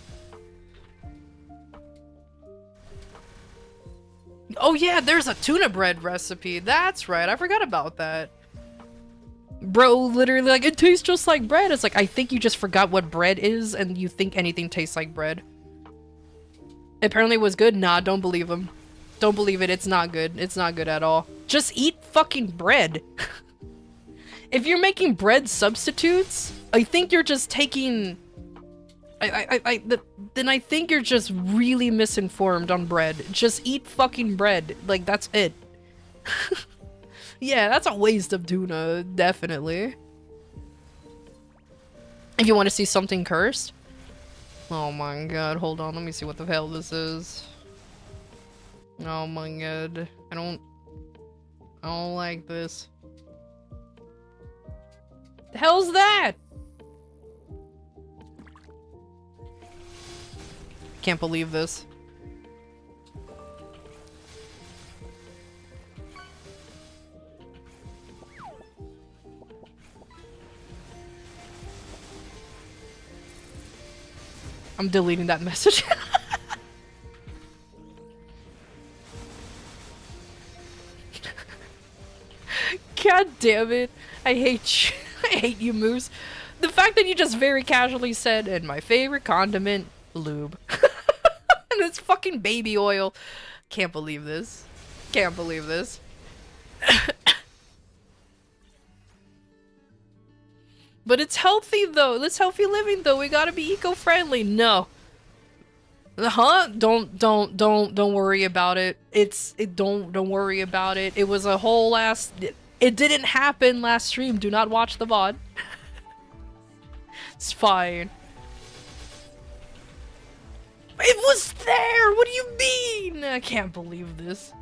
Oh yeah, there's a tuna bread recipe. That's right. I forgot about that. Bro, literally, like, it tastes just like bread. It's like, I think you just forgot what bread is and you think anything tastes like bread. Apparently it was good. Nah, don't believe him. Don't believe it. It's not good. It's not good at all. Just eat fucking bread. If you're making bread substitutes, I think you're just taking... then I think you're just really misinformed on bread. Just eat fucking bread. Like, that's it. Yeah, that's a waste of tuna, definitely. If you want to see something cursed. Oh my god, hold on, let me see what the hell this is. Oh my god. I don't like this. The hell's that? Can't believe this. I'm deleting that message. God damn it. I hate you. I hate you, Moose. The fact that you just very casually said, and my favorite condiment, lube. And it's fucking baby oil. Can't believe this. Can't believe this. But it's healthy though. It's healthy living though. We gotta be eco-friendly. No. Huh? Don't worry about it. Don't worry about it. It was a whole ass. It didn't happen last stream. Do not watch the VOD. It's fine. It was there! What do you mean? I can't believe this.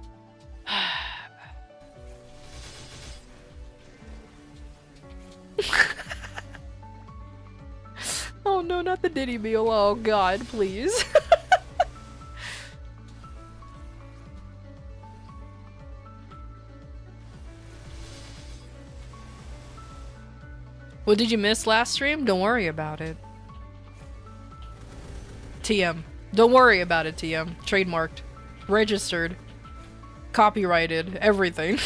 Oh no, not the Diddy meal. Oh god, please. What did you miss last stream? Don't worry about it. TM. Don't worry about it, TM. Trademarked. Registered. Copyrighted. Everything.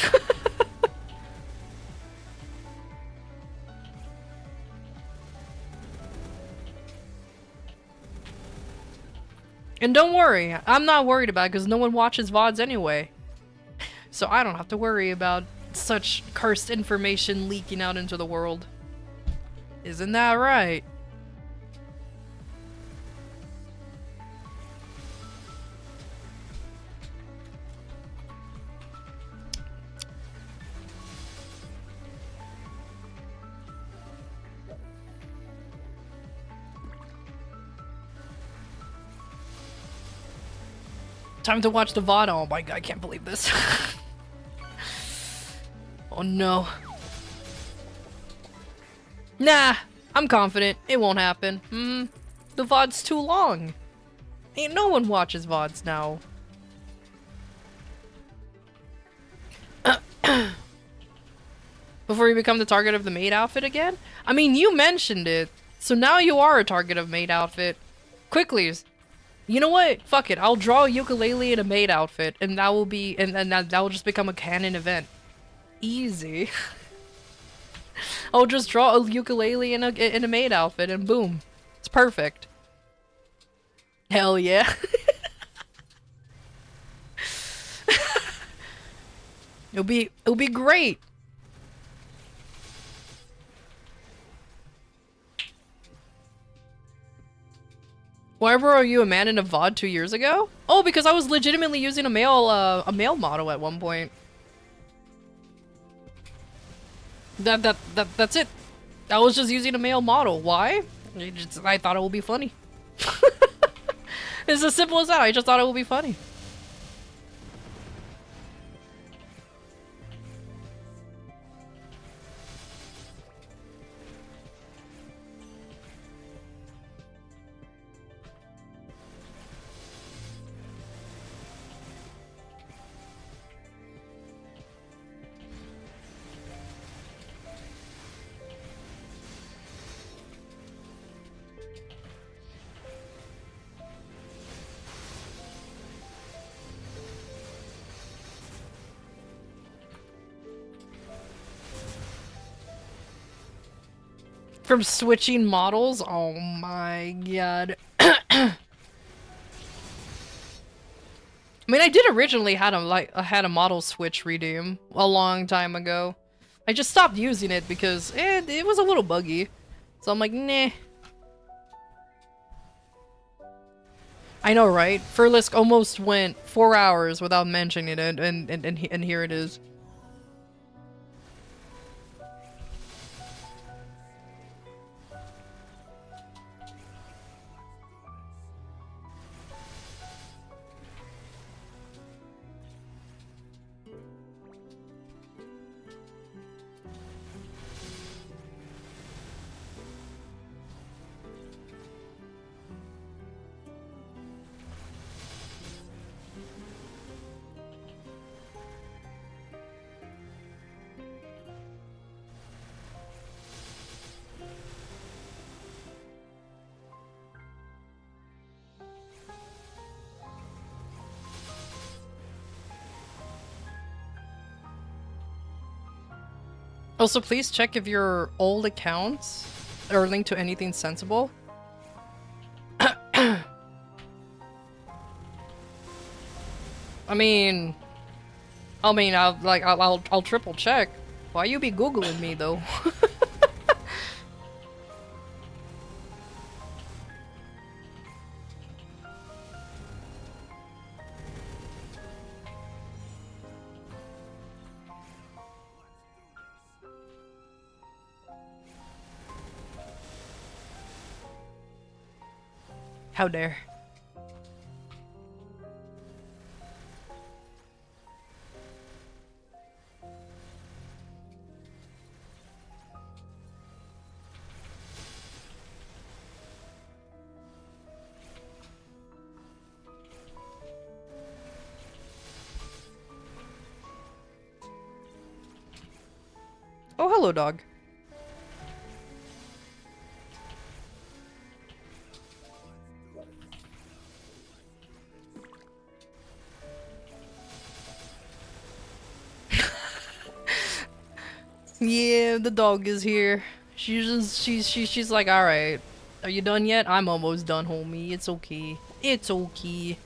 And don't worry. I'm not worried about it because no one watches VODs anyway. So I don't have to worry about such cursed information leaking out into the world. Isn't that right? Time to watch the VOD. Oh my god, I can't believe this. Oh no. Nah, I'm confident. It won't happen. The VOD's too long. Ain't no one watches VODs now. Before you become the target of the maid outfit again? I mean, you mentioned it. So now you are a target of maid outfit. Quickly. You know what? Fuck it. I'll draw a ukulele in a maid outfit, and that will be, and that will just become a canon event. Easy. I'll just draw a ukulele in a maid outfit, and boom, it's perfect. Hell yeah. It'll be great. Why were you a man in a VOD 2 years ago? Oh, because I was legitimately using a male model at one point. That's it. I was just using a male model. Why? I thought it would be funny. It's as simple as that. I just thought it would be funny. From switching models? Oh my god. I mean, I did originally had a model switch redeem a long time ago. I just stopped using it because it was a little buggy. So I'm like, nah. I know, right? Furlisk almost went 4 hours without mentioning it, and here it is. Also, please check if your old accounts are linked to anything sensible. I'll triple check. Why you be Googling me though? How dare. Oh, hello, dog. Yeah, the dog is here. She's like, all right, are you done yet? I'm almost done, homie. It's okay. It's okay.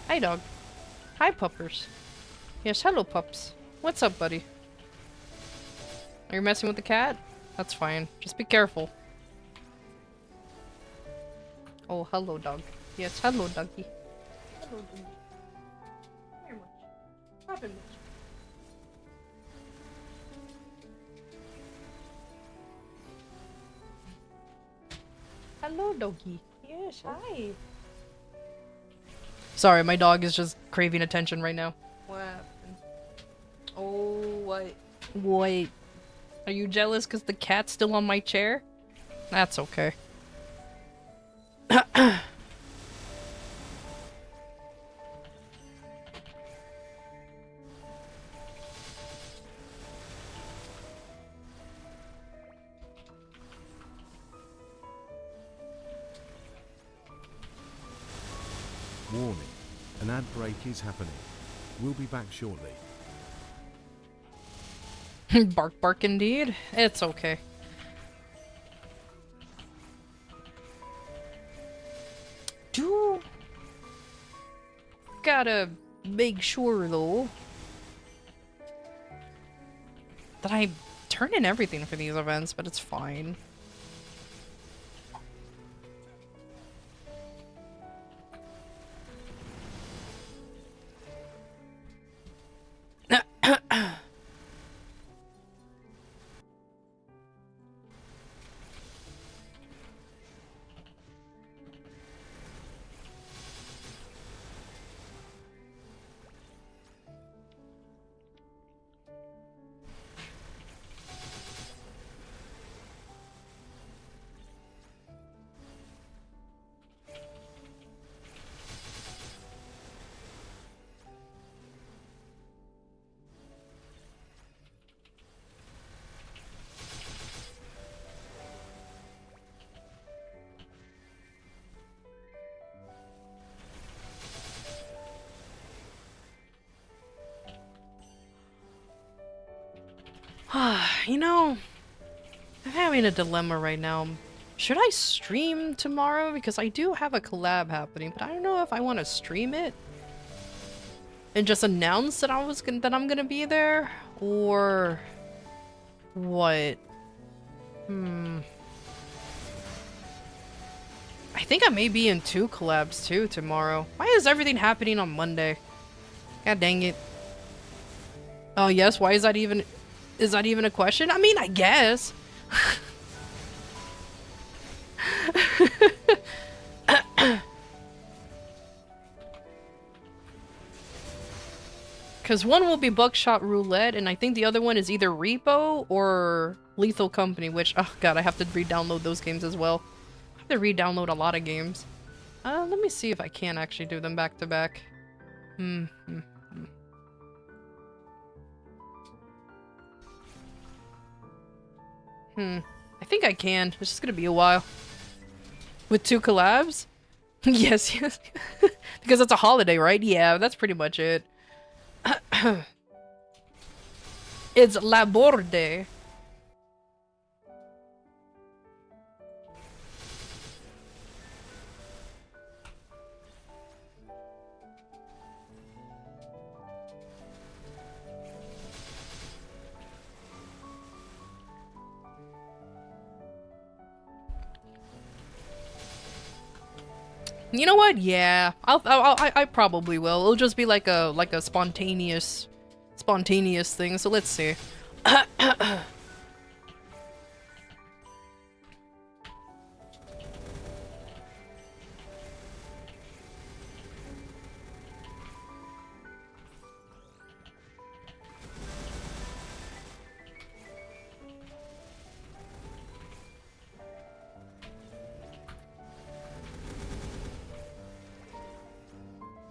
Hi, dog. Hi, puppers. Yes, hello, pups. What's up, buddy? Are you messing with the cat? That's fine. Just be careful. Oh, hello, dog. Yes, hello, doggy. Hello, doggy. Very much. Very much. Hello, doggy. Yes, hi. Sorry, my dog is just craving attention right now. What happened? Oh, what? What? Are you jealous because the cat's still on my chair? That's okay. Warning, an ad break is happening. We'll be back shortly. Bark, bark indeed. It's okay. Do gotta make sure though that I turn in everything for these events, but it's fine. You know, I'm having a dilemma right now. Should I stream tomorrow? Because I do have a collab happening, but I don't know if I want to stream it and just announce that that I'm gonna be there, or what? I think I may be in 2 collabs too tomorrow. Why is everything happening on Monday? God dang it. Oh yes, why is that even... Is that even a question? I mean, I guess. Because one will be Buckshot Roulette, and I think the other one is either Repo or Lethal Company, which, oh god, I have to re-download those games as well. I have to re-download a lot of games. Let me see if I can actually do them back to back. I think I can. It's just gonna be a while. With 2 collabs? Yes, yes. Because it's a holiday, right? Yeah, that's pretty much it. It's Labor Day. You know what? Yeah, I probably will. It'll just be like a spontaneous thing. So let's see.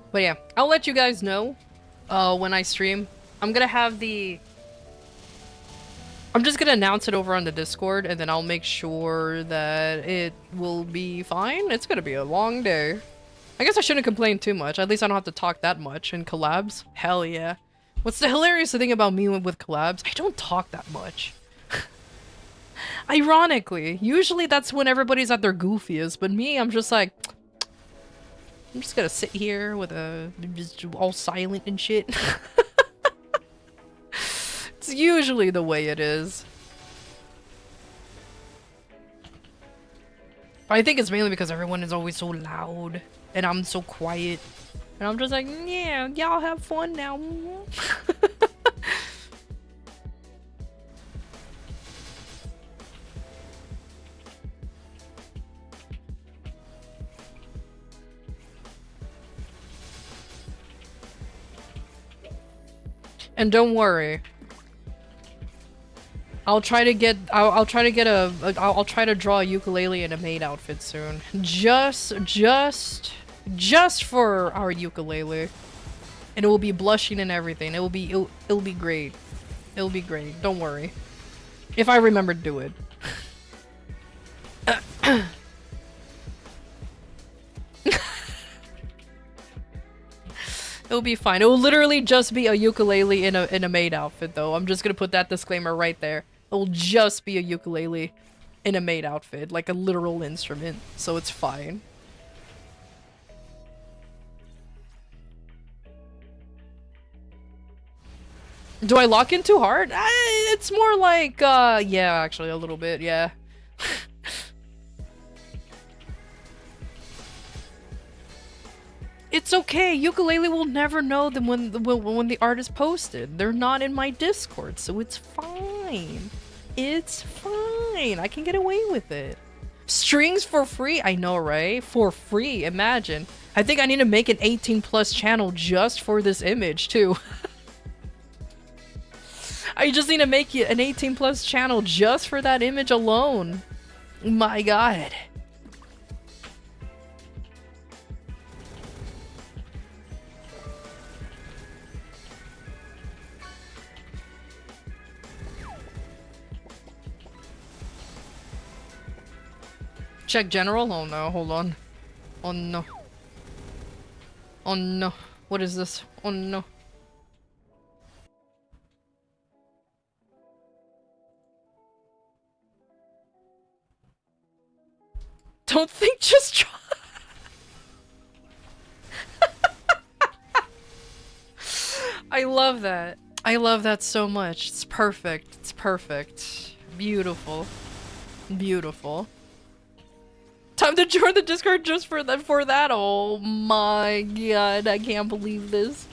But yeah, I'll let you guys know when I stream. I'm just gonna announce it over on the Discord, and then I'll make sure that it will be fine. It's gonna be a long day. I guess I shouldn't complain too much. At least I don't have to talk that much in collabs. Hell yeah. What's the hilarious thing about me with collabs? I don't talk that much. Ironically, usually that's when everybody's at their goofiest, but me, I'm just like... I'm just gonna sit here with just all silent and shit. It's usually the way it is. But I think it's mainly because everyone is always so loud and I'm so quiet. And I'm just like, yeah, y'all have fun now. And don't worry. I'll try to draw a ukulele in a maid outfit soon. Just for our ukulele. And it will be blushing and everything. It'll be great. It'll be great. Don't worry. If I remember to do it. It'll be fine. It will literally just be a ukulele in a maid outfit, though. I'm just gonna put that disclaimer right there. It will just be a ukulele in a maid outfit, like a literal instrument, so it's fine. Do I lock in too hard? It's more like, yeah, actually, a little bit, yeah. It's okay. Ukulele will never know them when the art is posted. They're not in my Discord, so it's fine. It's fine. I can get away with it. Strings for free? I know, right? For free. Imagine. I think I need to make an 18+ channel just for this image, too. I just need to make it an 18+ channel just for that image alone. My god. Check general? Oh no, hold on. Oh no. Oh no. What is this? Oh no. Don't think, just try. I love that. I love that so much. It's perfect. It's perfect. Beautiful. Beautiful. Time to join the Discord just for that. Oh my god, I can't believe this.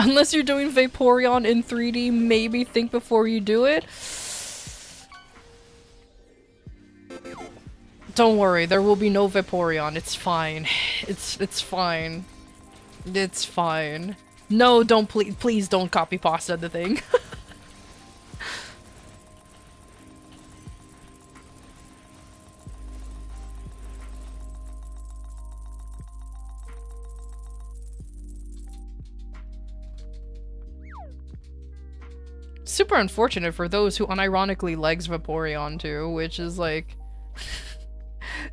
Unless you're doing Vaporeon in 3D, maybe think before you do it. Don't worry, there will be no Vaporeon. It's fine. It's fine. It's fine. No, don't please don't copy pasta the thing. Super unfortunate for those who unironically legs Vaporeon too, which is like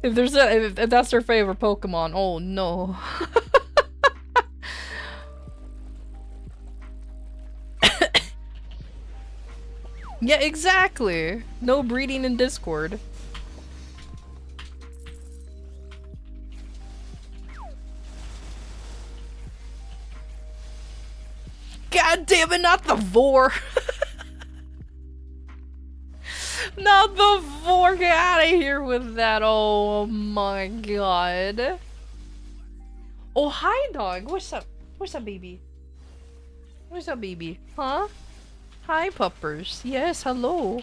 if that's their favorite Pokemon, oh no. Yeah, exactly. No breeding in Discord. God damn it, not the Vor! Not the Vor! Get out of here with that! Oh my god. Oh, hi, dog. What's up? What's up, baby? What's up, baby? Huh? Hi, puppers. Yes, hello.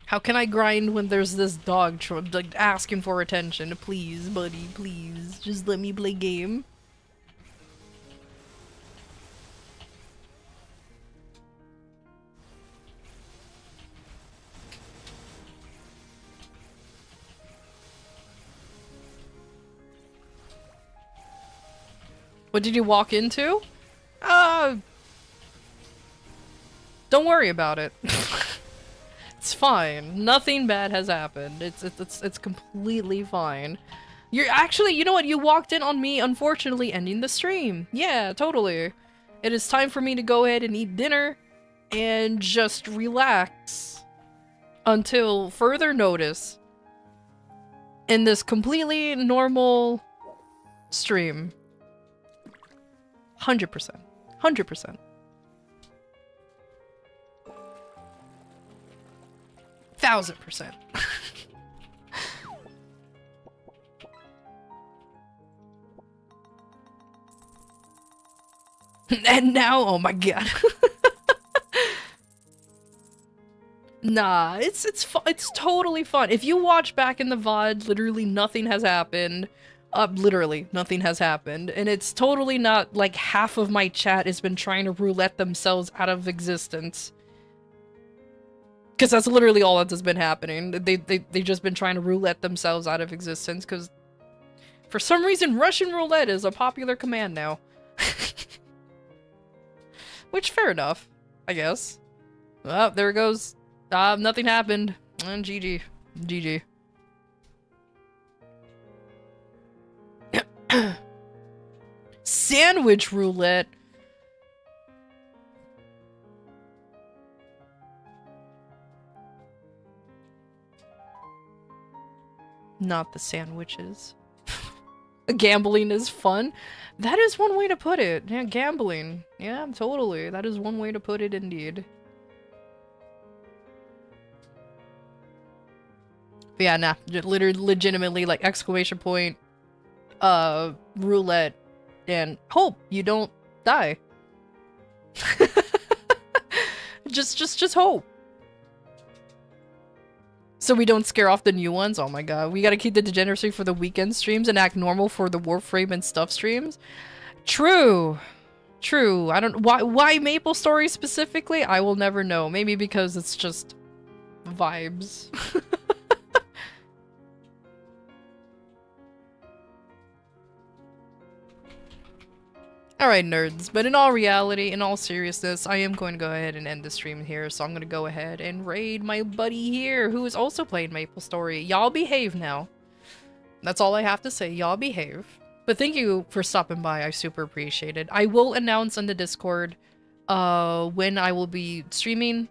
How can I grind when there's this dog like, asking for attention? Please, buddy, please. Just let me play game. What did you walk into? Don't worry about it. It's fine. Nothing bad has happened. It's completely fine. You're actually, you know what? You walked in on me, unfortunately, ending the stream. Yeah, totally. It is time for me to go ahead and eat dinner and just relax until further notice in this completely normal stream. 100%. 100%. %1,000%. And now, oh my god. Nah, it's totally fun. If you watch back in the VOD, literally nothing has happened. Literally nothing has happened, and it's totally not like half of my chat has been trying to roulette themselves out of existence. Because that's literally all that has been happening. They've just been trying to roulette themselves out of existence, because for some reason Russian roulette is a popular command now. Which, fair enough, I guess. Oh, there it goes. Nothing happened. And GG. GG. Sandwich roulette. Not the sandwiches. Gambling is fun. That is one way to put it. Yeah, gambling. Yeah, totally. That is one way to put it indeed. But yeah, nah. Literally, legitimately, like, exclamation point, roulette, and hope you don't die. just hope. So we don't scare off the new ones? Oh my god. We gotta keep the degeneracy for the weekend streams and act normal for the Warframe and stuff streams? True. True. I don't- why Maple Story specifically? I will never know. Maybe because it's just vibes. Alright, nerds, but in all reality, in all seriousness, I am going to go ahead and end the stream here, so I'm going to go ahead and raid my buddy here, who is also playing Maple Story. Y'all behave now. That's all I have to say, y'all behave. But thank you for stopping by, I super appreciate it. I will announce on the Discord, when I will be streaming.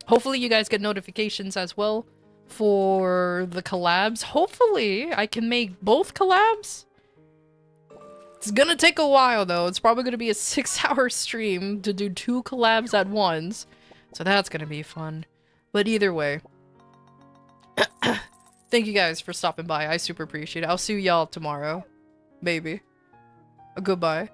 Hopefully you guys get notifications as well for the collabs. Hopefully I can make both collabs. It's gonna take a while though. It's probably gonna be a 6-hour stream to do 2 collabs at once. So that's gonna be fun. But either way. Thank you guys for stopping by. I super appreciate it. I'll see y'all tomorrow. Maybe. Goodbye.